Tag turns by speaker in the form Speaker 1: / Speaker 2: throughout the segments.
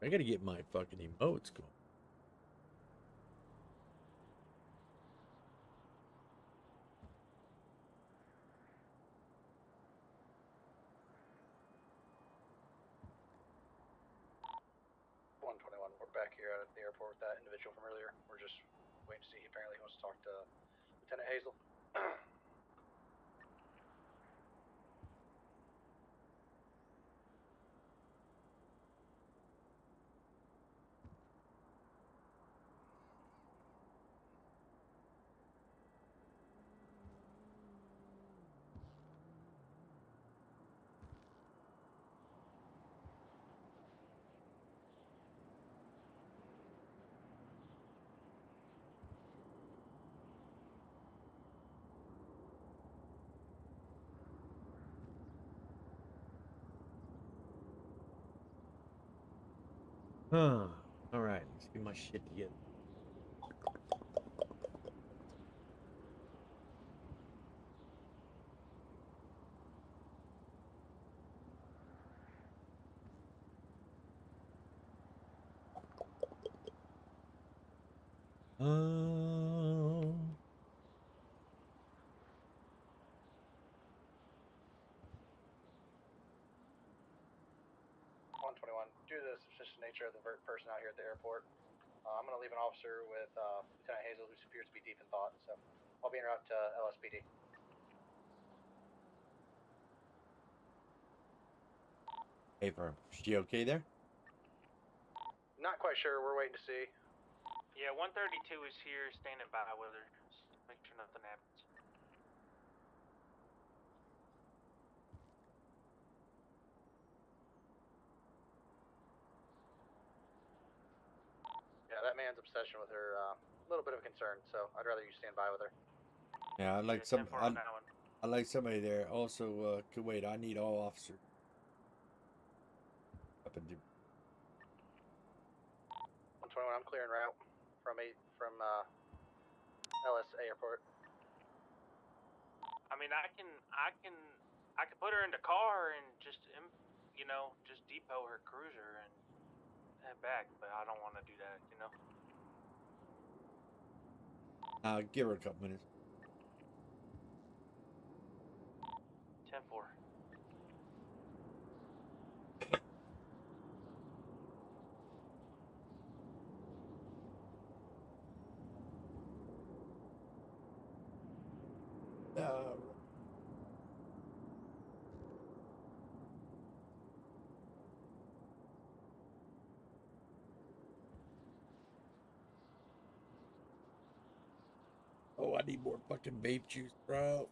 Speaker 1: I gotta get my fucking emotes going.
Speaker 2: We're back here at the airport with that individual from earlier. We're just waiting to see. Apparently, he wants to talk to Lieutenant Hazel.
Speaker 1: Huh. All right, let's get my shit together. Um.
Speaker 2: 121. Due to the suspicious nature of the person out here at the airport, I'm going to leave an officer with Lieutenant Hazel, who appears to be deep in thought. So I'll be en route to LSPD.
Speaker 1: Hey, firm. She okay there?
Speaker 2: Not quite sure. We're waiting to see.
Speaker 3: Yeah, 132 is here, standing by with her. Just make sure nothing happens.
Speaker 2: Yeah, that man's obsession with her, a little bit of a concern. So I'd rather you stand by with her.
Speaker 1: Yeah, I'd like
Speaker 3: Yeah, 10-4 on that one.
Speaker 1: I'd like somebody there. Also, Kuwait, I need all officers up in
Speaker 2: 121. I'm clearing route from LS airport.
Speaker 3: I mean, I can put her in the car and just, just depot her cruiser and head back, but I don't want to do that,
Speaker 1: Give her a couple minutes.
Speaker 3: 10-4.
Speaker 1: Oh, I need more fucking vape juice, bro.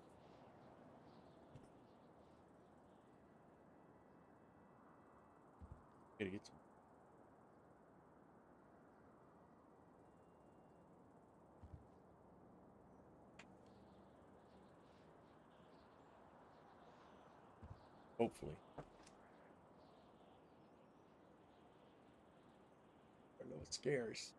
Speaker 1: Gotta get some. Hopefully. I know it's scarce.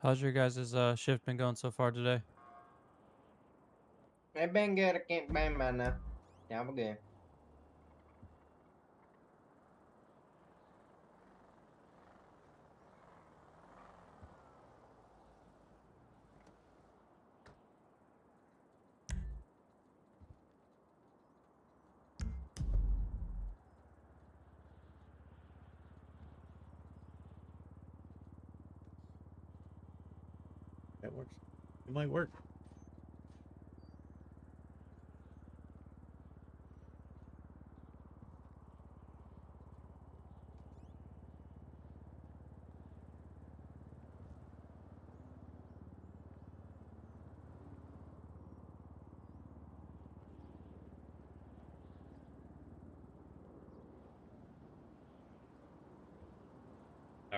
Speaker 4: How's your guys' shift been going so far today?
Speaker 5: It's been good. I can't blame man now. Yeah, I'm good.
Speaker 1: That works. It might work.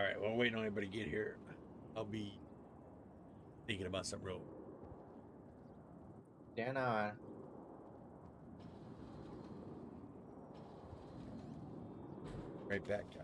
Speaker 1: right. Well, waiting on everybody to get here. I'll be thinking about something real.
Speaker 5: Then I.
Speaker 1: Right back, guy.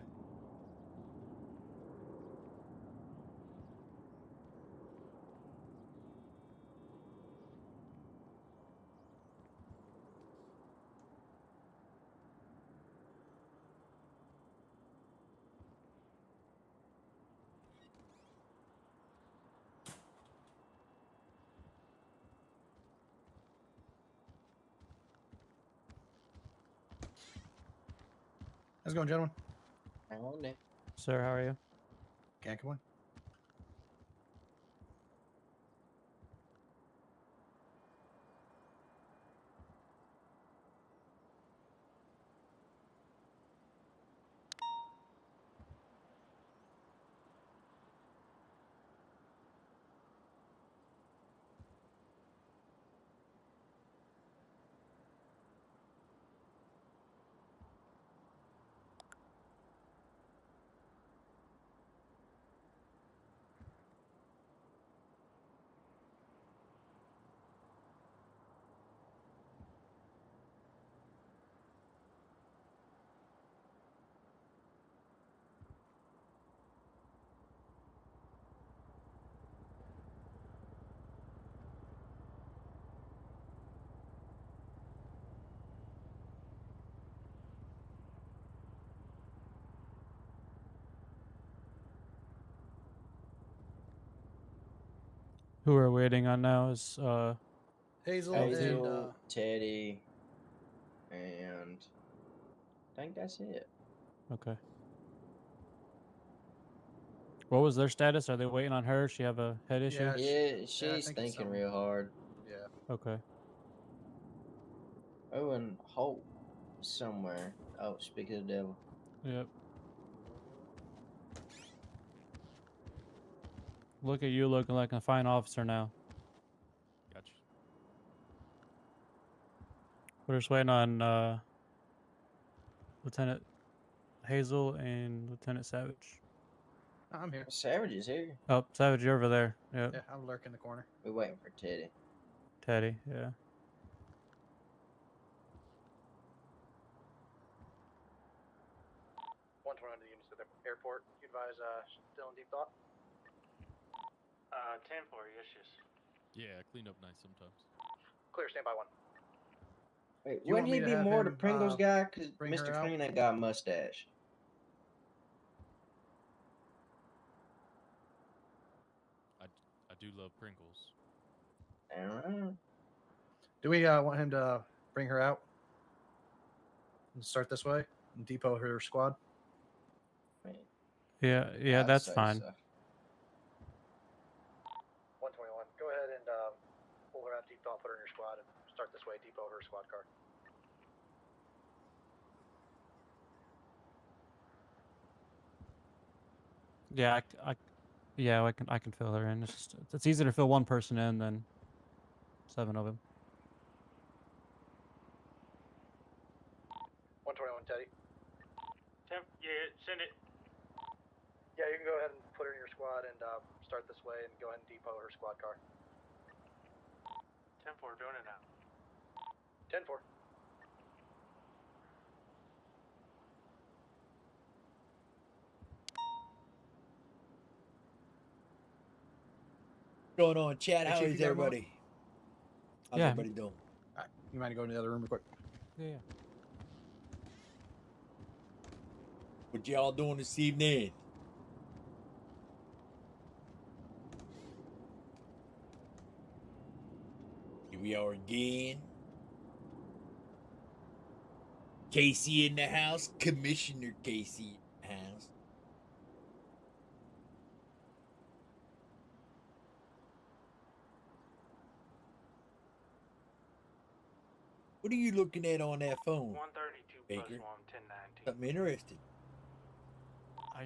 Speaker 6: How's it going, gentlemen?
Speaker 5: Hang on there.
Speaker 4: Sir, how are you?
Speaker 6: Can't come on.
Speaker 4: Who we're waiting on now is
Speaker 6: Hazel,
Speaker 5: Hazel,
Speaker 6: and
Speaker 5: Teddy, and I think that's it.
Speaker 4: okay. What was their status? Are they waiting on her? She have a head issue?
Speaker 6: Yeah,
Speaker 5: Yeah,
Speaker 6: I
Speaker 5: she's
Speaker 6: think it's
Speaker 5: thinking
Speaker 6: something.
Speaker 5: real hard.
Speaker 6: Yeah.
Speaker 4: Okay.
Speaker 5: Oh, and Hope somewhere. Oh, speak of the devil.
Speaker 4: Yep. Look at you looking like a fine officer now.
Speaker 7: Gotcha.
Speaker 4: We're just waiting on Lieutenant Hazel and Lieutenant Savage.
Speaker 6: I'm here.
Speaker 5: Savage is here.
Speaker 4: Oh, Savage, you're over there. Yep.
Speaker 6: Yeah, I'm lurking in the corner.
Speaker 5: We're waiting for Teddy.
Speaker 4: Teddy, yeah.
Speaker 2: One 121 units at the airport. You advise still in deep thought.
Speaker 3: 10-4, yes.
Speaker 7: Yeah, clean up nice sometimes.
Speaker 2: Clear. Stand by one.
Speaker 5: Wait,
Speaker 6: You want
Speaker 5: wouldn't he
Speaker 6: me to
Speaker 5: be
Speaker 6: have
Speaker 5: more the
Speaker 6: him,
Speaker 5: Pringles guy? Because
Speaker 6: bring her
Speaker 5: Mr.
Speaker 6: out?
Speaker 5: Clean ain't got a mustache.
Speaker 7: I do love Pringles.
Speaker 5: Alright.
Speaker 6: Do we want him to bring her out and start this way and depot her squad?
Speaker 4: Yeah,
Speaker 5: I'd
Speaker 4: that's
Speaker 5: say
Speaker 4: fine.
Speaker 5: so.
Speaker 2: 121. Go ahead and pull her out deep thought, put her in your squad, and start this way. Depot her squad car.
Speaker 4: Yeah, I can fill her in. It's easier to fill one person in than 7 of them.
Speaker 2: 121, Teddy.
Speaker 3: 10, yeah, send it.
Speaker 2: Yeah, you can go ahead and put her in your squad and start this way, and go ahead and depot her squad car.
Speaker 3: 10-4, doing it now.
Speaker 2: 10-4.
Speaker 1: What's going on, chat?
Speaker 6: Hey,
Speaker 1: How
Speaker 6: Chief,
Speaker 1: is
Speaker 6: you got 'em up?
Speaker 1: everybody? How's
Speaker 4: Yeah.
Speaker 1: everybody doing?
Speaker 6: All right, you mind going to the other room real quick?
Speaker 4: Yeah.
Speaker 1: What y'all doing this evening? Here we are again. Casey in the house. Commissioner Casey in the house. What are you looking at on that phone?
Speaker 3: 132
Speaker 1: Baker.
Speaker 3: plus 1, 1019.
Speaker 1: Something interesting.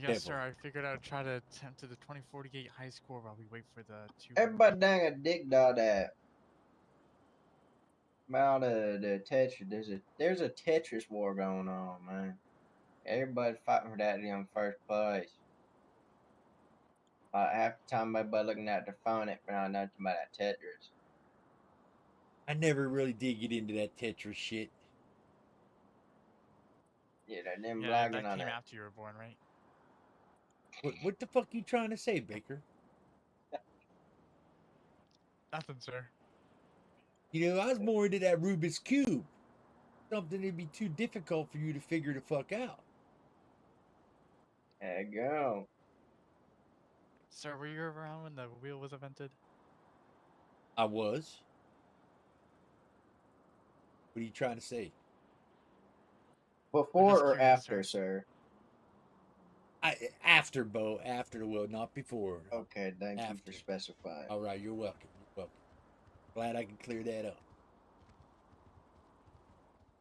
Speaker 8: Yes, sir.
Speaker 1: Devil.
Speaker 8: I figured I'd try to attempt to the 2048 high score while we wait for the 2.
Speaker 5: Everybody dang a dick dot that. About the Tetris. There's a Tetris war going on, man. Everybody fighting for that damn first place. Half the time by looking at the phone, it found out about that Tetris.
Speaker 1: I never really did get into that Tetris shit.
Speaker 5: Yeah, they didn't
Speaker 8: Yeah,
Speaker 5: blogging
Speaker 8: that
Speaker 5: on
Speaker 8: came
Speaker 5: it.
Speaker 8: after you were born, right?
Speaker 1: What the fuck you trying to say, Baker?
Speaker 8: Nothing, sir.
Speaker 1: You know, I was more into that Rubik's Cube. Something that'd be too difficult for you to figure the fuck out.
Speaker 5: There you go.
Speaker 8: Sir, were you around when the wheel was invented?
Speaker 1: I was. What are you trying to say?
Speaker 5: Before or
Speaker 8: curious,
Speaker 5: after, sir?
Speaker 1: After, Bo. After the will, not before.
Speaker 5: Okay, thank you
Speaker 1: After.
Speaker 5: for specifying.
Speaker 1: All right, you're welcome. You're welcome. Glad I can clear that up.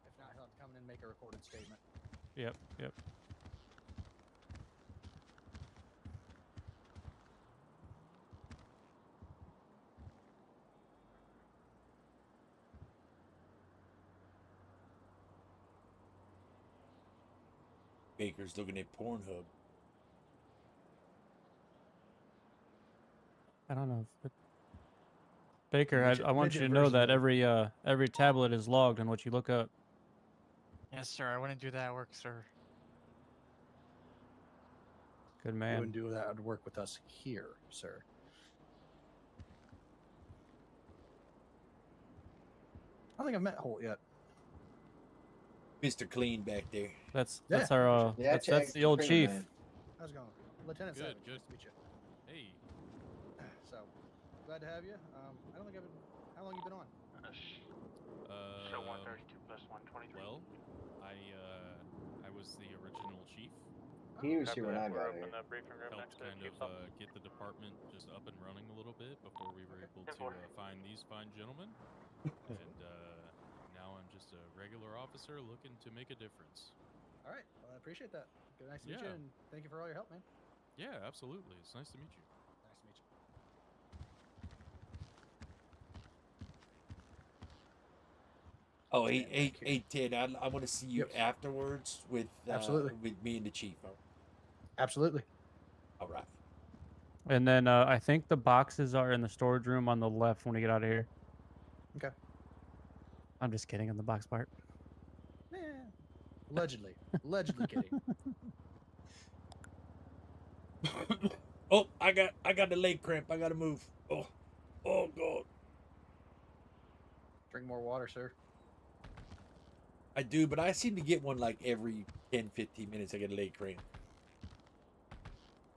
Speaker 6: If not, he'll have to come in and make a recorded statement.
Speaker 4: Yep. Yep.
Speaker 1: Baker's looking at Pornhub.
Speaker 4: I don't know. Baker,
Speaker 6: Midget-
Speaker 4: I want you
Speaker 6: midget
Speaker 4: to know
Speaker 6: version
Speaker 4: that
Speaker 6: of-
Speaker 4: every tablet is logged on what you look up.
Speaker 8: Yes, sir. I wouldn't do that at work, sir.
Speaker 4: Good
Speaker 6: You
Speaker 4: man.
Speaker 6: wouldn't do that. Would work with us here, sir. I don't think I've met Holt yet.
Speaker 1: Mr. Clean back there.
Speaker 4: That's
Speaker 6: Yeah,
Speaker 4: our
Speaker 5: Yeah,
Speaker 4: that's the old chief.
Speaker 5: Man.
Speaker 6: How's it going, Lieutenant?
Speaker 7: Good,
Speaker 6: Savage,
Speaker 7: good.
Speaker 6: Nice to meet you.
Speaker 7: Hey,
Speaker 6: So glad to have you. I don't think I've been. How long you been on?
Speaker 3: So 132 plus 123.
Speaker 7: well, I was the original chief.
Speaker 5: He was
Speaker 3: Copy
Speaker 5: here when
Speaker 3: that.
Speaker 5: I
Speaker 3: We're
Speaker 5: got
Speaker 3: up
Speaker 5: here.
Speaker 3: in the briefing room
Speaker 7: Helped
Speaker 3: next to
Speaker 7: kind
Speaker 3: Chief's
Speaker 7: of
Speaker 3: office.
Speaker 7: get the department just up and running a little bit before we were able to
Speaker 3: 10-4.
Speaker 7: find these fine gentlemen. And now I'm just a regular officer looking to make a difference.
Speaker 6: All right. Well, I appreciate that. Good, nice to meet you,
Speaker 7: Yeah.
Speaker 6: and thank you for all your help, man.
Speaker 7: Yeah, absolutely. It's nice to meet you.
Speaker 6: Nice to meet you.
Speaker 1: Oh,
Speaker 6: Stand back here.
Speaker 1: hey, Ted. I want to see you
Speaker 6: Yep.
Speaker 1: afterwards with
Speaker 6: Absolutely.
Speaker 1: with me and the chief.
Speaker 6: Absolutely.
Speaker 1: All right.
Speaker 4: And then I think the boxes are in the storage room on the left when we get out of here.
Speaker 6: Okay.
Speaker 4: I'm just kidding on the box part.
Speaker 6: Yeah. Allegedly. Allegedly kidding.
Speaker 1: Oh, I got the leg cramp. I gotta move. Oh God.
Speaker 6: Drink more water, sir.
Speaker 1: I do, but I seem to get one like every 10, 15 minutes. I get a leg cramp.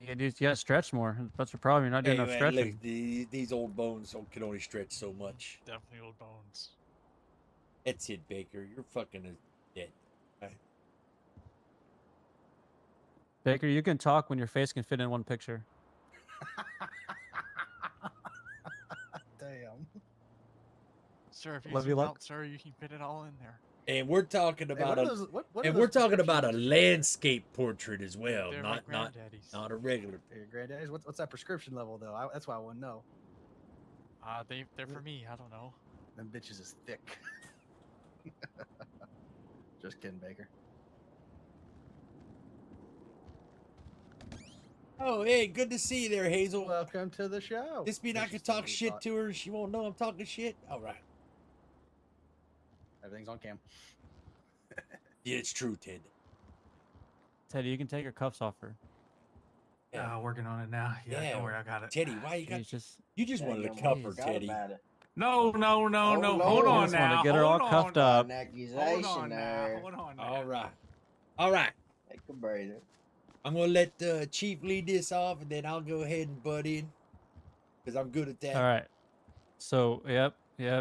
Speaker 4: You gotta stretch more. That's the problem. You're not doing
Speaker 1: Hey,
Speaker 4: enough
Speaker 1: man,
Speaker 4: stretching.
Speaker 1: look, these old bones can only stretch so much.
Speaker 8: Definitely old bones.
Speaker 1: That's it, Baker. You're fucking dead.
Speaker 4: Baker, you can talk when your face can fit in one picture.
Speaker 6: Damn.
Speaker 8: Sir, if you
Speaker 4: Love you,
Speaker 8: zoom
Speaker 4: luck.
Speaker 8: out, sir, you can fit it all in there.
Speaker 1: And we're talking
Speaker 6: Hey,
Speaker 1: about
Speaker 6: what are those- what are
Speaker 1: and
Speaker 6: those
Speaker 1: we're talking about a
Speaker 6: prescriptions?
Speaker 1: landscape portrait as well,
Speaker 8: They're my
Speaker 1: not
Speaker 8: granddaddies.
Speaker 1: a regular.
Speaker 6: Hey, your granddaddy's. What's that prescription level though? That's why I want to know.
Speaker 8: They're for me. I don't know.
Speaker 6: Them bitches is thick. Just kidding, Baker.
Speaker 1: Oh, hey, good to see you there, Hazel.
Speaker 6: Welcome to the show.
Speaker 1: This mean I
Speaker 6: She's
Speaker 1: could
Speaker 6: still
Speaker 1: talk
Speaker 6: really
Speaker 1: shit
Speaker 6: thought-
Speaker 1: to her and she won't know I'm talking shit? All right.
Speaker 6: Everything's on cam.
Speaker 1: Yeah, it's true, Ted.
Speaker 4: Teddy, you can take your cuffs off her.
Speaker 1: Yeah.
Speaker 9: Working on it now. Yeah,
Speaker 1: Yeah,
Speaker 9: don't worry, I got it.
Speaker 1: Teddy, why you got
Speaker 4: She's just
Speaker 1: you just
Speaker 5: Dang,
Speaker 1: wanted
Speaker 5: I
Speaker 1: to cuff her,
Speaker 5: forgot
Speaker 1: Teddy.
Speaker 5: about it.
Speaker 9: No, no, no,
Speaker 5: Oh,
Speaker 9: no.
Speaker 5: no.
Speaker 9: Hold
Speaker 5: You
Speaker 9: on
Speaker 4: just wanna
Speaker 9: now.
Speaker 4: get her all
Speaker 9: hold
Speaker 4: cuffed
Speaker 9: on.
Speaker 4: up.
Speaker 5: An
Speaker 9: Hold
Speaker 5: accusation
Speaker 9: on now.
Speaker 5: there.
Speaker 9: Hold on now.
Speaker 1: All right. All right.
Speaker 5: Take a breather.
Speaker 1: I'm gonna let the chief lead this off and then I'll go ahead and butt in. Because I'm good at that.
Speaker 4: all right. So, yep,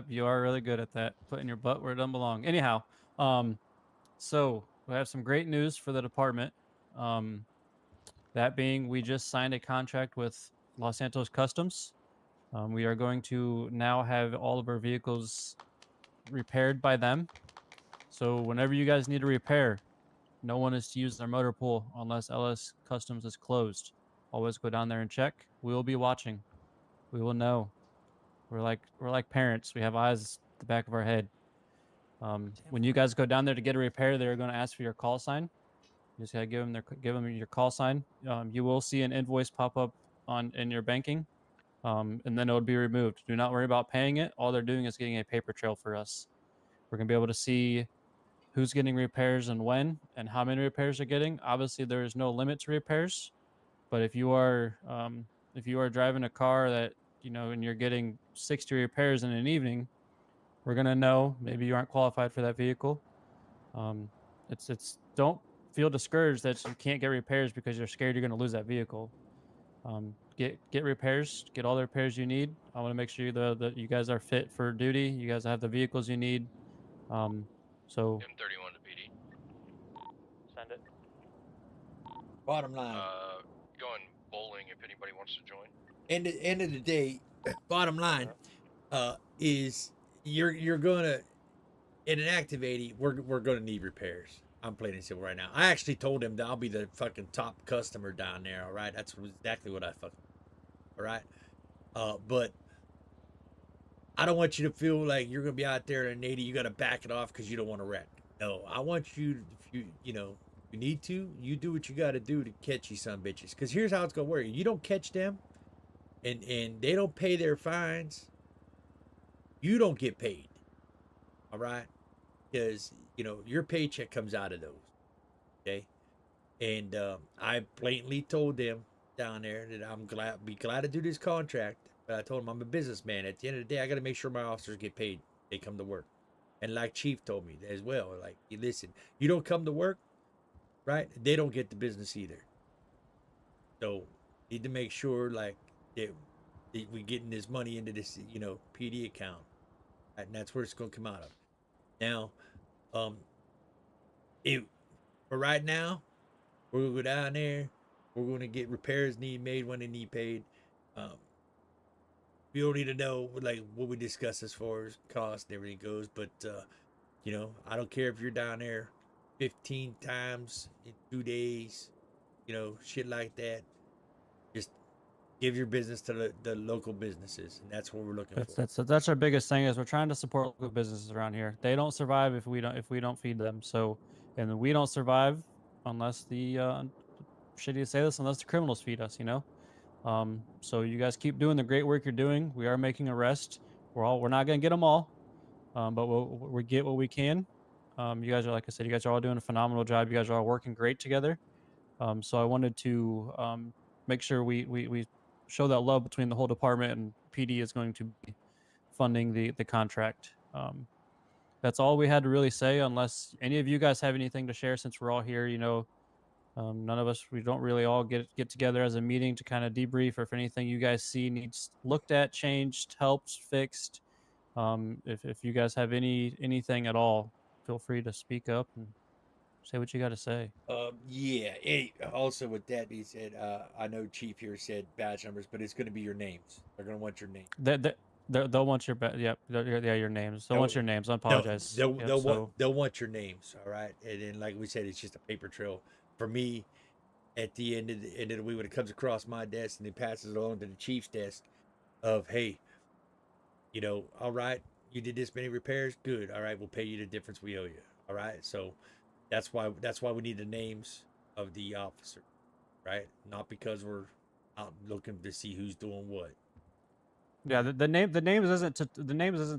Speaker 4: you are really good at that, putting your butt where it doesn't belong. Anyhow, so we have some great news for the department. That being, we just signed a contract with Los Santos Customs. We are going to now have all of our vehicles repaired by them. So whenever you guys need a repair, no one is to use their motor pool unless LS Customs is closed. Always go down there and check. We will be watching. We will know. We're like parents. We have eyes at the back of our head. When you guys go down there to get a repair, they're going to ask for your call sign. You just gotta give them your call sign. You will see an invoice pop up in your banking, and then it would be removed. Do not worry about paying it. All they're doing is getting a paper trail for us. We're gonna be able to see who's getting repairs and when, and how many repairs they're getting. Obviously, there is no limit to repairs, but if you are driving a car that and you're getting 60 repairs in an evening, we're gonna know maybe you aren't qualified for that vehicle. It's don't feel discouraged that you can't get repairs because you're scared you're gonna lose that vehicle. Get repairs, get all the repairs you need. I want to make sure that you guys are fit for duty. You guys have the vehicles you need. So
Speaker 10: M31 to PD.
Speaker 3: Send it.
Speaker 1: Bottom line,
Speaker 10: Going bowling if anybody wants to join.
Speaker 1: end of the day, bottom line, is you're gonna in an active 80, we're gonna need repairs. I'm plain and simple right now. I actually told him that I'll be the fucking top customer down there. All right, that's exactly what I fucking. All right, but I don't want you to feel like you're gonna be out there in an 80. You gotta back it off because you don't want to wreck. No, I want you. If you need to, you do what you got to do to catch these son bitches. Because here's how it's gonna work: you don't catch them, and they don't pay their fines. You don't get paid. All right, because your paycheck comes out of those. Okay, and I blatantly told them down there that I'm be glad to do this contract, but I told them I'm a businessman. At the end of the day, I got to make sure my officers get paid. They come to work, and like Chief told me as well, like, listen, you don't come to work, right? They don't get the business either. So need to make sure like that we getting this money into this PD account, right? And that's where it's gonna come out of. Now, for right now, we're gonna go down there. We're gonna get repairs need made when they need paid. We don't need to know like what we discuss as far as cost and everything goes, but I don't care if you're down there 15 times in 2 days, shit like that. Just give your business to the local businesses, and that's what we're looking for.
Speaker 4: That's our biggest thing is we're trying to support local businesses around here. They don't survive if we don't feed them. So, and we don't survive unless the shitty to say this, unless the criminals feed us. So you guys keep doing the great work you're doing. We are making arrests. We're not gonna get them all, but we get what we can. You guys are, like I said, you guys are all doing a phenomenal job. You guys are all working great together. So I wanted to make sure we show that love between the whole department, and PD is going to be funding the contract. That's all we had to really say, unless any of you guys have anything to share, since we're all here. None of us, we don't really all get together as a meeting to kind of debrief, or if anything you guys see needs looked at, changed, helped, fixed. If you guys have anything at all, feel free to speak up and say what you got to say.
Speaker 1: Yeah. Hey, also with that being said, I know Chief here said badge numbers, but it's going to be your names. They're going to want your name.
Speaker 4: They'll want your your names. They'll want your names. I apologize.
Speaker 1: They'll want your names. All right, and then like we said, it's just a paper trail for me. At the end of the week, when it comes across my desk and it passes it along to the Chief's desk, of hey, all right, you did this many repairs, good. All right, we'll pay you the difference we owe you. All right, so that's why we need the names of the officer, right? Not because we're out looking to see who's doing what.
Speaker 4: Yeah, the names isn't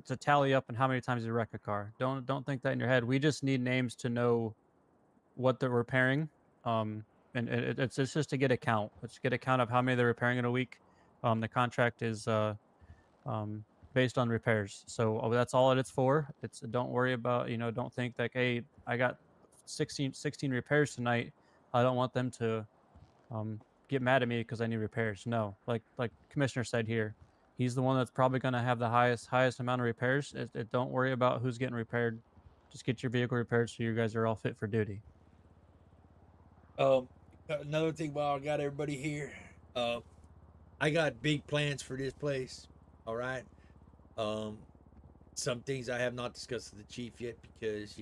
Speaker 4: to tally up and how many times you wreck a car. Don't think that in your head. We just need names to know what they're repairing. And it's just to get a count. Let's get a count of how many they're repairing in a week. The contract is based on repairs, so that's all it's for. It's don't worry about don't think that, hey, I got 16 repairs tonight. I don't want them to get mad at me because I need repairs. No, like Commissioner said here, he's the one that's probably going to have the highest amount of repairs. Don't worry about who's getting repaired. Just get your vehicle repaired so you guys are all fit for duty.
Speaker 1: Another thing while I got everybody here, I got big plans for this place. All right. Some things I have not discussed with the chief yet because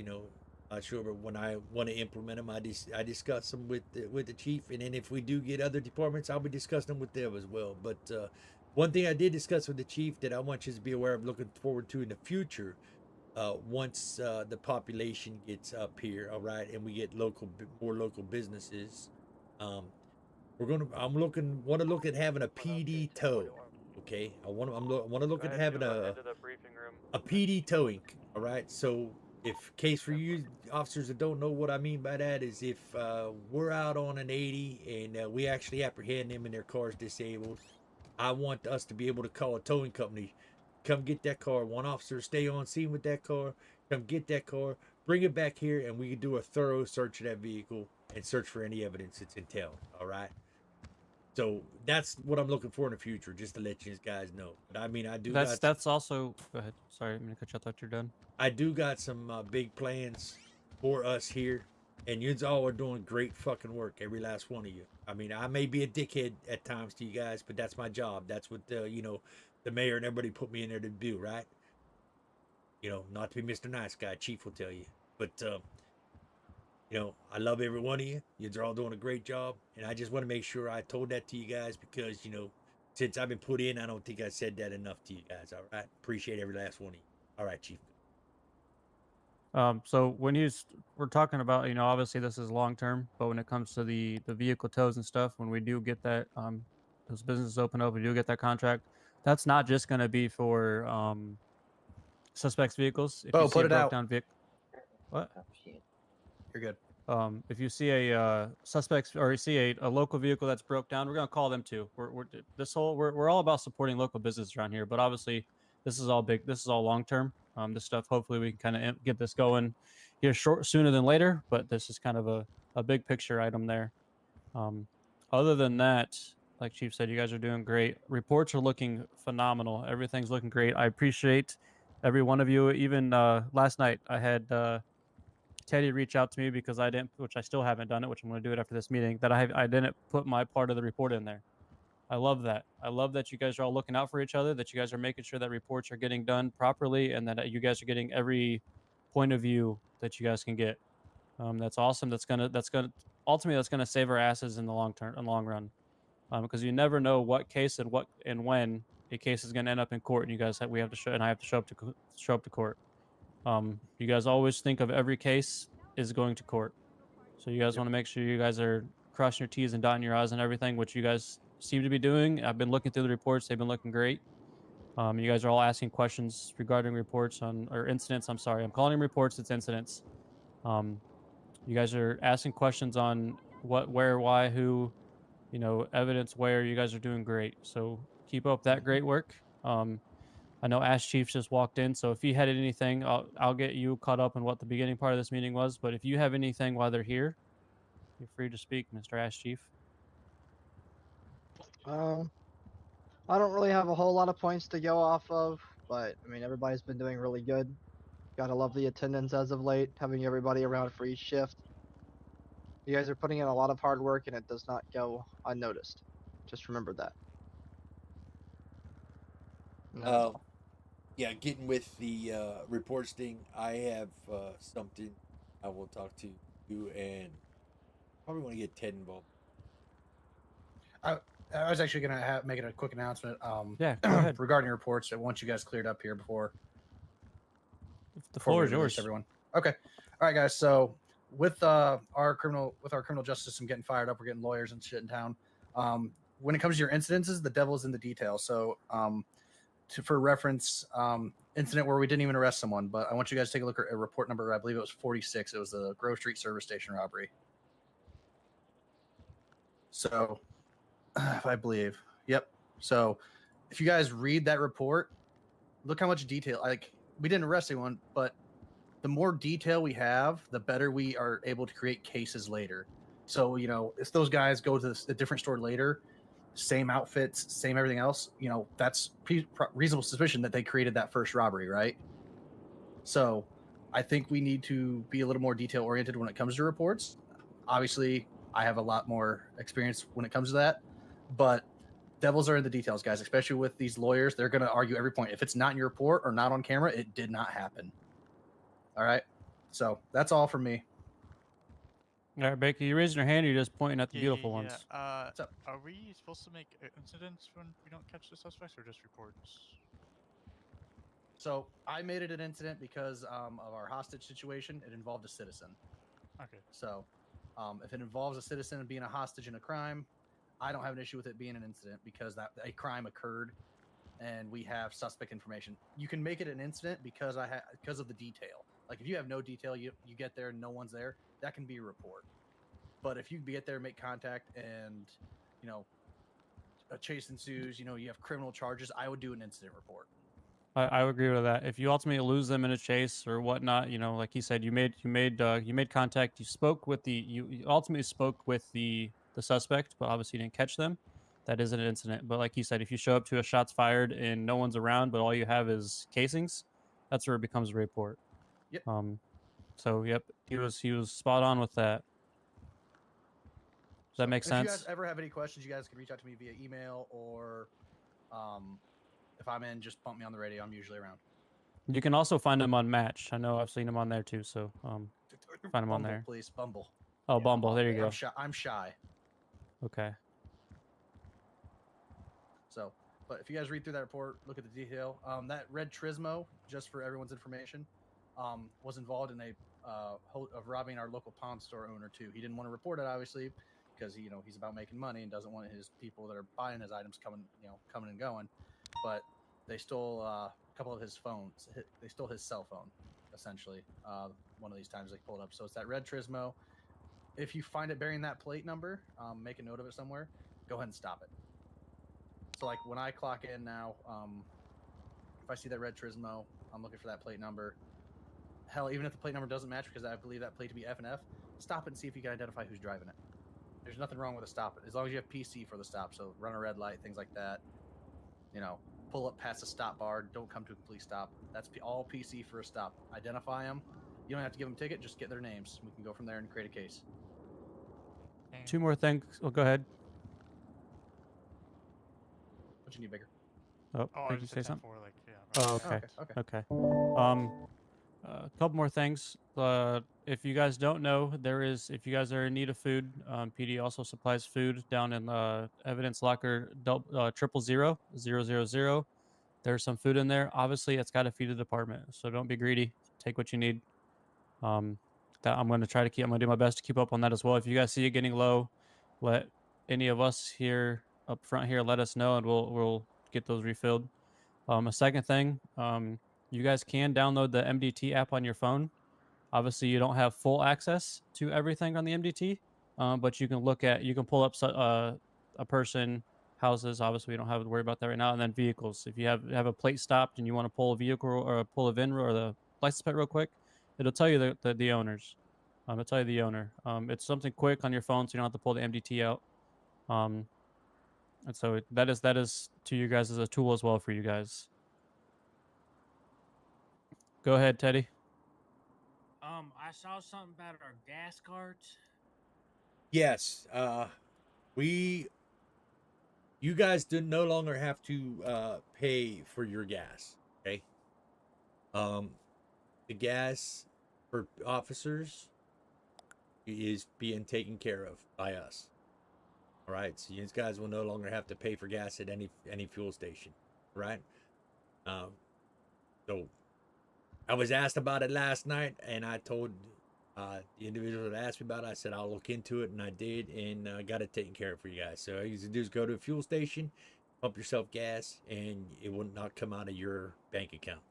Speaker 1: not sure, but when I want to implement them, I discuss them with the chief, and then if we do get other departments, I'll be discussing them with them as well. But one thing I did discuss with the chief that I want you to be aware of, looking forward to in the future, once the population gets up here, all right, and we get more local businesses, I'm looking. Want to look at having a PD tow. Okay. I want to look at having a PD towing. All right. So if case for you officers that don't know what I mean by that is if we're out on an 80 and we actually apprehend them and their car's disabled, I want us to be able to call a towing company, come get that car. One officer stay on scene with that car, come get that car, bring it back here, and we can do a thorough search of that vehicle and search for any evidence that's entailed. All right. So that's what I'm looking for in the future, just to let you guys know. But I mean,
Speaker 4: That's also. Go ahead. Sorry, I'm gonna cut you. I thought you're done.
Speaker 1: I do got some big plans for us here, and you all are doing great fucking work, every last one of you. I mean, I may be a dickhead at times to you guys, but that's my job. That's what the mayor and everybody put me in there to do, right? Not to be Mr. Nice Guy, Chief will tell you, but I love every one of you. You're all doing a great job, and I just want to make sure I told that to you guys because since I've been put in, I don't think I said that enough to you guys. All right, appreciate every last one of you. All right, Chief.
Speaker 4: So when we're talking about, obviously this is long term, but when it comes to the vehicle tows and stuff, when we do get that, those businesses open up, we do get that contract. That's not just going to be for suspects' vehicles. If
Speaker 6: Bo,
Speaker 4: you see
Speaker 6: put
Speaker 4: a
Speaker 6: it out.
Speaker 4: broke down vehicle, what?
Speaker 5: Oh, shit.
Speaker 6: You're good.
Speaker 4: If you see a suspects or you see a local vehicle that's broke down, we're gonna call them too. We're all about supporting local business around here, but obviously this is all big. This is all long term. This stuff hopefully we can kind of get this going here sooner than later. But this is kind of a big picture item there. Other than that, like Chief said, you guys are doing great. Reports are looking phenomenal. Everything's looking great. I appreciate every one of you. Even last night I had Teddy reach out to me because I didn't, which I still haven't done it, which I'm going to do it after this meeting, that I didn't put my part of the report in there. I love that. I love that you guys are all looking out for each other, that you guys are making sure that reports are getting done properly, and that you guys are getting every point of view that you guys can get. That's awesome. Ultimately that's gonna save our asses in the long run, because you never know what case and when a case is gonna end up in court, and I have to show up to court. You guys always think of every case is going to court. So you guys want to make sure you guys are crossing your T's and dotting your I's and everything, which you guys seem to be doing. I've been looking through the reports. They've been looking great. You guys are all asking questions regarding reports or incidents. I'm sorry. I'm calling them reports. It's incidents. You guys are asking questions on what, where, why, who, evidence where. You guys are doing great. So keep up that great work. I know Ash Chief just walked in, so if he had anything, I'll get you caught up on what the beginning part of this meeting was. But if you have anything while they're here, you're free to speak, Mr. Ash Chief.
Speaker 11: I don't really have a whole lot of points to go off of, but I mean everybody's been doing really good. Gotta love the attendance as of late, having everybody around for each shift. You guys are putting in a lot of hard work and it does not go unnoticed. Just remember that. And that is all.
Speaker 1: Yeah, getting with the reports thing, I have something I will talk to you and probably want to get Ted involved.
Speaker 6: I was actually gonna make it a quick announcement.
Speaker 4: Yeah, go ahead.
Speaker 6: Regarding reports, I want you guys cleared up here before.
Speaker 4: The floor is yours,
Speaker 6: everyone. Okay, all right, guys. So with our criminal justice system getting fired up, we're getting lawyers and shit in town. When it comes to your incidences, the devil is in the details. So for reference, incident where we didn't even arrest someone, but I want you guys to take a look at report number, I believe it was 46. It was the Grove Street service station robbery. So, I believe, yep. So, if you guys read that report, look how much detail. Like, we didn't arrest anyone, but the more detail we have, the better we are able to create cases later. So, if those guys go to a different store later, same outfits, same everything else, that's reasonable suspicion that they created that first robbery, right? So I think we need to be a little more detail oriented when it comes to reports. Obviously, I have a lot more experience when it comes to that, but devils are in the details, guys, especially with these lawyers. They're going to argue every point. If it's not in your report or not on camera, it did not happen. All right. So that's all from me.
Speaker 4: All right, Baker, you raising your hand or you're just pointing at the beautiful ones?
Speaker 8: What's up? Are we supposed to make incidents when we don't catch the suspects or just reports?
Speaker 6: So I made it an incident because of our hostage situation. It involved a citizen.
Speaker 8: Okay.
Speaker 6: So if it involves a citizen being a hostage in a crime, I don't have an issue with it being an incident because that a crime occurred, and we have suspect information. You can make it an incident because because of the detail. Like if you have no detail, you get there and no one's there, that can be a report. But if you get there, make contact, and a chase ensues, you have criminal charges, I would do an incident report.
Speaker 4: I would agree with that. If you ultimately lose them in a chase or whatnot, like you said, you made contact. You spoke with you ultimately spoke with the suspect, but obviously you didn't catch them. That is an incident. But like you said, if you show up to a shots fired and no one's around, but all you have is casings, that's where it becomes a report.
Speaker 6: Yep.
Speaker 4: So yep, he was spot on with that. Does that make
Speaker 6: If
Speaker 4: sense?
Speaker 6: you guys ever have any questions, you guys can reach out to me via email or, if I'm in, just bump me on the radio. I'm usually around.
Speaker 4: You can also find him on Match. I know I've seen him on there too. So find him on
Speaker 6: Bumble,
Speaker 4: there.
Speaker 6: please. Bumble.
Speaker 4: Oh, Bumble. There you go.
Speaker 6: I'm shy.
Speaker 4: Okay.
Speaker 6: So, but if you guys read through that report, look at the detail. That red Trismo, just for everyone's information, was involved in of robbing our local pawn store owner too. He didn't want to report it, obviously, because he's about making money and doesn't want his people that are buying his items coming and going. But they stole a couple of his phones. They stole his cell phone, essentially. One of these times they pulled up. So it's that red Trismo. If you find it bearing that plate number, make a note of it somewhere. Go ahead and stop it. So like when I clock in now, if I see that red Trismo, I'm looking for that plate number. Hell, even if the plate number doesn't match because I believe that plate to be F and F, stop it and see if you can identify who's driving it. There's nothing wrong with a stop it as long as you have PC for the stop. So run a red light, things like that. Pull up past a stop bar. Don't come to a complete stop. That's all PC for a stop. Identify them. You don't have to give them a ticket. Just get their names. We can go from there and create a case.
Speaker 4: Two more things. Oh, go ahead.
Speaker 6: What you need, Baker?
Speaker 4: Oh,
Speaker 8: Oh,
Speaker 4: did you say something?
Speaker 8: Yeah.
Speaker 4: Oh, okay. A couple more things. If you guys don't know, if you guys are in need of food, PD also supplies food down in evidence locker 000. There's some food in there. Obviously, it's got to feed the department, so don't be greedy. Take what you need. That I'm going to do my best to keep up on that as well. If you guys see it getting low, let any of us here up front here let us know, and we'll get those refilled. A second thing, you guys can download the MDT app on your phone. Obviously, you don't have full access to everything on the MDT, but you can pull up a person, houses. Obviously, we don't have to worry about that right now. And then vehicles. If you have a plate stopped and you want to pull a vehicle or pull a VIN or the license plate real quick, it'll tell you the owners. It'll tell you the owner. It's something quick on your phone, so you don't have to pull the MDT out. And so that is to you guys as a tool as well for you guys. Go ahead, Teddy.
Speaker 9: I saw something about our gas cards.
Speaker 1: Yes. You guys no longer have to pay for your gas. Okay. The gas for officers is being taken care of by us. All right. So you guys will no longer have to pay for gas at any fuel station. Right. So I was asked about it last night, and I told the individual that asked me about it, I said I'll look into it, and I did, and got it taken care of for you guys. So all you do is go to a fuel station, pump yourself gas, and it will not come out of your bank account.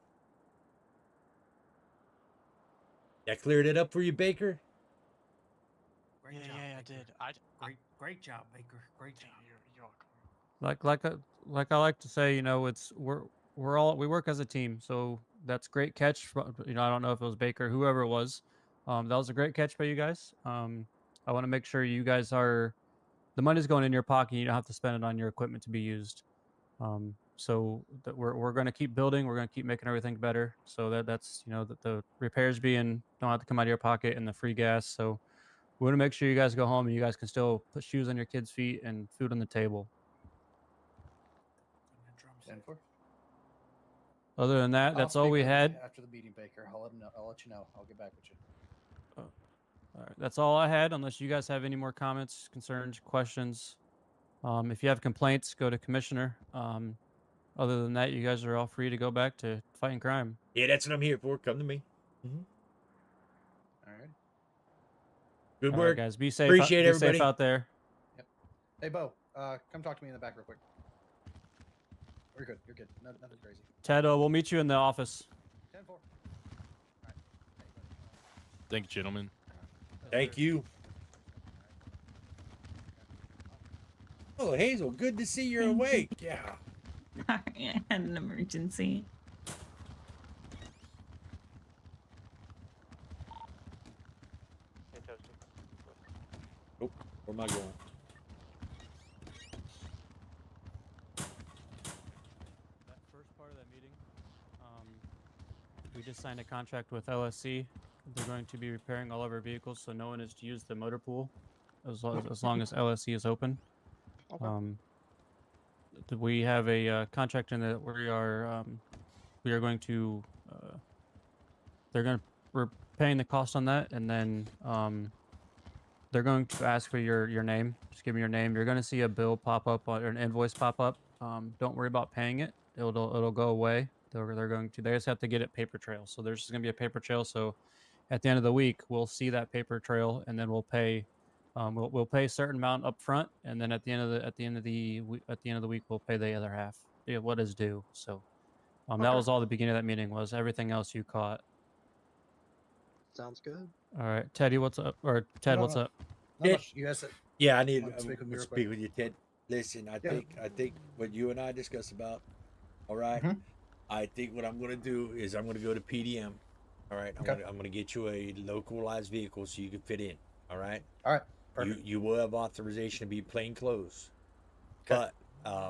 Speaker 1: That cleared it up for you, Baker?
Speaker 8: Great job,
Speaker 9: I did. Great job, Baker. Great job.
Speaker 8: You're welcome.
Speaker 4: Like I like to say, we work as a team. So that's great catch. I don't know if it was Baker, whoever it was. That was a great catch by you guys. I want to make sure you guys the money's going in your pocket. You don't have to spend it on your equipment to be used. So that we're going to keep building. We're going to keep making everything better. So that's the repairs don't have to come out of your pocket, and the free gas. So we want to make sure you guys go home and you guys can still put shoes on your kids' feet and food on the table.
Speaker 6: 10-4.
Speaker 4: Other than that, that's all we had.
Speaker 6: After the meeting, Baker, I'll let you know. I'll get back with you.
Speaker 4: All right, that's all I had. Unless you guys have any more comments, concerns, questions. If you have complaints, go to Commissioner. Other than that, you guys are all free to go back to fighting crime.
Speaker 1: Yeah, that's what I'm here for. Come to me.
Speaker 6: All right.
Speaker 1: Good
Speaker 4: All
Speaker 1: work,
Speaker 4: right, guys. Be safe.
Speaker 1: Appreciate
Speaker 4: be
Speaker 1: everybody.
Speaker 4: safe out there.
Speaker 6: Yep. Hey, Bo. Come talk to me in the back real quick. We're good. You're good. Nothing crazy.
Speaker 4: Ted, we'll meet you in the office.
Speaker 6: 10-4.
Speaker 7: Thank you, gentlemen.
Speaker 1: Thank you. Oh, Hazel, good to see you're
Speaker 12: Thank you.
Speaker 1: awake. Yeah.
Speaker 12: Sorry, I had an emergency.
Speaker 1: Oh, where am I going?
Speaker 4: That first part of that meeting, we just signed a contract with LSC. They're going to be repairing all of our vehicles, so no one is to use the motor pool as long as LSC is open.
Speaker 11: Okay.
Speaker 4: We have a contract in that we are going to we're paying the cost on that, and then they're going to ask for your name. Just give me your name. You're going to see a bill pop up or an invoice pop up. Don't worry about paying it. It'll go away. They just have to get it paper trail. So there's just going to be a paper trail. So at the end of the week, we'll see that paper trail, and then we'll pay. We'll pay a certain amount up front, and then at the end of the week, we'll pay the other half. Yeah, what is due. So that was all the beginning of that meeting was. Everything else you caught.
Speaker 11: Sounds good.
Speaker 4: All right, Teddy, what's up? Or Ted, what's up?
Speaker 6: Not much. You guys.
Speaker 1: Yeah, I need
Speaker 6: Want to speak with me
Speaker 1: to
Speaker 6: real
Speaker 1: speak
Speaker 6: quick?
Speaker 1: with you, Ted. Listen, I
Speaker 6: Yeah.
Speaker 1: think what you and I discussed about. All right.
Speaker 6: Mhm.
Speaker 1: I think what I'm going to do is I'm going to go to PDM. All right.
Speaker 6: Okay.
Speaker 1: I'm going to get you a localized vehicle so you can fit in. All right.
Speaker 6: All right. Perfect.
Speaker 1: You will have authorization to be plain clothes,
Speaker 6: Okay.
Speaker 1: but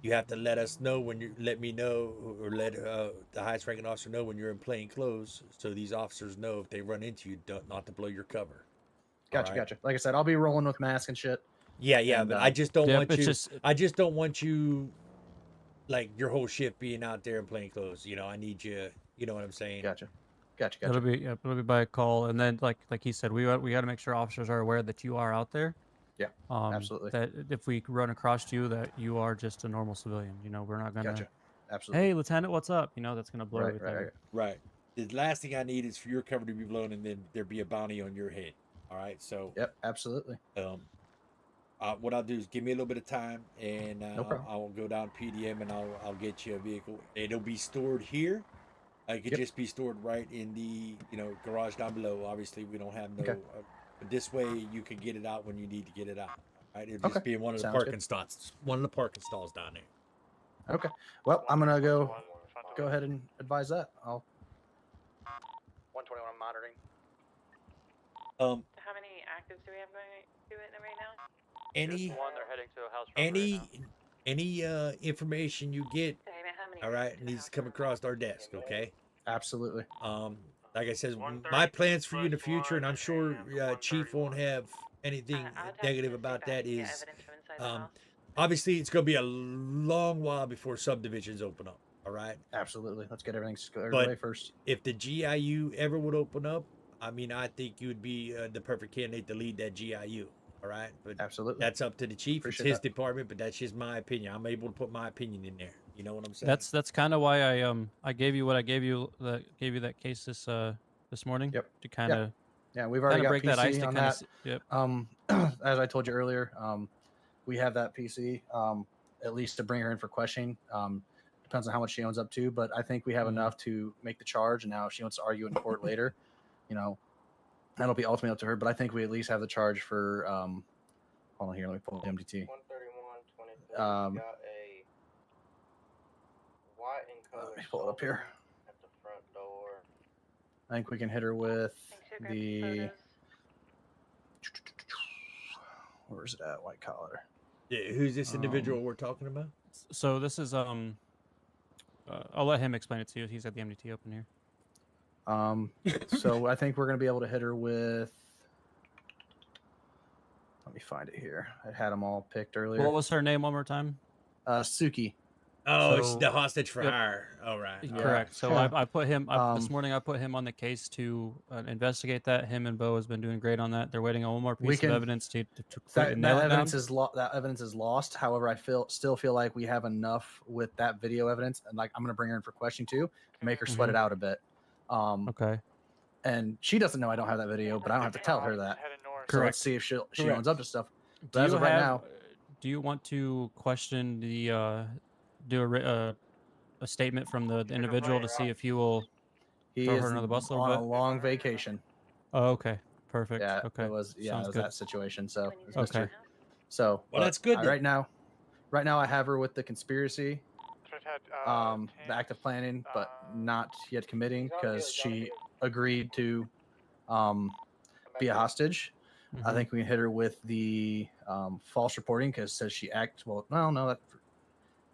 Speaker 1: you have to let us know when you let me know or let the highest ranking officer know when you're in plain clothes, so these officers know if they run into you, not to blow your cover.
Speaker 6: Gotcha.
Speaker 1: All right?
Speaker 6: Gotcha. Like I said, I'll be rolling with mask and shit.
Speaker 1: Yeah,
Speaker 6: And,
Speaker 1: but I just don't
Speaker 4: Yep,
Speaker 1: want
Speaker 4: it's
Speaker 1: you.
Speaker 4: just-
Speaker 1: I just don't want you, like your whole shift being out there in plain clothes. You know, I need you. You know what I'm saying?
Speaker 6: Gotcha. Gotcha.
Speaker 4: It'll be by a call, and then like he said, we got to make sure officers are aware that you are out there.
Speaker 6: Yeah, absolutely.
Speaker 4: That if we run across you, that you are just a normal civilian. You know, we're not gonna.
Speaker 6: Gotcha. Absolutely.
Speaker 4: Hey, Lieutenant, what's up? You know, that's gonna blow everything.
Speaker 1: Right. The last thing I need is for your cover to be blown and then there be a bounty on your head. All right. So.
Speaker 6: Yep. Absolutely.
Speaker 1: What I'll do is give me a little bit of time, and
Speaker 6: No problem.
Speaker 1: I'll go down to PDM and I'll get you a vehicle. It'll be stored here. It could
Speaker 6: Yep.
Speaker 1: just be stored right in the garage down below. Obviously, we don't have no.
Speaker 6: Okay.
Speaker 1: But this way, you can get it out when you need to get it out. Right? It'll just
Speaker 6: Okay.
Speaker 1: be in one of the
Speaker 6: Sounds
Speaker 1: parking
Speaker 6: good.
Speaker 1: stalls. One of the parking stalls down there.
Speaker 6: Okay. Well, I'm gonna go ahead and advise that. I'll.
Speaker 2: 121 monitoring.
Speaker 1: Um,
Speaker 12: How many actives do we have going to it right now?
Speaker 1: any
Speaker 3: One, they're heading to a house.
Speaker 1: any information you get,
Speaker 12: Sorry, how many
Speaker 1: all right, needs to come across our desk. Okay.
Speaker 6: Absolutely.
Speaker 1: Like I said,
Speaker 3: 130
Speaker 1: my plans for you in the
Speaker 3: plus
Speaker 1: future, and I'm
Speaker 3: one,
Speaker 1: sure
Speaker 3: and 131.
Speaker 1: Chief won't have anything
Speaker 12: I'll talk
Speaker 1: negative
Speaker 12: to
Speaker 1: about
Speaker 12: see if I
Speaker 1: that.
Speaker 12: can get
Speaker 1: Is
Speaker 12: evidence from inside the house.
Speaker 1: obviously it's going to be a long while before subdivisions open up. All right.
Speaker 6: Absolutely. Let's get everything squared
Speaker 1: But-
Speaker 6: away first.
Speaker 1: If the GIU ever would open up, I mean, I think you would be the perfect candidate to lead that GIU. All right. But
Speaker 6: Absolutely.
Speaker 1: that's up to the chief.
Speaker 6: Appreciate
Speaker 1: It's his
Speaker 6: that.
Speaker 1: department, but that's just my opinion. I'm able to put my opinion in there. You know what I'm saying?
Speaker 4: That's kind of why I gave you what I gave you that case this morning.
Speaker 6: Yep.
Speaker 4: To kind of
Speaker 6: Yeah, we've already got
Speaker 4: break
Speaker 6: PC
Speaker 4: that ice to
Speaker 6: on
Speaker 4: kind
Speaker 6: that.
Speaker 4: of. Yep.
Speaker 6: As I told you earlier, we have that PC. At least to bring her in for questioning. Depends on how much she owns up to, but I think we have enough to make the charge. And now if she wants to argue in court later, that'll be ultimately up to her. But I think we at least have the charge for. Hold on here. Let me pull the MDT.
Speaker 5: 131, 23.
Speaker 6: Um,
Speaker 5: Got a white and color.
Speaker 6: Let me pull it up here.
Speaker 5: At the front door.
Speaker 6: I think we can hit her with the. Where's it at? White collar.
Speaker 1: Yeah, who's this individual we're talking about?
Speaker 4: So this is I'll let him explain it to you. He's got the MDT open here.
Speaker 6: So I think we're gonna be able to hit her with. Let me find it here. I had them all picked earlier.
Speaker 4: What was her name one more time?
Speaker 6: Suki.
Speaker 1: Oh, it's
Speaker 4: So-
Speaker 1: the hostage for
Speaker 4: Yep.
Speaker 1: hire. All right. all
Speaker 4: Correct.
Speaker 1: right.
Speaker 4: So I put him this
Speaker 6: Um,
Speaker 4: morning. I put him on the case to investigate that. Him and Bo has been doing great on that. They're waiting on one more
Speaker 6: We
Speaker 4: piece
Speaker 6: can-
Speaker 4: of evidence to
Speaker 6: That
Speaker 4: nail it
Speaker 6: evidence
Speaker 4: down.
Speaker 6: is that evidence is lost. However, I still feel like we have enough with that video evidence, and like I'm gonna bring her in for questioning too, make her sweat it out a bit.
Speaker 4: Okay.
Speaker 6: And she doesn't know I don't have that video, but I don't have to tell her that. So let's
Speaker 4: Correct.
Speaker 6: see if she
Speaker 1: Correct.
Speaker 6: owns up to stuff.
Speaker 4: Do
Speaker 6: But as
Speaker 4: you
Speaker 6: of right
Speaker 4: have-
Speaker 6: now,
Speaker 4: do you want to question the do a statement from the individual to see if he will
Speaker 6: He
Speaker 4: throw
Speaker 6: is
Speaker 4: her under the bus a
Speaker 6: on
Speaker 4: little
Speaker 6: a
Speaker 4: bit?
Speaker 6: long vacation.
Speaker 4: Oh, okay. Perfect.
Speaker 6: Yeah,
Speaker 4: Okay.
Speaker 6: it was
Speaker 4: Sounds good.
Speaker 6: that situation. So it's
Speaker 4: Okay.
Speaker 6: Mr. So
Speaker 1: Well, that's good then.
Speaker 6: right now I have her with the conspiracy, the active planning, but not yet committing because she agreed to be a hostage. I
Speaker 4: Mhm.
Speaker 6: think we can hit her with the false reporting because says she no,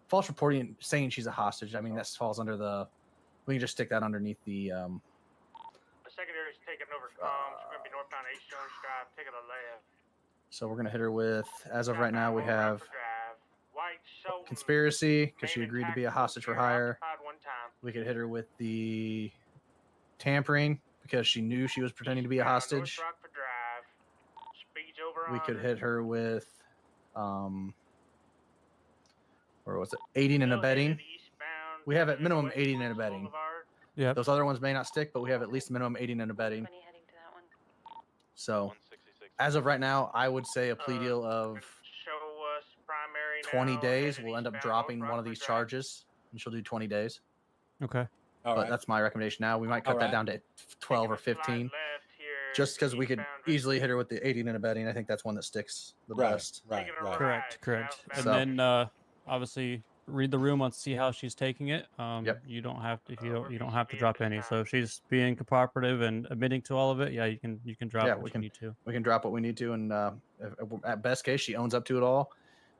Speaker 6: false reporting saying she's a hostage. I mean that falls under the. We can just stick that underneath the.
Speaker 3: The secondary's taking over comms. We're gonna be northbound H Jones Drive, taking a left.
Speaker 6: So we're gonna hit her with, as of right now, we have
Speaker 3: White Shelton,
Speaker 6: conspiracy because she
Speaker 3: main
Speaker 6: agreed to be a
Speaker 3: tactical
Speaker 6: hostage for
Speaker 3: gear,
Speaker 6: hire.
Speaker 3: occupied one time.
Speaker 6: We could hit her with the tampering because she knew she was pretending to be a
Speaker 3: Eastbound
Speaker 6: hostage.
Speaker 3: North Rockford Drive. Speeds over
Speaker 6: We could
Speaker 3: 100.
Speaker 6: hit her with, or was it aiding and abetting?
Speaker 3: Eastbound,
Speaker 6: We have at minimum
Speaker 3: west
Speaker 6: aiding and
Speaker 3: towards
Speaker 6: abetting.
Speaker 3: Boulevard.
Speaker 4: Yeah.
Speaker 6: Those other ones may not stick, but we have at least minimum aiding and abetting. So, as of right now, I would say a plea deal of
Speaker 3: Show us primary
Speaker 6: 20
Speaker 3: now,
Speaker 6: days.
Speaker 3: headed
Speaker 6: We'll end up
Speaker 3: eastbound
Speaker 6: dropping
Speaker 3: North
Speaker 6: one of
Speaker 3: Rockford
Speaker 6: these
Speaker 3: Drive.
Speaker 6: charges, and she'll do 20 days.
Speaker 4: Okay.
Speaker 1: All
Speaker 6: But
Speaker 1: right.
Speaker 6: that's my recommendation now. We might cut
Speaker 1: All
Speaker 6: that
Speaker 1: right.
Speaker 6: down to 12 or 15, just because we could easily hit her with the aiding and abetting. I think that's one that sticks the best.
Speaker 1: Right.
Speaker 4: Correct. And
Speaker 6: So-
Speaker 4: then obviously read the room on see how she's taking it.
Speaker 6: Yep.
Speaker 4: You don't have to, if you don't have to drop any. So if she's being cooperative and admitting to all of it, yeah, you can drop
Speaker 6: Yeah,
Speaker 4: what you need to.
Speaker 6: We can drop what we need to, and at best case, she owns up to it all.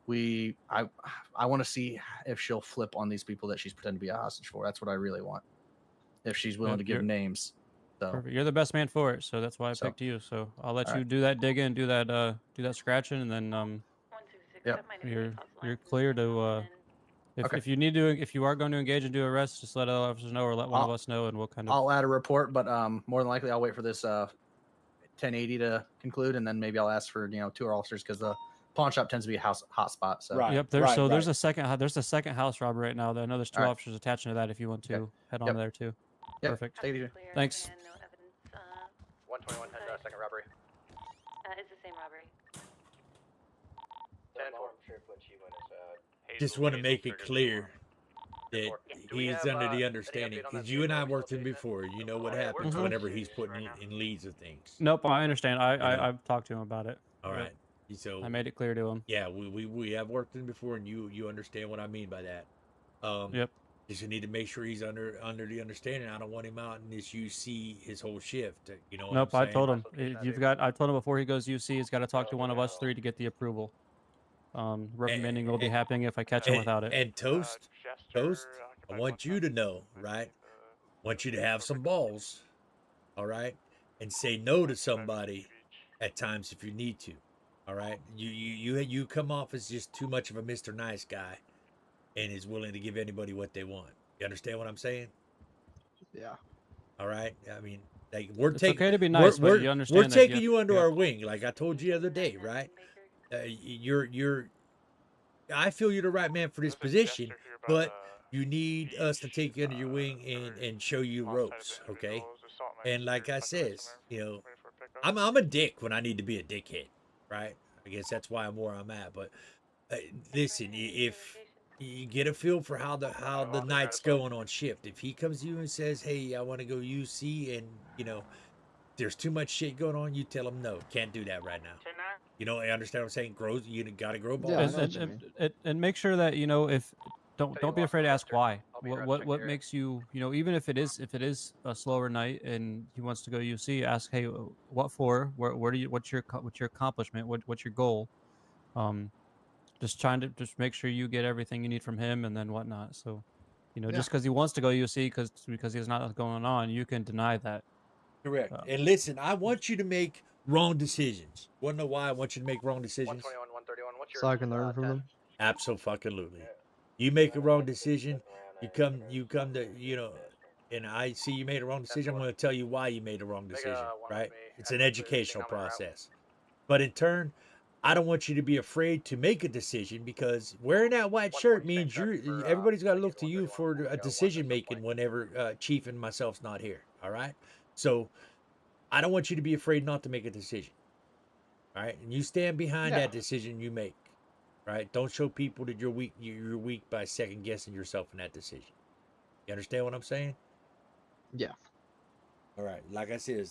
Speaker 6: I want to see if she'll flip on these people that she's pretending to be a hostage for. That's what I really want. If she's willing
Speaker 4: Yep,
Speaker 6: to give
Speaker 4: you're-
Speaker 6: names. So
Speaker 4: Perfect. You're the best man for it, so that's why I
Speaker 6: So-
Speaker 4: picked you. So I'll let
Speaker 6: all
Speaker 4: you
Speaker 6: right.
Speaker 4: do that digging and do that scratching, and then
Speaker 6: Yep.
Speaker 4: you're clear to
Speaker 6: Okay.
Speaker 4: if you are going to engage and do arrests, just let other officers know or let one of us know, and we'll kind of.
Speaker 6: I'll add a report, but more than likely I'll wait for this 1080 to conclude, and then maybe I'll ask for 2 officers because the pawn shop tends to be a hot spot. So
Speaker 1: Right.
Speaker 4: Yep. There's a second house robbery right now. I know there's 2
Speaker 6: All right.
Speaker 4: officers attaching to that. If you want to head on
Speaker 6: Yep.
Speaker 4: there too.
Speaker 6: Yep.
Speaker 4: Perfect.
Speaker 6: Take it easy.
Speaker 4: Thanks.
Speaker 2: 121 second robbery.
Speaker 12: It's the same robbery.
Speaker 2: 10-4.
Speaker 1: Just want to make it clear that
Speaker 2: Do we
Speaker 1: he's
Speaker 2: have,
Speaker 1: under the
Speaker 2: any
Speaker 1: understanding,
Speaker 2: update on
Speaker 1: because
Speaker 2: that
Speaker 1: you and I
Speaker 2: vehicle
Speaker 1: worked in
Speaker 2: still
Speaker 1: before. You know what
Speaker 2: Yeah,
Speaker 1: happens
Speaker 2: we're
Speaker 1: whenever
Speaker 2: close.
Speaker 1: he's putting
Speaker 3: Right now.
Speaker 1: in leads of things.
Speaker 4: Nope. I understand.
Speaker 1: You know.
Speaker 4: I've talked to him about it.
Speaker 1: All
Speaker 4: Yep.
Speaker 1: right. So
Speaker 4: I made it clear to him.
Speaker 1: yeah, we have worked in before, and you understand what I mean by that.
Speaker 4: Yep.
Speaker 1: Just need to make sure he's under the understanding. I don't want him out in this UC his whole shift. You know what
Speaker 4: Nope.
Speaker 1: I'm
Speaker 4: I
Speaker 1: saying?
Speaker 4: told him I told him before he goes UC, he's got to talk to one of us 3 to get the approval. Reprimanding will be happening if I catch him without it.
Speaker 1: And Toast, I want you to know, right? I want you to have some balls, all right, and say no to somebody at times if you need to, all right. You come off as just too much of a Mr. Nice Guy, and is willing to give anybody what they want. You understand what I'm saying?
Speaker 11: Yeah.
Speaker 1: All right. I mean, like we're
Speaker 4: It's
Speaker 1: taking
Speaker 4: okay to be nice, but you understand
Speaker 1: we're
Speaker 4: that
Speaker 1: taking
Speaker 4: you
Speaker 1: you under
Speaker 4: yeah.
Speaker 1: our wing, like I told you the other day, right? You're. I feel you're the right man for this position, but you need us to take you under your wing and show you ropes, okay? And like I says, I'm a dick when I need to be a dickhead, right? I guess that's why I'm where I'm at. But listen, if you get a feel for how the night's going on shift, if he comes to you and says, "Hey, I want to go UC," and there's too much shit going on, you tell him no, can't do that right now. I understand what I'm saying. You gotta grow balls.
Speaker 11: Yeah, I know what you mean.
Speaker 4: And make sure that if don't be afraid to ask why. What makes you even if it is a slower night and he wants to go UC, ask, hey, what for? Where do you what's your accomplishment? What's your goal? Just trying to make sure you get everything you need from him and then whatnot. So just because he wants to go UC because he's not going on, you can deny that.
Speaker 1: Correct. And listen, I want you to make wrong decisions. Want to know why I want you to make wrong decisions?
Speaker 2: 121, 131. What's your
Speaker 11: So I can learn from them.
Speaker 1: Absolutely. You make a wrong decision, you come to, and I see you made a wrong decision. I'm going to tell you why you made a wrong decision, right? It's an educational process. But in turn, I don't want you to be afraid to make a decision, because wearing that white shirt means everybody's got to look to you for a decision making whenever Chief and myself's not here. All right. So I don't want you to be afraid not to make a decision. All right. And you stand behind that decision you make. right? Don't show people that you're weak. You're weak by second guessing yourself in that decision. You understand what I'm saying?
Speaker 11: Yeah.
Speaker 1: All right. Like I said,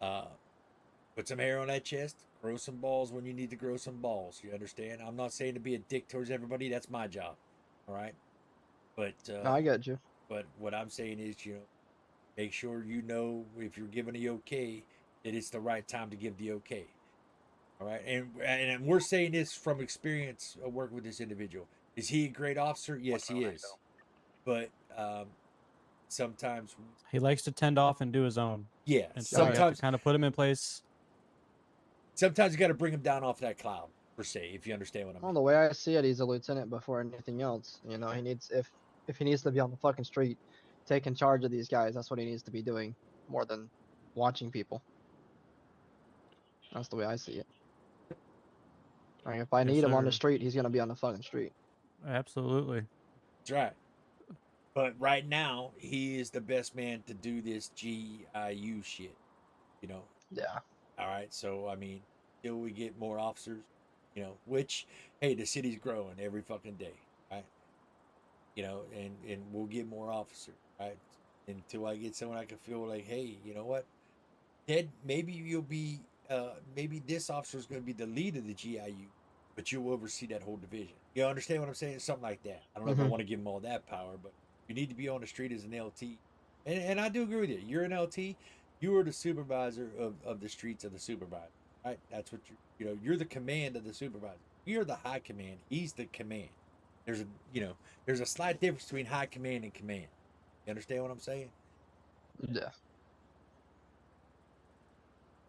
Speaker 1: put some hair on that chest. Grow some balls when you need to grow some balls. You understand? I'm not saying to be a dick towards everybody. That's my job. All right. But
Speaker 11: No, I get you.
Speaker 1: But what I'm saying is, make sure you know if you're giving the okay that it's the right time to give the okay. All right. And we're saying this from experience of working with this individual. Is he a great officer? Yes, he is. But sometimes
Speaker 4: He likes to tend off and do his own.
Speaker 1: Yeah.
Speaker 4: And so you have
Speaker 1: Sometimes
Speaker 4: to kind of put him in place.
Speaker 1: Sometimes you got to bring him down off that cloud, per se, if you understand what I mean.
Speaker 11: Well, the way I see it, he's a lieutenant before anything else. You know, he needs if he needs to be on the fucking street, taking charge of these guys, that's what he needs to be doing more than watching people. That's the way I see it. Like, if I
Speaker 4: Yes,
Speaker 11: need him on the
Speaker 4: sir.
Speaker 11: street, he's gonna be on the fucking street.
Speaker 4: Absolutely.
Speaker 1: That's right. But right now, he is the best man to do this GIU shit.
Speaker 11: Yeah.
Speaker 1: All right. So, I mean, till we get more officers, which, hey, the city's growing every fucking day, right? And we'll get more officers, right? Until I get someone I can feel like, hey, you know what? Ted, maybe you'll be, maybe this officer is going to be the lead of the GIU, but you'll oversee that whole division. You understand what I'm saying? Something like that. I don't know if I want to give them all that power, but you need to be on the street as an LT. And I do agree with you. You're an LT. You are the supervisor of the streets of the supervisor, right? That's what you're the command of the supervisor. You're the high command. He's the command. There's a slight difference between high command and command. You understand what I'm saying?
Speaker 11: Yeah.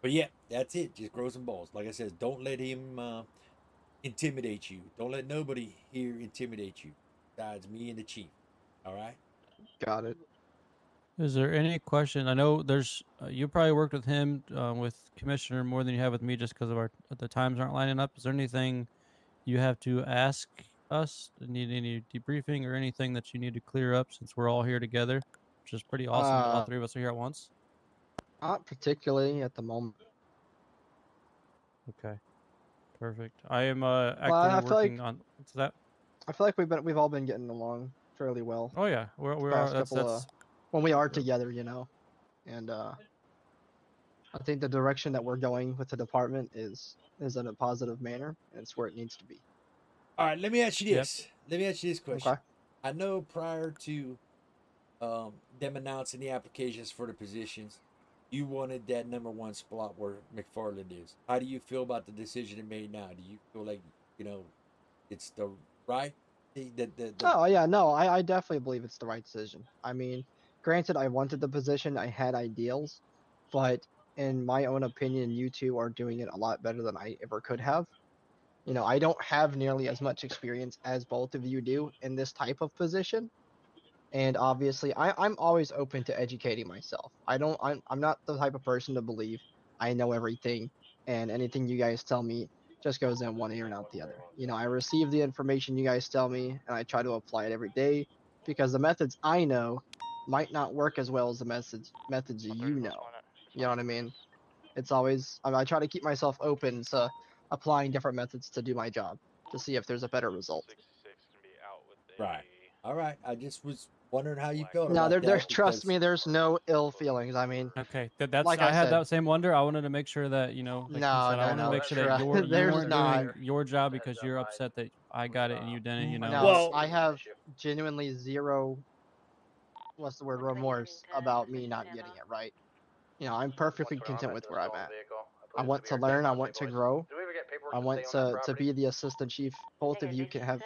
Speaker 1: But yeah, that's it. Just grow some balls. Like I said, don't let him intimidate you. Don't let nobody here intimidate you besides me and the chief. All right?
Speaker 11: Got it.
Speaker 4: Is there any question? I know there's you probably worked with him with Commissioner more than you have with me, just because of the times aren't lining up. Is there anything you have to ask us? Need any debriefing or anything that you need to clear up, since we're all here together, which is pretty awesome that all three of us are here at once?
Speaker 11: Not particularly at the moment.
Speaker 4: Okay, perfect. I am
Speaker 11: I
Speaker 4: actively
Speaker 11: feel
Speaker 4: working
Speaker 11: like-
Speaker 4: on that.
Speaker 11: I feel like we've all been getting along fairly well.
Speaker 4: Oh yeah, we are.
Speaker 11: Past
Speaker 4: That's
Speaker 11: couple of when we are together, and I think the direction that we're going with the department is in a positive manner, and it's where it needs to be.
Speaker 1: All right, let me ask you this. Let me ask you this question.
Speaker 11: Okay.
Speaker 1: I know prior to them announcing the applications for the positions, you wanted that number one spot where McFarland is. How do you feel about the decision it made now? Do you feel like, it's the right thing?
Speaker 11: Oh yeah, no, I definitely believe it's the right decision. I mean, granted, I wanted the position, I had ideals, but in my own opinion, you two are doing it a lot better than I ever could have. I don't have nearly as much experience as both of you do in this type of position. And obviously, I'm always open to educating myself. I'm not the type of person to believe I know everything, and anything you guys tell me just goes in one ear and out the other. I receive the information you guys tell me, and I try to apply it every day, because the methods I know might not work as well as the methods you know. You know what I mean? It's always I try to keep myself open to applying different methods to do my job to see if there's a better result.
Speaker 1: Right. All right. I just was wondering how you felt
Speaker 11: No,
Speaker 1: about
Speaker 11: there's
Speaker 1: that.
Speaker 11: trust me, there's no ill feelings. I mean,
Speaker 4: Okay, that's
Speaker 11: like
Speaker 4: I
Speaker 11: I
Speaker 4: had
Speaker 11: said-
Speaker 4: that same wonder. I wanted to make sure that like
Speaker 11: No,
Speaker 4: you said, I
Speaker 11: no,
Speaker 4: wanted to
Speaker 11: no,
Speaker 4: make sure that
Speaker 11: trust-
Speaker 4: you
Speaker 11: there's
Speaker 4: weren't
Speaker 11: not.
Speaker 4: doing your job because you're upset that I got it and you didn't. You know.
Speaker 11: No,
Speaker 1: Well-
Speaker 11: I have genuinely zero. What's the word? Remorse about me not getting it right. I'm perfectly content with where I'm at. I want to learn. I want to grow. I want to be the assistant chief. Both of you can have,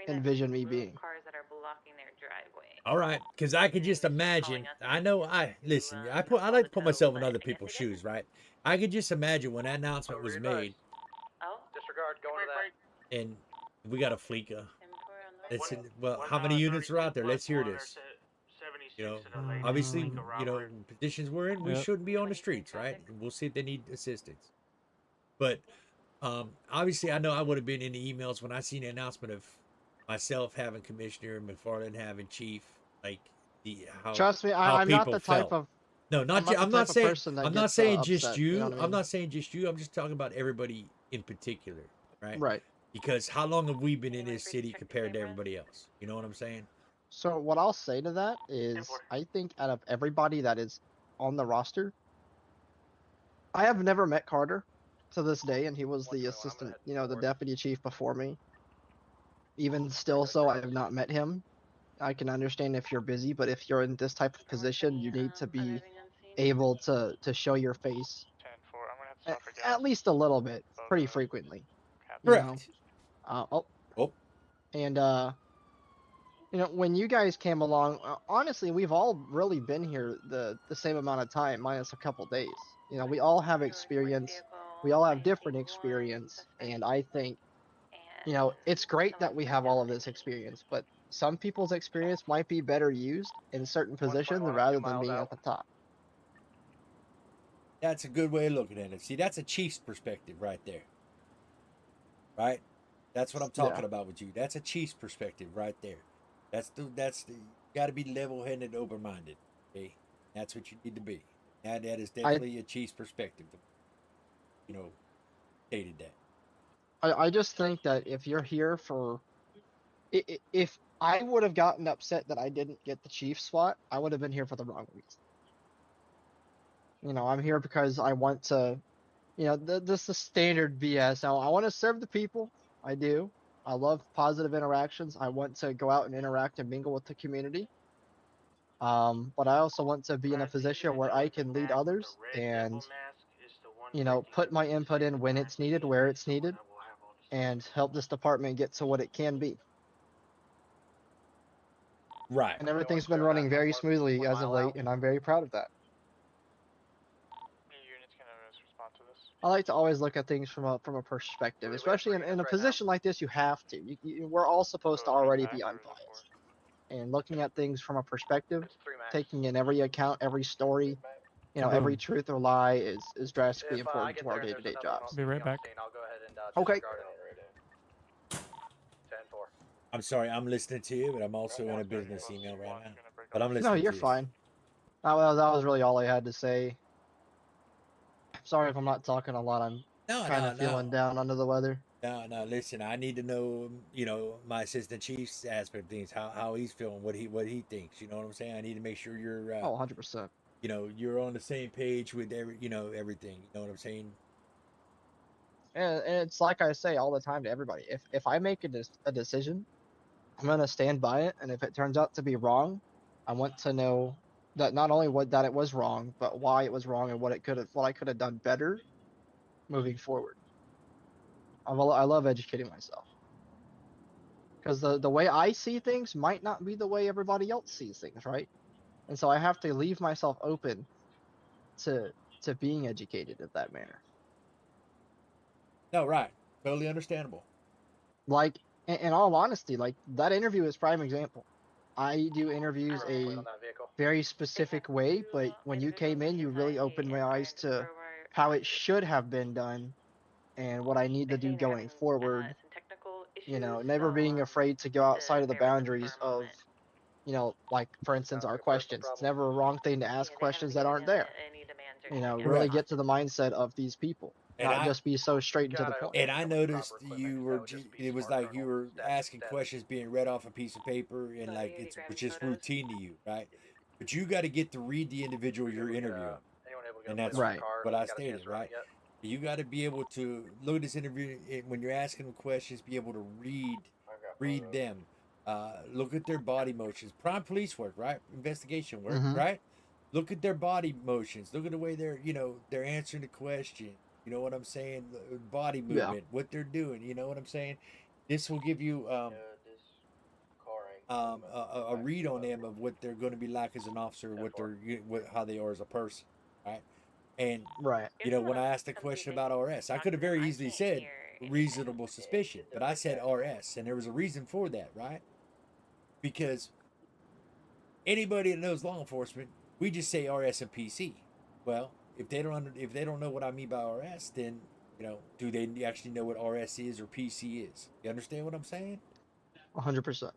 Speaker 11: envision me being.
Speaker 12: Cars that are blocking their driveway.
Speaker 1: All right, because I could just imagine. I know. I like to put myself in other people's shoes, right? I could just imagine when that announcement was made,
Speaker 12: Oh,
Speaker 2: Disregard going to that.
Speaker 1: and we got a Fleeca.
Speaker 12: M4 on the
Speaker 1: Let's
Speaker 12: road.
Speaker 1: well, how many units are out there? Let's hear this. Obviously, positions we're in, we
Speaker 4: Yep.
Speaker 1: shouldn't be on the streets, right? And we'll see if they need assistance. But obviously, I know I would have been in the emails when I seen the announcement of myself having commissioner, McFarland having chief, like how.
Speaker 11: Trust me,
Speaker 1: how
Speaker 11: I'm not
Speaker 1: people
Speaker 11: the type
Speaker 1: felt.
Speaker 11: of.
Speaker 1: No,
Speaker 11: I'm not
Speaker 1: I'm
Speaker 11: the
Speaker 1: not
Speaker 11: type of
Speaker 1: saying.
Speaker 11: person that
Speaker 1: I'm not
Speaker 11: gets,
Speaker 1: saying just
Speaker 11: upset,
Speaker 1: you.
Speaker 11: you know what I
Speaker 1: I'm
Speaker 11: mean?
Speaker 1: not saying just you. I'm just talking about everybody in particular, right?
Speaker 11: Right.
Speaker 1: Because how long have we been in this city compared to everybody else? You know what I'm saying?
Speaker 11: So what I'll say to that is, I think out of everybody that is on the roster, I have never met Carter to this day, and he was the assistant, you know, the deputy chief before me. Even still, so I have not met him. I can understand if you're busy, but if you're in this type of position, you need to be able to show your face
Speaker 8: 10-4. I'm gonna have to stop for gas.
Speaker 11: at least a little bit, pretty frequently. You know?
Speaker 1: Correct.
Speaker 11: Oh. And you know, when you guys came along, honestly, we've all really been here the same amount of time, minus a couple days. You know, we all have experience. We all have different experience, and I think, you know, it's great that we have all of this experience, but some people's experience might be better used in certain positions rather than being at the top.
Speaker 1: That's a good way of looking at it. See, that's a chief's perspective right there. Right? That's what I'm talking about with you. That's a chief's perspective right there. That's the you got to be level-headed, open-minded. Okay, that's what you need to be. That is definitely a chief's perspective. You know, stated that.
Speaker 11: I just think that if you're here for, if I would have gotten upset that I didn't get the chief spot, I would have been here for the wrong reason. You know, I'm here because I want to, you know, this is standard BS. Now, I want to serve the people. I do. I love positive interactions. I want to go out and interact and mingle with the community. But I also want to be in a position where I can lead others and, you know, put my input in when it's needed, where it's needed, and help this department get to what it can be.
Speaker 1: Right.
Speaker 11: And everything's been running very smoothly as of late, and I'm very proud of that. I like to always look at things from a perspective, especially in a position like this. You have to. We're all supposed to already be unbiased, and looking at things from a perspective, taking in every account, every story, you know, every truth or lie is drastically important to our day-to-day jobs.
Speaker 4: Be right back.
Speaker 2: I'll go ahead and
Speaker 11: Okay.
Speaker 2: 10-4.
Speaker 1: I'm sorry, I'm listening to you, but I'm also in a business email right now. But I'm listening.
Speaker 11: No, you're
Speaker 1: to you.
Speaker 11: fine. That was really all I had to say. Sorry if I'm not talking a lot. I'm kind of feeling down under the weather.
Speaker 1: No, listen, I need to know, you know, my assistant chief's aspect of things, how he's feeling, what he thinks, you know what I'm saying? I need to make sure you're
Speaker 11: 100%.
Speaker 1: You know, you're on the same page with everything, you know what I'm saying?
Speaker 11: And it's like I say all the time to everybody, if I make a decision, I'm going to stand by it, and if it turns out to be wrong, I want to know that not only that it was wrong, but why it was wrong and what I could have done better moving forward. I love educating myself, because the way I see things might not be the way everybody else sees things, right? And so I have to leave myself open to being educated in that manner.
Speaker 1: No, right. Totally understandable.
Speaker 11: Like, in all honesty, like, that interview is prime example. I do interviews a very specific way, but when you came in, you really opened my eyes to how it should have been done and what I need to do going forward. You know, never being afraid to go outside of the boundaries of, you know, like, for instance, our questions. It's never a wrong thing to ask questions that aren't there. You know, really get to the mindset of these people, not just be so straight and to the point.
Speaker 1: And I noticed you were, it was like you were asking questions being read off a piece of paper, and like it was just routine to you, right? But you got to get to read the individual you're interviewing, and that's
Speaker 11: right.
Speaker 1: what I stated, right? You got to be able to look at this interview when you're asking them questions, be able to read them, look at their body motions, prime police work, right? Investigation work, right? Look at their body motions. Look at the way they're answering the question. You know what I'm saying? Body movement, what they're doing. You know what I'm saying? This will give you a read on them of what they're going to be like as an officer, how they are as a person, right? And you know, when I asked the question about RS, I could have very easily said reasonable suspicion, but I said RS, and there was a reason for that, right? Because anybody that knows law enforcement, we just say RS and PC. Well, if they don't know what I mean by RS, then, you know, do they actually know what RS is or PC is? You understand what I'm saying?
Speaker 11: 100%.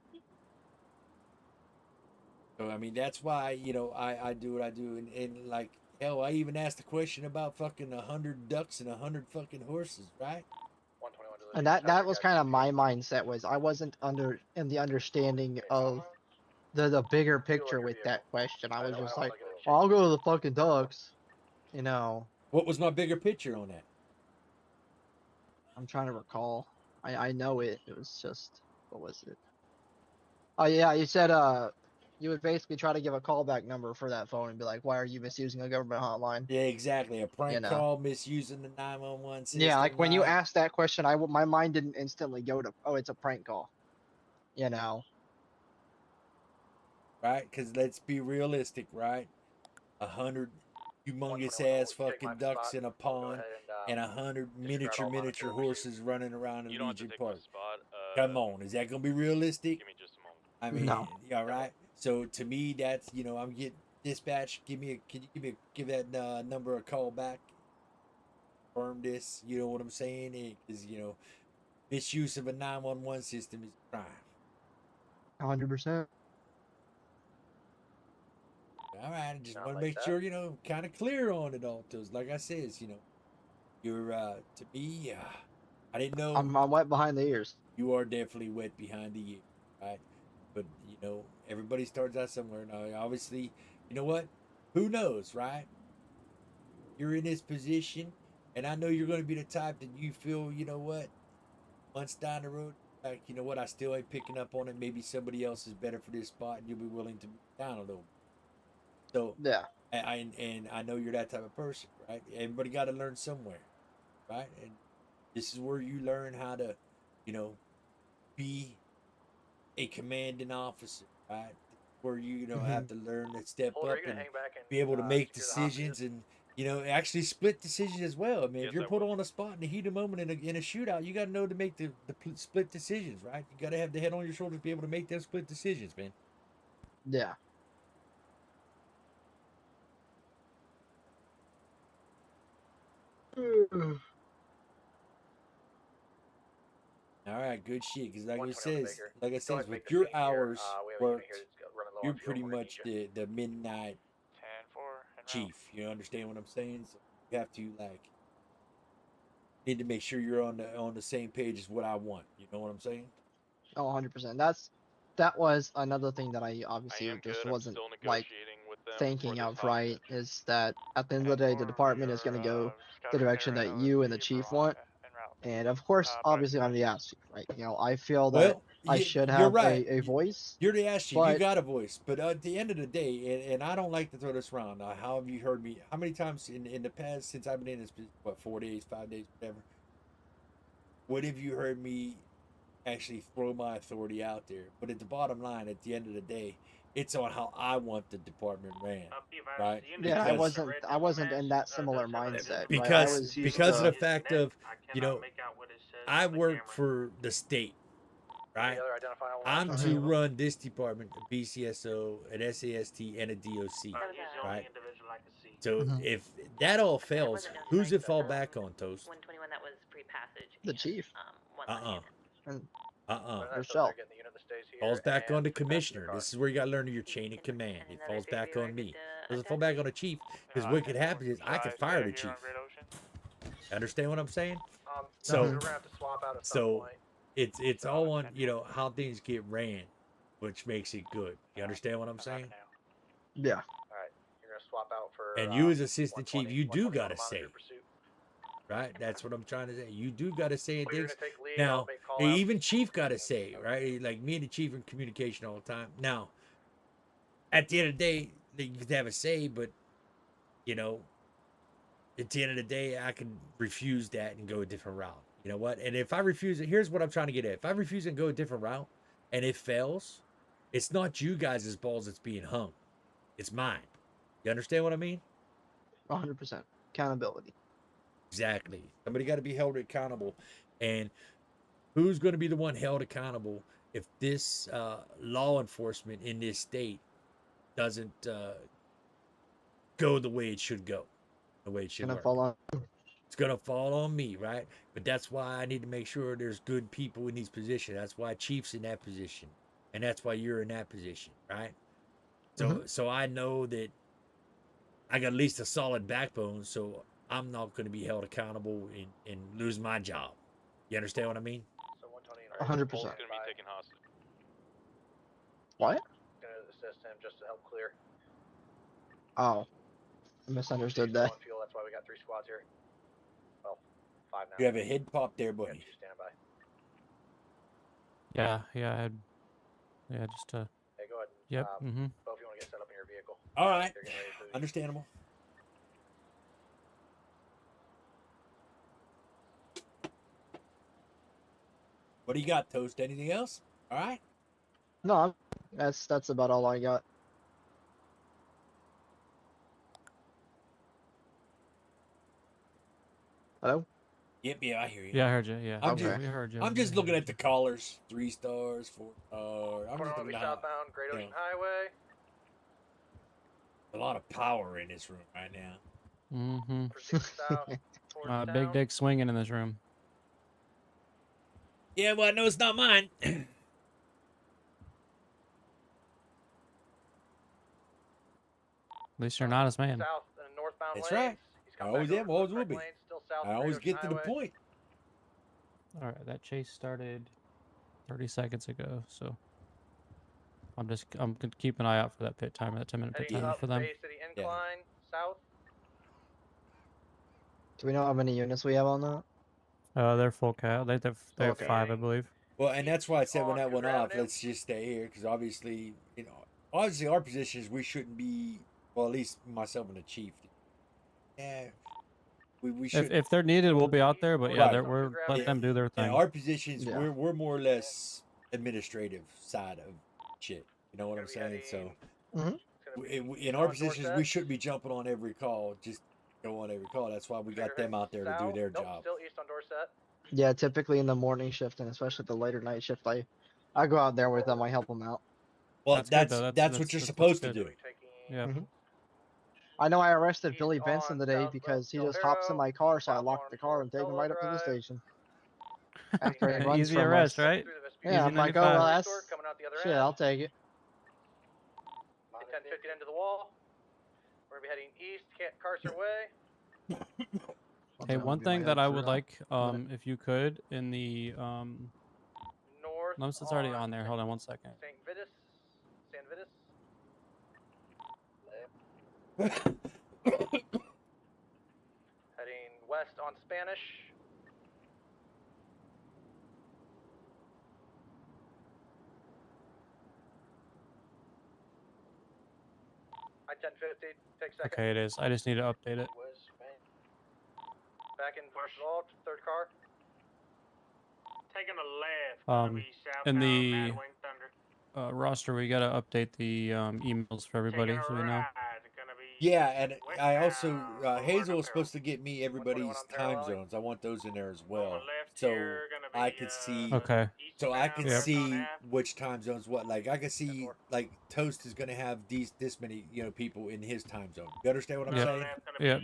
Speaker 1: So I mean, that's why, you know, I do what I do, and like hell, I even asked a question about fucking 100 ducks and 100 fucking horses, right?
Speaker 2: 121 to
Speaker 11: And that was kind of my mindset, was I wasn't in the understanding of the bigger picture with that question. I was just like, well, I'll go to the fucking ducks, you know.
Speaker 1: What was my bigger picture on that?
Speaker 11: I'm trying to recall. I know it. It was just, what was it? Oh yeah, you said you would basically try to give a callback number for that phone and be like, why are you misusing a government hotline?
Speaker 1: Yeah, exactly. A prank
Speaker 11: know.
Speaker 1: call, misusing the 911 system.
Speaker 11: Yeah, like when you
Speaker 1: right?
Speaker 11: asked that question, my mind didn't instantly go to, oh, it's a prank call. You know.
Speaker 1: Right? Because let's be realistic, right? 100 humongous ass fucking ducks in a pond and 100 miniature horses running around in
Speaker 13: You don't have to
Speaker 1: Legion
Speaker 13: take my
Speaker 1: Park.
Speaker 13: spot.
Speaker 1: Come on, is that gonna be realistic?
Speaker 13: Give me just a moment.
Speaker 1: I mean,
Speaker 11: No.
Speaker 1: yeah, right. So to me, that's I'm getting dispatch. Can you give that number a call back? Confirm this. You know what I'm saying? Because misuse of a 911 system is a crime.
Speaker 11: 100%.
Speaker 1: All right, I just
Speaker 2: Not
Speaker 1: want to
Speaker 2: like
Speaker 1: make
Speaker 2: that.
Speaker 1: sure kind of clear on it all. Like I said, you're to me. I didn't know.
Speaker 11: I'm wet behind the ears.
Speaker 1: You are definitely wet behind the ears, right? But everybody starts out somewhere. Now, obviously, you know what? Who knows, right? You're in this position, and I know you're going to be the type that you feel, months down the road, like, you know what? I still ain't picking up on it. Maybe somebody else is better for this spot, and you'll be willing to move down a little. So
Speaker 11: yeah,
Speaker 1: I know you're that type of person, right? Everybody got to learn somewhere, right? And this is where you learn how to, be a commanding officer, right? Where you have to learn to step
Speaker 2: Holder,
Speaker 1: up
Speaker 2: are you gonna
Speaker 1: and
Speaker 2: hang back and,
Speaker 1: be able to make
Speaker 2: secure the hostages?
Speaker 1: decisions and actually split decisions as well. I mean, if
Speaker 13: Yes,
Speaker 1: you're
Speaker 13: I
Speaker 1: put
Speaker 13: will.
Speaker 1: on a spot in the heat of the moment in a shootout, you got to know to make the split decisions, right? You got to have the head on your shoulders to be able to make those split decisions, man.
Speaker 11: yeah.
Speaker 1: All right, good shit. Because like
Speaker 2: 120
Speaker 1: it
Speaker 2: on the
Speaker 1: says,
Speaker 2: Baker.
Speaker 1: like I
Speaker 2: Go ahead
Speaker 1: says,
Speaker 2: and make
Speaker 1: with
Speaker 2: the
Speaker 1: your
Speaker 2: scene here.
Speaker 1: hours
Speaker 2: We have a unit
Speaker 1: worked,
Speaker 2: here that's running low
Speaker 1: you're
Speaker 2: on fuel.
Speaker 1: pretty
Speaker 2: We're gonna
Speaker 1: much
Speaker 2: need you.
Speaker 1: the midnight
Speaker 13: 10-4 and
Speaker 1: chief. You understand what I'm saying? So you have to need to make sure you're on the same page as what I want. You know what I'm saying?
Speaker 11: Oh, 100%. That was another thing that I
Speaker 13: I
Speaker 11: obviously
Speaker 13: am
Speaker 11: just
Speaker 13: good. I'm
Speaker 11: wasn't
Speaker 13: still
Speaker 11: like
Speaker 13: negotiating with them for
Speaker 11: thinking
Speaker 13: this
Speaker 11: of, right?
Speaker 13: hostage.
Speaker 11: Is that at the end of the day, the
Speaker 13: 10-4,
Speaker 11: department
Speaker 13: we
Speaker 11: is going to
Speaker 13: are
Speaker 11: go the
Speaker 13: scouting an
Speaker 11: direction
Speaker 13: area
Speaker 11: that you and the
Speaker 13: OSP. We're
Speaker 11: chief
Speaker 13: on
Speaker 11: want.
Speaker 13: en route.
Speaker 11: And of course,
Speaker 13: But
Speaker 11: obviously, I'm the ass chief, right? I feel that
Speaker 1: Well,
Speaker 11: I should
Speaker 1: you're
Speaker 11: have
Speaker 1: right.
Speaker 11: a voice.
Speaker 1: You're the ass chief. You
Speaker 11: But
Speaker 1: got a voice. But at the end of the day, and I don't like to throw this around. How have you heard me? How many times in the past since I've been in this, 4 days, 5 days, whatever? What have you heard me actually throw my authority out there? But at the bottom line, at the end of the day, it's on how I want the department ran, right?
Speaker 11: yeah, I wasn't in that similar mindset, right? I was used
Speaker 1: because of the
Speaker 11: to,
Speaker 1: fact of I work for the state, right?
Speaker 2: Any other identifying
Speaker 1: I'm
Speaker 2: lines?
Speaker 1: to run this department, a BCSO, an SAST, and a DOC, right? So if that all fails, who's it fall back on, Toast?
Speaker 12: 121 that was pre-passage.
Speaker 11: the chief. And
Speaker 2: Yourself.
Speaker 1: Falls back on the commissioner. This is where you got to learn your chain of command. It falls back on me. Doesn't fall back on the chief. Because what could happen is I could fire the chief. Understand what I'm saying? So,
Speaker 2: we're gonna have to swap out at some point.
Speaker 1: it's all on how things get ran, which makes it good. You understand what I'm saying?
Speaker 11: Yeah.
Speaker 2: All right, you're gonna swap out for.
Speaker 1: And you as assistant chief,
Speaker 2: 120
Speaker 1: you do
Speaker 2: 120
Speaker 1: got to
Speaker 2: on
Speaker 1: say,
Speaker 2: monitor pursuit.
Speaker 1: right? That's what I'm trying to say. You do got to say
Speaker 2: Well, you're
Speaker 1: things.
Speaker 2: gonna take lead,
Speaker 1: Now,
Speaker 2: I'll make call-outs.
Speaker 1: even chief got to say, right? Like me and the chief in communication all the time. Now, at the end of the day, you could have a say, but at the end of the day, I can refuse that and go a different route. You know what? And if I refuse it, here's what I'm trying to get at. If I refuse and go a different route and it fails, it's not you guys' balls that's being hung. It's mine. You understand what I mean?
Speaker 11: 100% accountability.
Speaker 1: Exactly. Somebody got to be held accountable. And who's going to be the one held accountable if this law enforcement in this state doesn't go the way it should go, the way it should work? It's going to fall on me, right? But that's why I need to make sure there's good people in these positions. That's why Chief's in that position. And that's why you're in that position, right? So I know that I got at least a solid backbone, so I'm not going to be held accountable and lose my job. You understand what I mean?
Speaker 2: So 120 and
Speaker 11: 100%.
Speaker 13: Bolt's gonna be taken hostage.
Speaker 11: What?
Speaker 2: Gonna assist him just to help clear.
Speaker 11: Oh, I misunderstood
Speaker 2: He's
Speaker 11: that.
Speaker 2: low on fuel, that's why we got 3 squads here. Well, 5 now.
Speaker 1: You have a head pop there,
Speaker 2: We got
Speaker 1: buddy.
Speaker 2: 2 standing by.
Speaker 4: Yeah, yeah, just
Speaker 2: Hey, go ahead.
Speaker 4: Yep.
Speaker 2: Bo, if you want to get set up in your vehicle.
Speaker 1: All right.
Speaker 2: You're getting ready for the
Speaker 1: Understandable. What do you got, Toast? Anything else? All right.
Speaker 11: No, that's about all I got. Hello?
Speaker 1: Yep, yeah, I hear you.
Speaker 4: Yeah, I heard you. Yeah,
Speaker 1: I'm
Speaker 11: Okay.
Speaker 1: just,
Speaker 4: we heard you.
Speaker 1: I'm just looking at the callers. 3 stars, 4 stars. I'm
Speaker 2: Corner
Speaker 1: just
Speaker 2: will be
Speaker 1: looking at
Speaker 2: southbound, Great
Speaker 1: you
Speaker 2: Ocean
Speaker 1: know,
Speaker 2: Highway.
Speaker 1: a lot of power in this room right now.
Speaker 2: Proceed south towards town.
Speaker 4: Big dick swinging in this room.
Speaker 1: Yeah, well, I know it's not mine.
Speaker 4: At least you're an honest man.
Speaker 2: South and northbound
Speaker 1: That's
Speaker 2: lanes.
Speaker 1: right.
Speaker 2: He's
Speaker 1: I
Speaker 2: come
Speaker 1: always
Speaker 2: back
Speaker 1: am,
Speaker 2: over
Speaker 1: always
Speaker 2: to
Speaker 1: will
Speaker 2: correct
Speaker 1: be.
Speaker 2: lanes, still south
Speaker 1: I
Speaker 2: of
Speaker 1: always
Speaker 2: Great
Speaker 1: get to
Speaker 2: Ocean
Speaker 1: the
Speaker 2: Highway.
Speaker 1: point.
Speaker 4: All right, that chase started 30 seconds ago, so I'm gonna keep an eye out for that pit timer, that 10-minute pit
Speaker 2: Heading
Speaker 4: timer
Speaker 2: up
Speaker 4: for them.
Speaker 2: Bay City Incline, south.
Speaker 11: Do we know how many units we have on that?
Speaker 4: They're full cat. They have
Speaker 11: Okay.
Speaker 4: 5, I believe.
Speaker 1: Well, and that's why I said when
Speaker 2: On
Speaker 1: that went
Speaker 2: Cougar
Speaker 1: off,
Speaker 2: Avenue.
Speaker 1: let's just stay here because obviously, obviously our position is we shouldn't be. Well, at least myself and the chief. Yeah, we should.
Speaker 4: If they're needed, we'll be out there. But yeah,
Speaker 1: Right.
Speaker 4: we're let them do their
Speaker 1: Yeah,
Speaker 4: thing.
Speaker 1: our positions
Speaker 11: Yeah.
Speaker 1: we're more or less administrative side of shit. You know what I'm saying? So in our positions, we shouldn't be jumping on every call. Just go on every call. That's why we got them out there to do their job.
Speaker 2: Still east on Dorset.
Speaker 11: Yeah, typically in the morning shift and especially the later night shift, I go out there with them. I help them out.
Speaker 1: Well,
Speaker 4: good, though.
Speaker 1: that's what you're supposed to do.
Speaker 4: Yeah.
Speaker 11: I know I arrested Billy Benson today because he just hops in my car, so I locked the car and take him right up to the station. After he runs
Speaker 4: Easy
Speaker 11: from
Speaker 4: arrest,
Speaker 11: us.
Speaker 4: right?
Speaker 11: Yeah,
Speaker 4: Easy
Speaker 11: I'm like, oh,
Speaker 4: 95.
Speaker 11: well, that's
Speaker 2: Coming out the other
Speaker 11: shit.
Speaker 2: end.
Speaker 11: I'll take it.
Speaker 2: 1050 into the wall. We're gonna be heading east, Carcer Way.
Speaker 4: Hey, one thing that I would like, if you could, in the
Speaker 2: North.
Speaker 4: notice it's already on there. Hold on 1 second.
Speaker 2: St. Vitus. San Vitus. Heading west on Spanish. I-1050. Take second.
Speaker 4: Okay, it is. I just need to update it.
Speaker 2: Back in vault, third car.
Speaker 3: Taking a left. Gonna be
Speaker 4: In
Speaker 3: southbound
Speaker 4: the
Speaker 3: Mad Wing Thunder.
Speaker 4: roster, we gotta update the emails for everybody
Speaker 3: Taking a
Speaker 4: so we know.
Speaker 3: ride. Gonna be
Speaker 1: Yeah, and I also
Speaker 3: westbound
Speaker 1: Hazel was
Speaker 3: Boulevard
Speaker 1: supposed to get me everybody's time zones. I want those in there as well, so I could see.
Speaker 4: Okay.
Speaker 1: So I can
Speaker 4: Yep.
Speaker 1: see which time zones what. Like I can see like Toast is gonna have this many people in his time zone. You understand what I'm saying?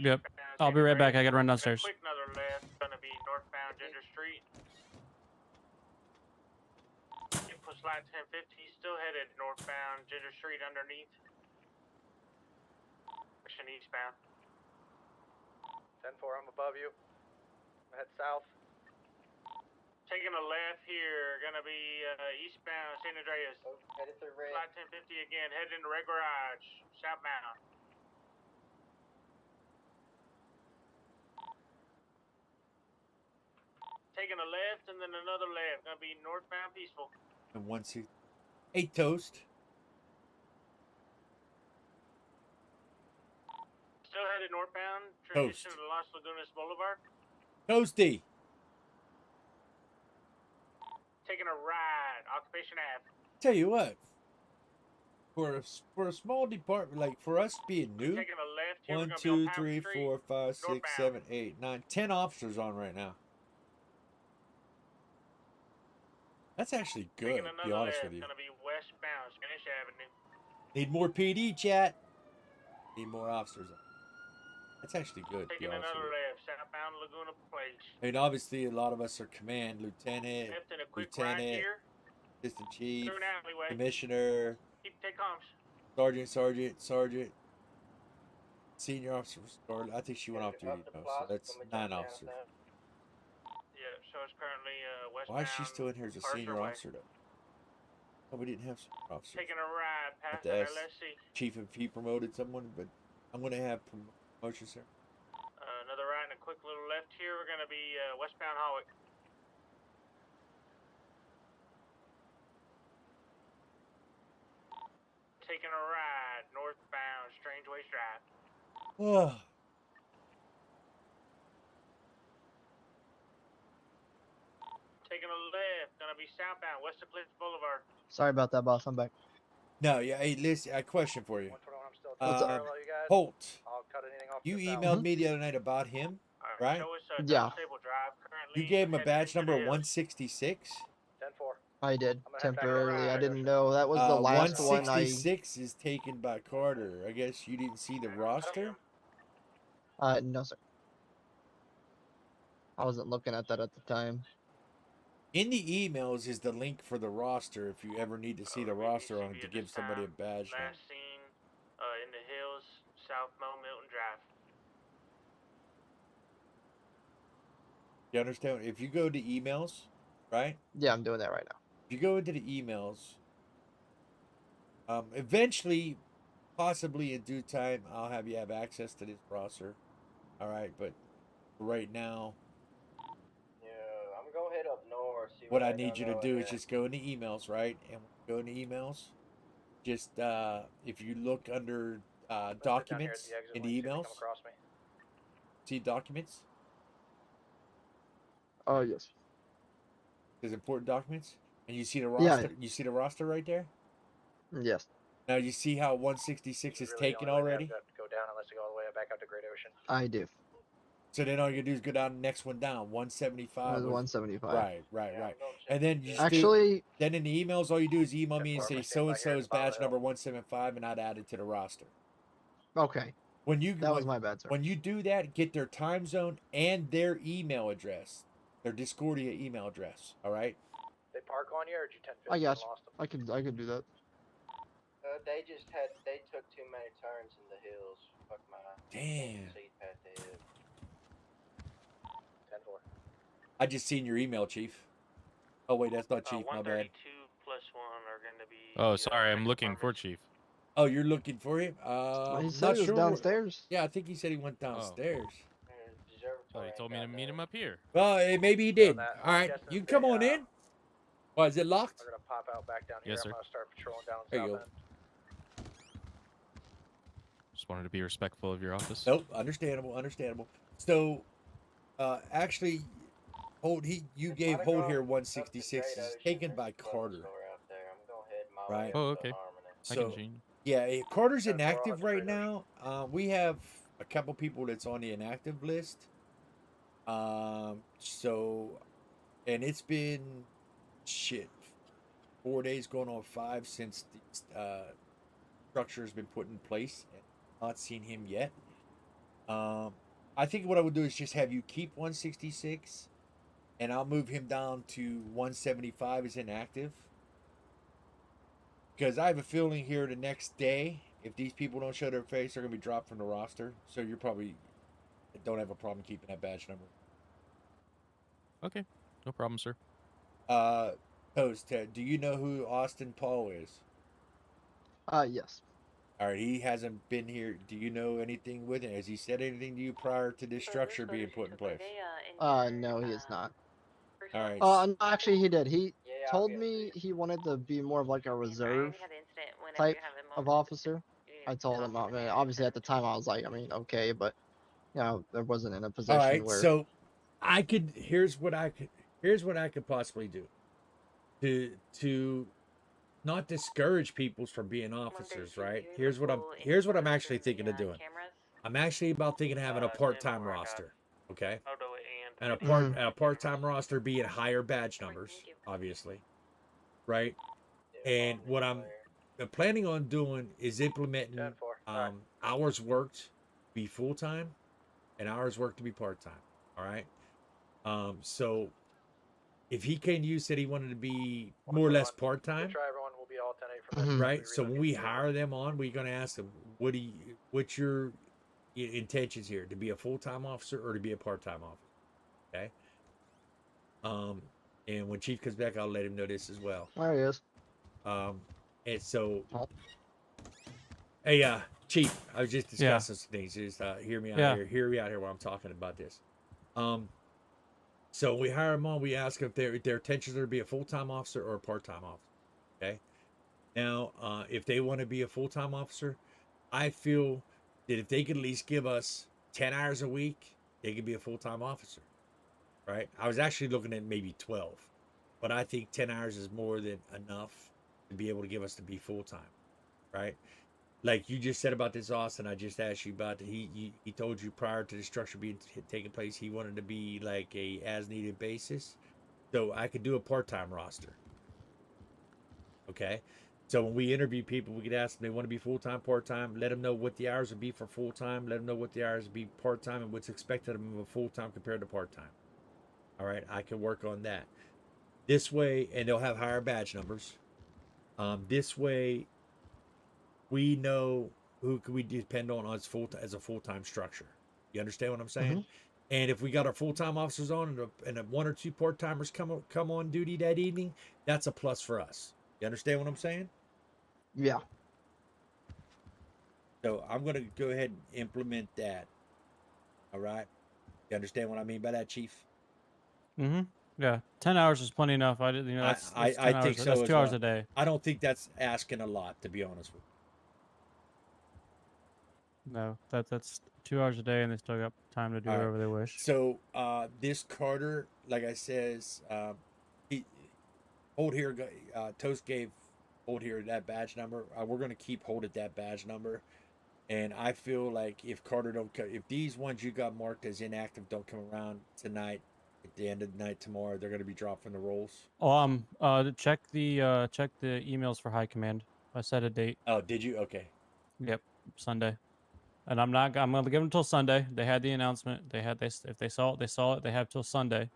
Speaker 4: Yep. I'll be right back. I gotta run downstairs.
Speaker 3: Quick another left. Gonna be northbound Ginger Street. Input slide 1050. Still headed northbound Ginger Street underneath. Direction eastbound.
Speaker 2: 10-4, I'm above you. Head south.
Speaker 3: Taking a left here. Gonna be eastbound San Andreas.
Speaker 5: Headed through red.
Speaker 3: Slide 1050 again. Heading into Red Garage. Southbound. Taking a left and then another left. Gonna be northbound Peaceful.
Speaker 1: And 160. Hey Toast.
Speaker 3: Still headed northbound. Transition to Los Lagunas Boulevard.
Speaker 1: Toasty.
Speaker 3: Taking a ride. Occupation Ave.
Speaker 1: Tell you what. For a small department, like for us being new,
Speaker 3: Taking a left here.
Speaker 1: 1, 2, 3, 4, 5, 6, 7, 8, 9, 10 officers on right now. That's actually good, to be honest with you.
Speaker 3: Gonna be westbound Spanish Avenue.
Speaker 1: Need more PD, chat. Need more officers. That's actually good, to be
Speaker 3: Taking
Speaker 1: honest
Speaker 3: another
Speaker 1: with you.
Speaker 3: left. Southbound Laguna Place.
Speaker 1: I mean, obviously, a lot of us are command, lieutenant,
Speaker 3: Left and a quick right
Speaker 1: lieutenant,
Speaker 3: here.
Speaker 1: assistant chief,
Speaker 3: Through an alleyway.
Speaker 1: commissioner,
Speaker 3: Take comms.
Speaker 1: sergeant, senior officer. I think she went off duty, though, so that's 9 officers.
Speaker 3: Yeah, so it's currently westbound.
Speaker 1: Why is she still in here as a
Speaker 3: Parker
Speaker 1: senior
Speaker 3: way.
Speaker 1: officer though? Oh, we didn't have senior officers.
Speaker 3: Taking a ride
Speaker 1: Have
Speaker 3: past
Speaker 1: to
Speaker 3: the
Speaker 1: ask
Speaker 3: LSC.
Speaker 1: Chief if he promoted someone, but I'm gonna have promotions there.
Speaker 3: Another right and a quick little left here. We're gonna be westbound Hawick. Taking a ride northbound Strange Ways Drive.
Speaker 1: Oh,
Speaker 3: Taking a left, gonna be southbound West of Cliffs Boulevard.
Speaker 11: Sorry about that, boss. I'm back.
Speaker 1: no, yeah. Hey, listen, I question for you.
Speaker 2: 121, I'm still
Speaker 11: What's up?
Speaker 2: parallel, you guys.
Speaker 1: Holt,
Speaker 2: I'll cut anything off
Speaker 1: you
Speaker 2: to the south.
Speaker 1: emailed me the other night about him, right?
Speaker 3: Show us
Speaker 11: Yeah.
Speaker 3: Dunstable Drive currently.
Speaker 1: You gave him a
Speaker 3: heading
Speaker 1: badge
Speaker 3: into
Speaker 1: number
Speaker 3: the hills.
Speaker 1: 166.
Speaker 2: 10-4.
Speaker 11: I did
Speaker 2: I'm gonna head back
Speaker 11: temporarily. I
Speaker 2: around.
Speaker 11: didn't know that was the last one. I
Speaker 1: 166 is taken by Carter. I guess you didn't see the roster.
Speaker 11: no sir. I wasn't looking at that at the time.
Speaker 1: In the emails is the link for the roster if you ever need to see the roster on to give somebody a badge number.
Speaker 3: Last seen in the hills, South Mo Milton Drive.
Speaker 1: You understand? If you go to emails, right?
Speaker 11: Yeah, I'm doing that right now.
Speaker 1: If you go into the emails, eventually, possibly in due time, I'll have you have access to this roster. All right, but right now,
Speaker 5: Yeah, I'm gonna head up north. See
Speaker 1: what I
Speaker 5: they
Speaker 1: need you
Speaker 5: got
Speaker 1: to do
Speaker 5: going
Speaker 1: is just go into emails, right? And go into emails. Just if you look under documents in the emails, see documents.
Speaker 11: Oh yes.
Speaker 1: There's important documents, and you see the
Speaker 11: Yeah.
Speaker 1: roster. You see the roster right there.
Speaker 11: Yes.
Speaker 1: Now you see how 166 is
Speaker 2: Really
Speaker 1: taken
Speaker 2: the only way
Speaker 1: already.
Speaker 2: to go down unless you go all the way back out to Great Ocean.
Speaker 11: I do.
Speaker 1: So then all you do is go down the next one down, 175.
Speaker 11: It was 175.
Speaker 1: Right.
Speaker 2: Yeah,
Speaker 1: And then you
Speaker 11: Actually,
Speaker 1: then in the emails, all you do is email me and
Speaker 2: That's
Speaker 1: say
Speaker 2: why I'm
Speaker 1: so and
Speaker 2: standing by here
Speaker 1: so
Speaker 2: at
Speaker 1: is
Speaker 2: the bottom of
Speaker 1: badge
Speaker 2: the
Speaker 1: number
Speaker 2: hill.
Speaker 1: 175, and I'd add it to the roster.
Speaker 11: okay.
Speaker 1: When you
Speaker 11: That was my bad, sir.
Speaker 1: when you do that, get their time zone and their email address, their Discordia email address. All right.
Speaker 2: They park on you, or did you 10-50
Speaker 11: I got
Speaker 2: and
Speaker 11: you.
Speaker 2: lost them?
Speaker 11: I could do that.
Speaker 5: They took too many turns in the hills. Fuck my
Speaker 1: Damn.
Speaker 5: seat past the hill.
Speaker 2: 10-4.
Speaker 1: I just seen your email, Chief. Oh wait, that's not Chief. My bad.
Speaker 3: 132 plus 1 are going to be.
Speaker 7: Oh, sorry, I'm looking for Chief.
Speaker 1: Oh, you're looking for him?
Speaker 11: He said
Speaker 1: not
Speaker 11: he was
Speaker 1: sure.
Speaker 11: downstairs.
Speaker 1: Yeah, I think he said he went downstairs.
Speaker 7: Oh, he told me to meet him up here.
Speaker 1: Well, maybe he did.
Speaker 2: that,
Speaker 1: All right,
Speaker 2: Justin,
Speaker 1: you can come
Speaker 2: they,
Speaker 1: on in. Why is it locked?
Speaker 2: We're gonna pop out back down here.
Speaker 7: Yes, sir.
Speaker 2: I'm gonna start patrolling down
Speaker 1: There you
Speaker 2: south
Speaker 1: go.
Speaker 2: end.
Speaker 7: Just wanted to be respectful of your office.
Speaker 1: Nope, understandable. So, actually, you gave Holt here 166. It's taken by Carter. Right.
Speaker 7: Oh, okay. I
Speaker 1: So,
Speaker 7: can change.
Speaker 1: yeah, Carter's inactive right now. We have a couple people that's on the inactive list. So, and it's been 4 days going on 5 since the structure has been put in place. Not seen him yet. I think what I would do is just have you keep 166, and I'll move him down to 175 as inactive. Because I have a feeling here the next day, if these people don't show their face, they're going to be dropped from the roster. So you probably don't have a problem keeping that badge number.
Speaker 7: Okay, no problem, sir.
Speaker 1: Toast, do you know who Austin Paul is?
Speaker 11: Yes.
Speaker 1: All right, he hasn't been here. Do you know anything with him? Has he said anything to you prior to this structure being put in place?
Speaker 11: No, he is not.
Speaker 1: All right.
Speaker 11: No, actually, he did. He told me he wanted to be more of like a reserve type of officer. I told him, I mean, obviously at the time I was like, I mean, okay, but you know, there wasn't in a position
Speaker 1: All right,
Speaker 11: where.
Speaker 1: so here's what I could possibly do to not discourage people from being officers, right? Here's what I'm actually thinking of doing. I'm actually about thinking of having a part-time roster, okay? And a part-time roster being higher badge numbers, obviously, right? And what I'm planning on doing is implementing hours worked be full-time and hours worked to be part-time. All right. So if you said he wanted to be more or less part-time,
Speaker 2: Try everyone. We'll be all 10-8 from there.
Speaker 1: right? So when we hire them on, we're gonna ask them, what's your intentions here? To be a full-time officer or to be a part-time officer? Okay. And when Chief comes back, I'll let him know this as well.
Speaker 11: There he is.
Speaker 1: And so,
Speaker 11: Oh.
Speaker 1: hey, Chief, I was just
Speaker 4: Yeah.
Speaker 1: discussing some things. Just hear me out
Speaker 4: Yeah.
Speaker 1: here. Hear me out here while I'm talking about this. So we hire them on. We ask if their intentions are to be a full-time officer or a part-time officer. Okay. Now, if they want to be a full-time officer, I feel that if they could at least give us 10 hours a week, they could be a full-time officer. Right? I was actually looking at maybe 12, but I think 10 hours is more than enough to be able to give us to be full-time. Right? Like you just said about this, Austin, I just asked you about he told you prior to the structure being taking place, he wanted to be like a as-needed basis. So I could do a part-time roster. Okay? So when we interview people, we could ask them they want to be full-time, part-time, let them know what the hours would be for full-time, let them know what the hours would be part-time and what's expected of them of full-time compared to part-time. All right? I can work on that. This way, and they'll have higher badge numbers. This way, we know who can we depend on as a full-time structure. You understand what I'm saying? And if we got our full-time officers on and one or two part-timers come on duty that evening, that's a plus for us. You understand what I'm saying?
Speaker 11: Yeah.
Speaker 1: So I'm going to go ahead and implement that. All right. You understand what I mean by that, Chief?
Speaker 4: Yeah, 10 hours is plenty enough. That's 10
Speaker 1: I
Speaker 4: hours.
Speaker 1: think so.
Speaker 4: That's
Speaker 1: as
Speaker 4: 2 hours
Speaker 1: well.
Speaker 4: a day.
Speaker 1: I don't think that's asking a lot, to be honest with you.
Speaker 4: No, that's 2 hours a day, and they still got time to do
Speaker 1: All right.
Speaker 4: whatever they wish.
Speaker 1: So this Carter, like I says, Hold here, Toast gave Hold here that badge number. We're going to keep Hold at that badge number. And I feel like if Carter if these ones you got marked as inactive don't come around tonight, at the end of the night tomorrow, they're going to be dropped from the rolls.
Speaker 4: Check the emails for high command. I set a date.
Speaker 1: Oh, did you? Okay.
Speaker 4: Yep, Sunday. And I'm going to give them until Sunday. They had the announcement. If they saw it, they saw it. They have till Sunday.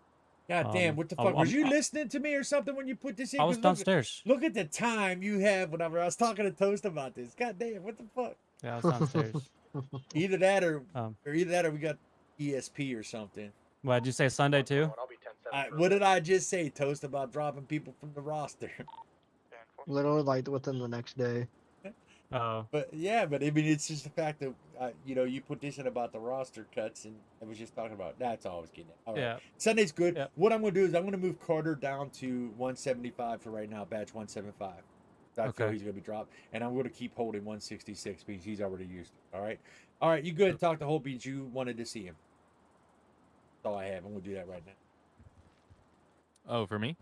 Speaker 1: God damn, what the fuck? Was you listening to me or something when you put this in?
Speaker 4: I was downstairs.
Speaker 1: Look at the time you have whenever I was talking to Toast about this. God damn, what the fuck?
Speaker 4: Yeah, I was downstairs.
Speaker 1: Either that or we got ESP or something.
Speaker 4: What did you say, Sunday too?
Speaker 1: What did I just say, Toast, about dropping people from the roster?
Speaker 11: Literally like within the next day.
Speaker 1: But yeah, but I mean, it's just the fact that you put this in about the roster cuts, and I was just talking about that's all I was getting at. All right.
Speaker 4: Yeah.
Speaker 1: Sunday's good.
Speaker 4: Yeah.
Speaker 1: What I'm going to do is I'm going to move Carter down to 175 for right now, badge 175. I feel he's going to be dropped, and I'm going to keep holding 166 because he's already used it. All right, you go ahead and talk to Whole Beans. You wanted to see him. That's all I have. I'm going to do that right now.
Speaker 7: Oh, for me?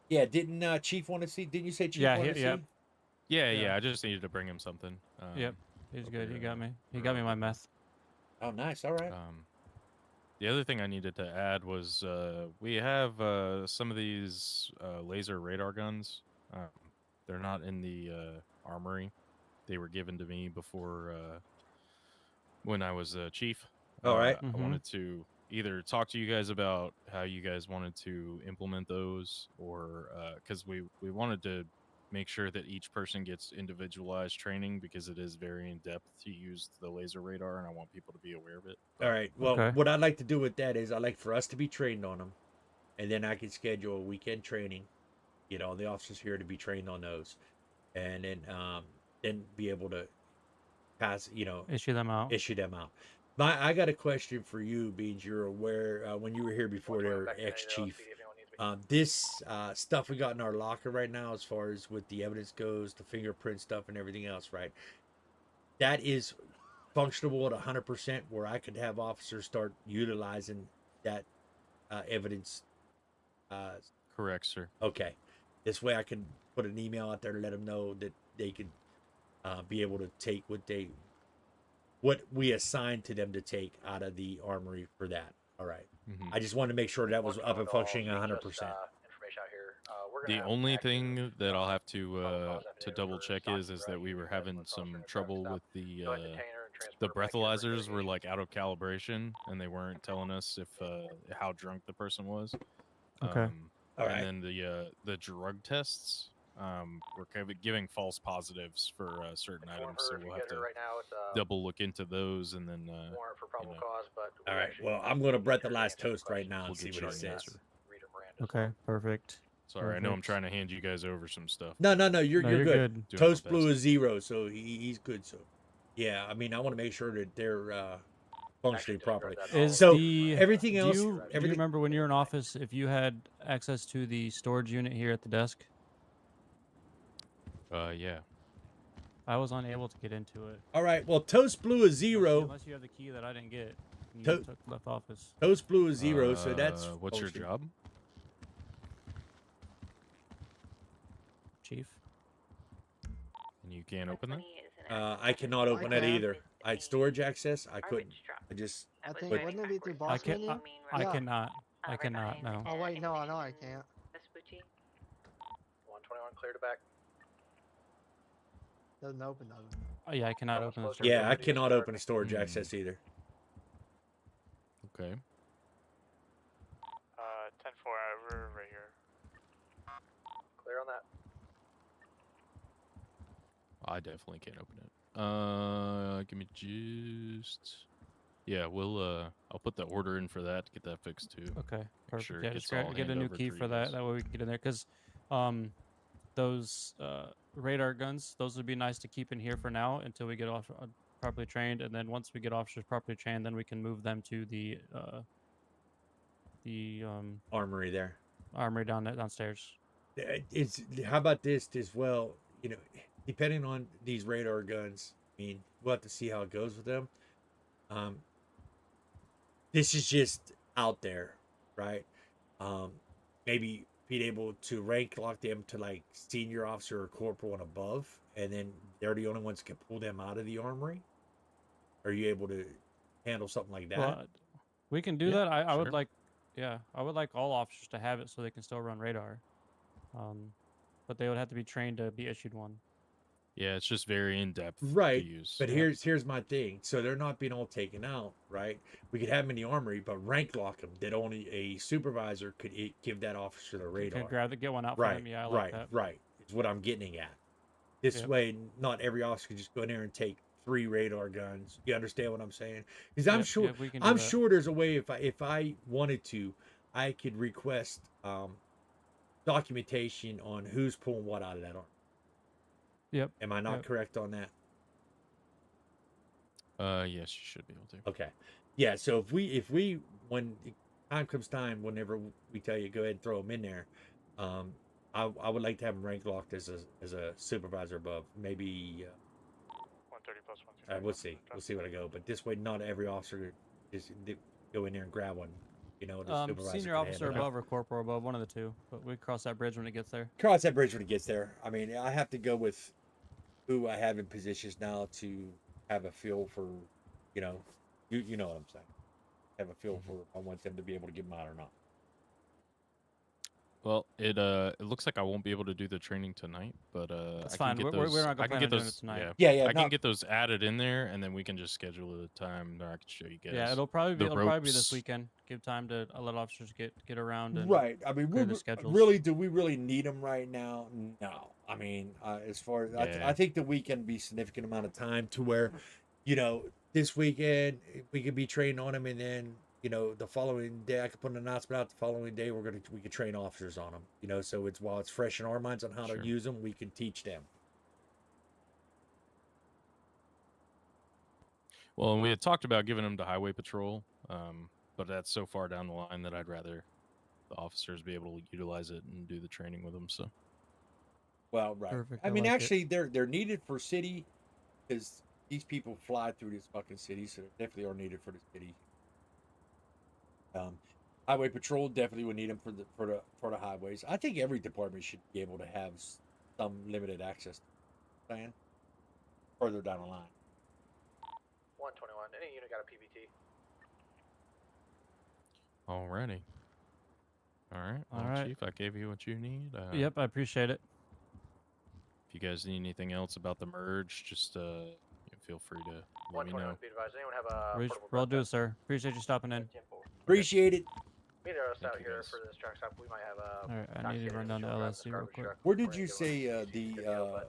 Speaker 1: Yeah, didn't Chief want to see? Didn't you say Chief wanted to see?
Speaker 7: Yeah, I just needed to bring him something.
Speaker 4: Yep, he's good. He got me. He got me my meth.
Speaker 1: Oh, nice. All right.
Speaker 7: The other thing I needed to add was we have some of these laser radar guns. They're not in the armory. They were given to me before when I was chief.
Speaker 1: All right.
Speaker 7: I wanted to either talk to you guys about how you guys wanted to implement those, or because we wanted to make sure that each person gets individualized training because it is very in depth to use the laser radar, and I want people to be aware of it.
Speaker 1: All right. Well, what I'd like to do with that is I'd like for us to be trained on them, and then I can schedule a weekend training, get all the officers here to be trained on those, and then be able to pass,
Speaker 4: issue them out.
Speaker 1: I got a question for you, Beans. You're aware when you were here before, there, ex-chief. This stuff we got in our locker right now, as far as with the evidence goes, the fingerprint stuff and everything else, right? That is functional at 100%, where I could have officers start utilizing that evidence.
Speaker 7: Correct, sir.
Speaker 1: Okay. This way I can put an email out there to let them know that they can be able to take what we assigned to them to take out of the armory for that. All right. I just wanted to make sure that was up and functioning 100%.
Speaker 7: The only thing that I'll have to double check is that we were having some trouble with the breathalyzers were like out of calibration, and they weren't telling us if how drunk the person was.
Speaker 4: Okay.
Speaker 1: All right.
Speaker 7: And then the drug tests, we're kind of giving false positives for certain
Speaker 2: Inform
Speaker 7: items,
Speaker 2: her
Speaker 7: so
Speaker 2: if you
Speaker 7: we'll
Speaker 2: get
Speaker 7: have to
Speaker 2: her right now. It's
Speaker 7: double look into those, and then
Speaker 2: warrant for
Speaker 7: you
Speaker 2: probable
Speaker 7: know,
Speaker 2: cause, but
Speaker 1: All
Speaker 2: we
Speaker 1: right.
Speaker 2: actually
Speaker 1: Well, I'm going to
Speaker 2: need
Speaker 1: breath the
Speaker 2: her
Speaker 1: last
Speaker 2: answer the
Speaker 1: toast right
Speaker 2: questions.
Speaker 1: now
Speaker 7: we'll
Speaker 1: and see
Speaker 7: get
Speaker 1: what
Speaker 7: you
Speaker 1: he
Speaker 7: an
Speaker 1: says.
Speaker 7: answer.
Speaker 2: Read her Miranda.
Speaker 4: Okay, perfect.
Speaker 7: Sorry, I know I'm
Speaker 4: Perfect.
Speaker 7: trying to hand you guys over some stuff.
Speaker 1: No, you're
Speaker 4: No,
Speaker 1: you're
Speaker 4: you're
Speaker 1: good.
Speaker 4: good.
Speaker 7: Doing my
Speaker 1: Toast Blue
Speaker 7: best.
Speaker 1: is 0, so he's good. So, yeah, I mean, I want to make sure that they're functioning properly.
Speaker 4: Is
Speaker 1: So
Speaker 4: the
Speaker 1: everything
Speaker 4: do
Speaker 1: else,
Speaker 4: you, do you
Speaker 1: everything.
Speaker 4: remember when you were in office if you had access to the storage unit here at the desk?
Speaker 7: Yeah.
Speaker 4: I was unable to get into it.
Speaker 1: All right. Well, Toast Blue is 0.
Speaker 4: Unless you have the key that I didn't get. You
Speaker 1: To-
Speaker 4: left office.
Speaker 1: Toast Blue is 0, so that's
Speaker 7: what's your
Speaker 1: functioning.
Speaker 7: job?
Speaker 4: Chief.
Speaker 7: And you can't open that?
Speaker 1: I cannot open that
Speaker 11: can.
Speaker 1: either. I had storage access. I couldn't. I just.
Speaker 11: I think
Speaker 1: but-
Speaker 11: wouldn't it be through
Speaker 4: I
Speaker 11: boss
Speaker 4: can
Speaker 11: menu?
Speaker 4: I
Speaker 11: Yeah.
Speaker 4: cannot. I cannot, no.
Speaker 11: Oh wait, no, I can't.
Speaker 2: 121 clear to back.
Speaker 11: Doesn't open though.
Speaker 4: Oh yeah, I cannot open the storage.
Speaker 1: Yeah, I cannot open a storage access either.
Speaker 7: Okay.
Speaker 13: 10-4, we're right here.
Speaker 2: Clear on that.
Speaker 7: I definitely can't open it. Give me just. Yeah, I'll put the order in for that to get that fixed too.
Speaker 4: Okay,
Speaker 7: Make
Speaker 4: perfect.
Speaker 7: sure it
Speaker 4: Yeah,
Speaker 7: gets
Speaker 4: just
Speaker 7: all
Speaker 4: get a
Speaker 7: hand
Speaker 4: new
Speaker 7: over
Speaker 4: key
Speaker 7: to
Speaker 4: for
Speaker 7: you
Speaker 4: that.
Speaker 7: guys.
Speaker 4: That way we can get in there. Because those radar guns, those would be nice to keep in here for now until we get off properly trained. And then once we get officers properly trained, then we can move them to the
Speaker 1: armory there.
Speaker 4: Armory downstairs.
Speaker 1: It's how about this as well? You know, depending on these radar guns, I mean, we'll have to see how it goes with them. This is just out there, right? Maybe being able to rank lock them to like senior officer or corporal and above, and then they're the only ones who can pull them out of the armory. Are you able to handle something like that?
Speaker 4: Well, we can do
Speaker 7: Yeah,
Speaker 4: that. I would
Speaker 7: sure.
Speaker 4: like, yeah, I would like all officers to have it so they can still run radar. But they would have to be trained to be issued one.
Speaker 7: Yeah, it's just very in depth
Speaker 1: Right,
Speaker 7: to use.
Speaker 1: but here's my thing. So they're not being all taken out, right? We could have them in the armory, but rank lock them that only a supervisor could give that officer the
Speaker 4: You
Speaker 1: radar.
Speaker 4: can get one out for
Speaker 1: Right,
Speaker 4: them. Yeah, I like that.
Speaker 1: right. Is what I'm getting at. This
Speaker 4: Yep.
Speaker 1: way, not every officer can just go in there and take 3 radar guns. You understand what I'm saying? Because I'm sure
Speaker 4: Yep, we can do
Speaker 1: I'm
Speaker 4: that.
Speaker 1: sure there's a way if I wanted to, I could request documentation on who's pulling what out of that arm.
Speaker 4: Yep.
Speaker 1: Am I not
Speaker 4: Yep.
Speaker 1: correct on that?
Speaker 7: Yes, you should be able to.
Speaker 1: Okay. Yeah, so if we when time comes time, whenever we tell you go ahead and throw them in there, I would like to have them rank locked as a supervisor above. Maybe
Speaker 13: 130 plus 130.
Speaker 1: we'll see what I go. But this way, not every officer just go in there and grab one. You know, the supervisor
Speaker 4: Senior
Speaker 1: can
Speaker 4: officer
Speaker 1: handle it.
Speaker 4: above or corporal above, one of the two. But we cross that bridge when it gets there.
Speaker 1: Cross that bridge when it gets there. I mean, I have to go with who I have in positions now to have a feel for, you know what I'm saying. Have a feel for if I want them to be able to get them out or not.
Speaker 7: Well, it looks like I won't be able to do the training tonight, but
Speaker 4: That's
Speaker 7: I
Speaker 4: fine.
Speaker 7: can get
Speaker 4: We're
Speaker 7: those.
Speaker 4: not gonna
Speaker 7: I can
Speaker 4: plan
Speaker 7: get
Speaker 4: on doing
Speaker 7: those
Speaker 4: it tonight.
Speaker 1: Yeah,
Speaker 7: I can
Speaker 1: not-
Speaker 7: get those added in there, and then we can just schedule a time that I can show you guys.
Speaker 4: Yeah, it'll probably be
Speaker 7: the
Speaker 4: this
Speaker 7: ropes.
Speaker 4: weekend. Give time to let officers get around and
Speaker 1: Right. I mean,
Speaker 4: clear the schedules.
Speaker 1: do we really need them right now? No. I mean, as far as
Speaker 7: Yeah.
Speaker 1: I think the weekend be a significant amount of time to where, this weekend we could be training on them, and then the following day I could put an announcement out. The following day we could train officers on them. So it's while it's fresh in our minds on how
Speaker 7: Sure.
Speaker 1: to use them, we can teach them.
Speaker 7: Well, and we had talked about giving them to highway patrol, but that's so far down the line that I'd rather the officers be able to utilize it and do the training with them. So,
Speaker 1: Well, right.
Speaker 4: Perfect,
Speaker 1: I
Speaker 4: I
Speaker 1: mean,
Speaker 4: like it.
Speaker 1: actually, they're needed for city because these people fly through this fucking city, so they definitely are needed for the city. Highway patrol definitely would need them for the highways. I think every department should be able to have some limited access plan further down the line.
Speaker 2: 121. Any unit got a PBT?
Speaker 7: alrighty. All right.
Speaker 4: All
Speaker 7: Well,
Speaker 4: right.
Speaker 7: Chief, I gave you what you need.
Speaker 4: Yep, I appreciate it.
Speaker 7: If you guys need anything else about the merge, just feel free to let me
Speaker 2: 121
Speaker 7: know.
Speaker 2: be advised. Anyone have a portable
Speaker 4: Will
Speaker 2: breath
Speaker 4: do,
Speaker 2: vest?
Speaker 4: sir. Appreciate you stopping in.
Speaker 1: Appreciate it.
Speaker 2: Meet us
Speaker 7: Thank
Speaker 2: out
Speaker 7: you,
Speaker 2: here
Speaker 7: guys.
Speaker 2: for this truck stop. We might have
Speaker 4: All right, I need to run down to LSC real quick.
Speaker 1: Where did you say the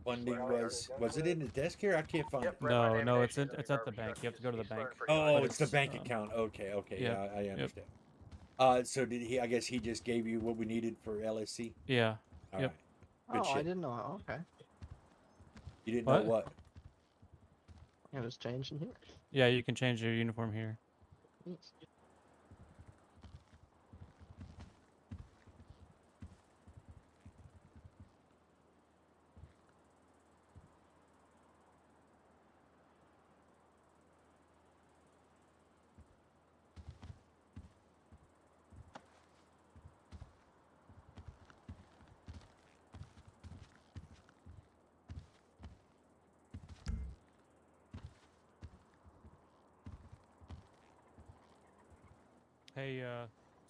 Speaker 1: funding was? Was it in the desk here? I can't find it.
Speaker 4: No, it's at the bank. You have to go to the bank.
Speaker 1: Oh,
Speaker 4: But
Speaker 1: it's the bank account. Okay,
Speaker 4: Yep,
Speaker 1: yeah, I
Speaker 4: yep.
Speaker 1: understand. So did he? I guess he just gave you what we needed for LSC.
Speaker 4: Yeah.
Speaker 1: All
Speaker 4: Yep.
Speaker 1: right. Good
Speaker 11: Oh, I
Speaker 1: shit.
Speaker 11: didn't know. Okay.
Speaker 1: You didn't know what?
Speaker 11: It was changed in here.
Speaker 4: Yeah, you can change your uniform here.
Speaker 11: Yes.
Speaker 4: Hey,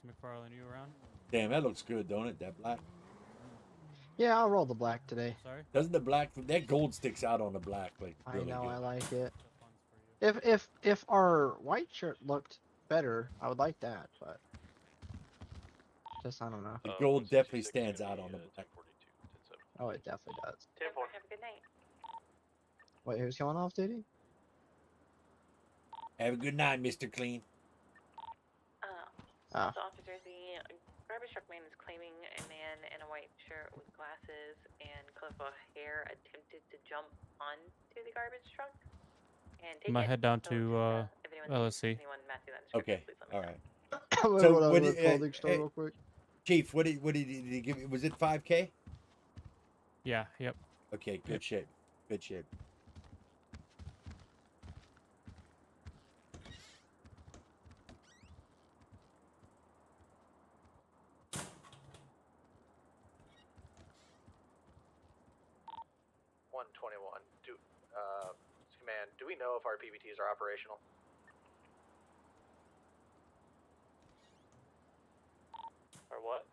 Speaker 4: McFarlane, you around?
Speaker 1: Damn, that looks good, don't it? That black.
Speaker 11: Yeah, I'll roll the black today.
Speaker 4: Sorry.
Speaker 1: Doesn't the black that gold sticks out on the black like
Speaker 11: I
Speaker 1: really
Speaker 11: know,
Speaker 1: good.
Speaker 11: I like it. If our white shirt looked better, I would like that, but just I don't know.
Speaker 1: The gold definitely stands out on the black.
Speaker 11: Oh, it definitely does.
Speaker 12: 10-4. Have a good night.
Speaker 11: Wait, who's going off duty?
Speaker 1: Have a good night, Mr. Clean.
Speaker 11: Ah.
Speaker 12: So officer, the garbage truck man is claiming a man in a white shirt with glasses and colorful hair attempted to jump onto the garbage truck and take
Speaker 4: I'm gonna
Speaker 12: it.
Speaker 4: head down
Speaker 12: So
Speaker 4: to
Speaker 12: if anyone sees
Speaker 4: LSC.
Speaker 12: anyone matching that description,
Speaker 1: Okay,
Speaker 12: please let me
Speaker 1: all
Speaker 12: know.
Speaker 1: right.
Speaker 11: I'm gonna
Speaker 1: So
Speaker 11: go down
Speaker 1: what
Speaker 11: to the
Speaker 1: did,
Speaker 11: clothing store real quick.
Speaker 1: Chief, what did he give you? Was it 5K?
Speaker 4: Yeah. Yep.
Speaker 1: Okay, good shape. Good shape.
Speaker 2: Command, do we know if our PBTs are operational?
Speaker 13: Or what?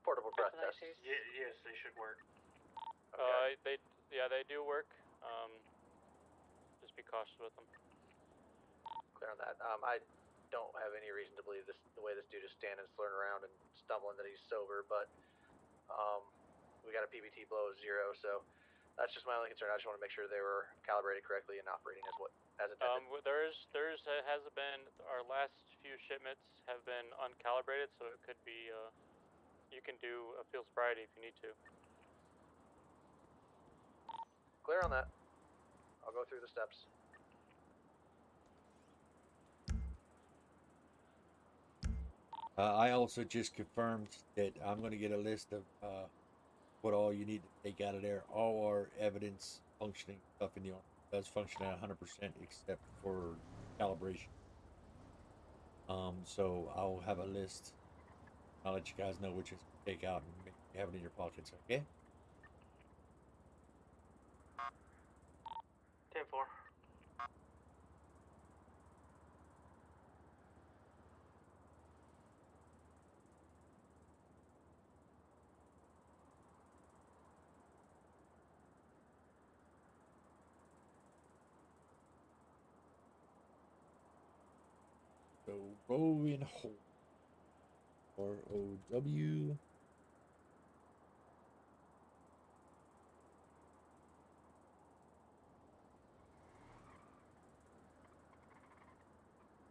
Speaker 2: Portable breath tests.
Speaker 13: Yes, they should work.
Speaker 4: They do work. Just be cautious with them.
Speaker 2: Clear on that. I don't have any reason to believe the way this dude is standing, slurring around, and stumbling that he's sober, but we got a PBT below 0, so that's just my only concern. I just want to make sure they were calibrated correctly and operating as intended.
Speaker 4: There's has been our last few shipments have been uncalibrated, so it could be you can do a field sobriety if you need to.
Speaker 2: Clear on that. I'll go through the steps.
Speaker 1: I also just confirmed that I'm going to get a list of what all you need to take out of there. All our evidence functioning stuff in the arm does function at 100% except for calibration. So I'll have a list. I'll let you guys know which is to take out and have it in your pockets, okay?
Speaker 13: 10-4.
Speaker 1: So row in hold. ROW.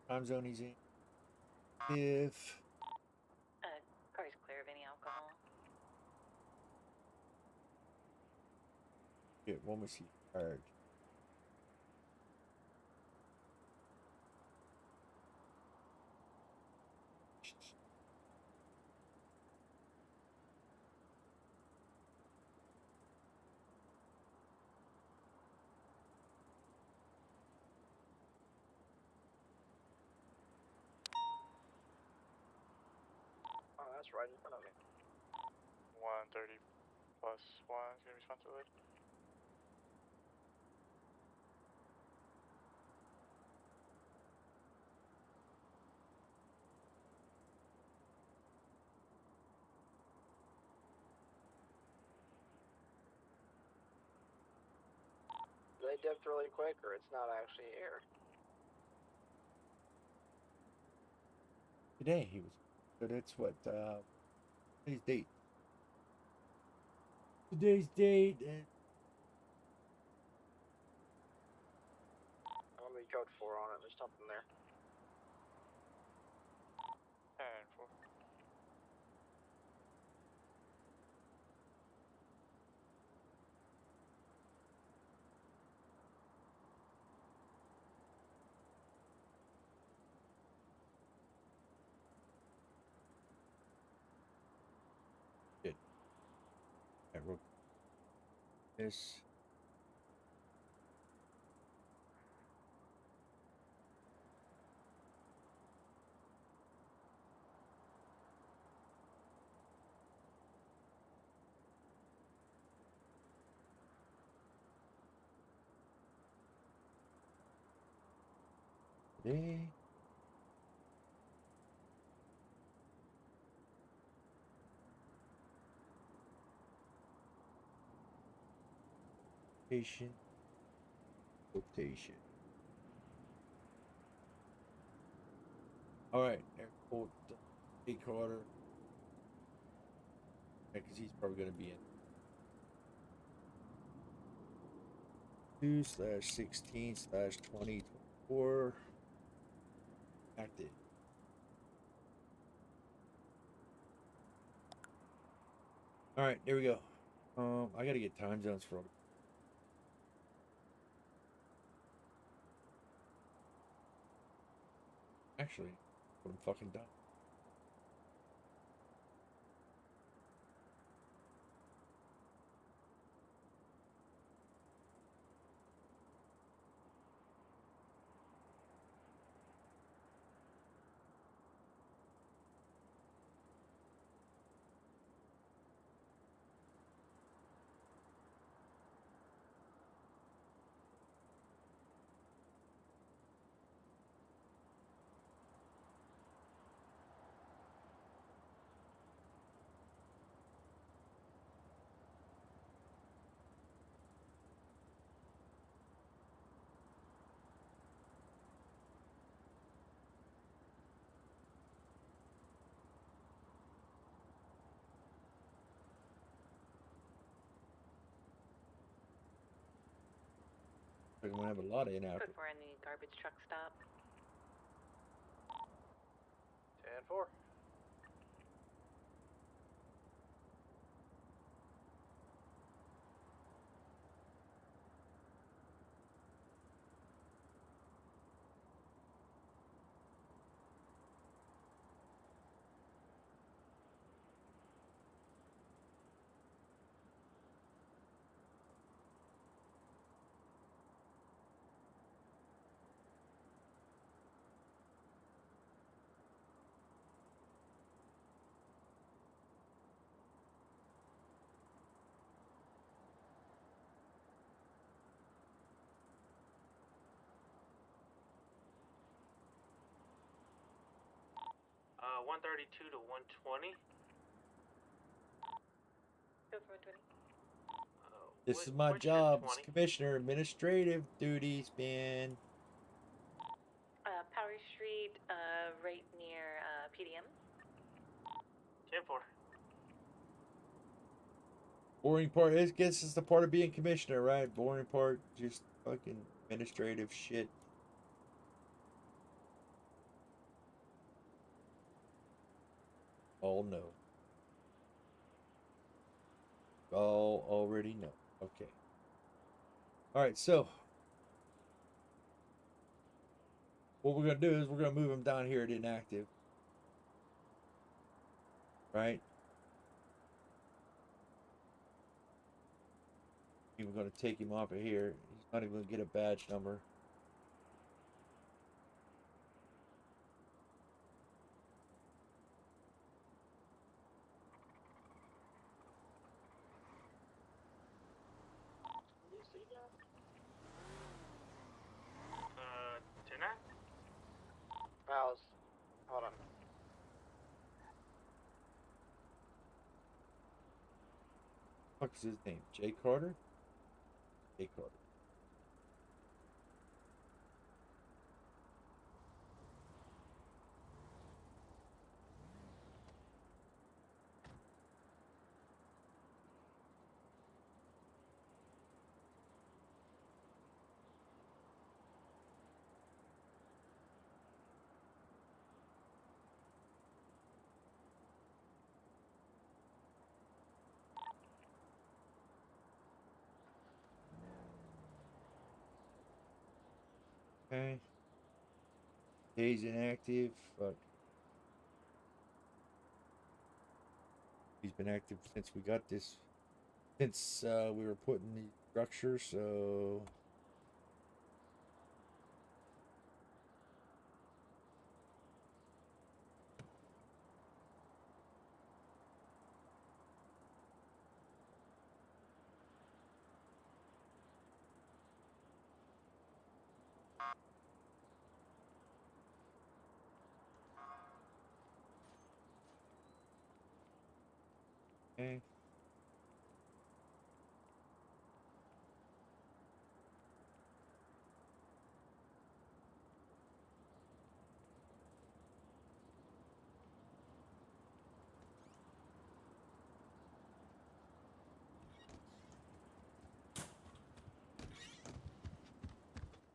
Speaker 1: Time zone he's in. If
Speaker 12: Car's clear of any alcohol.
Speaker 1: when was he fired?
Speaker 2: Oh, that's right in front of me.
Speaker 13: 130 plus 1 is going to be responsibility.
Speaker 5: They dipped really quick, or it's not actually air.
Speaker 1: Today he was. So that's what today's date. Today's date.
Speaker 5: I'm gonna be code 4 on it. There's something there.
Speaker 13: 10-4.
Speaker 1: Shit. I wrote this. Today. Quotation. Quotation. All right, airport. A Carter. Because he's probably going to be in 2/16/2024. Active. All right, there we go. I got to get time zones for all. Actually, I'm fucking done. I'm gonna have a lot of in-app.
Speaker 12: Code 4 on the garbage truck stop.
Speaker 2: 10-4.
Speaker 3: Uh, 132 to 120.
Speaker 12: Code 4 120.
Speaker 1: This is my job as commissioner, administrative duties, man.
Speaker 12: Power Street, right near PDM.
Speaker 3: 10-4.
Speaker 1: Boring part is, guess it's the part of being commissioner, right? Boring part, just fucking administrative shit. All know. All already know. Okay. All right, so what we're gonna do is we're gonna move him down here to inactive, right? We're gonna take him off of here. He's not even gonna get a badge number.
Speaker 3: Tonight?
Speaker 5: Hold on.
Speaker 1: What's his name? Jay Carter? Jay Carter. Okay. Days inactive. Fuck. He's been active since we got this. Since we were putting the structure, so. Okay.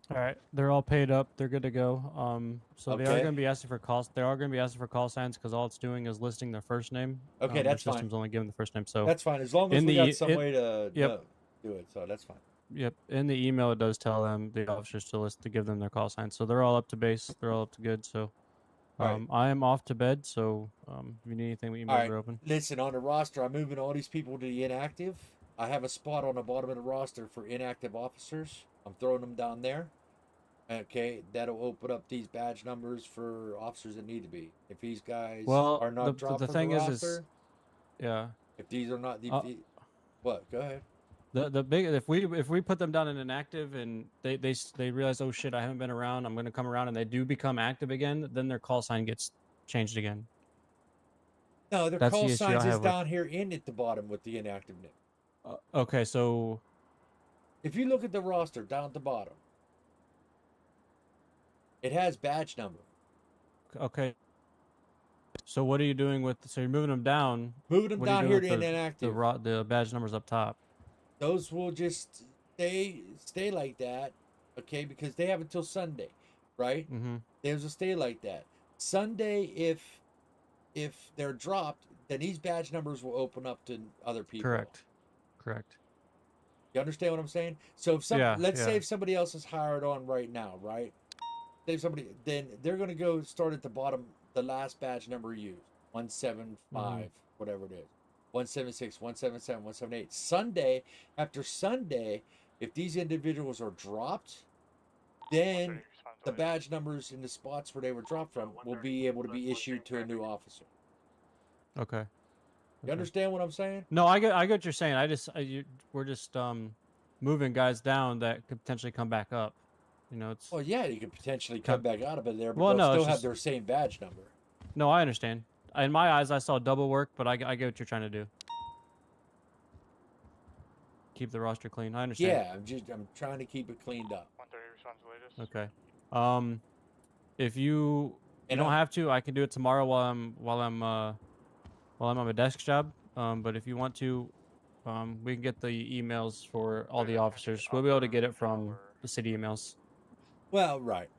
Speaker 4: All right, they're all paid up. They're good to go. So they are
Speaker 1: Okay.
Speaker 4: going to be asking for calls. They are going to be asking for call signs because all it's doing is listing their first name.
Speaker 1: Okay,
Speaker 4: their
Speaker 1: that's fine.
Speaker 4: system's only giving the first name. So
Speaker 1: That's fine. As long as
Speaker 4: in
Speaker 1: we
Speaker 4: the
Speaker 1: got some way to
Speaker 4: yep.
Speaker 1: do it, so that's fine.
Speaker 4: Yep. In the email, it does tell them the officers to give them their call signs. So they're all up to base. They're all up to good. So
Speaker 1: All right.
Speaker 4: I am off to bed. So if you need anything, the
Speaker 1: All
Speaker 4: emails
Speaker 1: right.
Speaker 4: are open.
Speaker 1: Listen, on the roster, I'm moving all these people to the inactive. I have a spot on the bottom of the roster for inactive officers. I'm throwing them down there. Okay, that'll open up these badge numbers for officers that need to be. If these guys
Speaker 4: Well,
Speaker 1: are not dropped
Speaker 4: the
Speaker 1: from
Speaker 4: thing
Speaker 1: the
Speaker 4: is
Speaker 1: roster,
Speaker 4: yeah.
Speaker 1: if these are not what? Go ahead.
Speaker 4: The big if we put them down in inactive and they realize, oh shit, I haven't been around, I'm gonna come around, and they do become active again, then their call sign gets changed again.
Speaker 1: No, their
Speaker 4: That's
Speaker 1: call
Speaker 4: the issue
Speaker 1: signs
Speaker 4: I
Speaker 1: is
Speaker 4: have with-
Speaker 1: down here in at the bottom with the inactiveness.
Speaker 4: Okay, so
Speaker 1: if you look at the roster down at the bottom, it has badge number.
Speaker 4: Okay. So what are you doing with? So you're moving them down.
Speaker 1: Moving them
Speaker 4: What are you
Speaker 1: down
Speaker 4: doing
Speaker 1: here
Speaker 4: with
Speaker 1: to inactive.
Speaker 4: The badge numbers up top.
Speaker 1: Those will just stay like that, okay? Because they have until Sunday, right?
Speaker 4: Mm-hmm.
Speaker 1: There's a stay like that. Sunday, if they're dropped, then these badge numbers will open up to other people.
Speaker 4: Correct.
Speaker 1: You understand what I'm saying? So if let's say if somebody else is hired on right now, right? Say somebody, then they're gonna go start at the bottom, the last badge number used, 175, whatever it is. 176, 177, 178. Sunday, after Sunday, if these individuals are dropped, then the badge numbers in the spots where they were dropped from will be able to be issued to a new officer.
Speaker 4: Okay.
Speaker 1: You understand what I'm saying?
Speaker 4: No, I get what you're saying. We're just moving guys down that could potentially come back up. You know, it's.
Speaker 1: Well, yeah, you could potentially come back out of it there, but
Speaker 4: Well,
Speaker 1: they'll
Speaker 4: no,
Speaker 1: still
Speaker 4: it's
Speaker 1: have
Speaker 4: just-
Speaker 1: their same badge number.
Speaker 4: No, I understand. In my eyes, I saw double work, but I get what you're trying to do. Keep the roster clean. I understand.
Speaker 1: Yeah, I'm trying to keep it cleaned up.
Speaker 13: 130 responds latest.
Speaker 4: Okay. If you don't have to, I can do it tomorrow while I'm on my desk job. But if you want to, we can get the emails for all the officers. We'll be able to get it from the city emails.
Speaker 1: Well, right.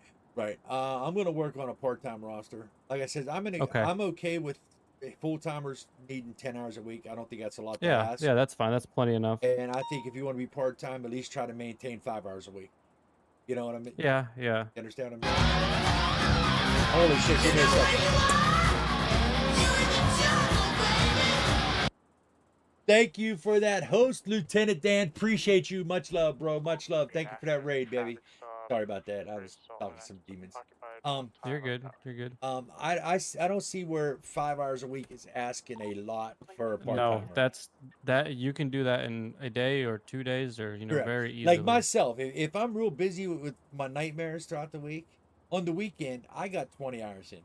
Speaker 1: I'm gonna work on a part-time roster. Like I said, I'm okay with full-timers needing 10 hours a week. I don't think that's a lot to ask.
Speaker 4: Yeah, that's fine. That's plenty enough.
Speaker 1: And I think if you want to be part-time, at least try to maintain 5 hours a week. You know what I mean?
Speaker 4: Yeah.
Speaker 1: You understand what I mean? Holy shit! Give me a second. Thank you for that host, Lieutenant Dan. Appreciate you. Much love, bro. Much love. Thank you for that raid, baby. Sorry about that. I was talking to some demons.
Speaker 4: You're good.
Speaker 1: I don't see where 5 hours a week is asking a lot for a part-timer.
Speaker 4: No, that you can do that in a day or 2 days, or
Speaker 1: Correct.
Speaker 4: very easily.
Speaker 1: Like myself, if I'm real busy with my nightmares throughout the week, on the weekend I got 20 hours in.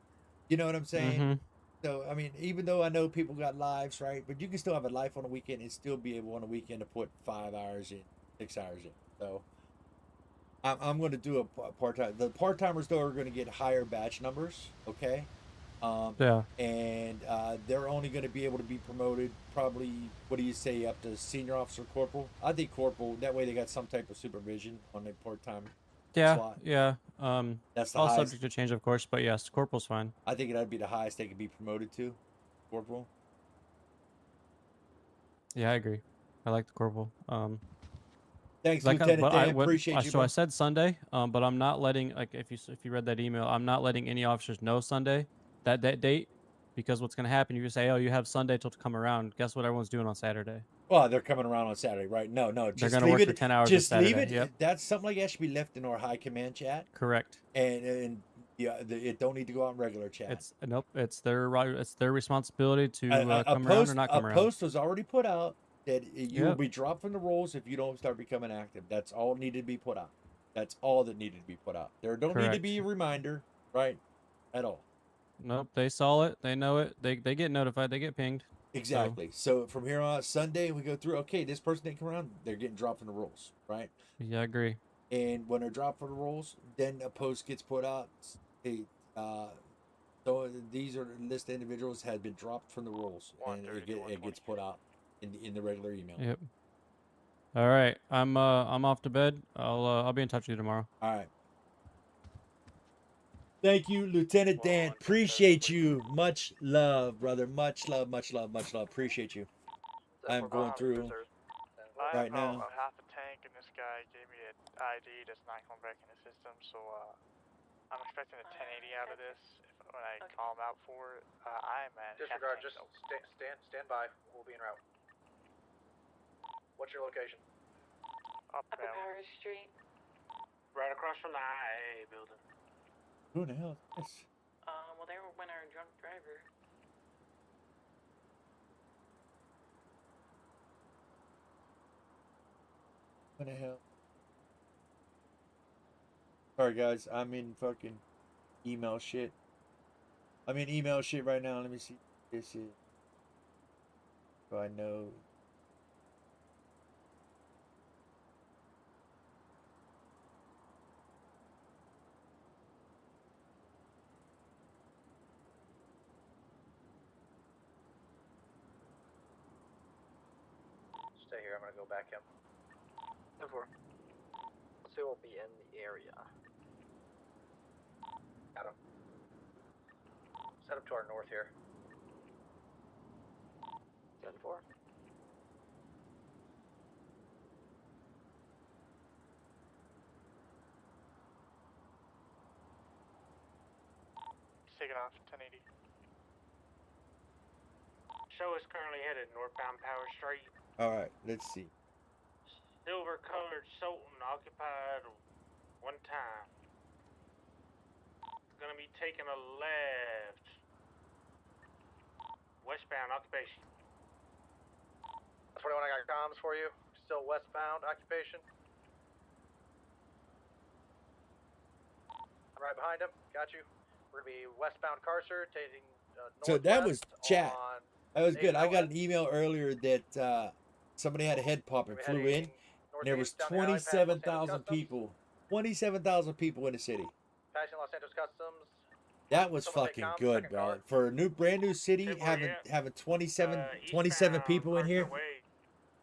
Speaker 1: You know what I'm saying?
Speaker 4: Mm-hmm.
Speaker 1: So I mean, even though I know people got lives, right? But you can still have a life on the weekend and still be able on the weekend to put 5 hours in, 6 hours in. So I'm going to do a part-time. The part-timers though are going to get higher batch numbers, okay? And they're only going to be able to be promoted probably, what do you say, up to senior officer, corporal? I think corporal. That way they got some type of supervision on the part-time slot.
Speaker 4: Yeah.
Speaker 1: That's the
Speaker 4: all
Speaker 1: highest.
Speaker 4: subject to change, of course, but yes, corporal's fine.
Speaker 1: I think that'd be the highest they could be promoted to, corporal.
Speaker 4: Yeah, I agree. I like the corporal.
Speaker 1: Thanks,
Speaker 4: Like,
Speaker 1: Lieutenant
Speaker 4: but I
Speaker 1: Dan.
Speaker 4: would,
Speaker 1: Appreciate you,
Speaker 4: so I
Speaker 1: bro.
Speaker 4: said Sunday, but I'm not letting, like, if you read that email, I'm not letting any officers know Sunday, that date, because what's gonna happen? You say, oh, you have Sunday till to come around. Guess what everyone's doing on Saturday?
Speaker 1: Well, they're coming around on Saturday, right? No,
Speaker 4: They're
Speaker 1: just
Speaker 4: gonna
Speaker 1: leave
Speaker 4: work
Speaker 1: it.
Speaker 4: for 10 hours.
Speaker 1: Just
Speaker 4: on
Speaker 1: leave
Speaker 4: Saturday.
Speaker 1: it.
Speaker 4: Yep.
Speaker 1: That's something like that should be left in our high command chat.
Speaker 4: Correct.
Speaker 1: And yeah, it don't need to go out in regular chat.
Speaker 4: It's nope. It's their right. It's their responsibility to
Speaker 1: a
Speaker 4: come around or not come
Speaker 1: a
Speaker 4: around.
Speaker 1: post was already put out that you will
Speaker 4: Yep.
Speaker 1: be dropped from the rolls if you don't start becoming active. That's all needed to be put out. That's all that needed to be put out. There don't need to be a reminder, right? At all.
Speaker 4: Nope. They saw it. They know it. They get notified. They get pinged.
Speaker 1: Exactly. So from here on out, Sunday we go through. Okay, this person didn't come around. They're getting dropped from the rolls, right?
Speaker 4: Yeah, I agree.
Speaker 1: And when they're dropped from the rolls, then a post gets put out. Hey, so these are list of individuals had been dropped from the rolls, and it gets put out in the regular email.
Speaker 4: Yep. All right. I'm off to bed. I'll be in touch with you tomorrow.
Speaker 1: All right. Thank you, Lieutenant Dan. Appreciate you. Much love, brother. Much love, much love, much love. Appreciate you. I'm going through right now.
Speaker 13: About half a tank, and this guy gave me an ID that's not coming back in the system, so I'm expecting a 1080 out of this when I call him out for it. I'm at
Speaker 2: disregard. Just stand by. We'll be en route. What's your location?
Speaker 12: Up Power Street.
Speaker 3: Right across from the IA building.
Speaker 1: Who the hell is this?
Speaker 12: Well, they were when our drunk driver.
Speaker 1: What the hell? Sorry, guys. I'm in fucking email shit. I'm in email shit right now. Let me see. This is. So I know.
Speaker 2: Stay here. I'm gonna go back him.
Speaker 5: 10-4. Let's see who will be in the area.
Speaker 2: Got him. Set up to our north here.
Speaker 5: 10-4.
Speaker 13: Taking off 1080.
Speaker 3: Show is currently headed northbound Power Street.
Speaker 1: All right. Let's see.
Speaker 3: Silver-colored Sultan occupied one time. It's gonna be taking a left. Westbound occupation.
Speaker 2: 21, I got comms for you. Still westbound occupation. I'm right behind him. Got you. We're gonna be westbound Carcer, taking
Speaker 1: So that was chat.
Speaker 2: on
Speaker 1: That was good. I got
Speaker 2: North.
Speaker 1: an email earlier that somebody had a head pop and
Speaker 2: We're
Speaker 1: flew in, and there was
Speaker 2: northeast down the alley, past Los Santos
Speaker 1: 27,000
Speaker 2: Customs.
Speaker 1: people. 27,000 people in the city.
Speaker 2: Passing Los Santos Customs.
Speaker 1: That was
Speaker 2: Someone take
Speaker 1: fucking
Speaker 2: comms,
Speaker 1: good,
Speaker 2: second
Speaker 1: bro.
Speaker 2: car.
Speaker 1: For a brand new city,
Speaker 3: Hey, boy,
Speaker 1: having 27
Speaker 3: eastbound
Speaker 1: people in here,
Speaker 3: Carson Way.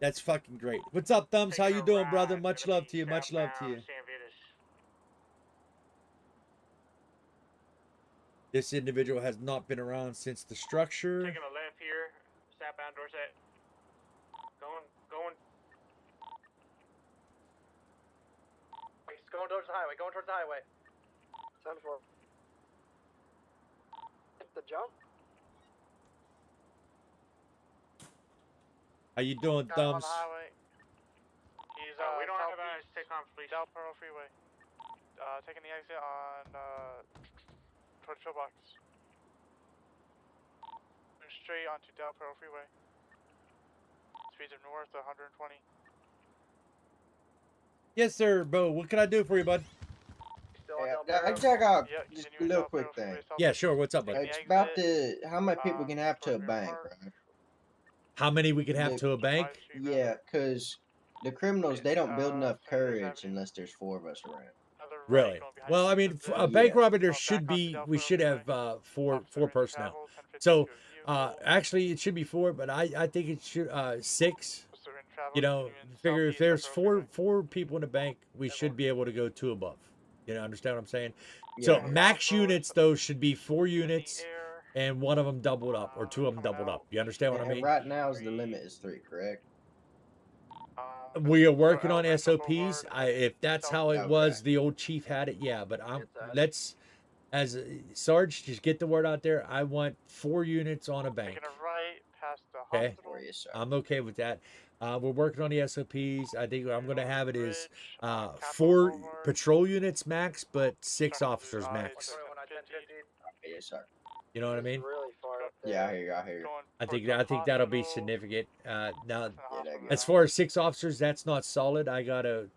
Speaker 1: that's fucking great. What's up, Thumbs? How
Speaker 3: Taking
Speaker 1: you
Speaker 3: a
Speaker 1: doing, brother?
Speaker 3: ride,
Speaker 1: Much
Speaker 3: gonna
Speaker 1: love
Speaker 3: be
Speaker 1: to you. Much love to
Speaker 3: southbound
Speaker 1: you.
Speaker 3: San Vitus.
Speaker 1: This individual has not been around since the structure.
Speaker 3: Taking a left here, southbound Dorset. Going.
Speaker 2: He's going towards the highway. Going towards the highway.
Speaker 5: 10-4. Hit the jump.
Speaker 1: How you doing,
Speaker 13: Got him on
Speaker 1: Thumbs?
Speaker 13: the highway. He's
Speaker 3: we don't have eyes.
Speaker 13: southeast
Speaker 3: Take on, please.
Speaker 13: Del Perro Freeway. Taking the exit on towards Pillbox. Straight onto Del Perro Freeway. Speeds of north 120.
Speaker 1: Yes, sir, Bo. What can I do for you, bud?
Speaker 2: Still on Del
Speaker 14: I
Speaker 2: Perro.
Speaker 14: check out
Speaker 13: Yeah,
Speaker 14: just a
Speaker 13: continuing
Speaker 14: little
Speaker 13: Del
Speaker 14: quick
Speaker 13: Perro
Speaker 14: thing.
Speaker 13: Freeway south.
Speaker 1: Yeah, sure. What's up, bud?
Speaker 13: Taking
Speaker 14: It's
Speaker 13: the
Speaker 14: about
Speaker 13: exit,
Speaker 14: how many people can have to a
Speaker 13: towards
Speaker 14: bank,
Speaker 13: Park.
Speaker 14: right?
Speaker 1: How many we could have
Speaker 14: The-
Speaker 1: to a bank?
Speaker 14: Yeah, because the criminals, they don't build enough
Speaker 13: St. Louis
Speaker 14: courage
Speaker 13: Avenue.
Speaker 14: unless there's 4 of us around.
Speaker 13: Another right
Speaker 1: Really?
Speaker 13: going behind
Speaker 1: Well,
Speaker 13: the
Speaker 1: I mean,
Speaker 13: exit.
Speaker 1: a bank
Speaker 14: Yeah.
Speaker 1: robber, there
Speaker 13: Going
Speaker 1: should
Speaker 13: back onto
Speaker 1: be,
Speaker 13: Del
Speaker 1: we
Speaker 13: Perro
Speaker 1: should have
Speaker 13: Freeway.
Speaker 1: four
Speaker 13: Officer in
Speaker 1: personnel.
Speaker 13: travel, 1050
Speaker 1: So,
Speaker 13: to a vehicle.
Speaker 1: actually, it should be 4, but I think it should 6.
Speaker 13: Officer in travel,
Speaker 1: You know,
Speaker 13: continuing
Speaker 1: figure if
Speaker 13: southeast
Speaker 1: there's
Speaker 13: Del Perro
Speaker 1: four people in the bank, we should be able to go 2 above. You know, understand what I'm saying? So
Speaker 14: Yeah.
Speaker 1: max units though should be 4
Speaker 13: In the
Speaker 1: units,
Speaker 13: air,
Speaker 1: and one of them doubled up, or 2 of them
Speaker 13: coming
Speaker 1: doubled up.
Speaker 13: out.
Speaker 1: You understand what I
Speaker 14: And
Speaker 1: mean?
Speaker 14: right now, the limit is 3, correct?
Speaker 1: We are working on
Speaker 13: Elemental
Speaker 1: SOPs.
Speaker 13: Boulevard
Speaker 1: If that's how it
Speaker 14: Okay.
Speaker 1: was, the old chief had it. Yeah, but let's as Sarge, just get the word out there. I want 4 units on a bank.
Speaker 13: Taking a right past the
Speaker 1: Okay.
Speaker 13: hospital.
Speaker 14: Yes, sir.
Speaker 1: I'm okay with that. We're working on the SOPs. I think I'm going to have it as
Speaker 13: Bridge on Capitol
Speaker 1: 4
Speaker 13: Boulevard.
Speaker 1: patrol units max, but 6
Speaker 13: Turn to the
Speaker 1: officers
Speaker 13: I
Speaker 1: max.
Speaker 13: 750.
Speaker 14: Yes, sir.
Speaker 1: You know what I mean?
Speaker 5: Really far up there.
Speaker 14: Yeah, I hear you. I hear you.
Speaker 13: Going
Speaker 1: I
Speaker 13: towards
Speaker 1: think
Speaker 13: the
Speaker 1: that'll be
Speaker 13: hospital.
Speaker 1: significant. Now,
Speaker 14: Yeah, that
Speaker 1: as
Speaker 14: good.
Speaker 1: far as 6 officers, that's not solid. I gotta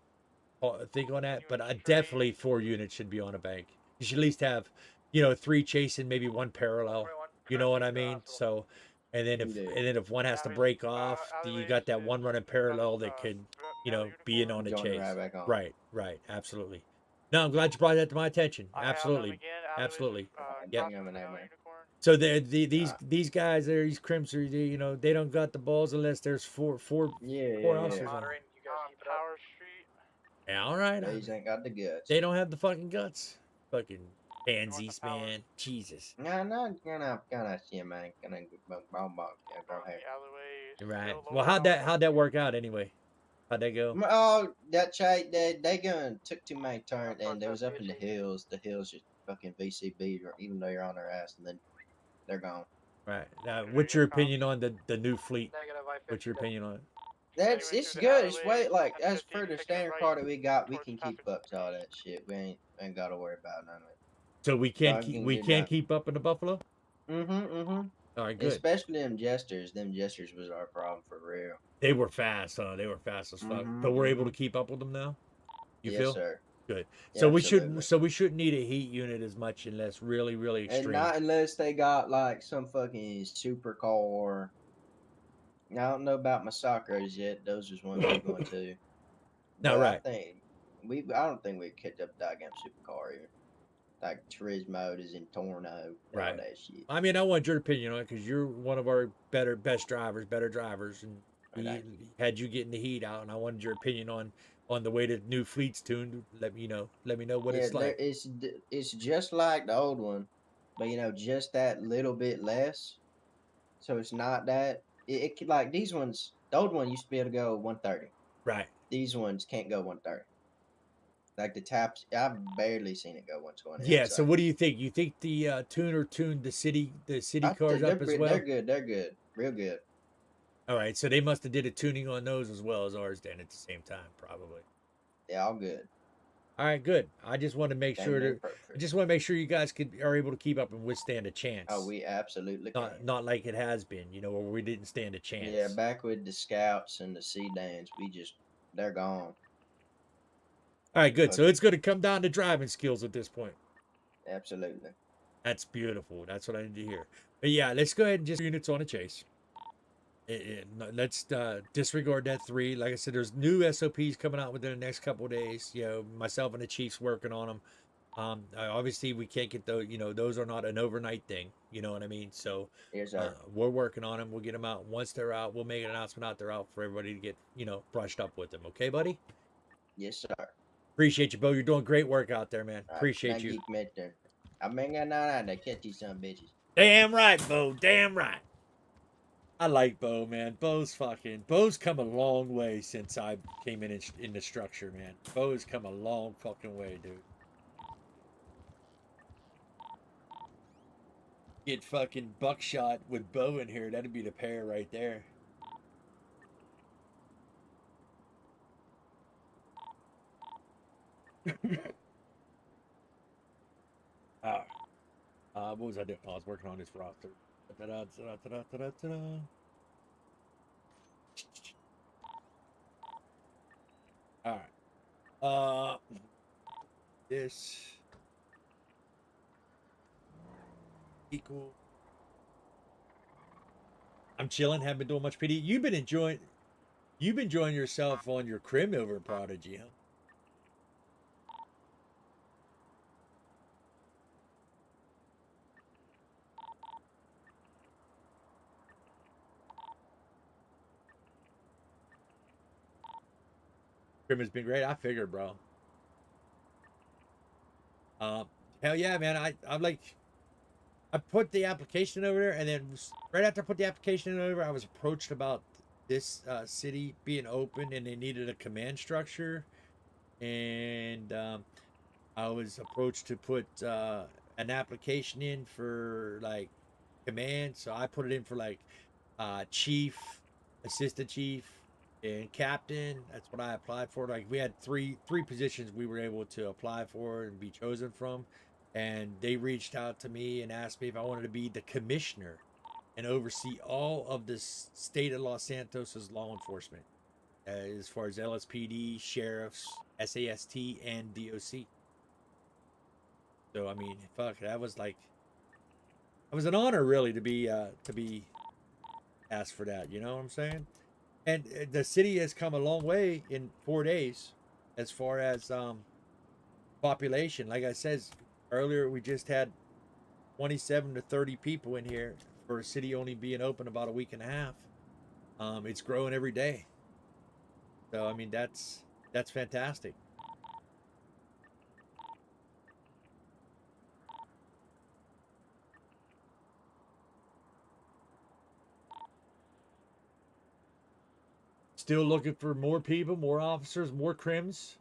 Speaker 1: think on that, but I definitely 4 units should be on a bank. You should at least have, 3 chasing, maybe 1 parallel. You know what I mean? So, and then if one has to break off, you got that one running parallel that could, be in on the
Speaker 14: Join
Speaker 1: chase.
Speaker 14: right back on.
Speaker 1: Right, absolutely. No, I'm glad you brought that to my attention.
Speaker 13: I have them
Speaker 1: Absolutely,
Speaker 13: again,
Speaker 1: absolutely.
Speaker 14: Yep.
Speaker 1: Yep. So these guys there, these crimps are they don't got the balls unless there's four
Speaker 14: Yeah.
Speaker 1: officers on.
Speaker 2: Monitoring, you guys keep it up.
Speaker 13: Power Street.
Speaker 1: Yeah, all right.
Speaker 14: These ain't got the guts.
Speaker 1: They don't have the fucking guts. Fucking pansies, man. Jesus.
Speaker 14: No, not gonna see, man. Gonna go here.
Speaker 1: Right. Well, how'd that work out anyway? How'd that go?
Speaker 14: Oh, that chick, they took too many turns, and they was up in the hills. The hills just fucking VCB, even though you're on their ass, and then they're gone.
Speaker 1: Right. Now, what's your opinion on the new fleet?
Speaker 2: Negative
Speaker 1: What's your opinion on it?
Speaker 14: It's good. It's way like as for the standard car that we got, we can keep up to all that shit. We ain't got to worry about none of it.
Speaker 1: So we can't keep up in the Buffalo?
Speaker 14: Mm-hmm.
Speaker 1: All right, good.
Speaker 14: Especially them jesters. Them jesters was our problem for real.
Speaker 1: They were fast, huh? They were fast as fuck. But we're able to keep up with them now.
Speaker 14: Yes,
Speaker 1: feel?
Speaker 14: sir.
Speaker 1: Good.
Speaker 14: Yeah,
Speaker 1: So
Speaker 14: absolutely.
Speaker 1: we shouldn't need a heat unit as much unless really, really extreme.
Speaker 14: And not unless they got like some fucking supercar. I don't know about my Sakras yet. Those is ones we're going to.
Speaker 1: No,
Speaker 14: But
Speaker 1: right.
Speaker 14: I don't think we kicked up that goddamn supercar here. Like Turismo is in Torno,
Speaker 1: Right.
Speaker 14: all that shit.
Speaker 1: I mean, I want your opinion on it because you're one of our better drivers, and we had you getting the heat out, and I wanted your opinion on the way the new fleet's tuned. Let me know what it's like.
Speaker 14: It's just like the old one, but just that little bit less. So it's not that it like these ones. The old one used to be able to go 130.
Speaker 1: Right.
Speaker 14: These ones can't go 130. Like the taps, I've barely seen it go 120.
Speaker 1: Yeah. So what do you think? You think the tuner tuned the city cars up as well?
Speaker 14: They're good. They're good. Real good.
Speaker 1: All right. So they must have did a tuning on those as well as ours then at the same time, probably.
Speaker 14: Yeah, all good.
Speaker 1: All right, good. I just want to make sure you guys are able to keep up and withstand a chance.
Speaker 14: Oh, we absolutely can.
Speaker 1: Not like it has been, where we didn't stand a chance.
Speaker 14: Yeah, back with the scouts and the sedans, they're gone.
Speaker 1: All right, good. So it's going to come down to driving skills at this point.
Speaker 14: Absolutely.
Speaker 1: That's beautiful. That's what I need to hear. But yeah, let's go ahead and just units on a chase. Let's disregard that 3. Like I said, there's new SOPs coming out within the next couple of days. Myself and the chief's working on them. Obviously, we can't get those. Those are not an overnight thing. You know what I mean? So we're working on them. We'll get them out. Once they're out, we'll make an announcement out. They're out for everybody to get brushed up with them. Okay, buddy?
Speaker 14: Yes, sir.
Speaker 1: Appreciate you, Bo. You're doing great work out there, man. Appreciate you.
Speaker 14: I mean, I catch you some bitches.
Speaker 1: Damn right, Bo. Damn right. I like Bo, man. Bo's come a long way since I came in the structure, man. Bo's come a long fucking way, dude. Get fucking buckshot with Bo in here. That'd be the pair right there. What was I doing? I was working on this roster. All right. This equal. I'm chilling. Haven't been doing much PD. You've been enjoying yourself on your crim over at Prodigy, huh? Crim has been great. I figured, bro. Hell yeah, man. I put the application over there, and then right after I put the application over, I was approached about this city being open, and they needed a command structure, and I was approached to put an application in for like command. So I put it in for like chief, assistant chief, and captain. That's what I applied for. Like we had three positions we were able to apply for and be chosen from, and they reached out to me and asked me if I wanted to be the commissioner and oversee all of the state of Los Santos's law enforcement, as far as LSPD, sheriffs, SAST, and DOC. So I mean, fuck, that was like, it was an honor really to be asked for that. You know what I'm saying? And the city has come a long way in 4 days, as far as population. Like I said earlier, we just had 27 to 30 people in here for a city only being open about a week and a half. It's growing every day. So I mean, that's fantastic. Still looking for more people, more officers, more crims.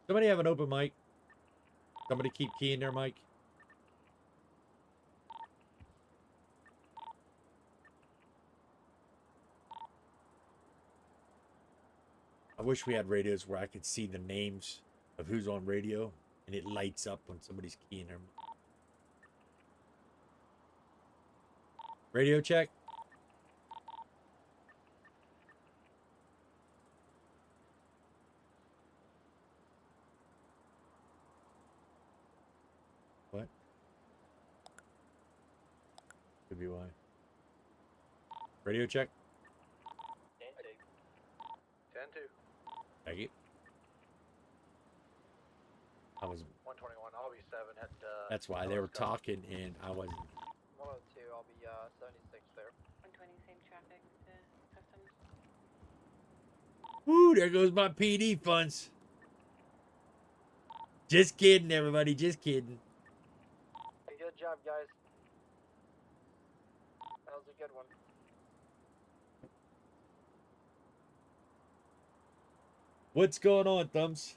Speaker 1: Somebody have an open mic. Somebody keep keying their mic. I wish we had radios where I could see the names of who's on radio, and it lights up when somebody's keying their mic. Radio check. What? Could be why. Radio check.
Speaker 2: 10-2.
Speaker 1: Thank you. I was.
Speaker 2: 121. I'll be 7 at.
Speaker 1: That's why they were talking, and I wasn't.
Speaker 5: 102. I'll be 76 there.
Speaker 12: 120, same traffic to customs.
Speaker 1: Woo! There goes my PD funds. Just kidding, everybody. Just kidding.
Speaker 5: Hey, good job, guys. That was a good one.
Speaker 1: What's going on, Thumbs?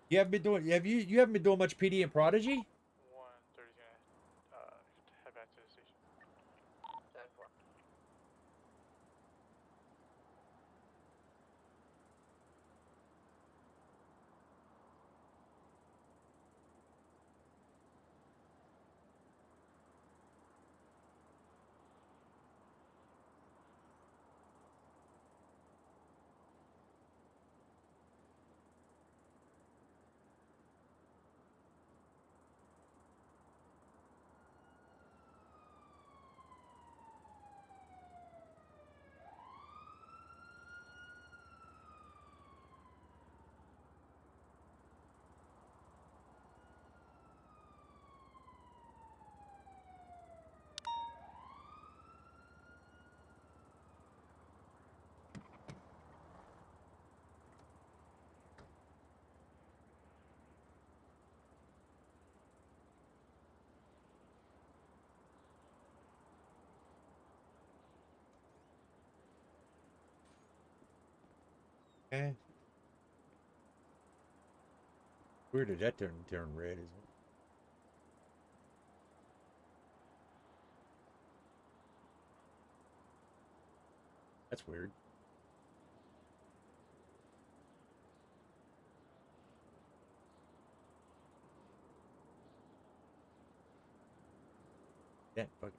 Speaker 1: You haven't been doing. You haven't been doing much PD and Prodigy?
Speaker 13: 130's gonna head back to the station.
Speaker 5: 10-4.
Speaker 1: Okay. Where did that turn red? Is it? That's weird. Yeah, fuck it.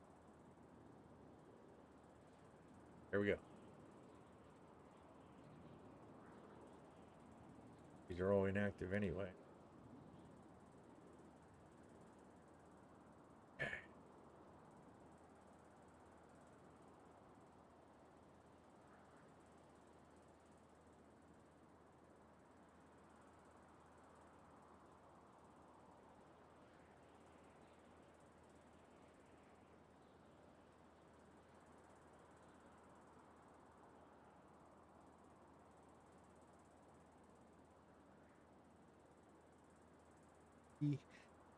Speaker 1: There we go. These are all inactive anyway.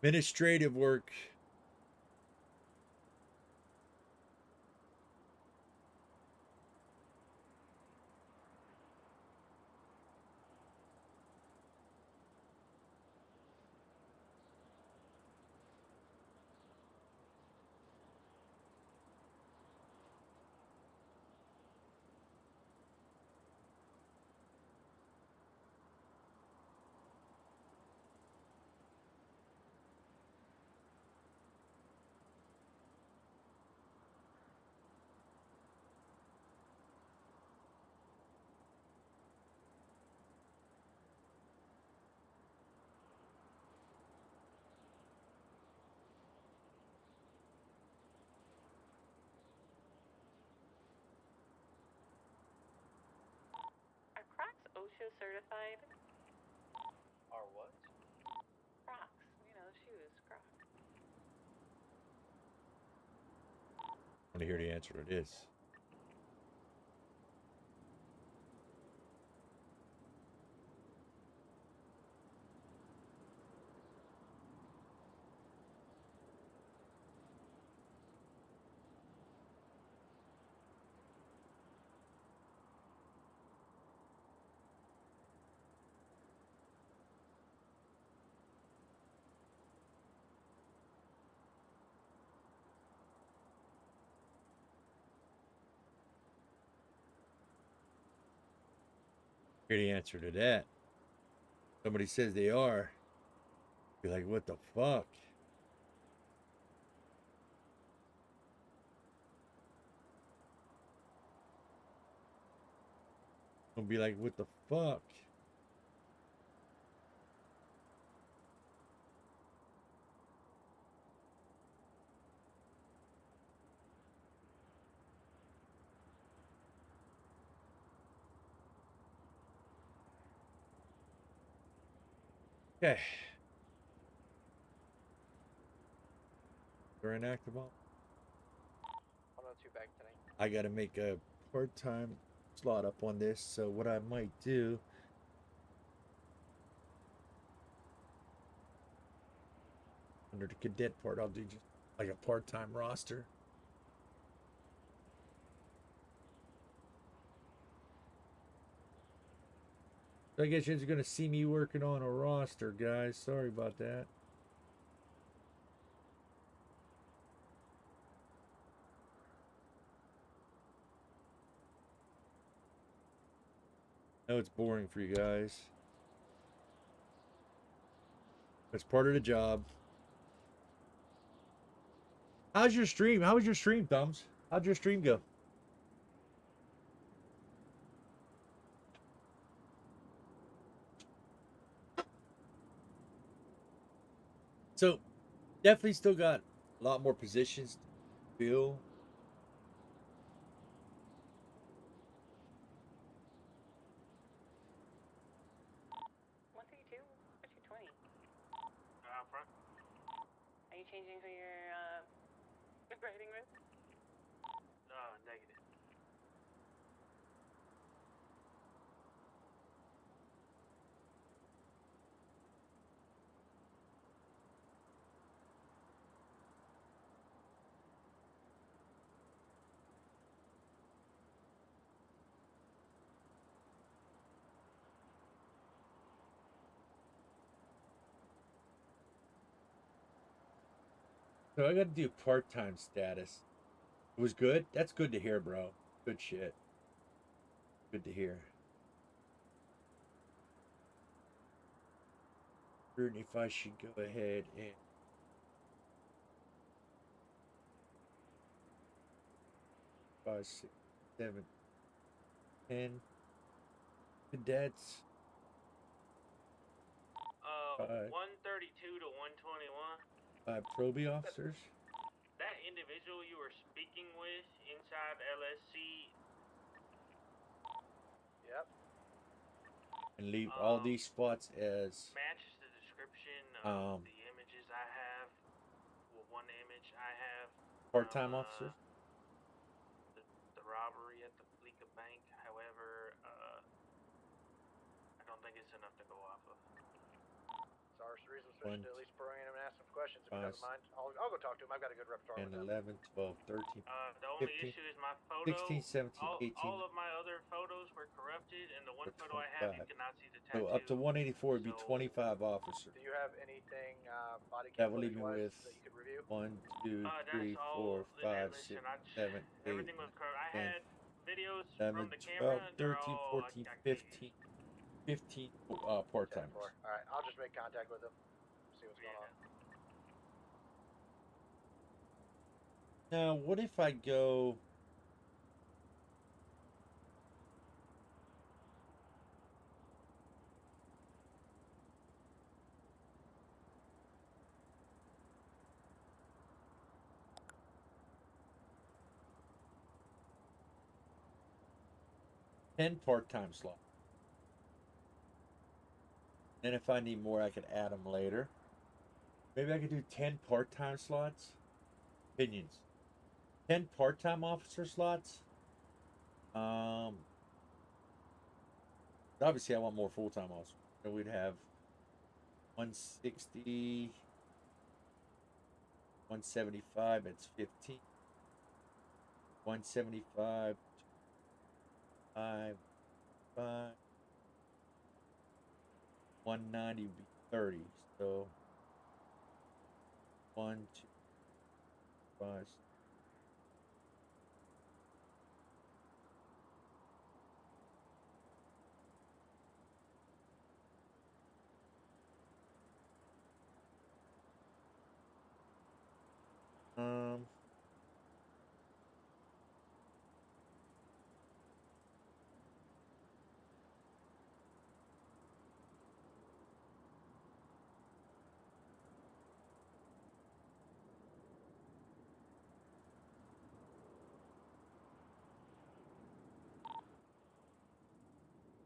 Speaker 1: Administrative work.
Speaker 12: Are Crocs OSHA certified?
Speaker 2: Are what?
Speaker 12: Crocs, you know, shoes, Crocs.
Speaker 1: I want to hear the answer to this. Hear the answer to that. Somebody says they are. Be like, what the fuck? I'll be like, what the fuck? Okay. They're inactive on.
Speaker 2: 102 back tonight.
Speaker 1: I gotta make a part-time slot up on this, so what I might do under the cadet part, I'll do just like a part-time roster. So I guess you're just gonna see me working on a roster, guys. Sorry about that. I know it's boring for you guys. It's part of the job. How's your stream? How was your stream, Thumbs? How'd your stream go? So, definitely still got a lot more positions to fill.
Speaker 12: What's your 20?
Speaker 3: Out front.
Speaker 12: Are you changing who you're riding with?
Speaker 3: Negative.
Speaker 1: So I got to do part-time status. It was good. That's good to hear, bro. Good shit. Good to hear. Wondering if I should go ahead and 5, 6, 7, 10 cadets.
Speaker 3: 132 to 121.
Speaker 1: 5 probie officers.
Speaker 3: That individual you were speaking with inside LSC.
Speaker 2: Yep.
Speaker 1: And leave all these spots as
Speaker 3: matches the description of the images I have. Well, one image I have.
Speaker 1: part-time officers.
Speaker 3: The robbery at the Fleeka Bank. However, I don't think it's enough to go off of.
Speaker 2: So our First reason switch to at least bring him and ask some questions if he
Speaker 1: 5,
Speaker 2: doesn't mind. I'll go talk to him. I've got a good repertoire
Speaker 1: 10,
Speaker 2: with him.
Speaker 1: 11, 12, 13,
Speaker 3: The only
Speaker 1: 15,
Speaker 3: issue is my photo.
Speaker 1: 16, 17, 18.
Speaker 3: All of my other photos were corrupted, and the one photo I have, you
Speaker 1: 25.
Speaker 3: cannot see the
Speaker 1: So
Speaker 3: tattoo.
Speaker 1: up to 184 would be
Speaker 3: So-
Speaker 1: 25 officers.
Speaker 2: Do you have anything body
Speaker 1: That
Speaker 2: cam
Speaker 1: will leave me
Speaker 2: footage-wise
Speaker 1: with
Speaker 2: that you could review?
Speaker 1: 1, 2,
Speaker 3: That's
Speaker 1: 3, 4,
Speaker 3: all.
Speaker 1: 5,
Speaker 3: Listen,
Speaker 1: 6, 7, 8,
Speaker 3: everything was correct. I
Speaker 1: 10,
Speaker 3: had videos
Speaker 1: 11,
Speaker 3: from the
Speaker 1: 12,
Speaker 3: camera.
Speaker 1: 13, 14, 15, 15 part-timers.
Speaker 2: All right, I'll just make contact with him. See what's going on.
Speaker 1: Now, what if I go... ten part-time slots. And if I need more, I could add them later. Maybe I could do 10 part-time slots. Opinions. 10 part-time officer slots. Obviously, I want more full-time officers. So we'd have 160, 175. That's 15. 175, 5, 190 would be 30. So 1, 2, 5.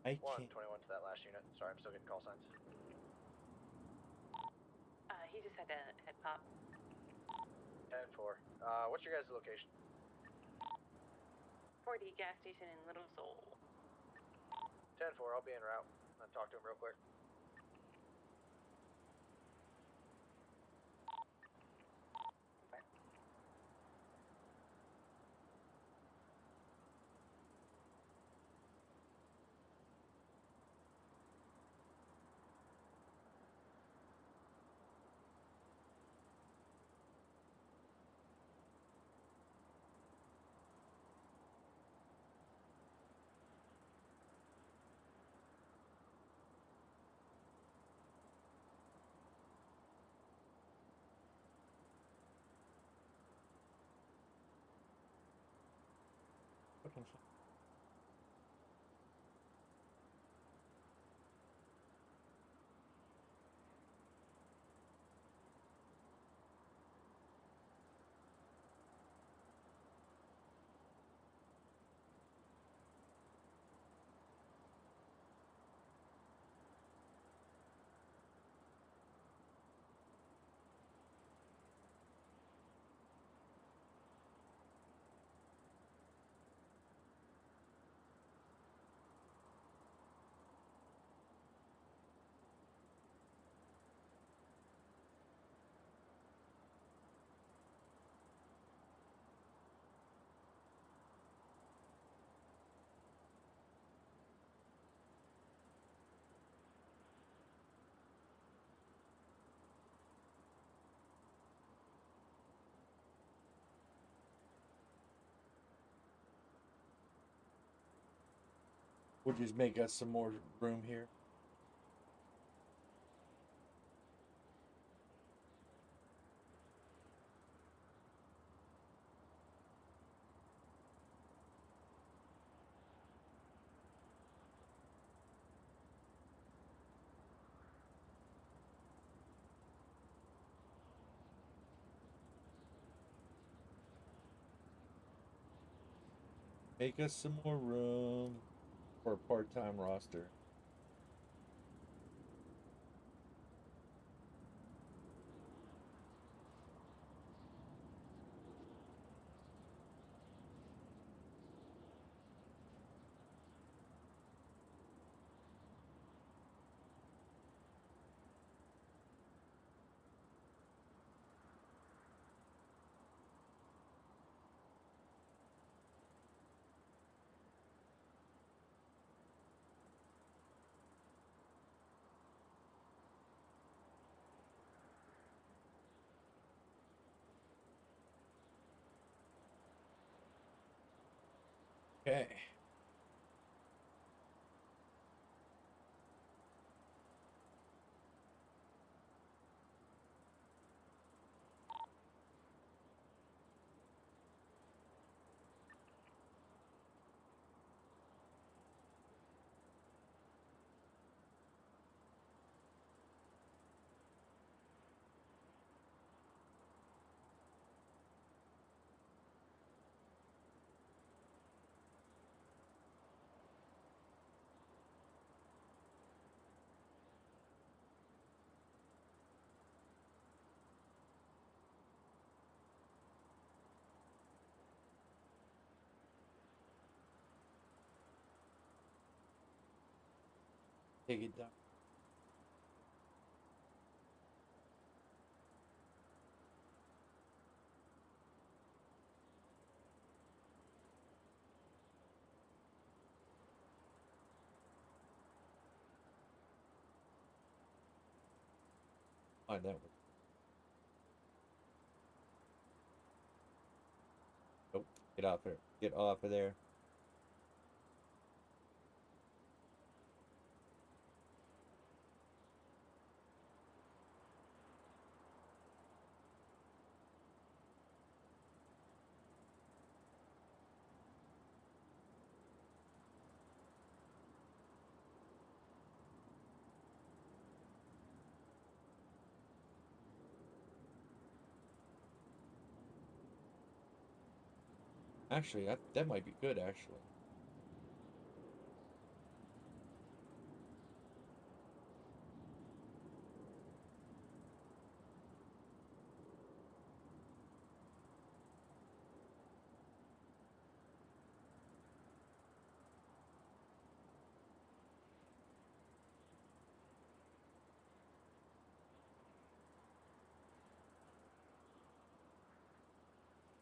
Speaker 1: I can't.
Speaker 2: 121 to that last unit. Sorry, I'm still getting call signs.
Speaker 12: He just had a head pop.
Speaker 2: 10-4. What's your guys' location?
Speaker 12: 40 gas station in Little Seoul.
Speaker 2: 10-4, I'll be en route. I'll talk to him real quick.
Speaker 1: We'll just make us some more room here. Make us some more room for a part-time roster. Okay. Take it down. Find that one. Nope. Get off there. Get off of there. Actually, that might be good, actually.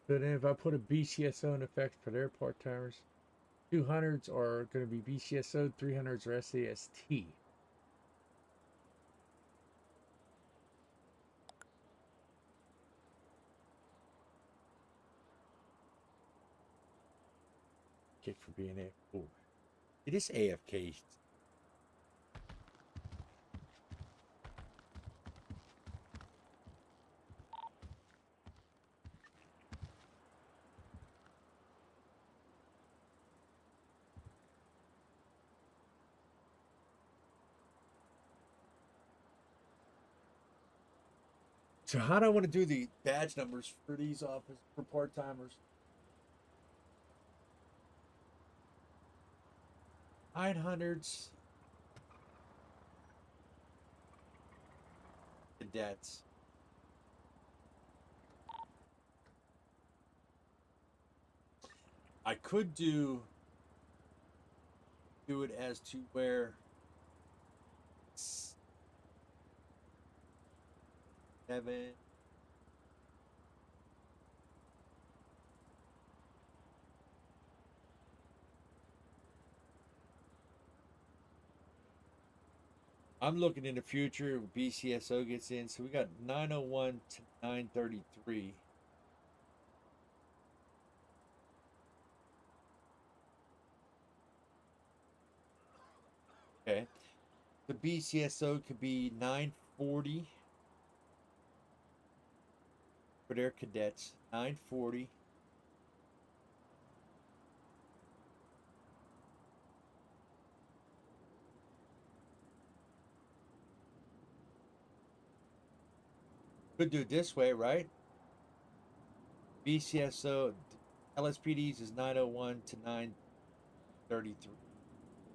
Speaker 1: So then if I put a BCSO in effect for their part-timers, 200s are going to be BCSO, 300s are SAST. Kick for being AFK. Oh, it is AFK. So how do I want to do the badge numbers for these office for part-timers? 900s cadets. I could do it as to where 7. I'm looking in the future. BCSO gets in, so we got 901 to 933. Okay, the BCSO could be 940 for their cadets. 940. Could do it this way, right? BCSO LSPDs is 901 to 933.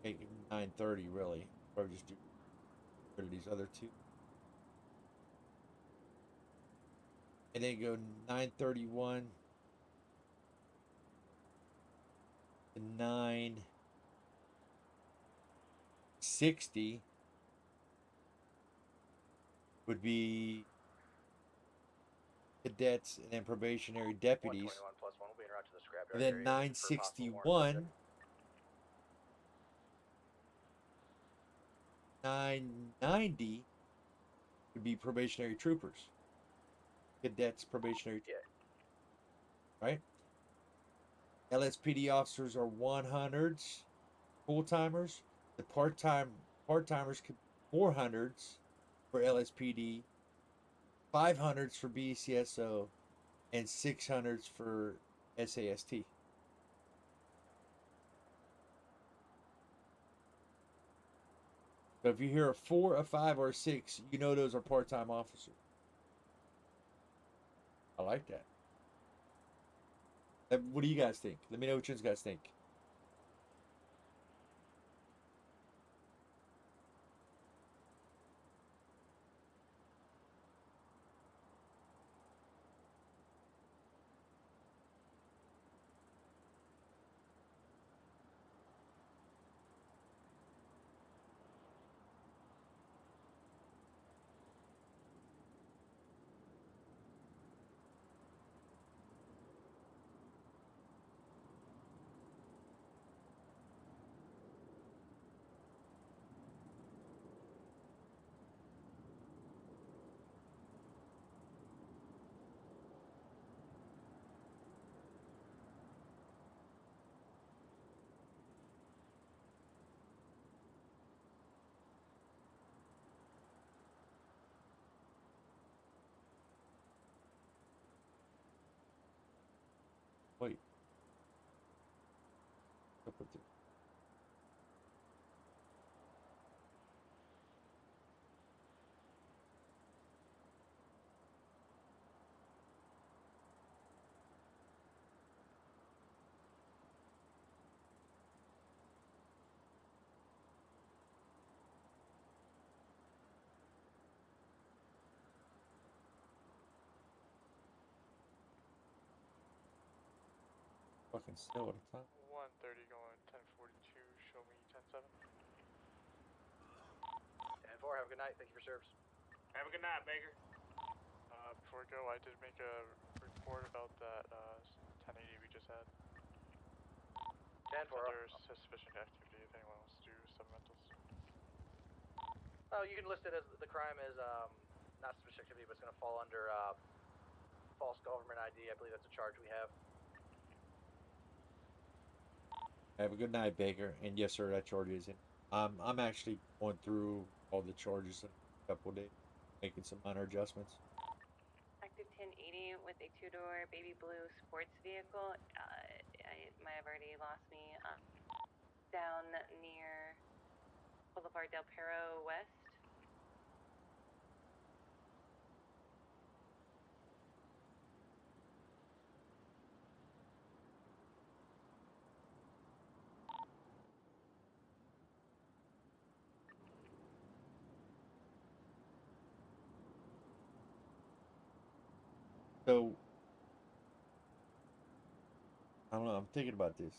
Speaker 1: Okay, 930 really. Probably just do rid of these other two. And then go 931 to 960 would be cadets and then probationary deputies.
Speaker 2: 121 +1 will be en route to the scrapyard
Speaker 1: And then
Speaker 2: area for possible
Speaker 1: 961, 990 would be probationary troopers. Cadets, probationary troopers. Right? LSPD officers are 100s, full timers. The part timers could 400s for LSPD, 500s for BCSO, and 600s for SAST. So if you hear a 4, a 5, or a 6, you know those are part-time officers. I like that. What do you guys think? Let me know what you guys think. Wait. Up with it. Fucking snow at a time.
Speaker 13: 130 going 1042. Show me 107.
Speaker 2: 10-4, have a good night. Thank you for service.
Speaker 3: Have a good night, Baker.
Speaker 13: Before we go, I did make a report about that 1080 we just had.
Speaker 2: 10-4.
Speaker 13: There's suspicion activity if anyone wants to do submentals.
Speaker 2: Oh, you can list it as the crime is not suspicious activity, but it's going to fall under false government ID. I believe that's a charge we have.
Speaker 1: Have a good night, Baker. And yes, sir, that charge is in. I'm actually going through all the charges in a couple of days, making some minor adjustments.
Speaker 12: Active 1080 with a 2-door baby blue sports vehicle. I might have already lost me. Down near Boulevard Del Perro West.
Speaker 1: So, I don't know. I'm thinking about this.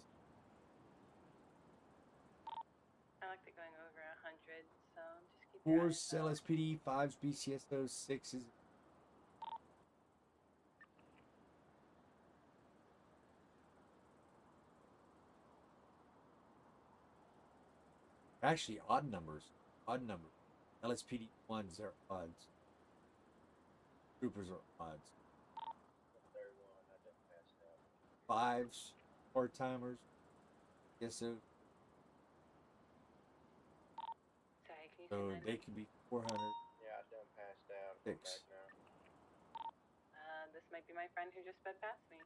Speaker 12: I like it going over 100, so just keep your
Speaker 1: 4's
Speaker 12: eyes out.
Speaker 1: LSPD, 5's BCSO, 6's. Actually, odd numbers. Odd numbers. LSPD 1s are odds. Troopers are odds. 5's part timers. Yes, so.
Speaker 12: Sorry, can you
Speaker 1: So
Speaker 12: say
Speaker 1: they could be 400.
Speaker 5: Yeah, I done passed out.
Speaker 1: 6.
Speaker 5: Back now.
Speaker 12: This might be my friend who just sped past me.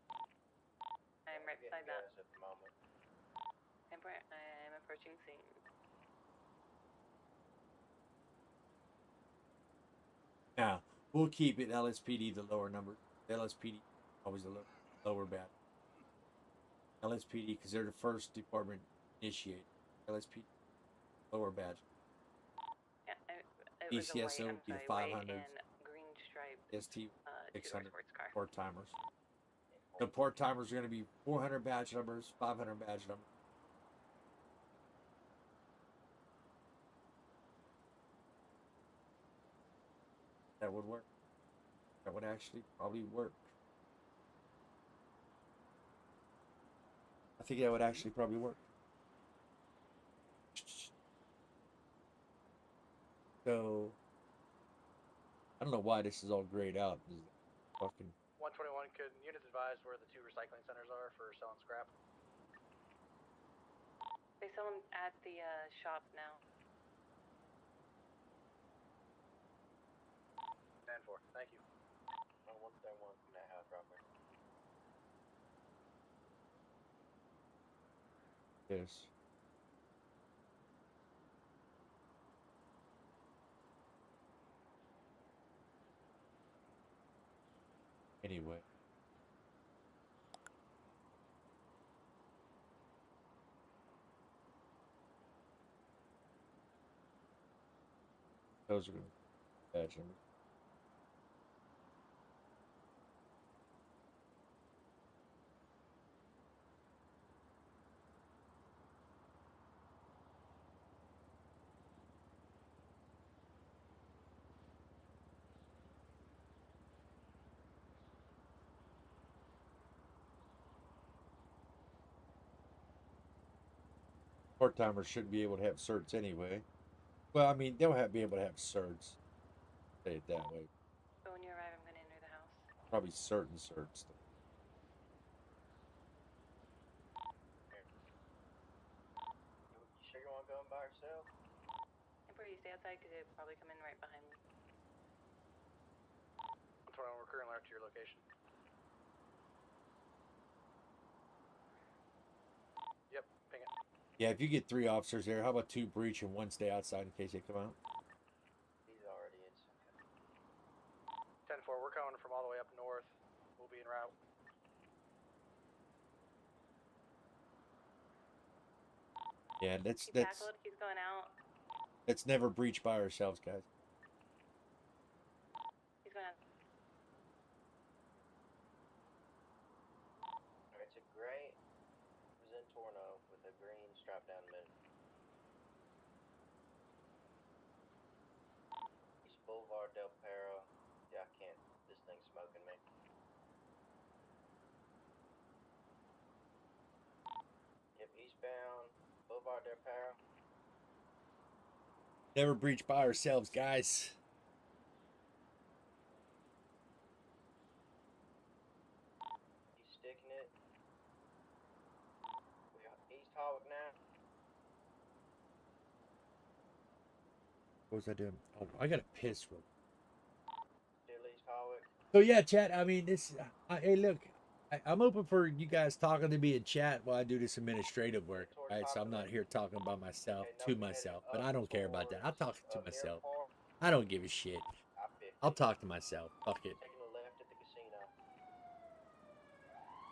Speaker 12: I'm right beside that.
Speaker 5: At the moment.
Speaker 12: I'm approaching scene.
Speaker 1: Now, we'll keep it LSPD the lower number. LSPD always the lower bad. LSPD because they're the first department initiated. LSPD lower badge.
Speaker 12: Yeah, it was a white,
Speaker 1: BCSO
Speaker 12: I'm
Speaker 1: be the
Speaker 12: sorry,
Speaker 1: 500s.
Speaker 12: white and green striped
Speaker 1: ST 600
Speaker 12: sports car.
Speaker 1: part timers. The part timers are going to be 400 badge numbers, 500 badge numbers. That would work. That would actually probably work. I think that would actually probably work. So, I don't know why this is all grayed out. This is fucking
Speaker 2: 121, could units advise where the 2 recycling centers are for selling scrap?
Speaker 12: They sell them at the shop now.
Speaker 2: 10-4. Thank you.
Speaker 5: 131 from that house right there.
Speaker 1: Yes. Anyway. Those are badge numbers. Part-timers shouldn't be able to have certs anyway. Well, I mean, they'll be able to have certs. Say it that way.
Speaker 12: So when you arrive, I'm going to enter the house.
Speaker 1: Probably certain certs.
Speaker 5: You sure you want to go in by yourself?
Speaker 12: Emperor, you stay outside because it'll probably come in right behind me.
Speaker 2: 121, we're currently up to your location. Yep, ping it.
Speaker 1: Yeah, if you get 3 officers there, how about 2 breach and 1 stay outside in case they come out?
Speaker 5: He's already in.
Speaker 2: 10-4, we're coming from all the way up north. We'll be en route.
Speaker 1: Yeah,
Speaker 12: He's tackled, he's going out.
Speaker 1: let's never breach by ourselves, guys.
Speaker 12: He's going out.
Speaker 5: It's a gray Zentorno with a green stripe down the middle. East Boulevard Del Perro. Yeah, I can't. This thing's smoking me. Yep, eastbound Boulevard Del Perro.
Speaker 1: Never breach by ourselves, guys.
Speaker 5: He's sticking it. We are East Howard now.
Speaker 1: What was I doing? Oh, I gotta piss real.
Speaker 5: Still East Howard.
Speaker 1: So yeah, chat. I mean, this. Hey, look, I'm open for you guys talking to me in chat while I do this administrative work. Right, so I'm not here talking about myself to myself, but I don't care about that. I'm talking to myself. I don't give a shit. I'll talk to myself. Fuck it.
Speaker 5: Taking a left at the casino.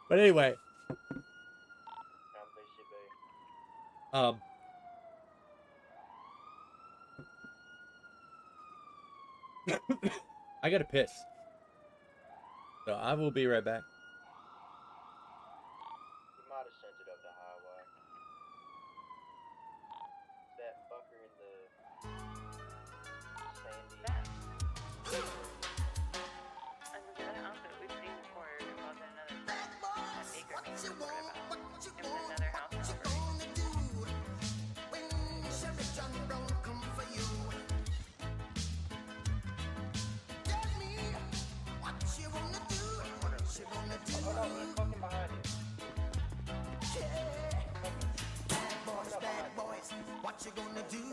Speaker 1: But anyway,
Speaker 5: Down BCB.
Speaker 1: I gotta piss. So I will be right back.
Speaker 5: You might have sent it up the highway. That fucker in the sandy.
Speaker 12: I'm looking at an outfit we've seen before. It was in another acre we reported about. It was another house over.
Speaker 5: Oh no, he's fucking behind you.
Speaker 15: Bad boys, what you gonna do?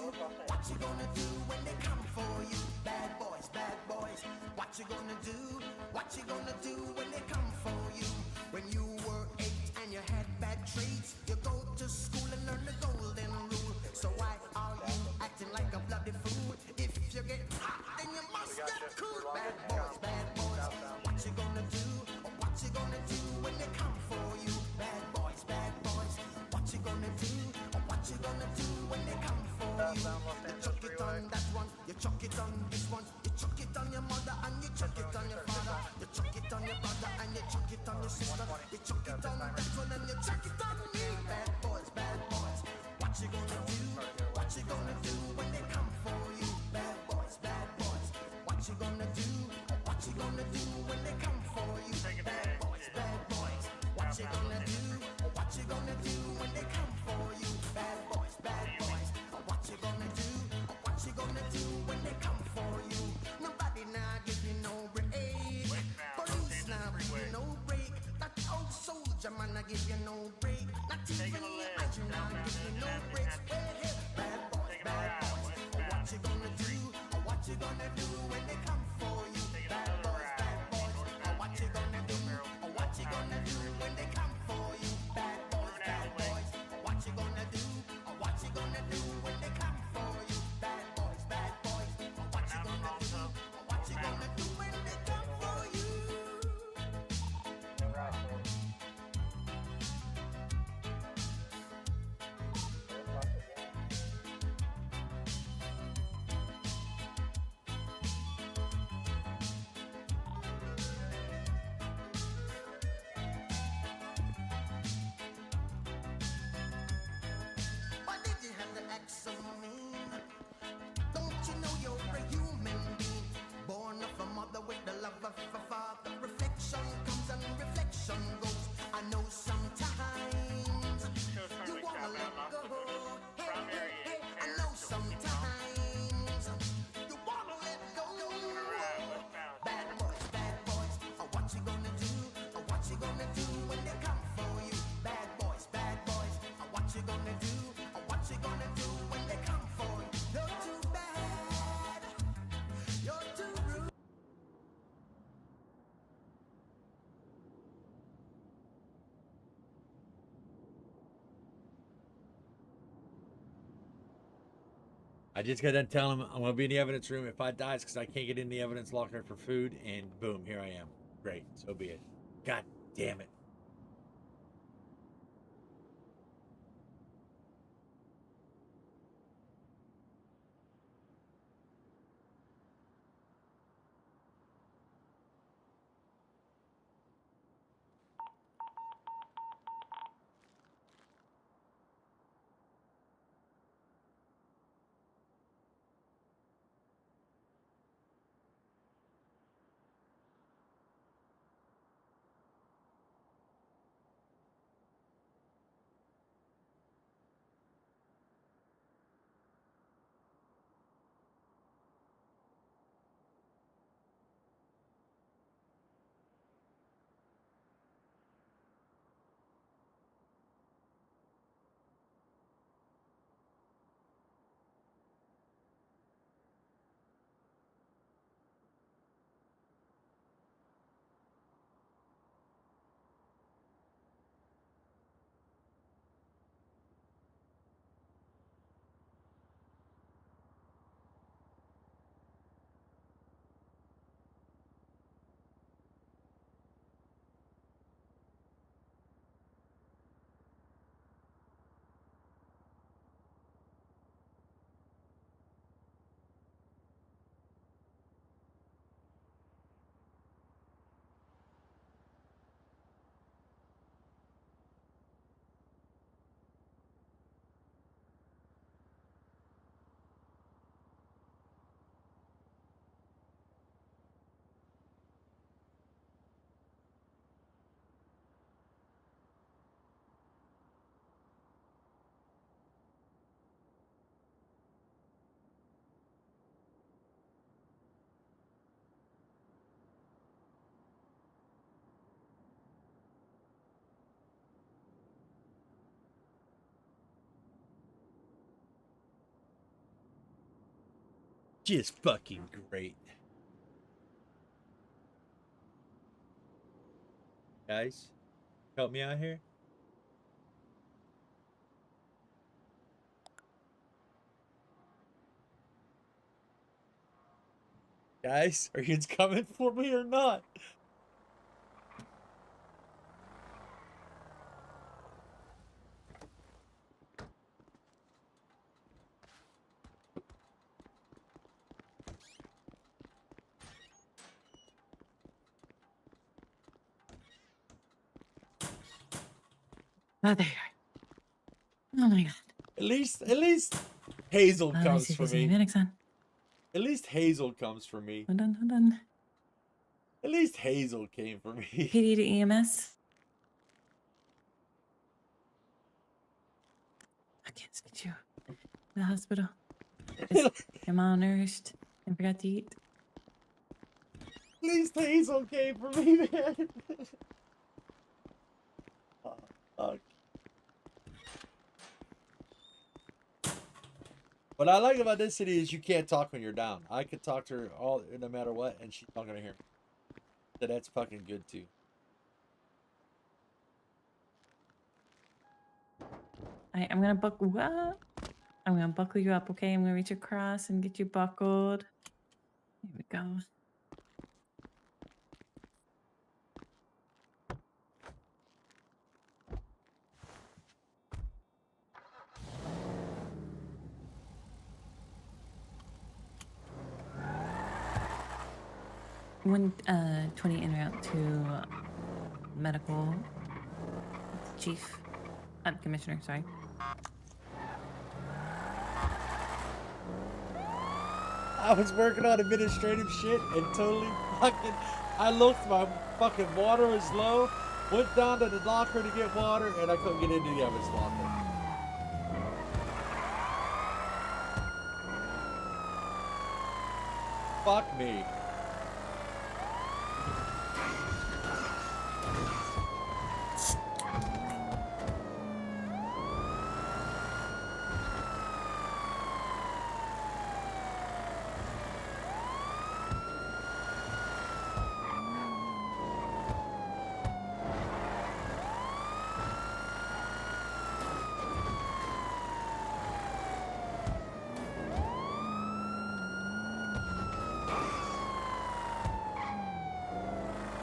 Speaker 15: What you gonna do when they come for you? Bad boys, what you gonna do? What you gonna do when they come for you? When you were 8 and you had bad traits, you go to school and learn the golden rule. So why are you acting like a bloody fool? If you get hot, then you must get cool. Bad boys, what you gonna do? What you gonna do when they come for you? Bad boys, what you gonna do? What you gonna do when they come for you? You chuck it on that one, you chuck it on this one, you chuck it on your mother and you chuck it on your father, you chuck it on your brother and you chuck it on your sister, you chuck it on that one and you chuck it on me. Bad boys, what you gonna do? What you gonna do when they come for you? Bad boys, what you gonna do? What you gonna do when they come for you? Bad boys, what you gonna do? What you gonna do when they come for you? Bad boys, what you gonna do? What you gonna do when they come for you? Nobody now give you no break. Police now give you no break. That old soldier man I give you no break. Not even your you not give you no breaks. Well, hey, bad boys, what you gonna do? What you gonna do when they come for you? Bad boys, what you gonna do? What you gonna do when they come for you? Bad boys, what you gonna do? What you gonna do when they come for you? Bad boys, what you gonna do? What you gonna do when they come for you? Why did you have to act so mean? Don't you know you're a human being? Born of a mother with the love of a father. Reflection comes and reflection goes. I know sometimes you wanna let go. Hey, I know sometimes you wanna let go. Bad boys, what you gonna do? What you gonna do when they come for you? Bad boys, what you gonna do? What you gonna do when they come for you? You're too bad. You're too rude.
Speaker 1: I just got done telling him I'm gonna be in the evidence room. If I die, it's because I can't get in the evidence locker for food, and boom, here I am. Great, so be it. God damn it. Just fucking great. Guys, help me out here. Guys, are you coming for me or not?
Speaker 16: Oh, there you are. Oh my god.
Speaker 1: At least Hazel
Speaker 16: Let me
Speaker 1: comes
Speaker 16: see if
Speaker 1: for
Speaker 16: there's any
Speaker 1: me.
Speaker 16: medics on.
Speaker 1: At least Hazel comes for me.
Speaker 16: Hold on.
Speaker 1: At least Hazel came for me.
Speaker 16: PD to EMS. I can't speak to you. The hospital. You're malnourished and forgot to eat.
Speaker 1: At least Hazel came for me, man. Fuck. What I like about this city is you can't talk when you're down. I could talk to her all no matter what, and she's not gonna hear me. So that's fucking good too.
Speaker 16: I'm gonna buckle. What? I'm gonna buckle you up, okay? I'm gonna reach across and get you buckled. Here we go. One 20 en route to medical chief, commissioner. Sorry.
Speaker 1: I was working on administrative shit and totally fucking. I looked, my fucking water was low. Went down to the locker to get water, and I couldn't get into the other locker. Fuck me.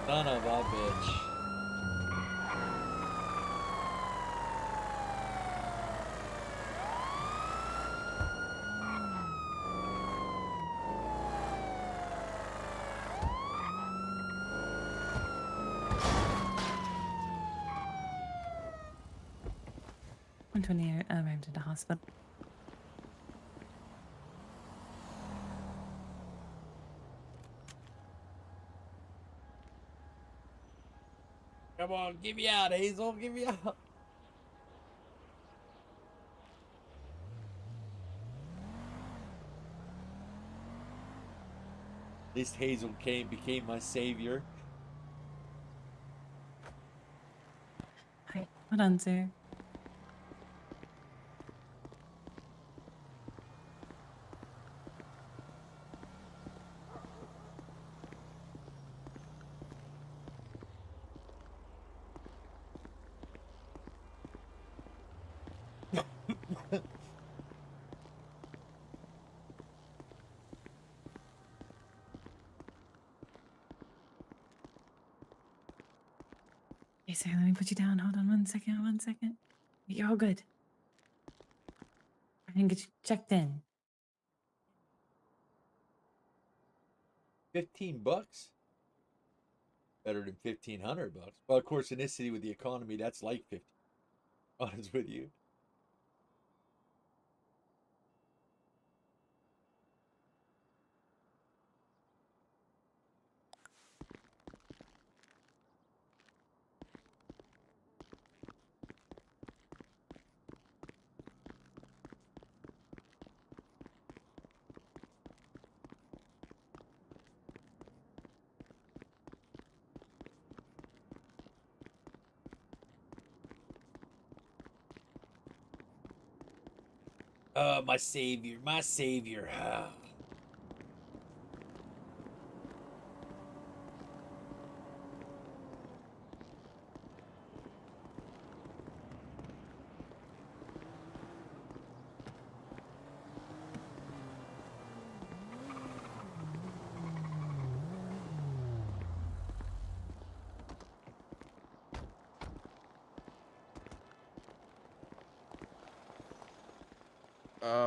Speaker 1: Son of a bitch.
Speaker 16: Arrived at the hospital.
Speaker 1: Come on, get me out, Hazel. Get me out. This Hazel became my savior.
Speaker 16: Hi. Hold on, sir. Hey, sir, let me put you down. Hold on 1 second. 1 second. You're all good. I can get you checked in.
Speaker 1: $15? Better than $1,500. Well, of course, in this city with the economy, that's like 50. Honest with you. My savior, my savior.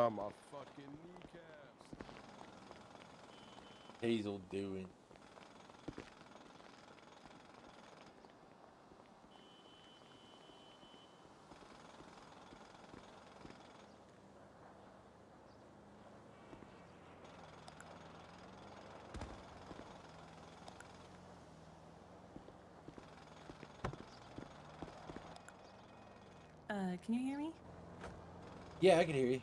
Speaker 17: My fucking kneecaps.
Speaker 1: Hazel doing.
Speaker 16: Can you hear me?
Speaker 1: Yeah, I can hear you.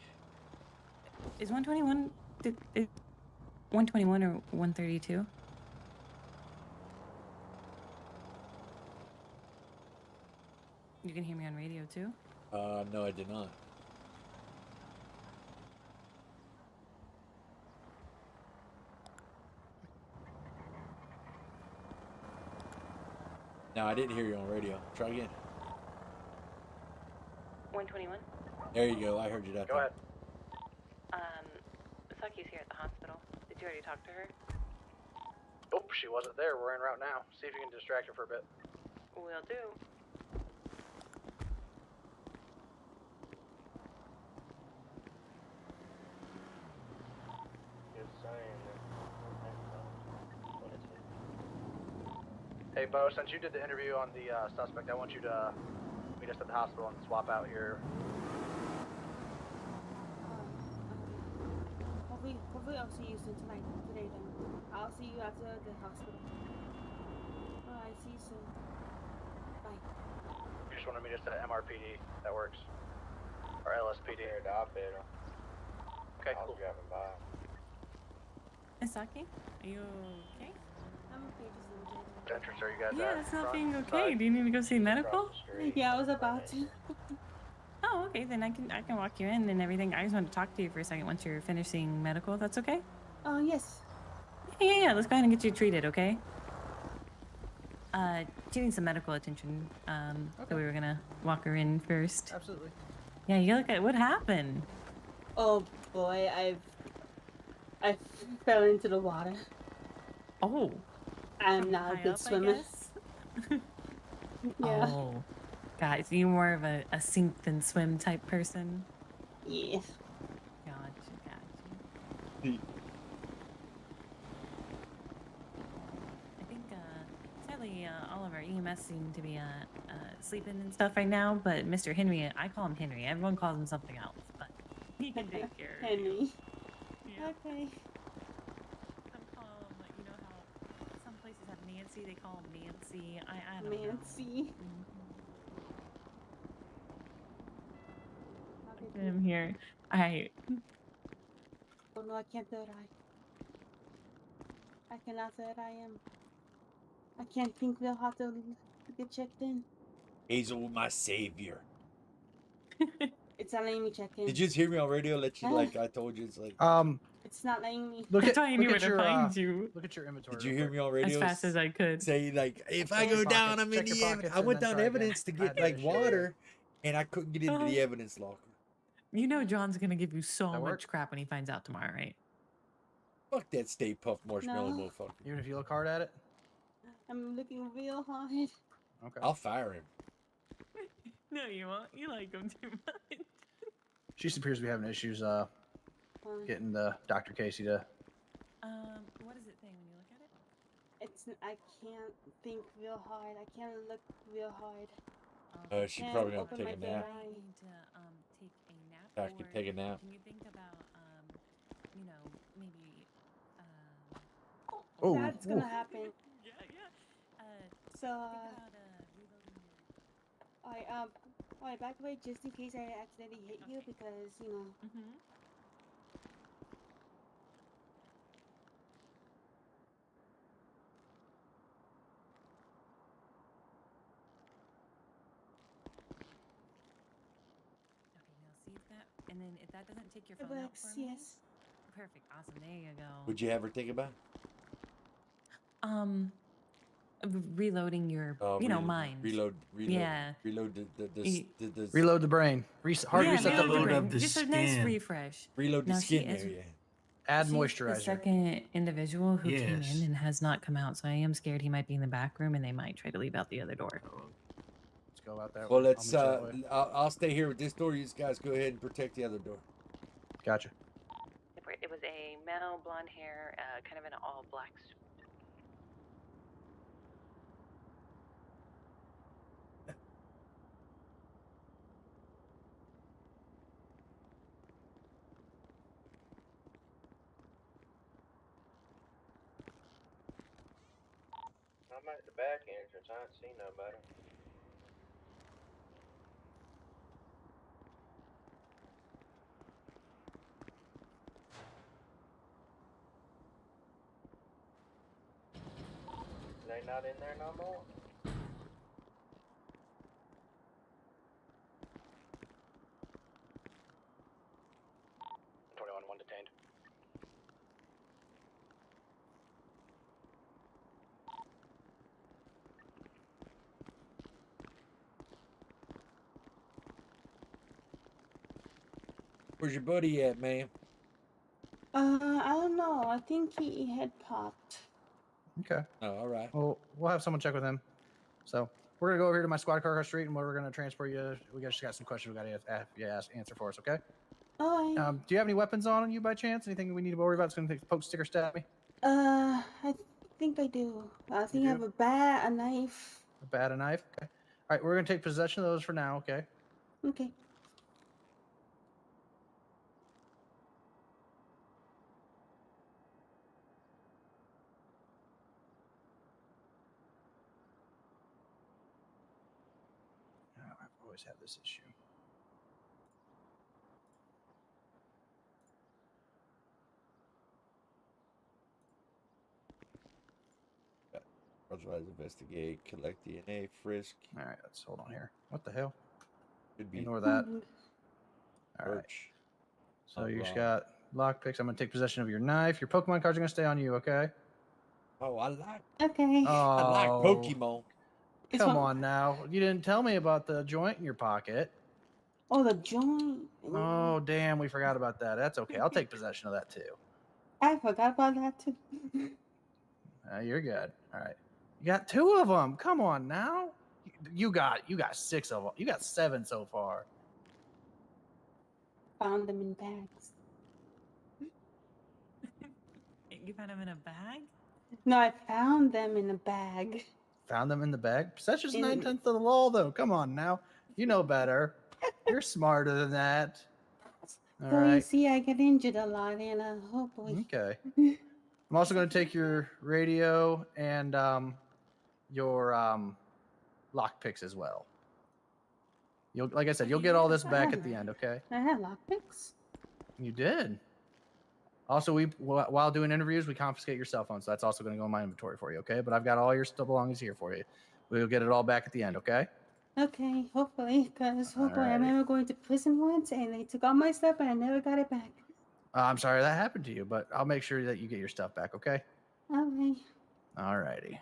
Speaker 16: Is 121 121 or 132? You can hear me on radio too?
Speaker 1: No, I did not. No, I didn't hear you on radio. Try again.
Speaker 12: 121.
Speaker 1: There you go. I heard you that
Speaker 2: Go
Speaker 1: time.
Speaker 2: ahead.
Speaker 12: Saki's here at the hospital. Did you already talk to her?
Speaker 2: Nope, she wasn't there. We're en route now. See if you can distract her for a bit.
Speaker 12: Will do.
Speaker 2: Hey, Bo, since you did the interview on the suspect, I want you to meet us at the hospital and swap out your...
Speaker 18: Hopefully I'll see you soon today then. I'll see you after the hospital. Alright, see you soon. Bye.
Speaker 2: You just want to meet us at MRPD. That works. Or LSPD. Okay, cool.
Speaker 5: Driving by.
Speaker 16: Saki, are you okay?
Speaker 18: I'm okay, just a little
Speaker 2: What entrance are you guys
Speaker 16: Yeah,
Speaker 2: at?
Speaker 16: that's not
Speaker 2: Front,
Speaker 16: being okay.
Speaker 2: side?
Speaker 16: Do you need to go see medical?
Speaker 18: Yeah, I was about to.
Speaker 16: Oh, okay. Then I can walk you in and everything. I just want to talk to you for a second once you're finished seeing medical. If that's okay.
Speaker 18: Oh, yes.
Speaker 16: Yeah. Let's go ahead and get you treated, okay? She needs some medical attention. So we were gonna walk her in first.
Speaker 6: Absolutely.
Speaker 16: Yeah, you look at what happened.
Speaker 18: Oh boy, I fell into the water.
Speaker 16: Oh.
Speaker 18: I'm not a
Speaker 16: High
Speaker 18: good
Speaker 16: up, I
Speaker 18: swimmer.
Speaker 16: guess?
Speaker 18: Yeah.
Speaker 16: Oh. Guys, you more of a sink than swim type person?
Speaker 18: Yeah.
Speaker 16: Gotcha. I think, sadly, all of our EMS seem to be sleeping and stuff right now, but Mr. Henry, I call him Henry. Everyone calls him something else, but he can take care of you.
Speaker 18: Henry.
Speaker 16: Yeah.
Speaker 18: Okay.
Speaker 16: Some call him, like, you know how some places have Nancy, they call him Nancy. I don't know.
Speaker 18: Nancy.
Speaker 16: Look at him here. Alright.
Speaker 18: Oh no, I can't third eye. I cannot third eye him. I can't think they'll have to get checked in.
Speaker 1: Hazel, my savior.
Speaker 18: It's not letting me check in.
Speaker 1: Did you just hear me on radio? Let you like I told you. It's like.
Speaker 18: It's not letting me.
Speaker 6: Look
Speaker 16: That's
Speaker 6: at,
Speaker 16: why I
Speaker 6: look
Speaker 16: knew
Speaker 6: at
Speaker 16: where to
Speaker 6: your,
Speaker 16: find you.
Speaker 6: Look at your inventory.
Speaker 1: Did you hear me on radio?
Speaker 16: As fast as I could.
Speaker 1: Say like, if I
Speaker 6: Check
Speaker 1: go
Speaker 6: your
Speaker 1: down,
Speaker 6: pockets,
Speaker 1: I'm in
Speaker 6: check your
Speaker 1: the evidence.
Speaker 6: pockets,
Speaker 1: I
Speaker 6: and
Speaker 1: went
Speaker 6: then
Speaker 1: down
Speaker 6: try
Speaker 1: evidence
Speaker 6: again.
Speaker 1: to
Speaker 6: I had
Speaker 1: get
Speaker 6: that
Speaker 1: like
Speaker 6: issue.
Speaker 1: water, and I couldn't get into the evidence locker.
Speaker 16: You know John's gonna give you so
Speaker 6: That
Speaker 16: much
Speaker 6: work?
Speaker 16: crap when he finds out tomorrow, right?
Speaker 1: Fuck that Stay Puft Marshmallow
Speaker 18: No.
Speaker 1: motherfucker.
Speaker 6: Even if you look hard at it?
Speaker 18: I'm looking real hard.
Speaker 6: Okay.
Speaker 1: I'll fire him.
Speaker 16: No, you won't. You like him too much.
Speaker 6: She just appears to be having issues getting the Dr. Casey to.
Speaker 16: What is it thing when you look at it?
Speaker 18: It's I can't think real hard. I can't look real hard.
Speaker 1: She
Speaker 18: Can't
Speaker 1: probably gonna
Speaker 18: open
Speaker 1: take
Speaker 18: my
Speaker 1: a
Speaker 18: third
Speaker 1: nap.
Speaker 18: eye.
Speaker 16: Need to take a nap.
Speaker 1: I can take a nap.
Speaker 16: Can you think about you know, maybe
Speaker 6: Oh,
Speaker 18: That's gonna happen.
Speaker 16: yeah.
Speaker 18: So
Speaker 16: Think about reloading.
Speaker 18: alright, back away just in case I accidentally hit you because you know.
Speaker 16: Okay, now see if that, and then if that doesn't take your
Speaker 18: It
Speaker 16: phone out
Speaker 18: works,
Speaker 16: for me.
Speaker 18: yes.
Speaker 16: Perfect. Awesome. There you go.
Speaker 1: Would you ever think about?
Speaker 16: Reloading your, mind.
Speaker 1: Reload.
Speaker 16: Yeah.
Speaker 1: Reload the
Speaker 6: Reload the brain. hard reset the
Speaker 16: reload
Speaker 6: brain.
Speaker 16: brain. Just a nice refresh.
Speaker 1: Reload the
Speaker 16: Now,
Speaker 1: skin
Speaker 16: she is-
Speaker 1: area.
Speaker 6: Add
Speaker 16: She's
Speaker 6: moisturizer.
Speaker 16: the second individual who came
Speaker 17: Yes.
Speaker 16: in and has not come out, so I am scared he might be in the back room and they might try to leave out the other door.
Speaker 6: Let's go out that
Speaker 1: Well,
Speaker 6: way.
Speaker 1: let's.
Speaker 6: I'll meet you that way.
Speaker 1: I'll stay here with this door. You guys go ahead and protect the other door.
Speaker 6: Gotcha.
Speaker 12: It was a male, blonde hair, kind of in an all black suit.
Speaker 5: I'm at the back entrance. I ain't seen nobody. They not in there no more?
Speaker 2: One detained.
Speaker 1: Where's your buddy at, man?
Speaker 18: I don't know. I think he had popped.
Speaker 6: Okay.
Speaker 1: Oh, all right.
Speaker 6: Well, we'll have someone check with him. So we're gonna go over here to my squad car across the street, and we're gonna transport you. We just got some questions we gotta answer for us. Okay.
Speaker 18: Oh,
Speaker 6: Do you have any weapons on you by chance? Anything we need to worry about? It's gonna take poke, sticker, stab me.
Speaker 18: I think I do. I think I have a bat, a knife.
Speaker 6: A bat, a knife. Okay. All right, we're gonna take possession of those for now. Okay.
Speaker 18: Okay.
Speaker 6: I've always had this issue.
Speaker 1: Authorized investigate, collect DNA, frisk.
Speaker 6: All right, let's hold on here. What the hell?
Speaker 1: Could be
Speaker 6: Ignore that. All right. So you just got lockpicks. I'm gonna take possession of your knife. Your Pokemon cards are gonna stay on you. Okay.
Speaker 1: Oh, I like.
Speaker 18: Okay.
Speaker 6: Oh,
Speaker 1: I like Pokemon.
Speaker 6: Come on now. You didn't tell me about the joint in your pocket.
Speaker 18: Oh, the joint.
Speaker 6: Oh, damn. We forgot about that. That's okay. I'll take possession of that too.
Speaker 18: I forgot about that too.
Speaker 6: You're good. All right. You got 2 of them. Come on now. You got 6 of them. You got 7 so far.
Speaker 18: Found them in bags.
Speaker 16: You found him in a bag?
Speaker 18: No, I found them in a bag.
Speaker 6: Found them in the bag. That's just 9/10 of the law, though. Come on now. You know better. You're smarter than that. All
Speaker 18: So you
Speaker 6: right.
Speaker 18: see, I get injured a lot, and oh boy.
Speaker 6: Okay. I'm also going to take your radio and your lockpicks as well. Like I said, you'll get all this back at the end, okay?
Speaker 18: I had lockpicks.
Speaker 6: You did. Also, while doing interviews, we confiscate your cell phone, so that's also going to go in my inventory for you, okay? But I've got all your belongings here for you. We'll get it all back at the end, okay?
Speaker 18: Okay, hopefully, because I remember going to prison once, and they took all my stuff, and I never got it back.
Speaker 6: I'm sorry that happened to you, but I'll make sure that you get your stuff back, okay?
Speaker 18: Okay.
Speaker 6: All righty.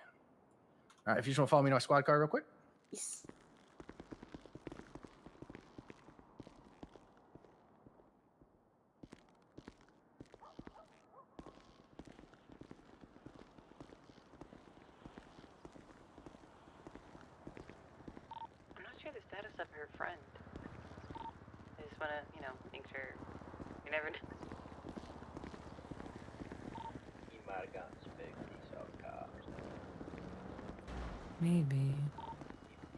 Speaker 6: All right, if you just want to follow me to my squad car real quick.
Speaker 18: Yes.
Speaker 12: I'm not sure the status of her friend. I just want to, make sure. You never know.
Speaker 5: You might have gotten some big piece of cops.
Speaker 16: Maybe.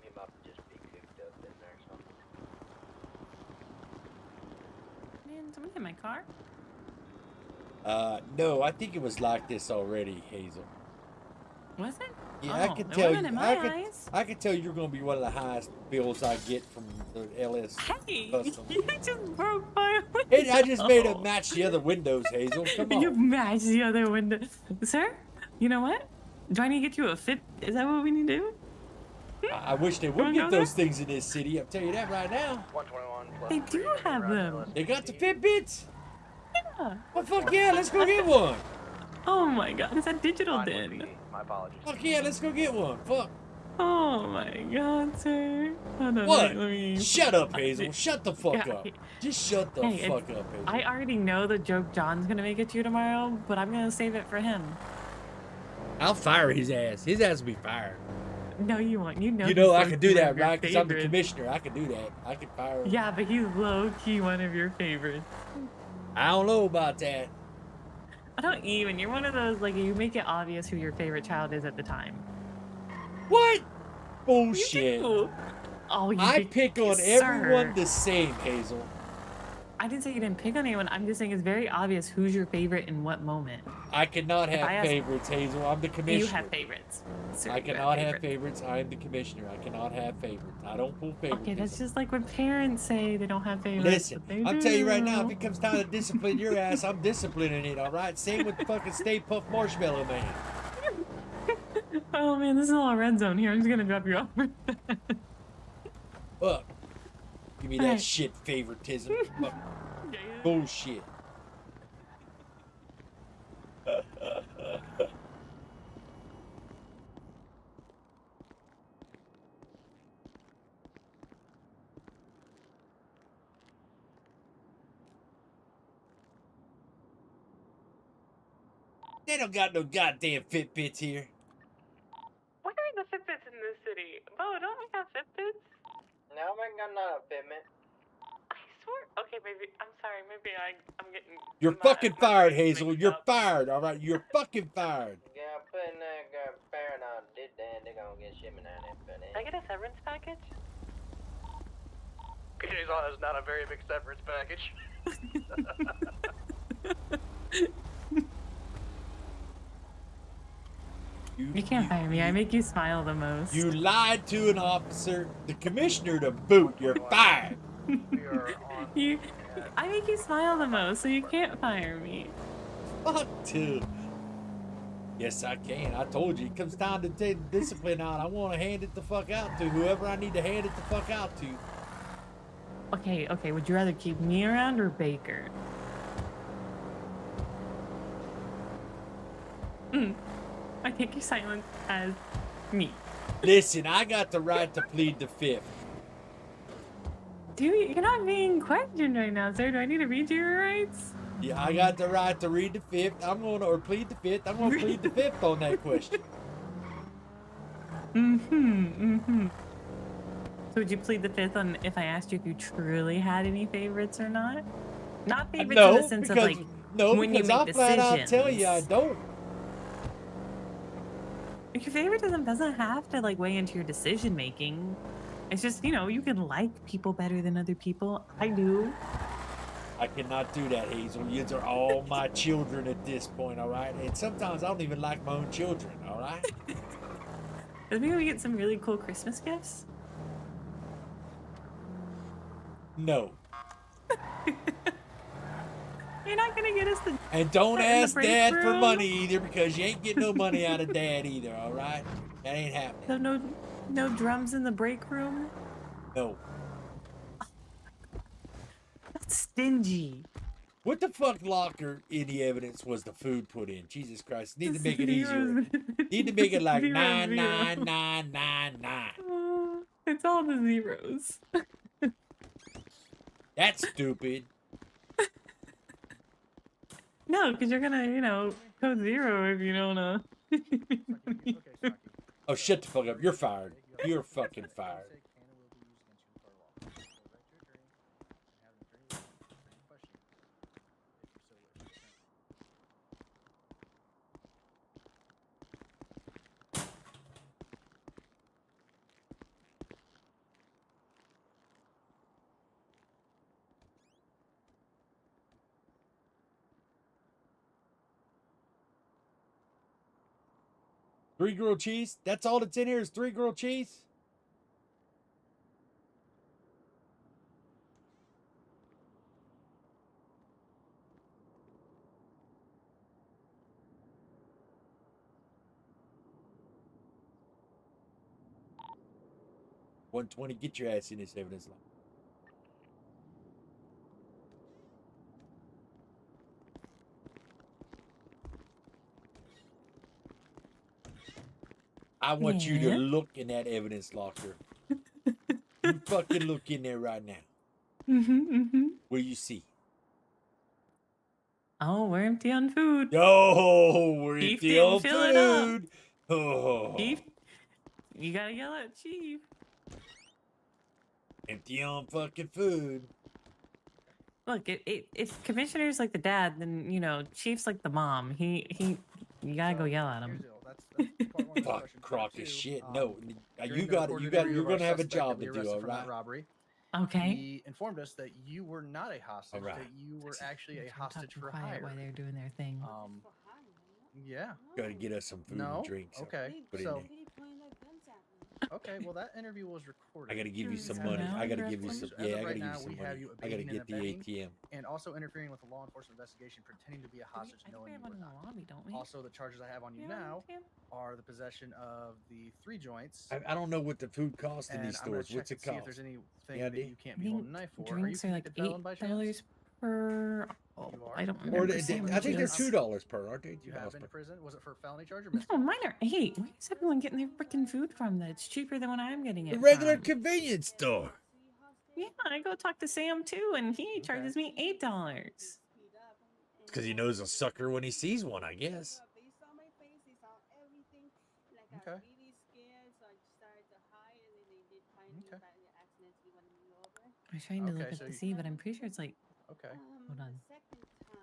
Speaker 5: He might just be cooped up in there or something.
Speaker 16: Man, somebody in my car?
Speaker 1: No, I think it was like this already, Hazel.
Speaker 16: Was it?
Speaker 1: Yeah,
Speaker 16: Oh,
Speaker 1: I can
Speaker 16: it
Speaker 1: tell
Speaker 16: wasn't
Speaker 1: you.
Speaker 16: in my eyes.
Speaker 1: I can tell you're going to be one of the highest bills I get from the LS
Speaker 16: Hey,
Speaker 1: custom.
Speaker 16: you just broke my window.
Speaker 1: Hey, I just made it match the other windows, Hazel. Come on.
Speaker 16: You matched the other window. Sir, you know what? Do I need to get you a fit? Is that what we need to do?
Speaker 1: I wish they would get those things in this city. I'll tell you that right now.
Speaker 2: 121 plus.
Speaker 16: They do have them.
Speaker 1: They got the Fitbits?
Speaker 16: Yeah.
Speaker 1: Well, fuck yeah, let's go get one.
Speaker 16: Oh my god, is that digital
Speaker 2: Fine,
Speaker 16: then?
Speaker 2: My apologies.
Speaker 1: Fuck yeah, let's go get one. Fuck.
Speaker 16: Oh my god, sir. Hold on,
Speaker 1: What?
Speaker 16: let me...
Speaker 1: Shut up, Hazel. Shut the fuck
Speaker 16: Yeah,
Speaker 1: up. Just shut the
Speaker 16: Hey,
Speaker 1: fuck up, Hazel.
Speaker 16: I already know the joke John's gonna make at you tomorrow, but I'm gonna save it for him.
Speaker 1: I'll fire his ass. His ass will be fired.
Speaker 16: No, you won't. You know.
Speaker 1: You know I
Speaker 16: he's
Speaker 1: can do
Speaker 16: low-key one
Speaker 1: that,
Speaker 16: of your
Speaker 1: right? Because I'm the
Speaker 16: favorites.
Speaker 1: commissioner. I can do that. I can fire him.
Speaker 16: Yeah, but he's low key one of your favorites.
Speaker 1: I don't know about that.
Speaker 16: I don't even. You're one of those like you make it obvious who your favorite child is at the time.
Speaker 1: What? Bullshit.
Speaker 16: You do. Oh, you
Speaker 1: I
Speaker 16: did-
Speaker 1: pick on
Speaker 16: sir.
Speaker 1: everyone the same, Hazel.
Speaker 16: I didn't say you didn't pick on anyone. I'm just saying it's very obvious who's your favorite in what moment.
Speaker 1: I cannot
Speaker 16: If I
Speaker 1: have
Speaker 16: ask-
Speaker 1: favorites, Hazel. I'm the commissioner.
Speaker 16: You have favorites. Sir,
Speaker 1: I
Speaker 16: you
Speaker 1: cannot have
Speaker 16: favorites.
Speaker 1: favorites. I am the commissioner. I cannot have favorites. I don't pull favorites.
Speaker 16: Okay, that's just like when parents say they don't have favorites.
Speaker 1: Listen,
Speaker 16: but they
Speaker 1: I'll tell you right now,
Speaker 16: do.
Speaker 1: if it comes time to discipline your ass, I'm disciplining it, all right? Same with the fucking Stay Puft Marshmallow Man.
Speaker 16: Oh man, this is all red zone here. I'm just gonna drop you off.
Speaker 1: Fuck. Give me that
Speaker 16: Alright.
Speaker 1: shit favoritism. Fuck. Bullshit. They don't got no goddamn Fitbits here.
Speaker 12: Where are the Fitbits in this city? Bo, don't we have Fitbits?
Speaker 5: No, I ain't got none Fitbit.
Speaker 12: I swear. Okay, maybe. I'm sorry. Maybe I'm getting.
Speaker 1: You're fucking fired, Hazel. You're fired. All right, you're fucking fired.
Speaker 5: Yeah, putting that parent on did that, they're gonna get shipment on it, but
Speaker 12: Can I get a severance package?
Speaker 2: Jason is not a very big severance package.
Speaker 16: You can't fire me. I make you smile the most.
Speaker 1: You lied to an officer, the commissioner to boot. You're fired.
Speaker 16: I make you smile the most, so you can't fire me.
Speaker 1: Fuck to. Yes, I can. I told you. It comes time to take the discipline out. I want to hand it the fuck out to whoever I need to hand it the fuck out to.
Speaker 16: Okay. Would you rather keep me around or Baker? I take your silence as me.
Speaker 1: Listen, I got the right to plead the fifth.
Speaker 16: Dude, you're not being questioned right now, sir. Do I need to read you your rights?
Speaker 1: Yeah, I got the right to read the fifth. Plead the fifth. I'm gonna plead the fifth on that question.
Speaker 16: So would you plead the fifth on if I asked you if you truly had any favorites or not? Not favorites
Speaker 1: No,
Speaker 16: in the sense of like
Speaker 1: no,
Speaker 16: when you
Speaker 1: because
Speaker 16: make
Speaker 1: I'll flat out
Speaker 16: decisions.
Speaker 1: tell you I don't.
Speaker 16: Your favoritism doesn't have to like weigh into your decision making. It's just, you can like people better than other people. I do.
Speaker 1: I cannot do that, Hazel. You are all my children at this point, all right? And sometimes I don't even like my own children, all right?
Speaker 16: Maybe we get some really cool Christmas gifts.
Speaker 1: No.
Speaker 16: You're not gonna get us the.
Speaker 1: And don't
Speaker 16: in the
Speaker 1: ask
Speaker 16: break
Speaker 1: Dad for
Speaker 16: room?
Speaker 1: money either, because you ain't getting no money out of Dad either, all right? That ain't happening.
Speaker 16: So no drums in the break room.
Speaker 1: No.
Speaker 16: That's stingy.
Speaker 1: What the fuck locker in the evidence was the food put in? Jesus Christ. Need to make it easier. Need to make it like 99999.
Speaker 16: It's all the zeros.
Speaker 1: That's stupid.
Speaker 16: No, because you're gonna, code zero if you don't
Speaker 1: Oh, shut the fuck up. You're fired. You're fucking fired. Three grilled cheese? That's all that's in here is 3 grilled cheese? $120, get your ass in this evidence line. I want you to
Speaker 16: Yeah?
Speaker 1: look in that evidence locker. You fucking look in there right now. What do you see?
Speaker 16: Oh, we're empty on food.
Speaker 1: Oh, we're
Speaker 16: Chief
Speaker 1: empty
Speaker 16: didn't
Speaker 1: on
Speaker 16: fill it up.
Speaker 1: food. Oh,
Speaker 16: Chief, you gotta yell at Chief.
Speaker 1: empty on fucking food.
Speaker 16: Look, if Commissioner's like the dad, then Chief's like the mom. You gotta go yell at him.
Speaker 1: Fuck crock of shit. No,
Speaker 6: during
Speaker 1: you
Speaker 6: the
Speaker 1: got it.
Speaker 6: recorded
Speaker 1: You got.
Speaker 6: interview
Speaker 1: You're
Speaker 6: of our
Speaker 1: gonna have a
Speaker 6: suspect
Speaker 1: job
Speaker 6: that
Speaker 1: to
Speaker 6: we
Speaker 1: do.
Speaker 6: arrested
Speaker 1: All
Speaker 6: from that
Speaker 1: right.
Speaker 6: robbery.
Speaker 16: Okay.
Speaker 6: He informed us that you were not a hostage.
Speaker 1: All right.
Speaker 6: That you were actually a
Speaker 16: They're
Speaker 6: hostage
Speaker 16: talking
Speaker 6: for
Speaker 16: quiet
Speaker 6: hire.
Speaker 16: while they're doing their thing.
Speaker 6: Yeah.
Speaker 1: Gotta get us some food
Speaker 6: No.
Speaker 1: and drinks.
Speaker 6: Okay.
Speaker 1: Put it
Speaker 6: So.
Speaker 1: in
Speaker 6: Okay. Well, that interview was recorded.
Speaker 1: I gotta give you some
Speaker 16: So
Speaker 1: money.
Speaker 16: now
Speaker 1: I gotta
Speaker 16: you're
Speaker 1: give you
Speaker 16: asking-
Speaker 1: some.
Speaker 6: So as
Speaker 1: Yeah,
Speaker 6: of
Speaker 1: I gotta
Speaker 6: right
Speaker 1: give you
Speaker 6: now,
Speaker 1: some
Speaker 6: we have
Speaker 1: money.
Speaker 6: you
Speaker 1: I gotta
Speaker 6: aiding and
Speaker 1: get the
Speaker 6: abetting.
Speaker 1: ATM.
Speaker 6: And also interfering with a law enforcement investigation, pretending to be a hostage,
Speaker 16: I think
Speaker 6: knowing
Speaker 16: we
Speaker 6: you
Speaker 16: have one
Speaker 6: were
Speaker 16: in the
Speaker 6: not.
Speaker 16: lobby, don't we?
Speaker 6: Also, the charges I have on you
Speaker 16: Yeah,
Speaker 6: now
Speaker 16: Tim.
Speaker 6: are the possession of the 3 joints.
Speaker 1: I don't know what the food costs in
Speaker 6: And
Speaker 1: these
Speaker 6: I'm gonna
Speaker 1: stores.
Speaker 6: check
Speaker 1: What's it
Speaker 6: and see if
Speaker 1: cost?
Speaker 6: there's anything
Speaker 1: Yeah,
Speaker 6: that
Speaker 1: dude.
Speaker 6: you can't
Speaker 16: I
Speaker 6: be holding a
Speaker 16: think
Speaker 6: knife for.
Speaker 16: drinks are like
Speaker 6: convicted felon by chance?
Speaker 16: $8 per. Oh,
Speaker 6: You are?
Speaker 16: I don't
Speaker 6: Okay.
Speaker 1: Or
Speaker 16: remember.
Speaker 1: I think they're $2 per, aren't they?
Speaker 6: You
Speaker 1: $2
Speaker 6: have been
Speaker 1: per.
Speaker 6: to prison? Was it for felony charge or
Speaker 16: No,
Speaker 6: misdemeanor?
Speaker 16: mine are 8. Where's everyone getting their freaking food from? That's cheaper than when I'm getting it
Speaker 1: The regular
Speaker 16: from.
Speaker 1: convenience store.
Speaker 16: Yeah, I go talk to Sam too, and he charges me $8.
Speaker 1: Because he knows a sucker when he sees one, I guess.
Speaker 16: I was trying to look
Speaker 6: Okay,
Speaker 16: up
Speaker 6: so
Speaker 16: to
Speaker 6: you-
Speaker 16: see, but I'm pretty sure it's like.
Speaker 6: Okay.
Speaker 16: Hold on.
Speaker 18: The second time,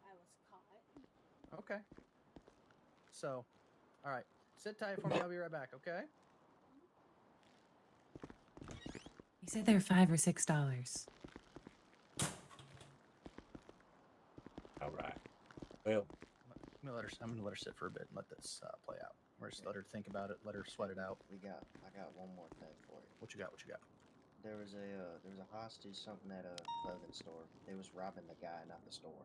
Speaker 18: I was caught.
Speaker 6: Okay. So, all right. Sit tight for me. I'll be right back. Okay.
Speaker 16: You said they're $5 or $6.
Speaker 1: All right. Well,
Speaker 6: I'm gonna let her sit for a bit and let this play out. Or just let her think about it. Let her sweat it out.
Speaker 14: I got one more thing for you.
Speaker 6: What you got? What you got?
Speaker 14: There was a hostage something at a clothing store. They was robbing the guy, not the store.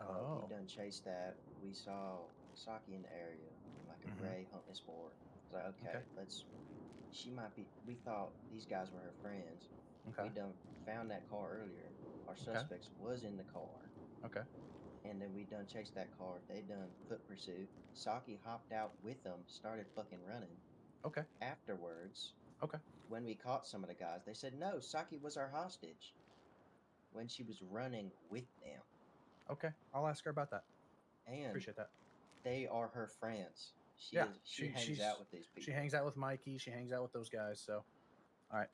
Speaker 6: Oh.
Speaker 14: We done chased that. We saw Saki in the area in like a
Speaker 6: Mhm.
Speaker 14: gray Huntley Sport. It's like, okay, she might be. We thought these guys were her friends.
Speaker 6: Okay.
Speaker 14: We done found that car earlier. Our suspects was in the car.
Speaker 6: Okay.
Speaker 14: And then we done chased that car. They done foot pursuit. Saki hopped out with them, started fucking running.
Speaker 6: Okay.
Speaker 14: Afterwards,
Speaker 6: Okay.
Speaker 14: when we caught some of the guys, they said no, Saki was our hostage. When she was running with them.
Speaker 6: Okay. I'll ask her about that.
Speaker 14: And
Speaker 6: Appreciate that.
Speaker 14: they are her friends. She hangs
Speaker 6: she's-
Speaker 14: out with these people.
Speaker 6: She hangs out with Mikey. She hangs out with those guys. So, all right.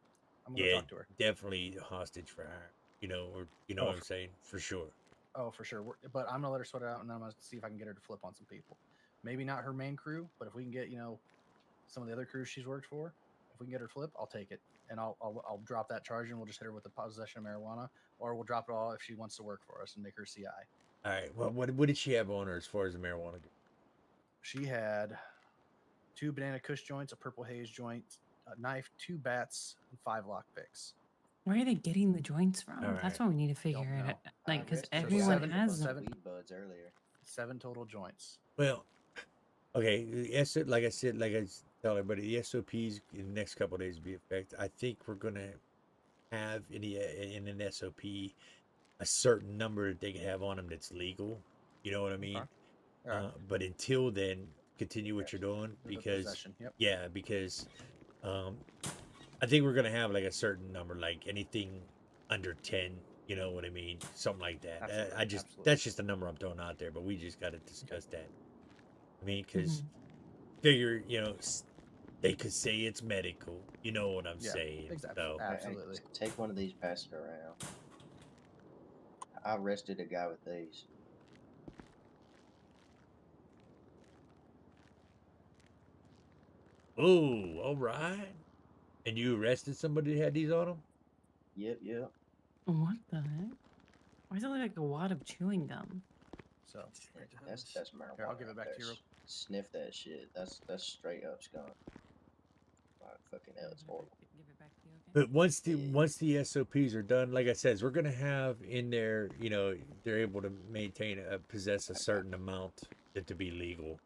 Speaker 6: I'm gonna
Speaker 1: yeah,
Speaker 6: go talk to her.
Speaker 1: definitely hostage for hire. You know, or you know
Speaker 6: Oh,
Speaker 1: what I'm saying? For sure.
Speaker 6: Oh, for sure. But I'm gonna let her sweat it out, and then I'm gonna see if I can get her to flip on some people. Maybe not her main crew, but if we can get some of the other crews she's worked for, if we can get her to flip, I'll take it, and I'll drop that charge, and we'll just hit her with the possession of marijuana, or we'll drop it all if she wants to work for us and make her CI.
Speaker 1: All right. Well, what did she have on her as far as the marijuana goes?
Speaker 6: She had 2 banana kush joints, a purple haze joint, a knife, 2 bats, and 5 lockpicks.
Speaker 16: Where are they getting the joints from?
Speaker 1: All
Speaker 16: That's
Speaker 1: right.
Speaker 16: what we need to figure
Speaker 6: Don't
Speaker 16: it
Speaker 6: know.
Speaker 16: out. Like, because
Speaker 14: arrested
Speaker 16: everyone
Speaker 6: seven-
Speaker 16: has them.
Speaker 6: seven-
Speaker 14: weed buds earlier.
Speaker 6: 7 total joints.
Speaker 1: Well, okay. Yes, like I tell everybody, the SOPs in the next couple of days will be effective. I think we're gonna have in an SOP a certain number that they can have on them that's legal. You know what I mean?
Speaker 6: Alright.
Speaker 1: But until then, continue what you're doing
Speaker 6: With the
Speaker 1: because
Speaker 6: possession, yep.
Speaker 1: yeah, because I think we're gonna have like a certain number, like anything under 10. You know what I mean? Something like that.
Speaker 6: Absolutely,
Speaker 1: That's just a number I'm throwing out there, but we just got to discuss that. I mean, because
Speaker 6: Mm-hmm.
Speaker 1: figure they could say it's medical. You know what I'm
Speaker 6: Yeah,
Speaker 1: saying?
Speaker 6: exactly.
Speaker 1: So
Speaker 14: Absolutely. Take one of these, pass it around. I arrested a guy with these.
Speaker 1: oh, all right. And you arrested somebody that had these on them?
Speaker 14: Yep.
Speaker 16: What the heck? Why does it look like a wad of chewing gum?
Speaker 6: So
Speaker 14: That's marijuana.
Speaker 6: Here, I'll give it
Speaker 14: right
Speaker 6: back to
Speaker 14: there.
Speaker 6: you.
Speaker 14: Sniff that shit. That's straight up skunk. Fucking hell, it's horrible.
Speaker 16: Give it back to you, okay?
Speaker 1: But once the SOPs are done, like I said, we're gonna have in there, they're able to possess a certain amount to be legal.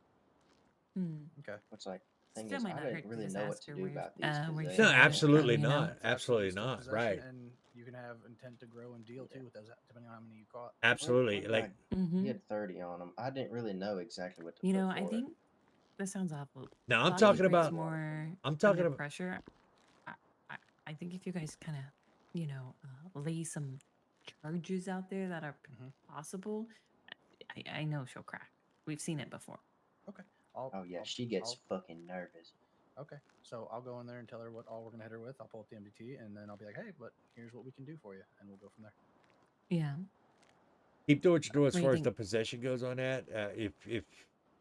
Speaker 6: Okay.
Speaker 14: What's like thing
Speaker 16: Still
Speaker 14: is,
Speaker 16: might
Speaker 14: I
Speaker 16: not
Speaker 14: didn't
Speaker 16: hurt to
Speaker 14: really
Speaker 16: just
Speaker 14: know what
Speaker 16: ask
Speaker 14: to
Speaker 16: her
Speaker 14: do
Speaker 16: where-
Speaker 14: about these.
Speaker 16: where
Speaker 14: 'cause
Speaker 16: she
Speaker 14: they-
Speaker 1: No,
Speaker 16: got it,
Speaker 1: absolutely
Speaker 16: you know?
Speaker 1: not.
Speaker 6: It's
Speaker 1: Absolutely
Speaker 6: still
Speaker 1: not.
Speaker 6: possession,
Speaker 1: Right.
Speaker 6: And you can have intent to grow and deal too with those, depending on how many you caught.
Speaker 1: Absolutely.
Speaker 14: One
Speaker 1: Like
Speaker 14: guy, he had 30 on him. I didn't really know exactly what to
Speaker 16: You
Speaker 14: put
Speaker 16: know,
Speaker 14: for
Speaker 16: I
Speaker 14: it.
Speaker 16: think this sounds awful.
Speaker 1: No, I'm
Speaker 16: Saki
Speaker 1: talking
Speaker 16: breaks
Speaker 1: about-
Speaker 16: more.
Speaker 1: I'm talking
Speaker 16: under
Speaker 1: about-
Speaker 16: pressure. I think if you guys kind of, lay some charges out there that are possible, I know she'll crack. We've seen it before.
Speaker 6: Okay.
Speaker 14: She gets fucking nervous.
Speaker 6: Okay. So I'll go in there and tell her what all we're gonna hit her with. I'll pull up the MDT, and then I'll be like, "Hey, but here's what we can do for you," and we'll go from there.
Speaker 16: Yeah.
Speaker 1: Keep doing what you do as
Speaker 16: What do you
Speaker 1: far as
Speaker 16: think?
Speaker 1: the possession goes on that. If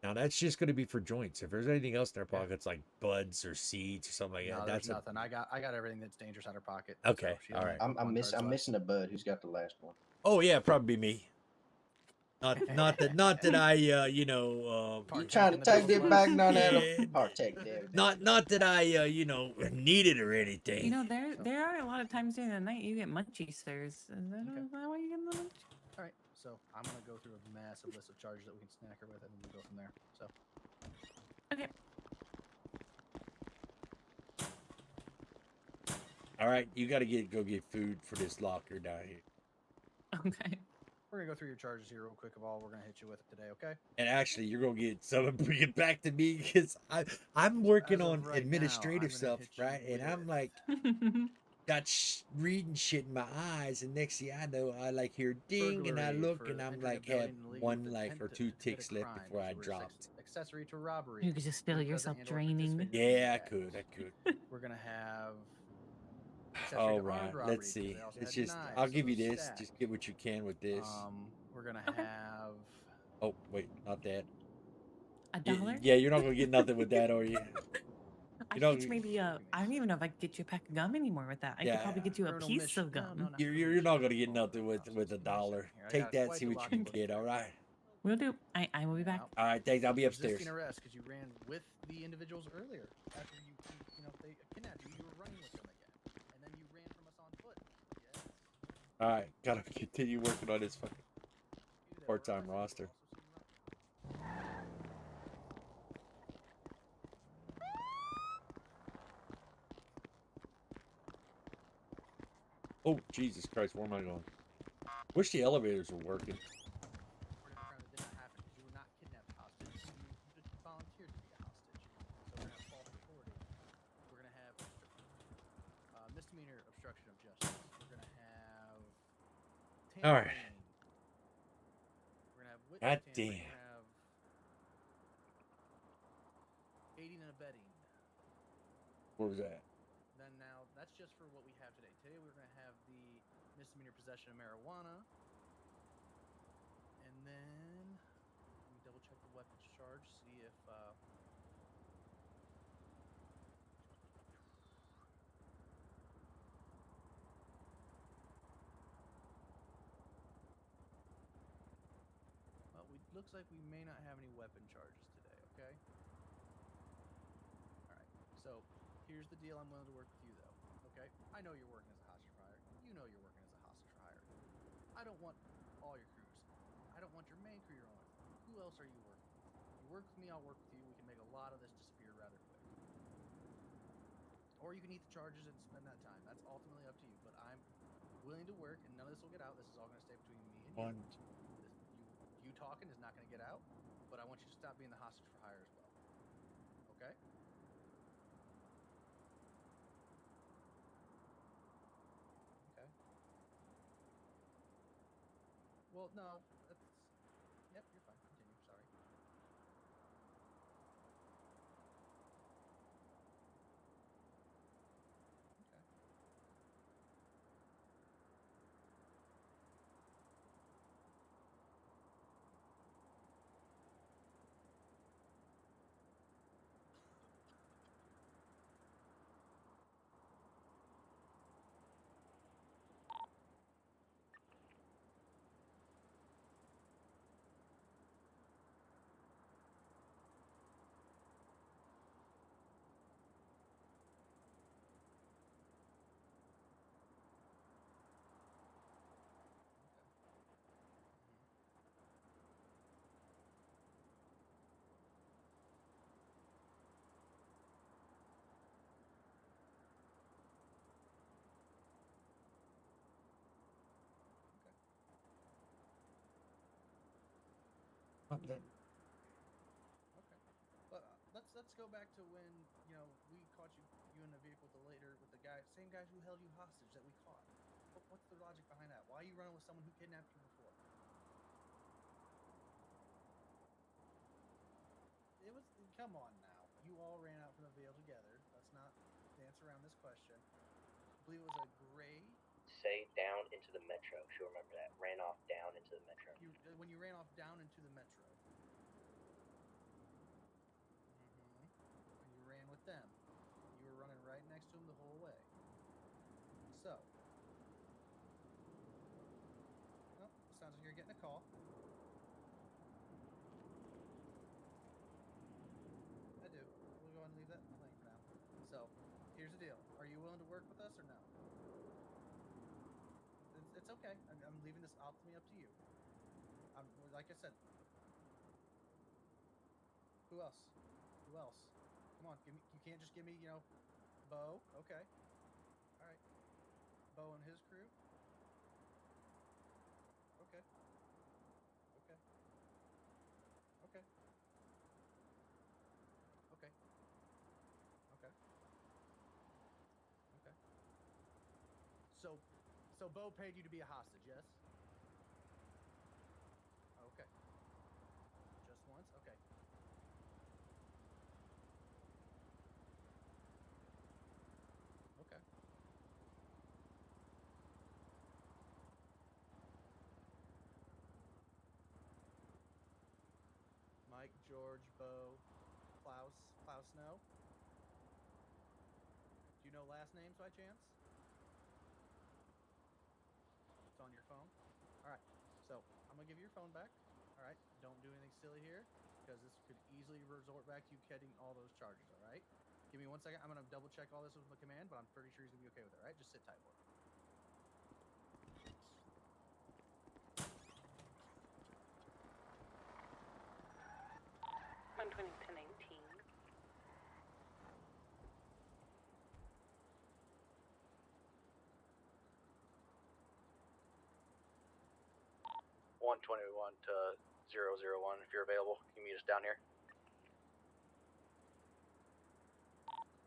Speaker 1: now that's just going to be for joints. If there's anything else in their pockets like buds or seeds or something like
Speaker 6: No,
Speaker 1: that,
Speaker 6: there's
Speaker 1: that's
Speaker 6: nothing. I got everything that's dangerous out of her pocket.
Speaker 1: Okay,
Speaker 6: she
Speaker 1: all
Speaker 6: only
Speaker 1: right.
Speaker 6: took one
Speaker 14: I'm
Speaker 6: charge left.
Speaker 14: missing a bud. Who's got the last one?
Speaker 1: Oh yeah, probably me. Not that I
Speaker 14: You trying to take it back? No, partake there.
Speaker 1: Not that I need it or anything.
Speaker 16: You know, there are a lot of times during the night you get munchies, sirs. Is that why you get the munchies?
Speaker 6: All right. So I'm gonna go through a massive list of charges that we can snack her with, and then we'll go from there. So.
Speaker 16: Okay.
Speaker 1: All right, you got to go get food for this locker down here.
Speaker 16: Okay.
Speaker 6: We're gonna go through your charges here real quick of all we're gonna hit you with today, okay?
Speaker 1: And actually, you're gonna get some and bring it back to me because I'm working
Speaker 6: As of
Speaker 1: on
Speaker 6: right now,
Speaker 1: administrative
Speaker 6: I'm gonna
Speaker 1: stuff,
Speaker 6: hit you
Speaker 1: right? And I'm
Speaker 6: with-
Speaker 1: like, got reading shit in my eyes, and next thing I know, I like hear ding, and I
Speaker 6: Burglary
Speaker 1: look,
Speaker 6: for
Speaker 1: and I'm
Speaker 6: entering a
Speaker 1: like
Speaker 6: building
Speaker 1: have
Speaker 6: illegally
Speaker 1: one
Speaker 6: with
Speaker 1: like
Speaker 6: intent
Speaker 1: or
Speaker 6: to
Speaker 1: two
Speaker 6: commit a
Speaker 1: ticks left
Speaker 6: crime,
Speaker 1: before I
Speaker 6: so we're
Speaker 1: drop.
Speaker 6: accessory to robbery.
Speaker 16: You could just feel
Speaker 6: being
Speaker 16: yourself
Speaker 6: present and/or
Speaker 16: draining.
Speaker 6: participating in
Speaker 1: Yeah, I
Speaker 6: the
Speaker 1: could.
Speaker 6: acts. We're gonna have accessory
Speaker 1: All
Speaker 6: to
Speaker 1: right,
Speaker 6: armed robbery.
Speaker 1: let's see.
Speaker 6: They also
Speaker 1: It's
Speaker 6: had
Speaker 1: just
Speaker 6: knives,
Speaker 1: I'll
Speaker 6: so
Speaker 1: give you
Speaker 6: those
Speaker 1: this.
Speaker 6: stack.
Speaker 1: Just get what you can with this.
Speaker 6: We're gonna have.
Speaker 1: Oh wait, not that.
Speaker 16: $1?
Speaker 1: Yeah, you're not gonna get nothing with that, are you?
Speaker 16: I
Speaker 1: You
Speaker 16: could
Speaker 1: know,
Speaker 16: get you maybe I don't even know if I could get you a pack of gum anymore with that. I could
Speaker 1: yeah.
Speaker 16: probably get you a
Speaker 6: Criminal
Speaker 16: piece
Speaker 6: mission.
Speaker 16: of gum.
Speaker 1: You're not gonna get nothing with $1. Take that, see what you can get. All right.
Speaker 16: Will do. I will be back.
Speaker 1: All right, thanks. I'll be upstairs.
Speaker 6: Resisting arrest because you ran with the individuals earlier. After they kidnapped you, you were running with them again, and then you ran from us on foot. Yes.
Speaker 1: All right, gotta continue working on this fucking part-time roster. Oh Jesus Christ, where am I going? Wish the elevators were working.
Speaker 6: Did not happen because you were not kidnapped hostage. You just volunteered to be a hostage. So we're gonna have false authority. We're gonna have misdemeanor obstruction of justice. We're gonna have
Speaker 1: All right.
Speaker 6: tampering. We're gonna have witness
Speaker 1: God
Speaker 6: tampering.
Speaker 1: damn.
Speaker 6: We're gonna have aiding and abetting.
Speaker 1: Where was that?
Speaker 6: Then now that's just for what we have today. Today we're gonna have the misdemeanor possession of marijuana. And then let me double check the weapons charge, see if well, looks like we may not have any weapon charges today, okay? Alright, so here's the deal. I'm willing to work with you though. Okay? I know you're working as a hostage for hire. You know you're working as a hostage for hire. I don't want all your crews. I don't want your main crew you're on with. Who else are you working with? You work with me, I'll work with you. We can make a lot of this disappear rather quick. Or you can eat the charges and spend that time. That's ultimately up to you. But I'm willing to work, and none of this will get out. This is all going to stay between me and you. You talking is not going to get out, but I want you to stop being the hostage for hire as well. Okay? Okay. Well, no. That's... Yep, you're fine. Continue. Sorry. Okay.
Speaker 1: Okay.
Speaker 6: Okay. But let's go back to when we caught you in the vehicle with the same guys who held you hostage that we caught. What's the logic behind that? Why are you running with someone who kidnapped you before? It was come on now. You all ran out from the veil together. Let's not dance around this question. I believe it was a gray.
Speaker 19: Say down into the metro. She'll remember that. Ran off down into the metro.
Speaker 6: When you ran off down into the metro. When you ran with them. You were running right next to them the whole way. So. Well, sounds like you're getting a call. I do. We'll go ahead and leave that blank for now. So, here's the deal. Are you willing to work with us or no? It's okay. I'm leaving this ultimately up to you. Like I said. Who else? Who else? Come on, give me. You can't just give me, Bo. Okay. All right. Bo and his crew. Okay. Okay. Okay. Okay. Okay. Okay. So Bo paid you to be a hostage, yes? Okay. Just once? Okay. Okay. George, Bo, Klaus Snow. Do you know last names by chance? It's on your phone. All right. So I'm gonna give you your phone back. All right. Don't do anything silly here because this could easily resort back to you getting all those charges. All right. Give me 1 second. I'm gonna double check all this with the command, but I'm pretty sure he's gonna be okay with it. All right. Just sit tight for me.
Speaker 12: 120 to 19.
Speaker 2: One 21 to 001. If you're available, can you meet us down here?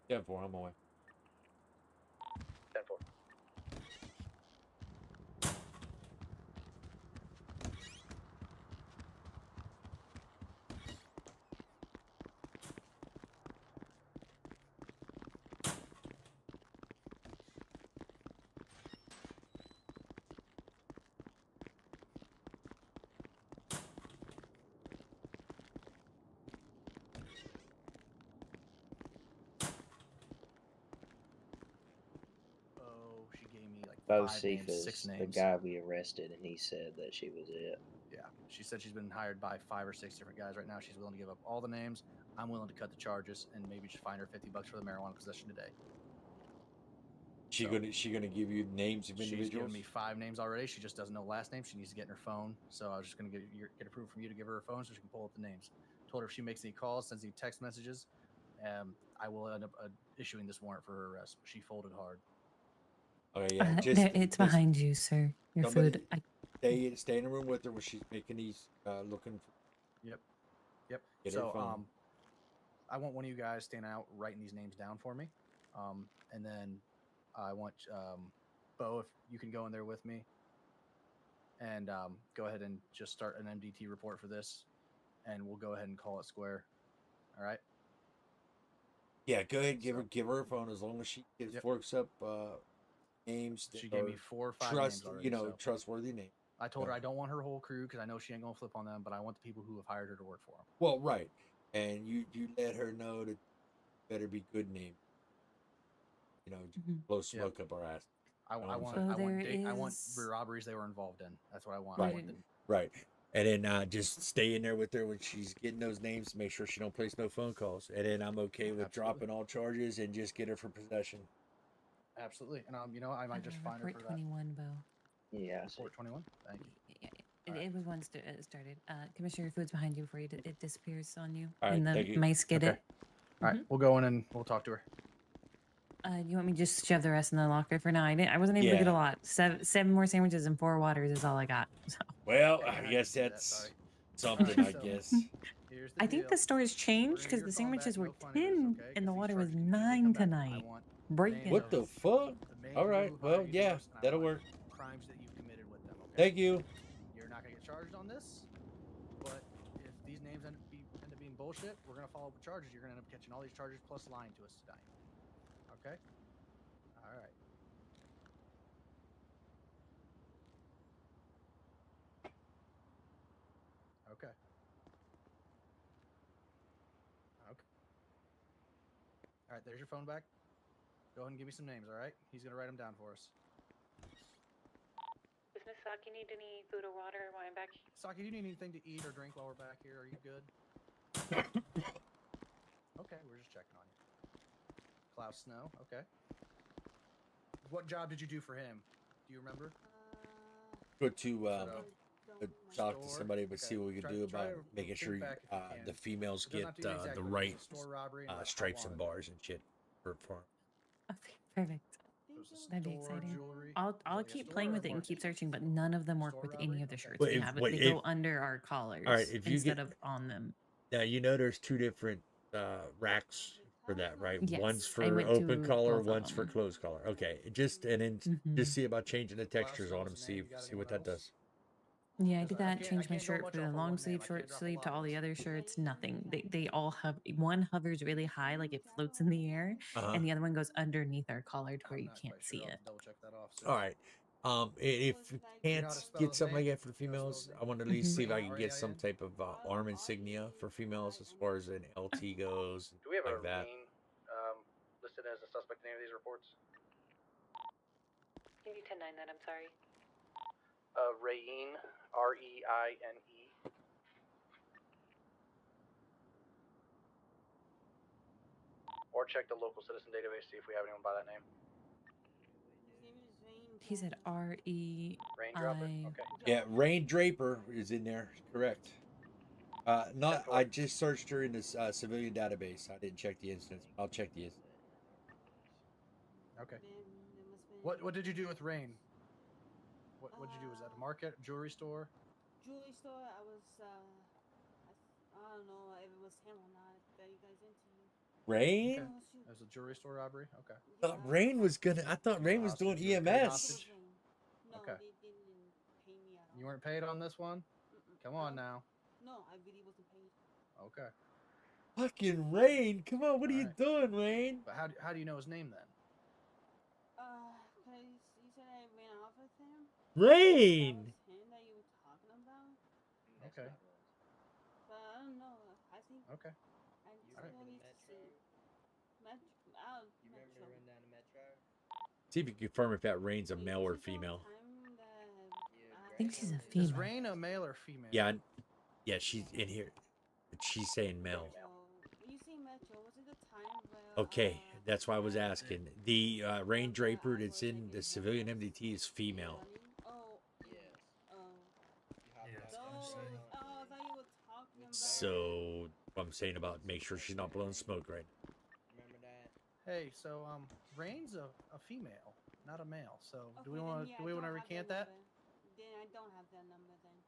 Speaker 1: 10-4, I'm away.
Speaker 2: 10-4.
Speaker 6: Oh, she gave me like
Speaker 14: Bo
Speaker 6: 5 names, 6
Speaker 14: Cephas, the
Speaker 6: names.
Speaker 14: guy we arrested, and he said that she was it.
Speaker 6: Yeah, she said she's been hired by 5 or 6 different guys right now. She's willing to give up all the names. I'm willing to cut the charges and maybe just fine her $50 for the marijuana possession today.
Speaker 1: She gonna give you names of individuals?
Speaker 6: She's given me 5 names already. She just doesn't know last name. She needs to get in her phone. So I was just gonna get approval from you to give her phone so she can pull up the names. Told her if she makes any calls, sends any text messages, I will end up issuing this warrant for her arrest. But she folded hard.
Speaker 1: Okay, yeah,
Speaker 16: it's behind you, sir. Your food.
Speaker 1: Stay in the room with her when she's making these, looking for.
Speaker 6: Yep.
Speaker 1: Get her
Speaker 6: So
Speaker 1: phone.
Speaker 6: I want one of you guys standing out writing these names down for me, and then I want Bo, if you can go in there with me, and go ahead and just start an MDT report for this, and we'll go ahead and call it square. All right.
Speaker 1: Yeah, go ahead. Give her a phone as long as she forks up names.
Speaker 6: She gave me 4 or 5 names already.
Speaker 1: Trustworthy names.
Speaker 6: I told her I don't want her whole crew because I know she ain't gonna flip on them, but I want the people who have hired her to work for them.
Speaker 1: Well, right, and you let her know that better be good names. Blow smoke up our ass.
Speaker 6: I want robberies they were involved in. That's what I want.
Speaker 1: Right. And then just stay in there with her when she's getting those names. Make sure she don't place no phone calls. And then I'm okay with dropping all charges and just get her for possession.
Speaker 6: Absolutely. And I might just find her for that.
Speaker 16: 21, Bo.
Speaker 14: Yeah.
Speaker 6: Report 21. Thank you.
Speaker 16: It was once started. Commissioner, your food's behind you before it disappears on you.
Speaker 6: All right,
Speaker 16: and the
Speaker 6: thank you.
Speaker 16: mice get it.
Speaker 6: All right, we'll go in and we'll talk to her.
Speaker 16: You want me to just shove the rest in the locker for now? I wasn't able to get a lot. Seven more sandwiches and 4 waters is all I got. So.
Speaker 1: Well, I guess that's something. I guess.
Speaker 16: I think the store has changed because the sandwiches were 10 and the water was 9 tonight. Breaking.
Speaker 1: What the fuck? All right. Well, yeah, that'll work.
Speaker 6: Crimes that you've committed with them. Okay?
Speaker 1: Thank you.
Speaker 6: You're not gonna get charged on this, but if these names end up being bullshit, we're gonna follow up with charges. You're gonna end up catching all these charges plus lying to us tonight. Okay? All right. Okay. All right, there's your phone back. Go ahead and give me some names, all right? He's going to write them down for us.
Speaker 12: Does Miss Saki need any food or water while I'm back?
Speaker 6: Saki, do you need anything to eat or drink while we're back here? Are you good? Okay, we're just checking on you. Klaus Snow, okay. What job did you do for him? Do you remember?
Speaker 1: Go to talk to somebody, but see what we can do about making sure the females get the right stripes and bars and shit for them.
Speaker 16: Okay, perfect. That'd be exciting. I'll keep playing with it and keep searching, but none of them work with any of the shirts we have. They go under our collars instead of on them.
Speaker 1: Now there's 2 different racks for that, right?
Speaker 16: Yes,
Speaker 1: one's for open collar, one's for closed collar. Okay, just see about changing the textures on them. See what that does.
Speaker 16: Yeah, I did that. Change my shirt for the long sleeve, short sleeve to all the other shirts. Nothing. They all have one hovers really high, like it floats in the air, and the other one goes underneath our collar to where you can't see it.
Speaker 6: Double check that off.
Speaker 1: All right. If you
Speaker 6: You know
Speaker 1: can't
Speaker 6: how to spell
Speaker 1: get
Speaker 6: his
Speaker 1: something like
Speaker 6: name?
Speaker 1: that for the
Speaker 6: You know how to spell
Speaker 1: females,
Speaker 6: his
Speaker 1: I want to at
Speaker 6: name?
Speaker 1: least see if I
Speaker 6: Rain,
Speaker 1: can get some
Speaker 6: R-A-I-N?
Speaker 1: type of arm insignia for females as far as an LT goes, and
Speaker 2: Do we have
Speaker 1: like
Speaker 2: a
Speaker 1: that.
Speaker 2: Rain listed as a suspect in any of these reports?
Speaker 12: Can you 10-9 that? I'm sorry.
Speaker 2: Rain, R-E-I-N-E. Or check the local citizen database, see if we have anyone by that name.
Speaker 16: He said R-E-I.
Speaker 2: Rain Dropper? Okay.
Speaker 1: Yeah, Rain Draper is in there, correct. Not. I just searched her in this civilian database. I didn't check the instance. I'll check the instance.
Speaker 6: Okay. What did you do with Rain? What did you do? Was that a market, jewelry store?
Speaker 18: Jewelry store. I was I don't know if it was him or not. That you guys into.
Speaker 1: Rain?
Speaker 6: Okay. It was a jewelry store robbery. Okay.
Speaker 1: Rain was gonna. I thought Rain was doing
Speaker 6: Hostage. You were paid
Speaker 1: EMS.
Speaker 6: hostage?
Speaker 18: No,
Speaker 6: Okay.
Speaker 18: they didn't pay me at all.
Speaker 6: You weren't paid on this one? Come on now.
Speaker 18: No, I really wasn't paid.
Speaker 6: Okay.
Speaker 1: Fucking Rain! Come on, what are you doing, Rain?
Speaker 6: But how do you know his name then?
Speaker 18: Cause you said I ran off with him.
Speaker 1: Rain!
Speaker 18: That was him that you were talking about.
Speaker 6: Okay.
Speaker 18: But I don't know. I think.
Speaker 6: Okay.
Speaker 18: I
Speaker 14: You
Speaker 18: still
Speaker 14: remember the
Speaker 18: need to
Speaker 14: Metro?
Speaker 18: see.
Speaker 14: You remember to run down the Metro?
Speaker 1: See if you can confirm if that Rain's a male or female.
Speaker 16: I think she's a
Speaker 6: Is
Speaker 16: female.
Speaker 6: Rain a male or female?
Speaker 1: Yeah, she's in here. But she's saying male.
Speaker 18: When you say Metro, was it the time where?
Speaker 1: Okay, that's why I was asking. The Rain Draper that's in the civilian MDT is female.
Speaker 18: Oh.
Speaker 14: Yes.
Speaker 18: Oh.
Speaker 14: Yeah,
Speaker 18: I thought you were talking about.
Speaker 1: So I'm saying about make sure she's not blowing smoke right now.
Speaker 14: Remember that?
Speaker 6: Hey, so Rain's a female, not a male. So do we
Speaker 18: Okay,
Speaker 6: want
Speaker 18: then,
Speaker 6: to
Speaker 18: yeah, I don't
Speaker 6: recant
Speaker 18: have
Speaker 6: that?
Speaker 18: number. Then I don't have that number then.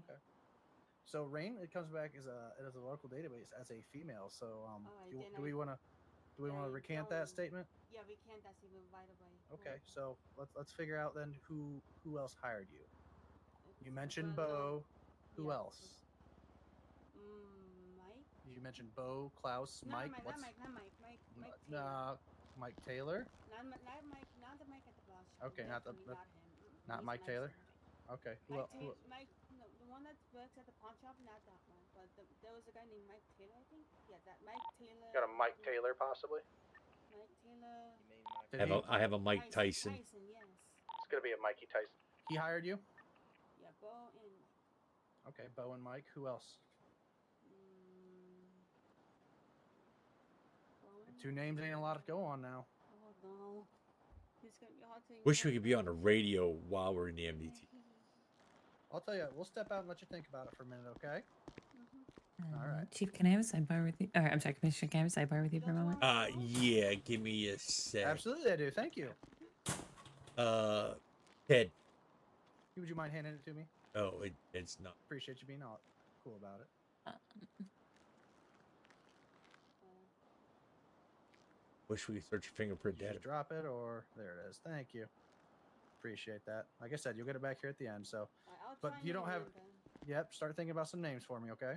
Speaker 6: Okay. So Rain, it comes back as a local database as a female. So do we want to recant that statement?
Speaker 18: Yeah, recant that statement right away.
Speaker 6: Okay. So let's figure out then who else hired you. You mentioned Bo. Who else?
Speaker 18: Mike.
Speaker 6: You mentioned Bo, Klaus, Mike.
Speaker 18: Not Mike. Mike
Speaker 6: Mike Taylor.
Speaker 18: Not Mike. Not the Mike at the boss.
Speaker 6: Okay, not
Speaker 18: Definitely
Speaker 6: the
Speaker 18: not him.
Speaker 6: not
Speaker 18: He's
Speaker 6: Mike
Speaker 18: nice
Speaker 6: Taylor.
Speaker 18: guy.
Speaker 6: Okay.
Speaker 18: Mike, no, the one that works at the pawn shop, not that one. But there was a guy named Mike Taylor, I think. Yeah, that Mike Taylor.
Speaker 2: Got a Mike Taylor, possibly?
Speaker 18: Mike Taylor.
Speaker 1: I have a Mike Tyson.
Speaker 18: Tyson, yes.
Speaker 2: It's gonna be a Mikey Tyson.
Speaker 6: He hired you?
Speaker 18: Yeah, Bo and Mike.
Speaker 6: Okay, Bo and Mike. Who else? Two names ain't a lot to go on now.
Speaker 18: Oh no. It's gonna be hard to.
Speaker 1: Wish we could be on the radio while we're in the MDT.
Speaker 6: I'll tell you, we'll step out and let you think about it for a minute, okay? All right.
Speaker 16: Chief, can I have a sidebar with you? Or, I'm sorry, Commissioner, can I have a sidebar with you for a moment?
Speaker 1: Yeah, give me a sec.
Speaker 6: Absolutely, I do. Thank you.
Speaker 1: Ted.
Speaker 6: Would you mind handing it to me?
Speaker 1: Oh, it's not.
Speaker 6: Appreciate you being all cool about it.
Speaker 1: Wish we could search your fingerprint
Speaker 6: Did you
Speaker 1: data.
Speaker 6: drop it or there it is? Thank you. Appreciate that. Like I said, you'll get it back here at the end. So, but you don't have. Yep. Start thinking about some names for me, okay?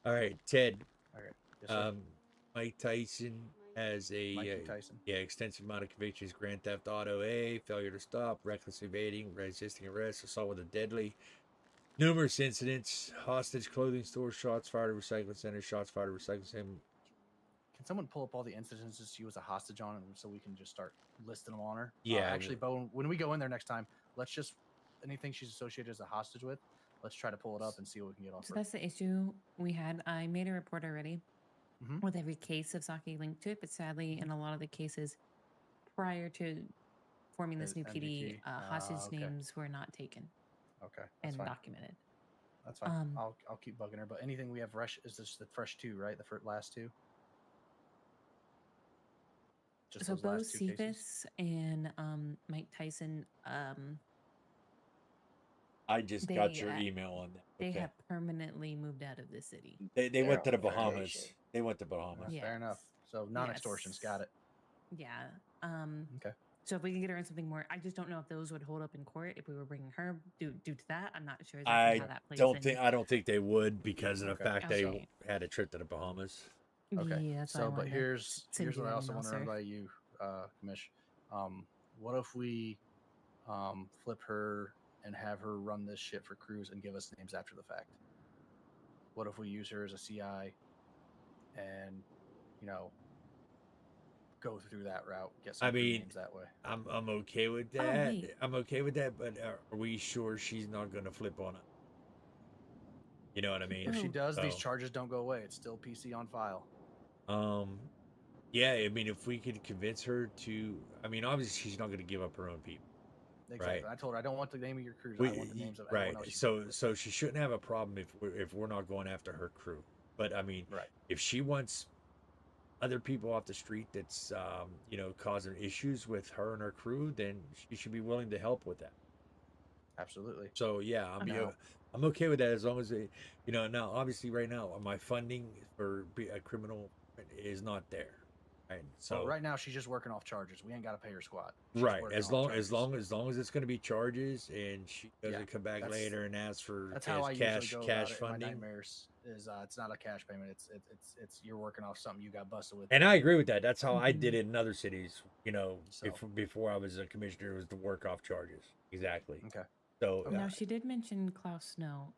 Speaker 1: All right, Ted.
Speaker 6: Okay. Yes, sir.
Speaker 1: Mike Tyson has a
Speaker 6: Mikey Tyson.
Speaker 1: extensive amount of convictions: grand theft auto A, failure to stop, reckless evading, resisting arrest, assault with a deadly, numerous incidents, hostage clothing store, shots fired at recycling center, shots fired at recycling center.
Speaker 6: Can someone pull up all the incidences she was a hostage on, and so we can just start listing them on her?
Speaker 1: Yeah,
Speaker 6: actually, Bo, when we go in there next time, let's just anything she's associated as a hostage with, let's try to pull it up and see what we can get off
Speaker 16: So
Speaker 6: her.
Speaker 16: that's the issue we had. I made a report already with every case of sake linked to it, but sadly, in a lot of the cases prior to forming this new PD, hostage names were not taken.
Speaker 6: Okay,
Speaker 16: and
Speaker 6: fine.
Speaker 16: documented.
Speaker 6: That's fine. I'll keep bugging her. But anything we have fresh is this the fresh two, right? The last two. Just
Speaker 16: So
Speaker 6: those
Speaker 16: Bo
Speaker 6: last two cases?
Speaker 16: Cephas and Mike Tyson,
Speaker 1: I just got your email on that.
Speaker 16: They
Speaker 1: Okay.
Speaker 16: have permanently moved out of the city.
Speaker 1: They went to the Bahamas. They went to Bahamas.
Speaker 6: Fair enough. So non-extortions, got it.
Speaker 16: Yeah.
Speaker 6: Okay.
Speaker 16: So if we can get her in something more, I just don't know if those would hold up in court if we were bringing her due to that. I'm not sure exactly how that plays in.
Speaker 1: I don't think they would because of the fact
Speaker 16: Okay.
Speaker 1: they had a trip to the Bahamas.
Speaker 6: Okay.
Speaker 16: Yeah, that's why I
Speaker 6: So, but
Speaker 16: wanted to
Speaker 6: here's
Speaker 16: send you
Speaker 6: what I
Speaker 16: that
Speaker 6: also
Speaker 16: email,
Speaker 6: want to run
Speaker 16: sir.
Speaker 6: by you, Commish. What if we flip her and have her run this shit for crews and give us names after the fact? What if we use her as a CI and, you know, go through that route, get some
Speaker 1: I
Speaker 6: crew
Speaker 1: mean,
Speaker 6: names that way?
Speaker 1: I'm okay with
Speaker 16: Oh,
Speaker 1: that.
Speaker 16: wait.
Speaker 1: I'm okay with that, but are we sure she's not gonna flip on it? You know what I mean?
Speaker 6: If she does, these
Speaker 1: So,
Speaker 6: charges don't go away. It's still PC on file.
Speaker 1: yeah, I mean, if we could convince her to, I mean, obviously she's not gonna give up her own people.
Speaker 6: Exactly.
Speaker 1: Right.
Speaker 6: I told her I don't want the name of your crews. I want the names of
Speaker 1: right.
Speaker 6: everyone else.
Speaker 1: So she shouldn't have a problem if we're not going after her crew. But I mean,
Speaker 6: right.
Speaker 1: If she wants other people off the street that's you know, causing issues with her and her crew, then she should be willing to help with that.
Speaker 6: Absolutely.
Speaker 1: So yeah, I'm okay with that as long as they, you know. Now, obviously, right now my funding for a criminal is not there. Right. So
Speaker 6: right now she's just working off charges. We ain't got to pay her squat.
Speaker 1: Right. As long as it's going to be charges, and she doesn't come back
Speaker 6: that's-
Speaker 1: later and ask for
Speaker 6: That's how I usually go about it in my
Speaker 1: funding.
Speaker 6: nightmares. Is it's not a cash payment. It's you're working off something you got busted with.
Speaker 1: And I agree with that. That's how I did it in other cities. You know,
Speaker 6: So-
Speaker 1: before I was a commissioner, was to work off charges. Exactly.
Speaker 6: Okay.
Speaker 1: So
Speaker 16: Now, she did mention Klaus Snow.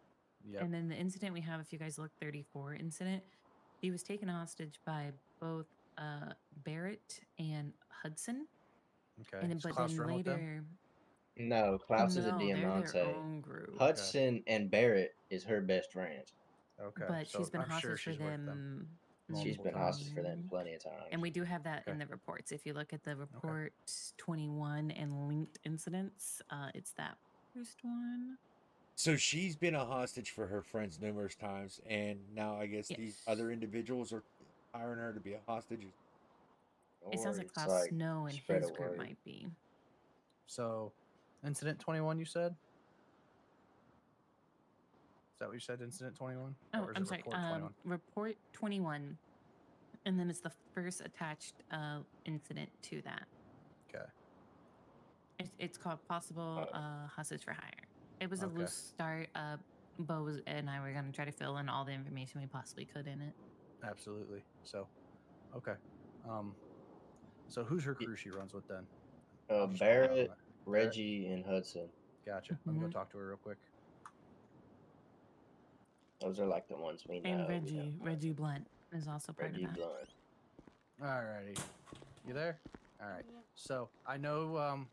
Speaker 6: Yep.
Speaker 16: And then the incident we have, if you guys look, 34 incident, he was taken hostage by both Barrett and Hudson.
Speaker 6: Okay.
Speaker 16: And then,
Speaker 6: Is
Speaker 16: but
Speaker 6: Klaus
Speaker 16: then
Speaker 6: run with them?
Speaker 16: later,
Speaker 14: No, Klaus is a
Speaker 16: no, they're their
Speaker 14: Diamante.
Speaker 16: own group.
Speaker 14: Hudson and Barrett is her best friend.
Speaker 6: Okay.
Speaker 16: But
Speaker 6: so
Speaker 16: she's been
Speaker 6: I'm sure
Speaker 16: hostage for
Speaker 6: she's worked
Speaker 16: them.
Speaker 14: She's been hostage for them
Speaker 16: Mhm.
Speaker 14: plenty of times.
Speaker 16: And we do have that in the reports. If you look at the report 21 and linked incidents, it's that first one.
Speaker 1: So she's been a hostage for her friends numerous times, and now I guess these other individuals are hiring her to be a hostage.
Speaker 16: It sounds
Speaker 14: Or
Speaker 16: like
Speaker 14: it's
Speaker 16: Klaus
Speaker 14: like
Speaker 16: Snow and
Speaker 14: spread
Speaker 16: his
Speaker 14: a
Speaker 16: group
Speaker 14: word.
Speaker 16: might be.
Speaker 6: So, incident 21, you said? Is that what you said? Incident 21?
Speaker 16: Oh,
Speaker 6: Or is
Speaker 16: I'm
Speaker 6: it
Speaker 16: sorry.
Speaker 6: report 21?
Speaker 16: Report 21, and then it's the first attached incident to that.
Speaker 6: Okay.
Speaker 16: It's called possible hostage for hire. It was a
Speaker 6: Okay.
Speaker 16: loose start. Bo and I were gonna try to fill in all the information we possibly could in it.
Speaker 6: Absolutely. So, okay. So who's her crew she runs with then? I'll just call her out on
Speaker 14: Barrett,
Speaker 6: that.
Speaker 14: Reggie, and Hudson.
Speaker 6: Gotcha. Let me go talk to her real quick.
Speaker 14: Those are like the ones we know.
Speaker 16: And Reggie Blunt is also part
Speaker 14: Reggie
Speaker 16: of that.
Speaker 14: Blunt.
Speaker 6: Alrighty. You there? Alright. So, I know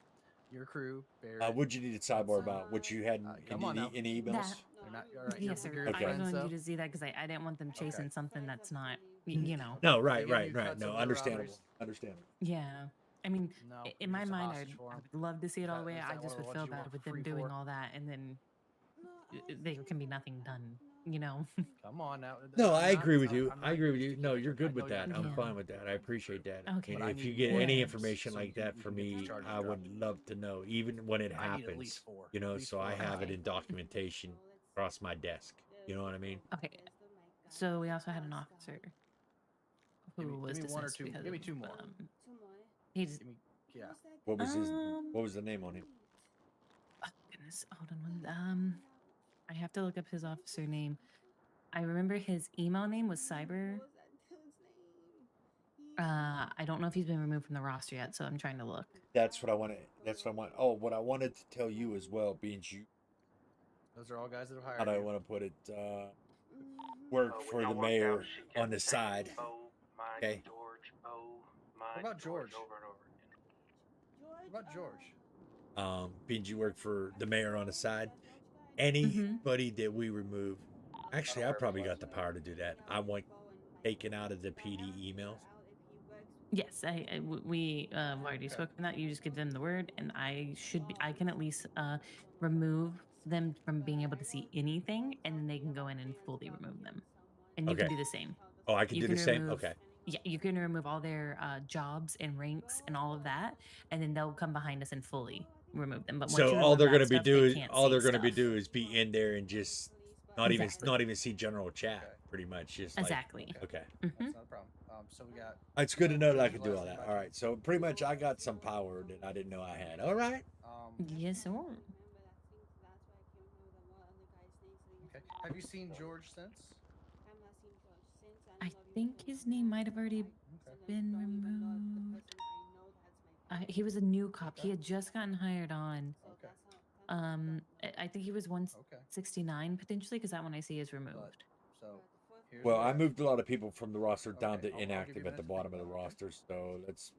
Speaker 6: your crew, Barrett.
Speaker 1: What'd you need to sidebar about? What you had
Speaker 6: come on now.
Speaker 1: in emails?
Speaker 16: That, yes, sir. I just wanted you to see that because I didn't want them chasing something that's not, you know.
Speaker 1: No, right. No, understandable. Understandable.
Speaker 16: Yeah. I mean,
Speaker 6: No,
Speaker 16: in my
Speaker 6: it's a
Speaker 16: mind,
Speaker 6: hostage for
Speaker 16: I
Speaker 6: 'em.
Speaker 16: would love to see it all the way.
Speaker 6: Is
Speaker 16: I
Speaker 6: that
Speaker 16: just
Speaker 6: one
Speaker 16: would
Speaker 6: of the
Speaker 16: feel
Speaker 6: ones you
Speaker 16: bad
Speaker 6: want
Speaker 16: with them
Speaker 6: free
Speaker 16: doing
Speaker 6: for?
Speaker 16: all that, and then there can be nothing done, you know.
Speaker 6: Come on now.
Speaker 1: No,
Speaker 6: I'm
Speaker 1: I
Speaker 6: not-
Speaker 1: agree with
Speaker 6: I'm-
Speaker 1: you.
Speaker 6: I'm
Speaker 1: I
Speaker 6: not
Speaker 1: agree with
Speaker 6: used
Speaker 1: you.
Speaker 6: to
Speaker 1: No,
Speaker 6: killing
Speaker 1: you're
Speaker 6: her.
Speaker 1: good
Speaker 6: I
Speaker 1: with
Speaker 6: know
Speaker 1: that.
Speaker 6: you're
Speaker 1: I'm
Speaker 6: not.
Speaker 1: fine with that. I appreciate that.
Speaker 16: Okay.
Speaker 1: And
Speaker 6: But I
Speaker 1: if you
Speaker 6: need
Speaker 1: get
Speaker 6: more
Speaker 1: any
Speaker 6: names
Speaker 1: information
Speaker 6: so
Speaker 1: like
Speaker 6: you
Speaker 1: that
Speaker 6: can
Speaker 1: for
Speaker 6: get these
Speaker 1: me,
Speaker 6: charges
Speaker 1: I would
Speaker 6: dropped.
Speaker 1: love to know, even when it
Speaker 6: I need at
Speaker 1: happens.
Speaker 6: least 4.
Speaker 1: You know,
Speaker 6: At least
Speaker 1: so I
Speaker 6: 4.
Speaker 1: have it in documentation across my desk. You know what I mean?
Speaker 16: Okay. So we also had an officer who was
Speaker 6: give me one or
Speaker 16: dismissed
Speaker 6: two.
Speaker 16: because
Speaker 6: Give me
Speaker 16: of,
Speaker 6: 2 more.
Speaker 16: he's
Speaker 6: Give me, yeah.
Speaker 1: What was his? What was the name on him?
Speaker 16: oh, goodness, hold on one. I have to look up his officer name. I remember his email name was Cyber. I don't know if he's been removed from the roster yet, so I'm trying to look.
Speaker 1: That's what I wanted. That's what I want. Oh, what I wanted to tell you as well, being you.
Speaker 6: Those are all guys that have hired
Speaker 1: How do I
Speaker 6: you.
Speaker 1: want to put it? Work for the mayor on the side. Okay.
Speaker 6: What about George? What about George?
Speaker 1: Being you work for the mayor on the side. Anybody that we remove, actually, I probably got the power to do that. I want taken out of the PD emails.
Speaker 16: Yes, we already spoken that. You just give them the word, and I can at least remove them from being able to see anything, and then they can go in and fully remove them. And you can do the same.
Speaker 1: Oh, I can do the same?
Speaker 16: remove-
Speaker 1: Okay.
Speaker 16: Yeah, you can remove all their jobs and ranks and all of that, and then they'll come behind us and fully remove them. But once
Speaker 1: So
Speaker 16: you
Speaker 1: all
Speaker 16: remove
Speaker 1: they're
Speaker 16: that
Speaker 1: going to be
Speaker 16: stuff, they
Speaker 1: doing,
Speaker 16: can't
Speaker 1: all
Speaker 16: see
Speaker 1: they're going to be
Speaker 16: stuff.
Speaker 1: do is be in there and just not even see general chat. Pretty much, just like,
Speaker 16: Exactly.
Speaker 1: Okay.
Speaker 6: That's not a problem. So we got.
Speaker 1: It's good to know that I can do all that. All right. So pretty much, I got some power that I didn't know I had. All right.
Speaker 16: Yes, sir.
Speaker 6: Okay. Have you seen George since?
Speaker 16: I think his name might have already been removed. He was a new cop. He had just gotten hired on.
Speaker 6: Okay.
Speaker 16: I think he was 169 potentially, because that one I see is removed.
Speaker 6: So here's
Speaker 1: Well,
Speaker 6: what
Speaker 1: I moved a lot of people from the roster down
Speaker 6: Okay,
Speaker 1: to
Speaker 6: I'll give you
Speaker 1: inactive
Speaker 6: a
Speaker 1: at the
Speaker 6: minute to think
Speaker 1: bottom of the
Speaker 6: about it, okay?
Speaker 1: roster, so let's.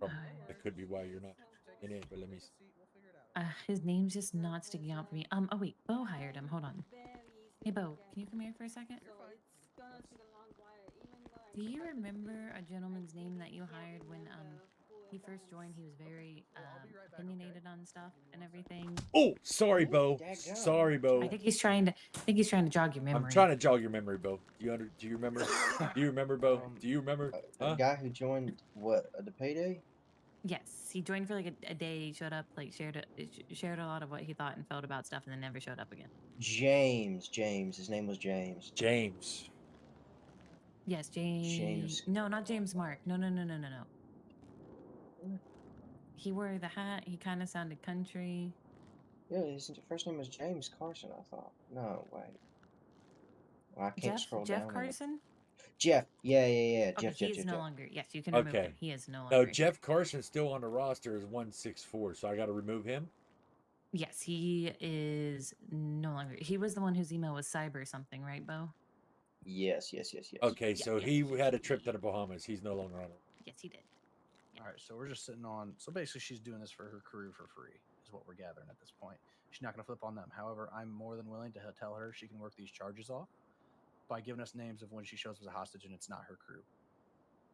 Speaker 1: That could be why you're not in it, but let me.
Speaker 16: His name's just not sticking out for me. Oh wait, Bo hired him. Hold on. Hey Bo, can you come here for a second? Do you remember a gentleman's name that you hired when he first joined? He was very opinionated on stuff and everything.
Speaker 1: Oh, sorry, Bo. Sorry, Bo.
Speaker 16: I think he's trying to jog your memory.
Speaker 1: I'm trying to jog your memory, Bo. Do you remember? Do you remember, Bo? Do you remember?
Speaker 14: A guy who joined what the payday?
Speaker 16: Yes, he joined for like a day, showed up, like shared a lot of what he thought and felt about stuff, and then never showed up again.
Speaker 14: James. His name was James.
Speaker 1: James.
Speaker 16: Yes, James. No, not James Mark. No. He wore the hat. He kind of sounded country.
Speaker 14: Yeah, his first name was James Carson, I thought. No, wait. Well, I can't scroll
Speaker 16: Jeff
Speaker 14: down.
Speaker 16: Carson?
Speaker 14: Jeff. Yeah.
Speaker 16: Okay,
Speaker 14: Jeff.
Speaker 16: he is no longer. Yes, you can remove him. He is no
Speaker 1: No,
Speaker 16: longer.
Speaker 1: Jeff Carson's still on the roster as 164, so I got to remove him.
Speaker 16: Yes, he is no longer. He was the one whose email was cyber something, right, Bo?
Speaker 14: Yes.
Speaker 1: Okay, so he had a trip to the Bahamas. He's no longer on it.
Speaker 16: Yes, he did.
Speaker 6: All right, so we're just sitting on. So basically, she's doing this for her crew for free, is what we're gathering at this point. She's not going to flip on them. However, I'm more than willing to tell her she can work these charges off by giving us names of when she shows up as a hostage and it's not her crew.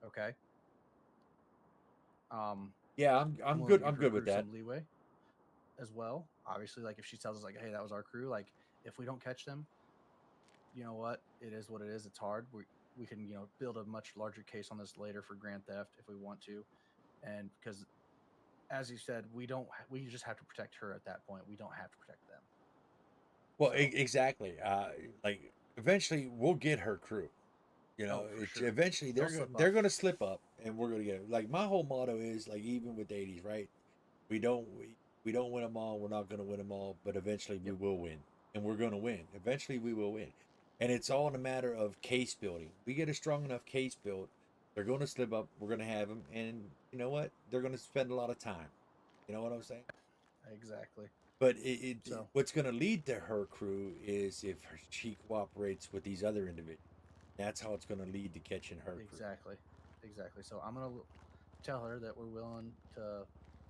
Speaker 6: Okay.
Speaker 1: Yeah, I'm good. I'm good with that.
Speaker 6: Some leeway, as well. Obviously, like if she tells us like, "Hey, that was our crew," like if we don't catch them, you know what? It is what it is. It's hard. We can build a much larger case on this later for grand theft if we want to, and because as you said, we just have to protect her at that point. We don't have to protect them.
Speaker 1: Well, exactly. Like eventually we'll get her crew.
Speaker 6: Sure.
Speaker 1: Eventually they're going to slip up, and we're going to get it. Like my whole motto is like even with the 80s, right? We don't win them all. We're not going to win them all, but eventually we will win, and we're going to win. Eventually we will win, and it's all in a matter of case building. We get a strong enough case built, they're going to slip up. We're going to have them, and you know what? They're going to spend a lot of time. You know what I'm saying?
Speaker 6: Exactly.
Speaker 1: But what's going to lead to her crew is if she cooperates with these other individuals. That's how it's going to lead to catching her crew.
Speaker 6: Exactly. So I'm going to tell her that we're willing to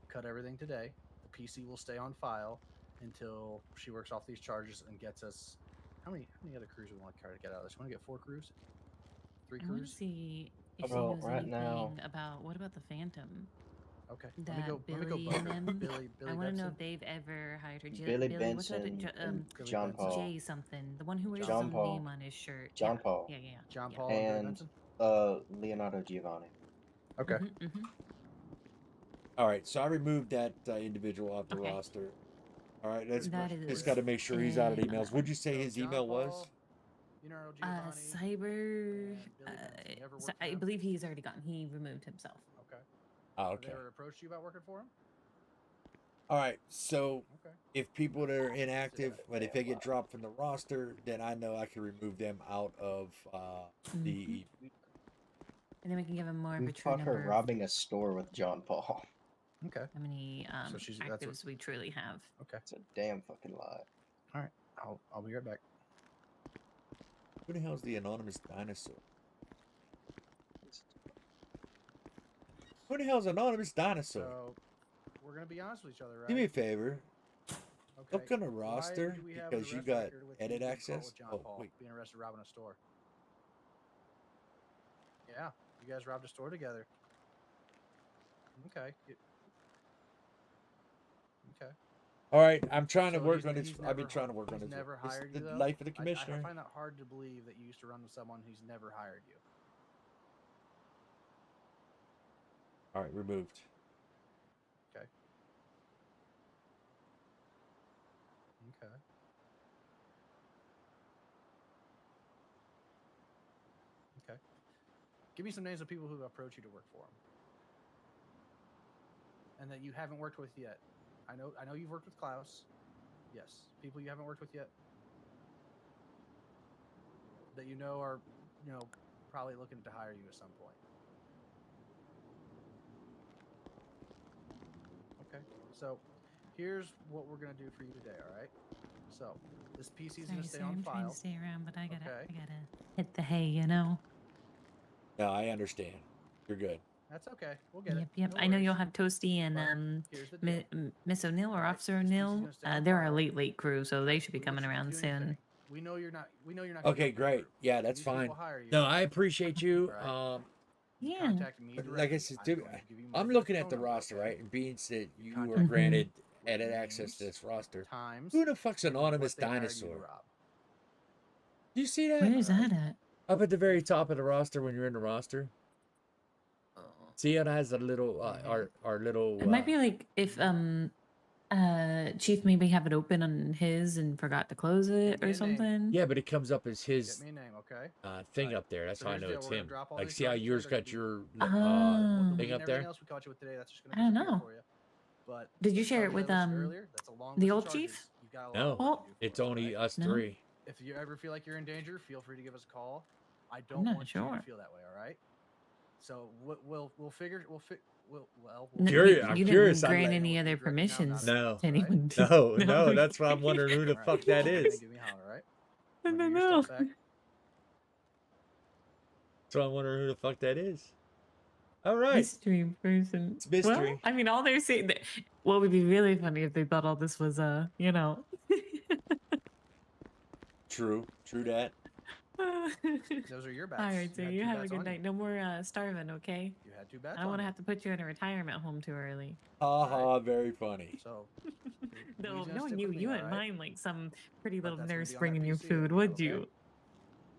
Speaker 6: cut everything today. The PC will stay on file until she works off these charges and gets us. How many other crews we want to try to get out of this? We want to get 4 crews? 3 crews?
Speaker 16: I want to see if she
Speaker 14: Well,
Speaker 16: knows
Speaker 14: right
Speaker 16: anything
Speaker 14: now-
Speaker 16: about what about the Phantom?
Speaker 6: Okay.
Speaker 16: That
Speaker 6: Let me go
Speaker 16: Billy
Speaker 6: both.
Speaker 16: and them.
Speaker 6: Billy
Speaker 16: I want to know
Speaker 6: Benson.
Speaker 16: if they've ever hired her.
Speaker 14: Billy
Speaker 16: what's that?
Speaker 14: Benson and John
Speaker 6: Benson.
Speaker 14: Paul.
Speaker 16: Jay something. The one who wears
Speaker 14: John
Speaker 16: his own
Speaker 14: Paul.
Speaker 16: name on his shirt.
Speaker 14: John Paul.
Speaker 16: Yeah.
Speaker 6: John
Speaker 16: yeah.
Speaker 6: Paul and Billy
Speaker 14: And
Speaker 6: Benson.
Speaker 14: Leonardo Giovanni.
Speaker 6: Okay.
Speaker 1: All right, so I removed that individual off the roster. All right, let's got to make sure he's out of emails. Would you say his email was?
Speaker 16: Cyber. I believe he's already gone. He removed himself.
Speaker 6: Okay.
Speaker 1: Oh,
Speaker 6: Have
Speaker 1: okay.
Speaker 6: they ever approached you about working for him?
Speaker 1: All right, so if people that are inactive, but if they get dropped from the roster, then I know I can remove them out of the.
Speaker 16: And then we can give him more of
Speaker 14: We
Speaker 16: a true
Speaker 14: caught her
Speaker 16: number.
Speaker 14: robbing a store with John Paul.
Speaker 6: Okay.
Speaker 16: How many
Speaker 6: So
Speaker 16: actives we truly have?
Speaker 6: Okay.
Speaker 14: It's a damn fucking lie.
Speaker 6: All right. I'll be right back.
Speaker 1: Who the hell's the anonymous dinosaur? Who the hell's anonymous dinosaur?
Speaker 6: So we're gonna be honest with each other, right?
Speaker 1: Do me a favor.
Speaker 6: Okay.
Speaker 1: Look on the
Speaker 6: Why
Speaker 1: roster
Speaker 6: do we have
Speaker 1: because
Speaker 6: an
Speaker 1: you
Speaker 6: arrest
Speaker 1: got
Speaker 6: record with
Speaker 1: edit
Speaker 6: you being caught
Speaker 1: access.
Speaker 6: with John
Speaker 1: Oh
Speaker 6: Paul
Speaker 1: wait.
Speaker 6: being arrested robbing a store. Yeah, you guys robbed a store together. Okay. Okay.
Speaker 1: All right, I'm trying to
Speaker 6: So
Speaker 1: work
Speaker 6: he's-
Speaker 1: on this.
Speaker 6: he's
Speaker 1: I've been
Speaker 6: never
Speaker 1: trying to
Speaker 6: hi-
Speaker 1: work on
Speaker 6: he's
Speaker 1: this.
Speaker 6: never
Speaker 1: It's
Speaker 6: hired
Speaker 1: the
Speaker 6: you, though?
Speaker 1: life of the
Speaker 6: I
Speaker 1: commissioner.
Speaker 6: find that hard to believe that you used to run with someone who's never hired you.
Speaker 1: All right, removed.
Speaker 6: Okay. Okay. Okay. Give me some names of people who approach you to work for them, and that you haven't worked with yet. I know you've worked with Klaus. Yes, people you haven't worked with yet that you know are probably looking to hire you at some point. Okay, so here's what we're gonna do for you today. All right. So this PC is
Speaker 16: Sorry,
Speaker 6: gonna stay
Speaker 16: sir,
Speaker 6: on
Speaker 16: I'm trying
Speaker 6: file.
Speaker 16: to stay around, but I gotta
Speaker 6: Okay.
Speaker 16: hit the hay, you know.
Speaker 1: No, I understand. You're good.
Speaker 6: That's okay. We'll get
Speaker 16: Yep,
Speaker 6: it.
Speaker 16: yep.
Speaker 6: No
Speaker 16: I know you'll
Speaker 6: worries.
Speaker 16: have Toasty and
Speaker 6: But here's the deal.
Speaker 16: Miss O'Neill or
Speaker 6: Right,
Speaker 16: Officer
Speaker 6: this PC's
Speaker 16: O'Neill.
Speaker 6: gonna stay on
Speaker 16: They're our
Speaker 6: file.
Speaker 16: late crew, so they should be
Speaker 6: We want
Speaker 16: coming
Speaker 6: you to
Speaker 16: around
Speaker 6: do
Speaker 16: soon.
Speaker 6: anything. We know you're not. We know you're not. Gonna
Speaker 1: Okay,
Speaker 6: get paid
Speaker 1: great.
Speaker 6: for-
Speaker 1: Yeah, that's
Speaker 6: these people
Speaker 1: fine.
Speaker 6: hire you.
Speaker 1: No, I appreciate you.
Speaker 6: Right. You
Speaker 16: Yeah.
Speaker 6: contact me
Speaker 1: But
Speaker 6: directly.
Speaker 1: like I said,
Speaker 6: I'm
Speaker 1: dude,
Speaker 6: going to give you my
Speaker 1: I'm
Speaker 6: direct
Speaker 1: looking at
Speaker 6: phone
Speaker 1: the
Speaker 6: number,
Speaker 1: roster,
Speaker 6: okay?
Speaker 1: right? And being that you
Speaker 6: contact
Speaker 1: were
Speaker 6: me
Speaker 1: granted
Speaker 6: with
Speaker 1: edit
Speaker 6: names,
Speaker 1: access to this roster.
Speaker 6: times,
Speaker 1: Who the fuck's
Speaker 6: and
Speaker 1: Anonymous
Speaker 6: what they hired you to
Speaker 1: Dinosaur?
Speaker 6: rob.
Speaker 1: Do you see that?
Speaker 16: Where is that at?
Speaker 1: Up at the very top of the roster when you're in the roster. See, it has a little our little.
Speaker 16: It might be like if Chief maybe have it open on his and forgot to close it or something.
Speaker 1: Yeah, but it comes up as his
Speaker 6: Get me a name, okay?
Speaker 1: thing up there. That's
Speaker 6: So
Speaker 1: how I
Speaker 6: here's
Speaker 1: know
Speaker 6: the
Speaker 1: it's
Speaker 6: deal, we're gonna
Speaker 1: him.
Speaker 6: drop all
Speaker 1: Like,
Speaker 6: these
Speaker 1: see how
Speaker 6: charges
Speaker 1: yours
Speaker 6: today,
Speaker 1: got your
Speaker 16: Oh.
Speaker 1: thing up
Speaker 6: Everything
Speaker 1: there?
Speaker 6: else we caught you with today, that's just
Speaker 16: I
Speaker 6: gonna
Speaker 16: don't
Speaker 6: disappear
Speaker 16: know.
Speaker 6: for you. But
Speaker 16: Did you
Speaker 6: the
Speaker 16: share it
Speaker 6: charges
Speaker 16: with
Speaker 6: I listed earlier, that's a long
Speaker 16: the
Speaker 6: list of
Speaker 16: old
Speaker 6: charges.
Speaker 16: chief?
Speaker 6: You've got a lot
Speaker 1: No,
Speaker 6: of work to do for
Speaker 1: it's
Speaker 6: us,
Speaker 1: only
Speaker 6: alright?
Speaker 1: us three.
Speaker 6: If you ever feel like you're in danger, feel free to give us a call. I
Speaker 16: I'm
Speaker 6: don't
Speaker 16: not
Speaker 6: want you
Speaker 16: sure.
Speaker 6: to feel that way, all right? So we'll figure we'll
Speaker 16: No,
Speaker 6: figure
Speaker 1: I'm
Speaker 16: you
Speaker 1: curious.
Speaker 16: didn't
Speaker 1: I'd
Speaker 16: grant
Speaker 1: like-
Speaker 16: any other
Speaker 6: directly now,
Speaker 16: permissions
Speaker 1: No.
Speaker 16: to anyone.
Speaker 1: No, that's why I'm wondering who the
Speaker 6: Alright,
Speaker 1: fuck that
Speaker 6: then
Speaker 1: is.
Speaker 6: give me a holler, all right?
Speaker 16: I
Speaker 6: I'm gonna
Speaker 16: don't
Speaker 6: get your
Speaker 16: know.
Speaker 6: stuff back.
Speaker 1: So I'm wondering who the fuck that is. All right.
Speaker 16: Mystery person.
Speaker 1: It's mystery.
Speaker 16: Well, I mean, all they're saying. What would be really funny if they thought all this was, you know.
Speaker 1: True that.
Speaker 6: Those are your bets.
Speaker 16: All right, so
Speaker 6: had
Speaker 16: you
Speaker 6: two
Speaker 16: have a
Speaker 6: bets
Speaker 16: good
Speaker 6: on
Speaker 16: night. No more starving, okay?
Speaker 6: You had two bets
Speaker 16: I don't
Speaker 6: on
Speaker 16: want to
Speaker 6: you.
Speaker 16: have to put you in a retirement home too early.
Speaker 1: Ha ha, very funny.
Speaker 6: So
Speaker 16: No,
Speaker 6: Louisiana,
Speaker 16: knowing
Speaker 6: stick
Speaker 16: you,
Speaker 6: with me,
Speaker 16: you wouldn't
Speaker 6: alright?
Speaker 16: mind like some pretty
Speaker 6: But
Speaker 16: little
Speaker 6: that's gonna
Speaker 16: nurse
Speaker 6: be on that
Speaker 16: bringing you
Speaker 6: PC
Speaker 16: food,
Speaker 6: that we
Speaker 16: would
Speaker 6: have,
Speaker 16: you?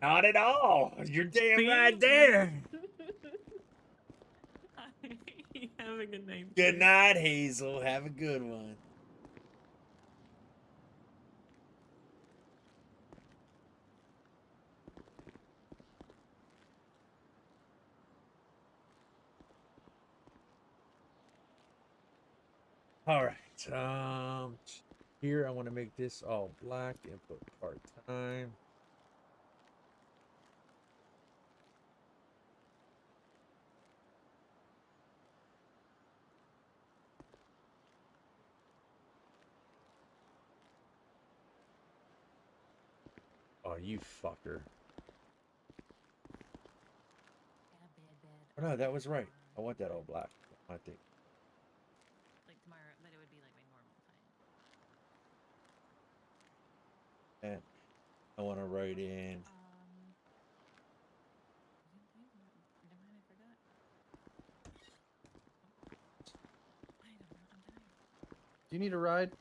Speaker 1: Not at all. You're damn
Speaker 16: See?
Speaker 1: right there.
Speaker 16: Have a good night.
Speaker 1: Good night, Hazel. Have a good one. All right. Here I want to make this all black and put part-time. Oh, you fucker. Oh, no, that was right. I want that all black. I think.
Speaker 16: Like tomorrow, but it would be like my normal time.
Speaker 1: And I want to write in.
Speaker 6: Do you need a ride,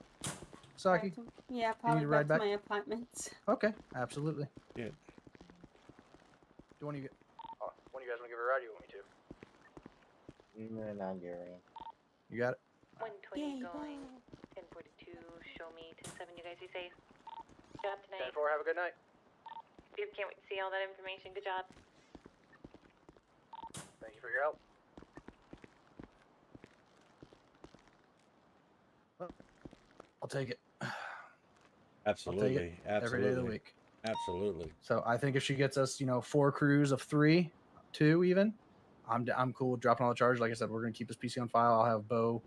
Speaker 6: Saki?
Speaker 18: Yeah,
Speaker 6: You
Speaker 18: probably
Speaker 6: need a
Speaker 18: back
Speaker 6: ride
Speaker 18: to
Speaker 6: back?
Speaker 18: my apartment.
Speaker 6: Okay, absolutely.
Speaker 1: Yeah.
Speaker 6: Do one of you
Speaker 2: When you guys want to give her a ride, you want me to?
Speaker 6: You got it?
Speaker 12: 120 going. 1042, show me 10-7. You guys be safe. Good job tonight.
Speaker 2: 10-4, have a good night.
Speaker 12: Can't wait to see all that information. Good job.
Speaker 2: Thank you for your help.
Speaker 6: I'll take it.
Speaker 1: Absolutely.
Speaker 6: I'll take it every day of the week.
Speaker 1: Absolutely.
Speaker 6: So I think if she gets us, 4 crews of 3, 2 even, I'm cool with dropping all the charges. Like I said, we're gonna keep this PC on file. I'll have Bo.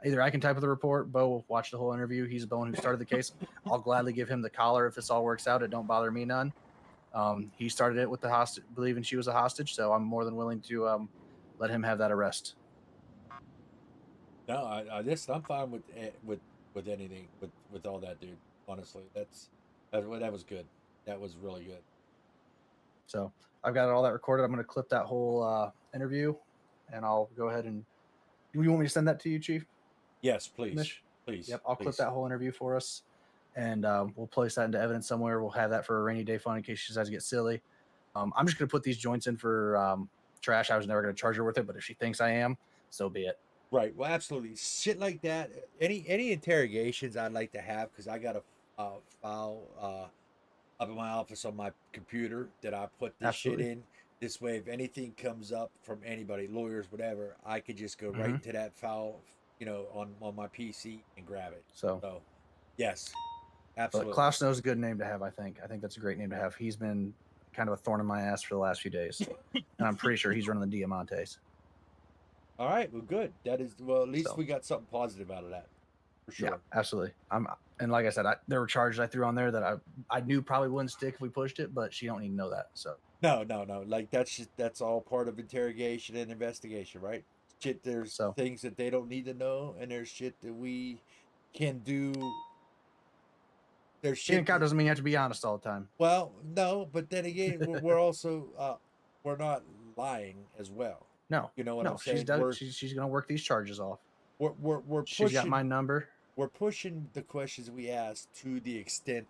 Speaker 6: Either I can type up the report. Bo will watch the whole interview. He's the one who started the case. I'll gladly give him the collar if this all works out. It don't bother me none. He started it with the hostage, believing she was a hostage. So I'm more than willing to let him have that arrest.
Speaker 1: No, I'm fine with anything with all that, dude. Honestly, that was good. That was really good.
Speaker 6: So I've got all that recorded. I'm going to clip that whole interview, and I'll go ahead and. Do you want me to send that to you, Chief?
Speaker 1: Yes, please.
Speaker 6: Mish?
Speaker 1: Please.
Speaker 6: Yep, I'll
Speaker 1: please.
Speaker 6: clip that whole interview for us, and we'll place that into evidence somewhere. We'll have that for a rainy day fund in case she decides to get silly. I'm just going to put these joints in for trash. I was never going to charge her with it, but if she thinks I am, so be it.
Speaker 1: Right. Well, absolutely. Shit like that. Any interrogations I'd like to have, because I got a file up in my office on my computer that I put this
Speaker 6: Absolutely.
Speaker 1: shit in. This way, if anything comes up from anybody, lawyers, whatever, I could just go right into that file, on my PC and grab it.
Speaker 6: So
Speaker 1: yes, absolutely.
Speaker 6: But Klaus Snow's a good name to have. I think that's a great name to have. He's been kind of a thorn in my ass for the last few days, and I'm pretty sure he's running the Diamantes.
Speaker 1: All right, well, good. That is well. At least
Speaker 6: So.
Speaker 1: we got something positive out of that, for sure.
Speaker 6: Yeah, absolutely. And like I said, there were charges I threw on there that I knew probably wouldn't stick if we pushed it, but she don't need to know that. So
Speaker 1: No. Like that's all part of interrogation and investigation, right? Shit, there's things that they don't need to know, and there's shit that we can do. There's
Speaker 6: being a
Speaker 1: shit.
Speaker 6: cop doesn't mean you have to be honest all the time.
Speaker 1: Well, no, but then again, we're also we're not lying as well.
Speaker 6: No,
Speaker 1: you know what I'm saying?
Speaker 6: She's gonna work these charges off.
Speaker 1: We're
Speaker 6: she's got my number.
Speaker 1: We're pushing the questions we ask to the extent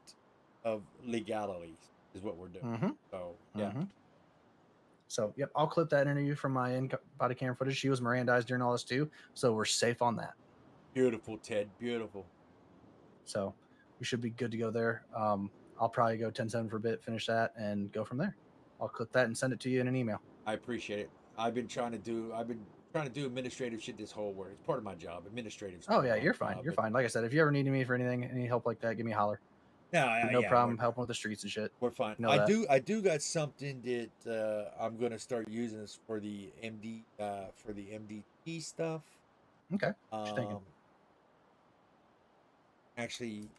Speaker 1: of legality is what we're doing.
Speaker 6: Mm-hmm.
Speaker 1: So yeah.
Speaker 6: Mm-hmm. So yep, I'll clip that interview from my body camera footage. She was Mirandized during all this too, so we're safe on that.
Speaker 1: Beautiful, Ted. Beautiful.
Speaker 6: So we should be good to go there. I'll probably go 10-7 for a bit, finish that, and go from there. I'll clip that and send it to you in an email.
Speaker 1: I appreciate it. I've been trying to do administrative shit this whole work. It's part of my job. Administrative stuff.
Speaker 6: Oh yeah, you're fine. You're fine. Like I said, if you ever need me for anything, any help like that, give me a holler. No problem helping with the streets and shit.
Speaker 1: We're fine.
Speaker 6: You know
Speaker 1: I do got something that I'm gonna start using this for the MDT stuff.
Speaker 6: Okay. What you thinking?
Speaker 1: Actually,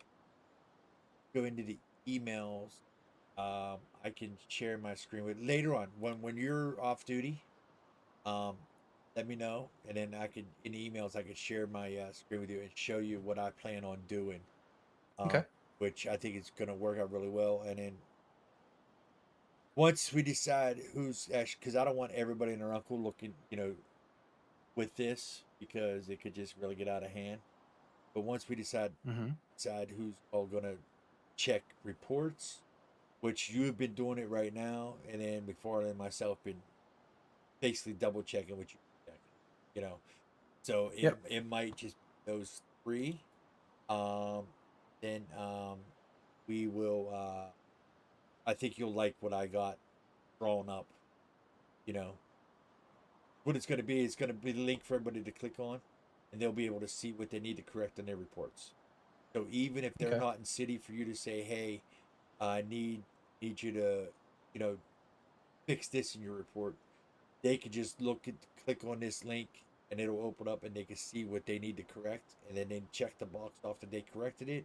Speaker 1: go into the emails. I can share my screen with later on when you're off duty. Let me know, and then I could in emails I could share my screen with you and show you what I plan on doing.
Speaker 6: Okay.
Speaker 1: Which I think is going to work out really well. And then once we decide who's actually, because I don't want everybody and their uncle looking, with this because it could just really get out of hand. But once we decide who's all going to check reports, which you have been doing it right now, and then McFarland and myself been basically double checking what you check, So it might just be those three. Then we will. I think you'll like what I got drawn up. What it's going to be. It's going to be the link for everybody to click on, and they'll be able to see what they need to correct in their reports. So even if they're not in city, for you to say, "Hey, I need you to, fix this in your report," they could just click on this link, and it'll open up, and they can see what they need to correct, and then check the box off that they corrected it,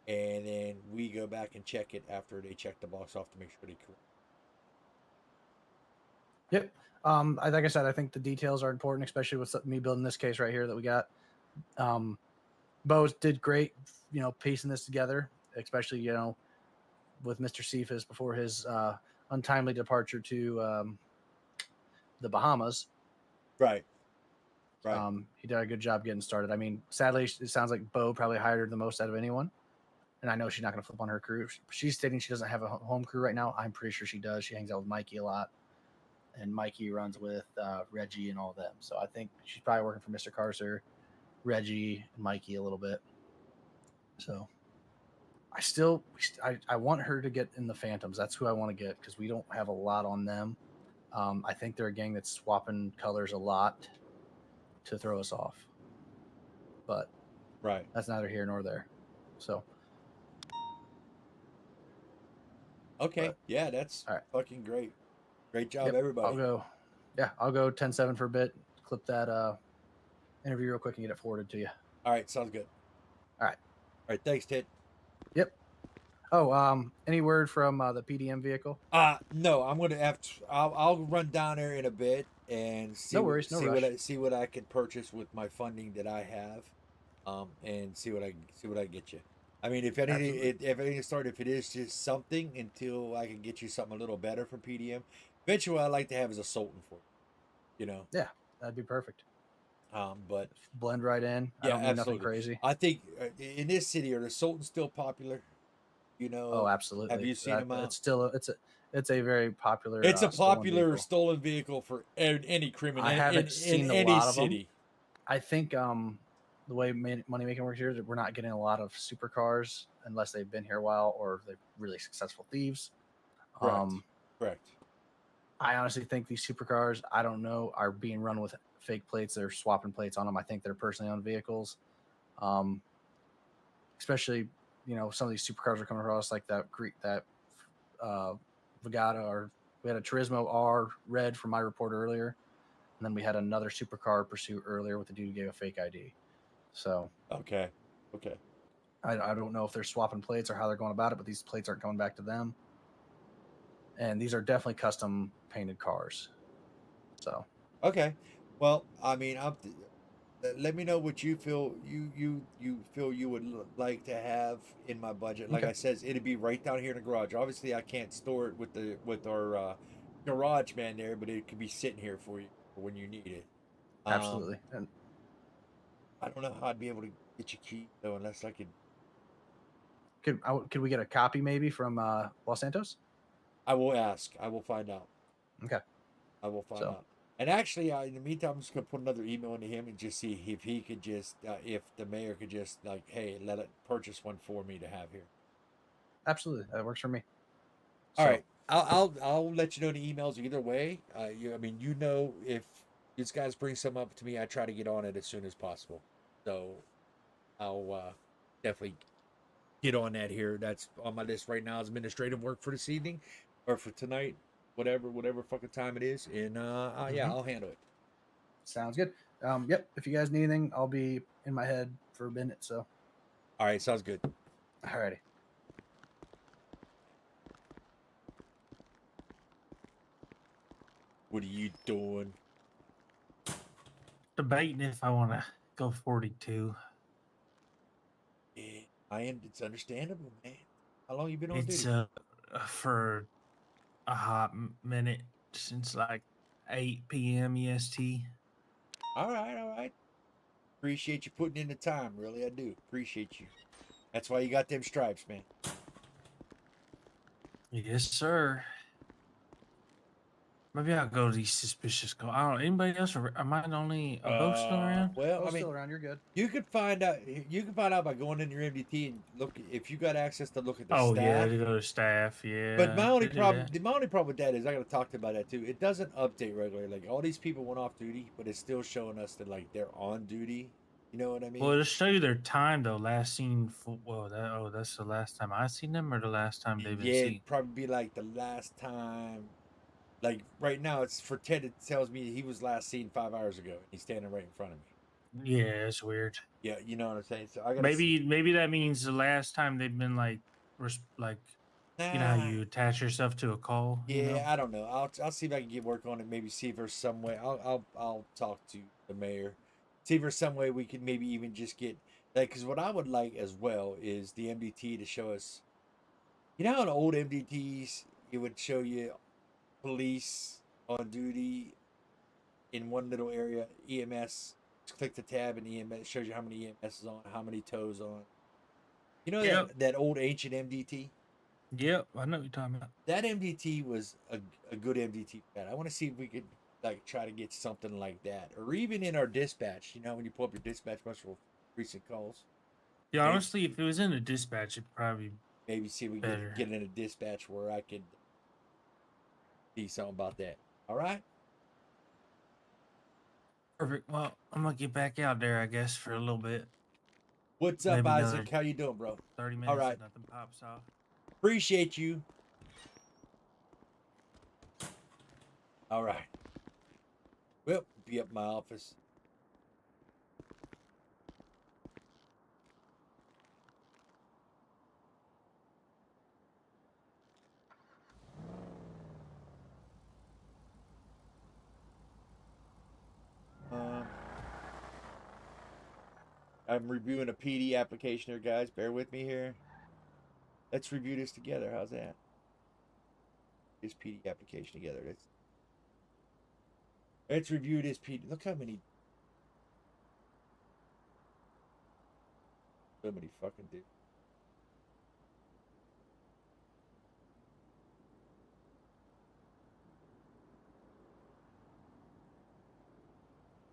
Speaker 1: and then we go back and check it after they check the box off to make sure they correct.
Speaker 6: Yep. Like I said, I think the details are important, especially with me building this case right here that we got. Bo did great, piecing this together, especially, with Mr. Cephas before his untimely departure to the Bahamas.
Speaker 1: Right.
Speaker 6: He did a good job getting started. I mean, sadly, it sounds like Bo probably hired her the most out of anyone. And I know she's not going to flip on her crew. She's stating she doesn't have a home crew right now. I'm pretty sure she does. She hangs out with Mikey a lot. And Mikey runs with Reggie and all of them. So I think she's probably working for Mr. Carcer, Reggie, and Mikey a little bit. So I want her to get in the Phantoms. That's who I want to get because we don't have a lot on them. I think they're a gang that's swapping colors a lot to throw us off. But that's neither here nor there. So
Speaker 1: okay, yeah, that's fucking great. Great job, everybody.
Speaker 6: I'll go 10-7 for a bit. Clip that interview real quick and get it forwarded to you.
Speaker 1: All right, sounds good.
Speaker 6: All right,
Speaker 1: thanks, Ted.
Speaker 6: Yep. Oh, any word from the PDM vehicle?
Speaker 1: No, I'm gonna have to. I'll run down there in a bit and see.
Speaker 6: No worries, no rush.
Speaker 1: See what I can purchase with my funding that I have, and see what I get you. I mean, if anything, if it is just something until I can get you something a little better from PDM. Eventually, what I like to have is a Sultan for you.
Speaker 6: Yeah, that'd be perfect.
Speaker 1: But
Speaker 6: blend right in. I don't need nothing crazy.
Speaker 1: I think in this city, are the Sultans still popular?
Speaker 6: Oh, absolutely.
Speaker 1: Have you seen them out?
Speaker 6: It's still it's a very popular.
Speaker 1: It's a popular stolen vehicle for any criminal.
Speaker 6: I haven't seen
Speaker 1: in
Speaker 6: a lot
Speaker 1: any
Speaker 6: of
Speaker 1: city.
Speaker 6: Them. I think the way money making works here is that we're not getting a lot of supercars unless they've been here a while or they're really successful thieves.
Speaker 1: Correct.
Speaker 6: I honestly think these supercars, I don't know, are being run with fake plates. They're swapping plates on them. I think they're personally owned vehicles. Especially, some of these supercars are coming across like that Vegata, or we had a Turismo R red from my report earlier, and then we had another supercar pursuit earlier with the dude who gave a fake ID. So
Speaker 1: Okay.
Speaker 6: I don't know if they're swapping plates or how they're going about it, but these plates aren't coming back to them. And these are definitely custom painted cars. So
Speaker 1: Okay. Well, I mean, let me know what you feel you feel you would like to have in my budget. Like
Speaker 6: Okay.
Speaker 1: I says, it'd be right down here in the garage. Obviously, I can't store it with our garage man there, but it could be sitting here for you when you need it.
Speaker 6: absolutely. And
Speaker 1: I don't know how I'd be able to get you key though, unless I could.
Speaker 6: could we get a copy maybe from Los Santos?
Speaker 1: I will ask. I will find out.
Speaker 6: Okay.
Speaker 1: I will find
Speaker 6: So
Speaker 1: out. And actually, in the meantime, I'm just gonna put another email into him and just see if he could just, if the mayor could just like, hey, let it purchase one for me to have here.
Speaker 6: absolutely, that works for me.
Speaker 1: All right, I'll let you know the emails either way. I mean, you know, if these guys bring some up to me, I try to get on it as soon as possible. So I'll definitely get on that here. That's on my list right now. Is administrative work for this evening or for tonight, whatever fucking time it is. And yeah, I'll handle it.
Speaker 6: Sounds good. Yep. If you guys need anything, I'll be in my head for a minute. So.
Speaker 1: All right, sounds good.
Speaker 6: Alrighty.
Speaker 1: What are you doing?
Speaker 9: Debating if I want to go 42.
Speaker 1: Yeah, it's understandable, man. How long you been on
Speaker 9: It's
Speaker 1: duty?
Speaker 9: for a hot minute, since like 8 p.m. EST.
Speaker 1: All right. Appreciate you putting in the time. Really, I do. Appreciate you. That's why you got them stripes, man.
Speaker 9: Yes, sir. Maybe I'll go to these suspicious calls. I don't know. Anybody else? Am I the only? Are Bo's still around?
Speaker 1: Well,
Speaker 6: Bo's
Speaker 1: I mean,
Speaker 6: still around. You're good.
Speaker 1: you could find out. You can find out by going in your MDT and look if you got access to look at the
Speaker 9: Oh
Speaker 1: staff.
Speaker 9: yeah, to go to staff. Yeah.
Speaker 1: But my only
Speaker 9: to do
Speaker 1: problem,
Speaker 9: that.
Speaker 1: my only problem with that is I got to talk to about that too. It doesn't update regularly. Like all these people went off duty, but it's still showing us that like they're on duty. You know what I mean?
Speaker 9: Well, it'll show you their time though. Last seen. That's the last time I seen them, or the last time they've been
Speaker 1: Yeah,
Speaker 9: seen.
Speaker 1: it'd probably be like the last time. Like right now, it's for Ted. It tells me he was last seen 5 hours ago. He's standing right in front of me.
Speaker 9: Yeah, it's weird.
Speaker 1: Yeah, you know what I'm saying. So I got
Speaker 9: Maybe that means the last time they've been like you know how you attach yourself to a call.
Speaker 1: Yeah,
Speaker 9: You know?
Speaker 1: I don't know. I'll see if I can get work on it. Maybe see if there's some way. I'll talk to the mayor. See if there's some way we could maybe even just get like. Because what I would like as well is the MDT to show us. You know how in old MDTs it would show you police on duty in one little area, EMS. Just click the tab and EMS it shows you how many EMS is on, how many tows on. You know that old ancient MDT?
Speaker 9: Yep, I know what you're talking about.
Speaker 1: That MDT was a good MDT. I want to see if we could like try to get something like that, or even in our dispatch. You know, when you pull up your dispatch bunch for recent calls.
Speaker 9: Yeah, honestly, if it was in a dispatch, it'd probably
Speaker 1: maybe see if we can get in a dispatch where I could see something about that. All right.
Speaker 9: Perfect. Well, I'm gonna get back out there, I guess, for a little bit.
Speaker 1: What's up, Isaac? How you doing, bro?
Speaker 9: 30 minutes.
Speaker 1: All right.
Speaker 9: If nothing pops off.
Speaker 1: Appreciate you. All right. Well, be up in my office. I'm reviewing a PD application here, guys. Bear with me here. Let's review this together. How's that? This PD application together. Let's review this PD. Look how many. So many fucking dudes.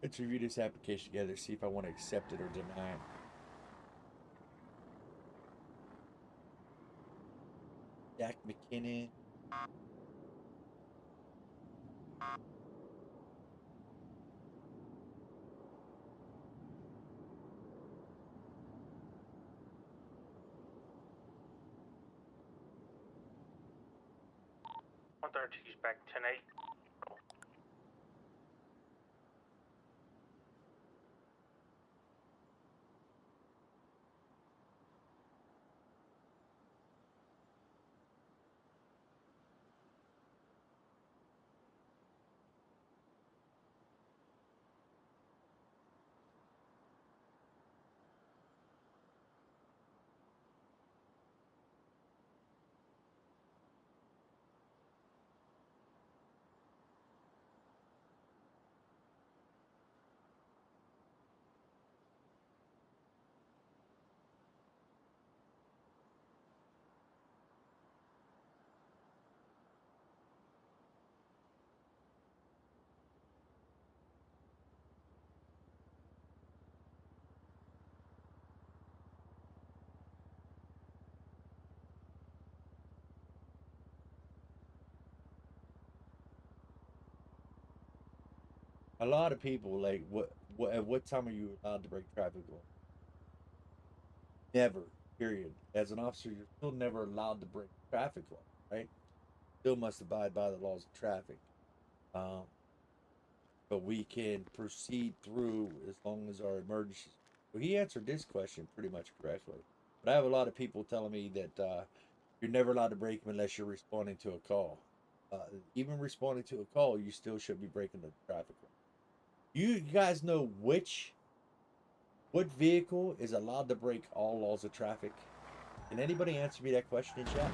Speaker 1: Let's review this application together. See if I want to accept it or deny it. Jack McKinnon.
Speaker 3: 132's back 10-8.
Speaker 1: A lot of people like at what time are you allowed to break traffic law? Never. Period. As an officer, you're still never allowed to break traffic law, right? Still must abide by the laws of traffic. Um, but we can proceed through as long as our emergencies. Well, he answered this question pretty much correctly. But I have a lot of people telling me that you're never allowed to break them unless you're responding to a call. Even responding to a call, you still should be breaking the traffic law. You guys know what vehicle is allowed to break all laws of traffic? Can anybody answer me that question in chat?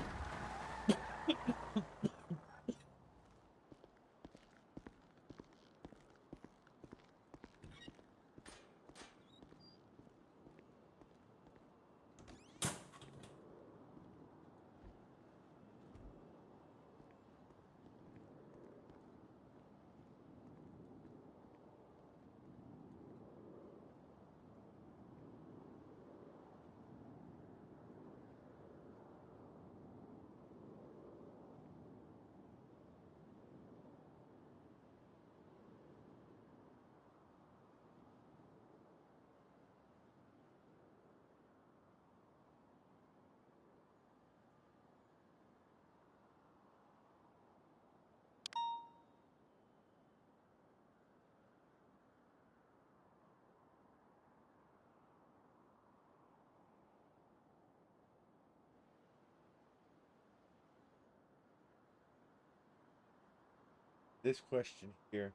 Speaker 1: This question here,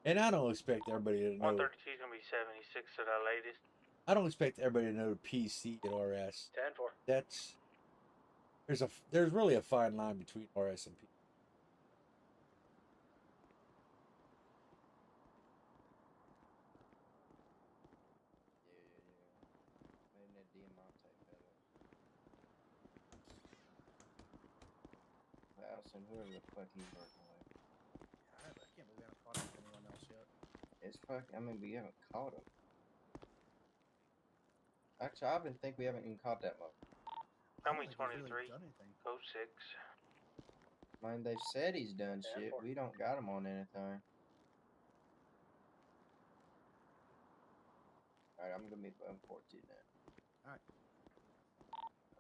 Speaker 1: and I don't expect everybody to know.
Speaker 3: 132's gonna be 76 at our latest.
Speaker 1: I don't expect everybody to know PC and RS.
Speaker 2: 10-4.
Speaker 1: That's there's really a fine line between RS and PC.
Speaker 14: Maybe that Diamante better. Allison, whoever the fuck he's working with.
Speaker 6: I can't believe we haven't caught up with anyone else yet.
Speaker 14: It's fuck. I mean, we haven't caught him. Actually, I even think we haven't even caught that much.
Speaker 3: Tell me 23. 06.
Speaker 14: I mean, they've said he's done shit. We don't got him on anything. Alright, I'm gonna be 14 now.
Speaker 6: Alright.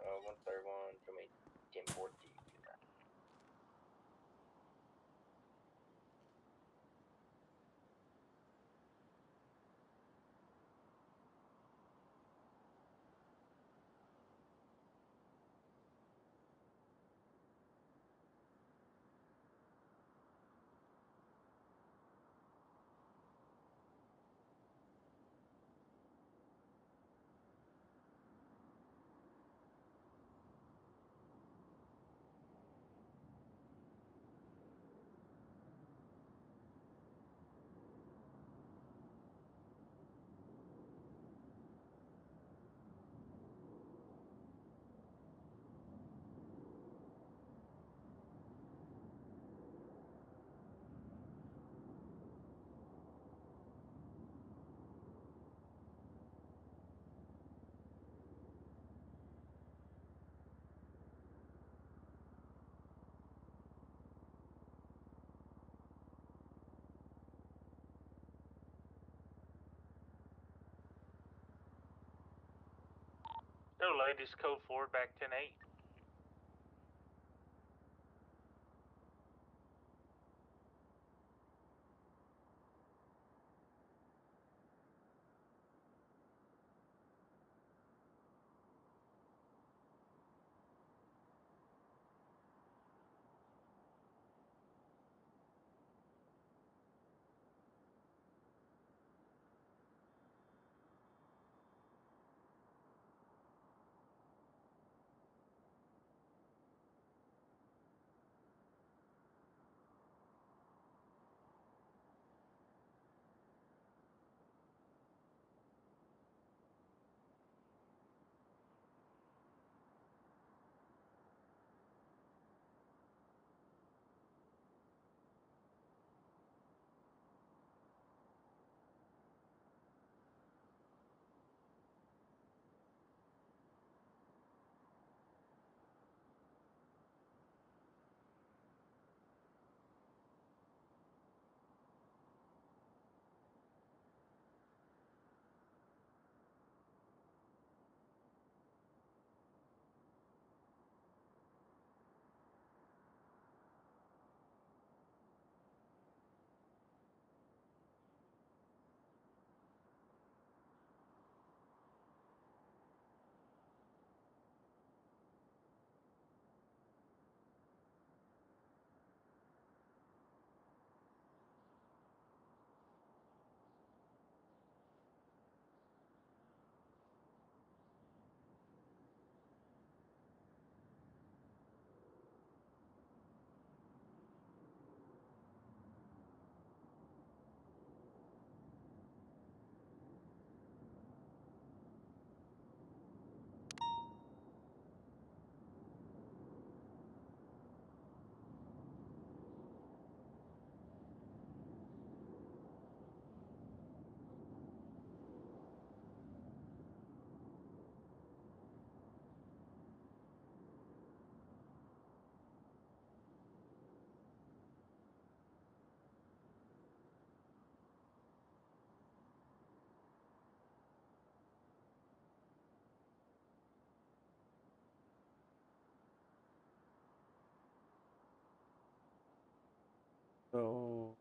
Speaker 19: 131, show me 10-14.
Speaker 3: No, latest code 4 back 10-8.
Speaker 1: So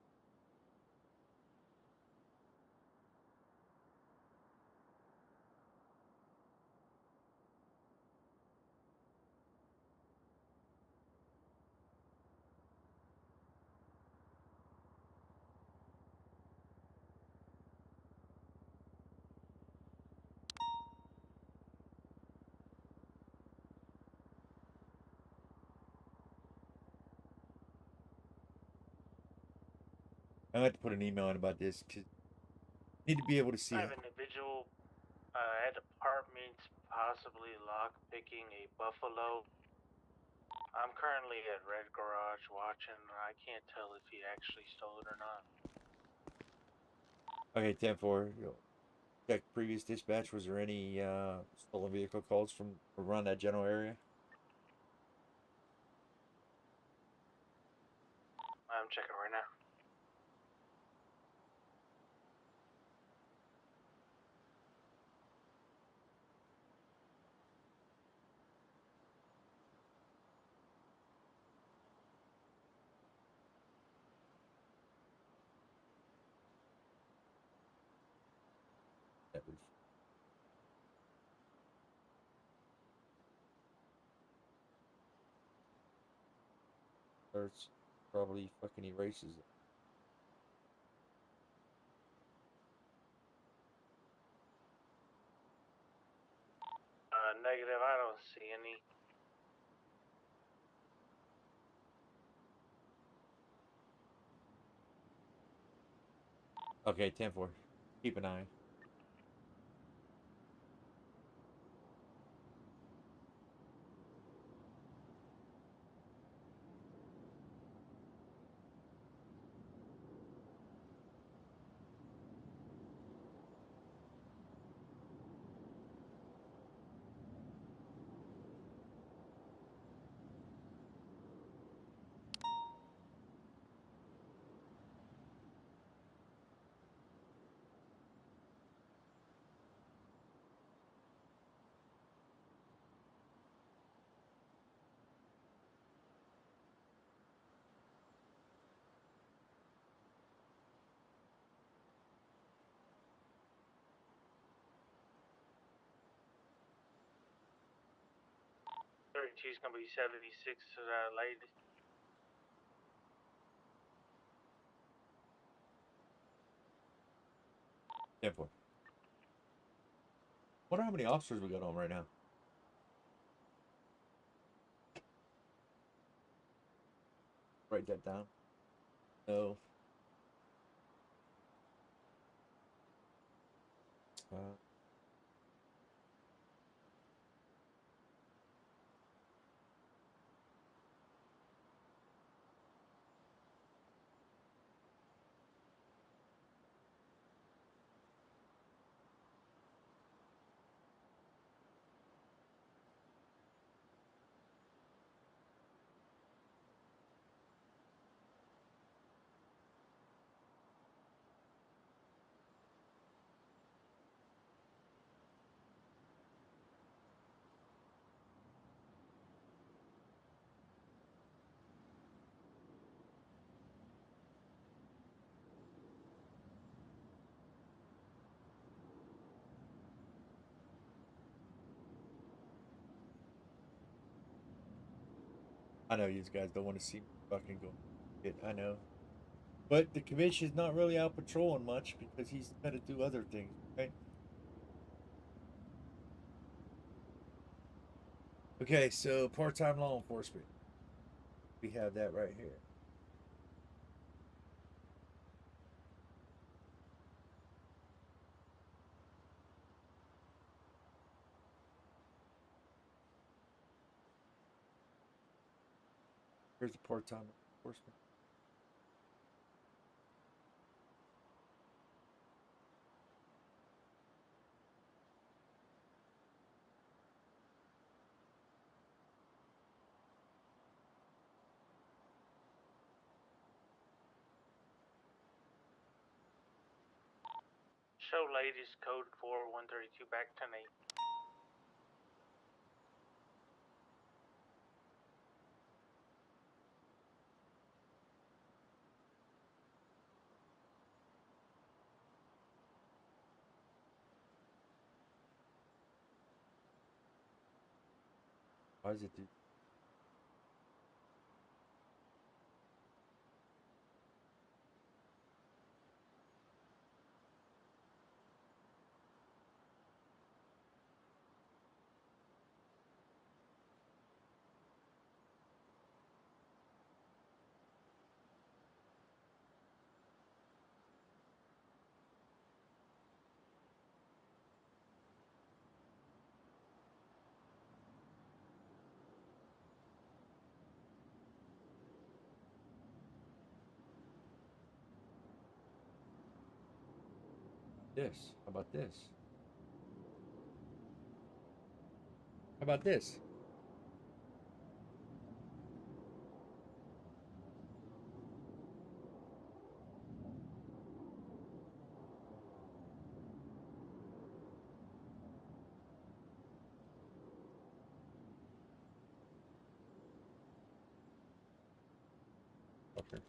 Speaker 1: I have to put an email in about this because need to be able to see
Speaker 3: I
Speaker 1: it.
Speaker 3: have an individual at apartments possibly lock picking a buffalo. I'm currently at Red Garage watching. I can't tell if he actually stole it or not.
Speaker 1: Okay, 10-4. Check previous dispatch. Was there any stolen vehicle calls from around that general area?
Speaker 3: I'm checking right now.
Speaker 1: That would. Starts probably fucking erases it.
Speaker 3: Negative. I don't see any.
Speaker 1: Okay, 10-4. Keep an eye.
Speaker 3: She's gonna be 76 to that lady.
Speaker 1: Wonder how many officers we got on right now. Write that down. No. I know you guys don't want to see me fucking go shit. I know. But the commission's not really out patrolling much because he's got to do other things, right? Okay, so part-time law enforcement. We have that right here. Here's the part-time law enforcement.
Speaker 3: Show ladies code 4132 back 10-8.
Speaker 1: Why does it do? This. How about this? How about this? Okay.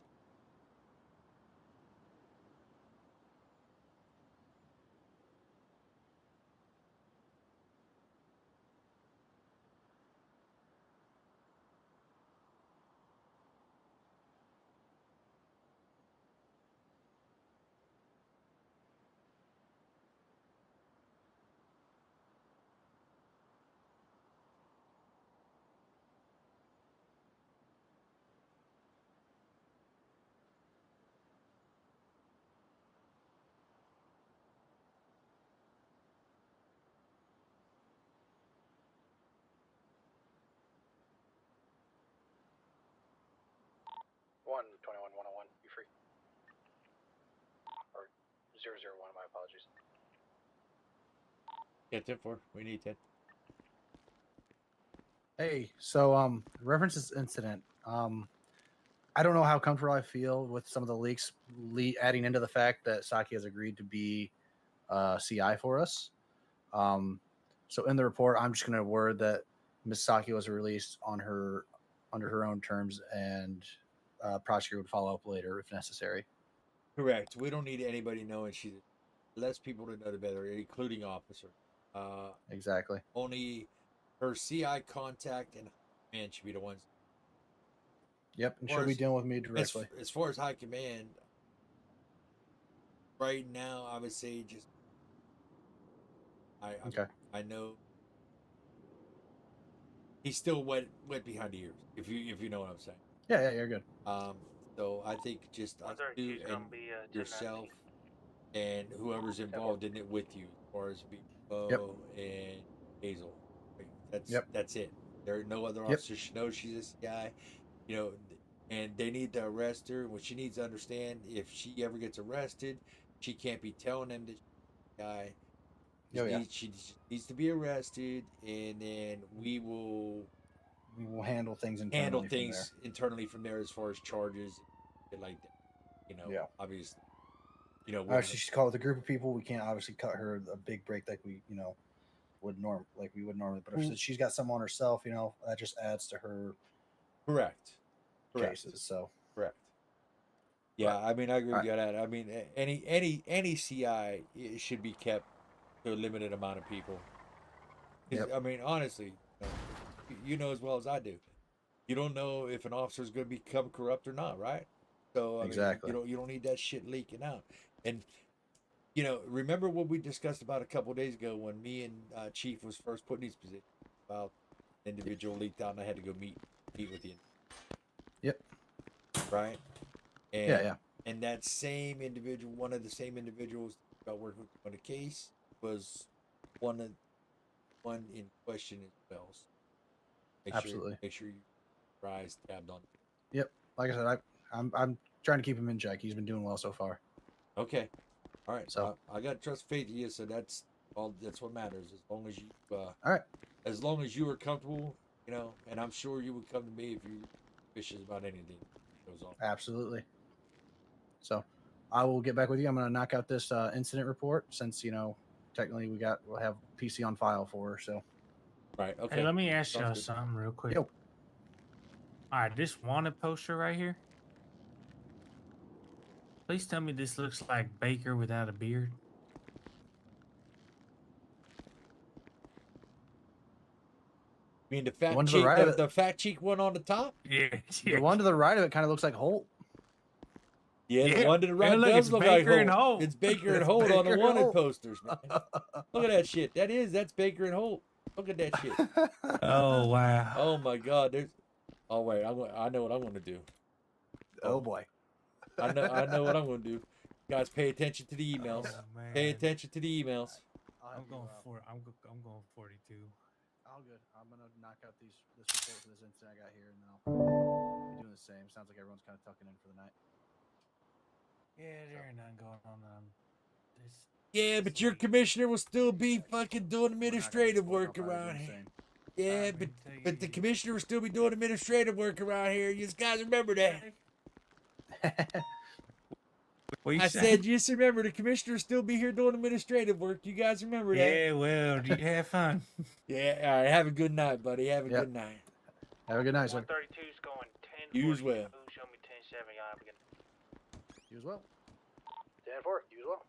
Speaker 2: One 21-101. You free? Or 001. My apologies.
Speaker 1: Yeah, 10-4. We need 10.
Speaker 6: Hey, so reference this incident. I don't know how comfortable I feel with some of the leaks adding into the fact that Saki has agreed to be CI for us. So in the report, I'm just going to word that Ms. Saki was released on her under her own terms, and prosecutor would follow up later if necessary.
Speaker 1: Correct. We don't need anybody knowing she's. Less people to know the better, including officer.
Speaker 6: Exactly.
Speaker 1: Only her CI contact and command should be the ones.
Speaker 6: Yep, and she'll be dealing with me directly.
Speaker 1: As far as high command, right now I would say just I know he's still wet behind the ears. If you know what I'm saying.
Speaker 6: Yeah, you're good.
Speaker 1: So I think just us two and yourself and whoever's involved in it with you, as far as Bo and Hazel. Like, that's it. There no other officers should know she's this guy. You know, and they need to arrest her. What she needs to understand, if she ever gets arrested, she can't be telling them that she's a guy. She needs to be arrested, and then we will
Speaker 6: handle things
Speaker 1: internally from there as far as charges, like that. You know, obviously. You know,
Speaker 6: obviously she's caught with a group of people. We can't obviously cut her a big break like we would normally. But if she's got some on herself, that just adds to her
Speaker 1: correct
Speaker 6: cases. So
Speaker 1: correct. Yeah, I mean, I agree with you on that. I mean, any CI should be kept to a limited amount of people. I mean, honestly, you know as well as I do. You don't know if an officer is going to become corrupt or not, right? So I mean, you don't need that shit leaking out. And remember what we discussed about a couple of days ago when me and Chief was first put in these positions about individual leaked out, and I had to go meet with you.
Speaker 6: Yep.
Speaker 1: Right. And,
Speaker 6: yeah.
Speaker 1: And that same individual, one of the same individuals about working on the case, was one in question as well. So make sure your eyes tabbed on.
Speaker 6: Yep. Like I said, I'm trying to keep him in check. He's been doing well so far.
Speaker 1: Okay. All right.
Speaker 6: So
Speaker 1: I got trust faith in you. So that's all. That's what matters. As long as you.
Speaker 6: All right.
Speaker 1: As long as you are comfortable, and I'm sure you would come to me if you're suspicious about anything that goes on.
Speaker 6: Absolutely. So I will get back with you. I'm going to knock out this incident report since technically we'll have PC on file for her. So.
Speaker 1: Right. Okay.
Speaker 9: Hey, let me ask y'all something real quick.
Speaker 6: Yo.
Speaker 9: All right, this wanted poster right here. Please tell me this looks like Baker without a beard.
Speaker 1: mean the fat
Speaker 6: one to the
Speaker 1: cheek,
Speaker 6: right of it.
Speaker 1: the fat cheek one on the top?
Speaker 9: Yeah.
Speaker 6: The one to the right of it kind of looks like Holt.
Speaker 1: Yeah, the
Speaker 9: Yeah.
Speaker 1: one to the right
Speaker 9: Hey, look,
Speaker 1: does
Speaker 9: it's
Speaker 1: look like
Speaker 9: Baker and
Speaker 1: Holt.
Speaker 9: Holt.
Speaker 1: It's Baker and
Speaker 6: It's
Speaker 1: Holt on
Speaker 6: Baker
Speaker 1: the
Speaker 6: and
Speaker 1: wanted
Speaker 6: Holt.
Speaker 1: posters, man. Look at that shit. That's Baker and Holt. Look at that shit.
Speaker 9: Oh wow.
Speaker 1: Oh my God. There's. Oh wait, I know what I'm gonna do.
Speaker 6: Oh boy.
Speaker 1: I know what I'm gonna do. Guys, pay attention to the emails.
Speaker 9: Oh, man.
Speaker 1: Pay attention to the emails.
Speaker 9: I'm going 42.
Speaker 6: All good. I'm gonna knock out this report for this incident I got here, and then I'll be doing the same. Sounds like everyone's kind of tucking in for the night.
Speaker 9: Yeah, there ain't nothing going on. This
Speaker 1: Yeah, but your commissioner will still be fucking doing administrative work around here. Yeah, but the commissioner will still be doing administrative work around here. You guys remember that? I said, just remember, the commissioner will still be here doing administrative work. You guys remember that?
Speaker 9: Yeah, well, you have fun.
Speaker 1: Yeah, all right. Have a good night, buddy. Have a good night.
Speaker 6: Have a good night, sir.
Speaker 3: 132's going 10.
Speaker 1: You as well.
Speaker 3: Show me 10-7. I'm beginning.
Speaker 6: You as well.
Speaker 2: 10-4. You as well.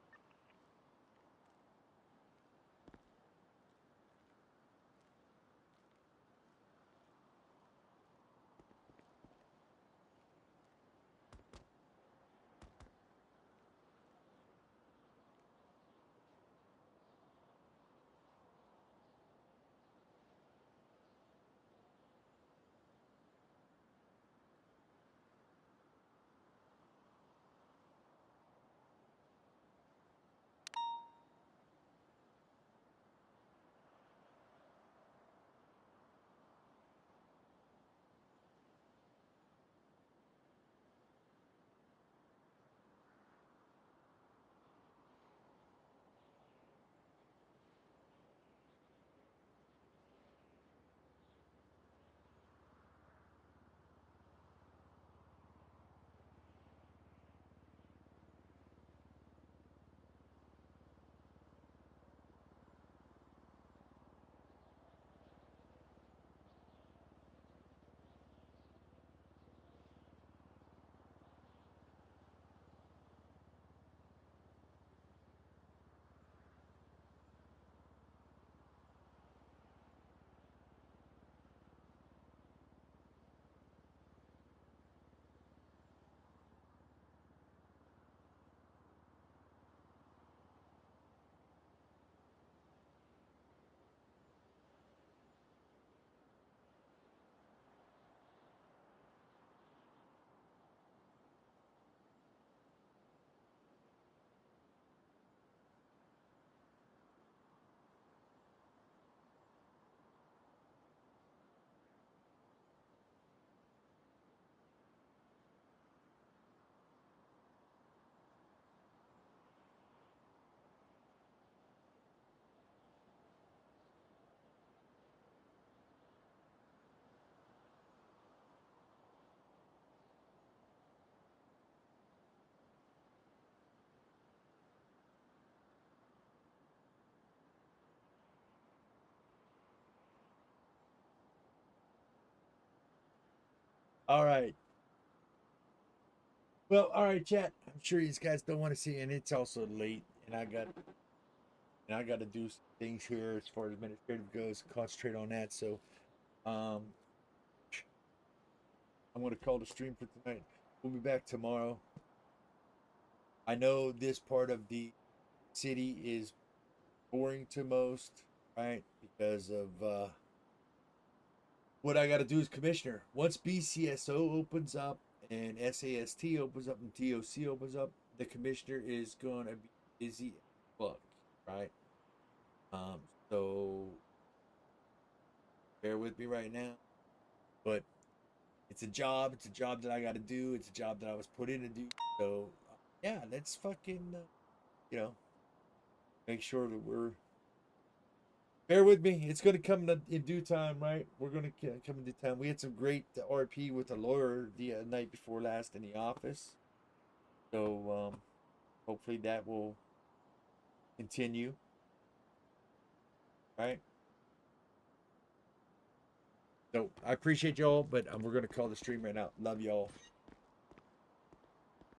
Speaker 1: All right. Well, all right, chat. I'm sure you guys don't want to see, and it's also late, and I got to do some things here as far as administrative goes. Concentrate on that. So, I'm going to call the stream for tonight. We'll be back tomorrow. I know this part of the city is boring to most, right? Because of what I got to do as commissioner. Once BCSO opens up and SAST opens up and TOC opens up, the commissioner is going to be busy as fuck, right? So bear with me right now, but it's a job. It's a job that I got to do. It's a job that I was put in to do. So yeah, let's fucking, make sure that we're. Bear with me. It's going to come in due time, right? We're going to come in due time. We had some great RP with a lawyer the night before last in the office. So hopefully that will continue, right? So I appreciate y'all, but we're going to call the stream right now. Love y'all.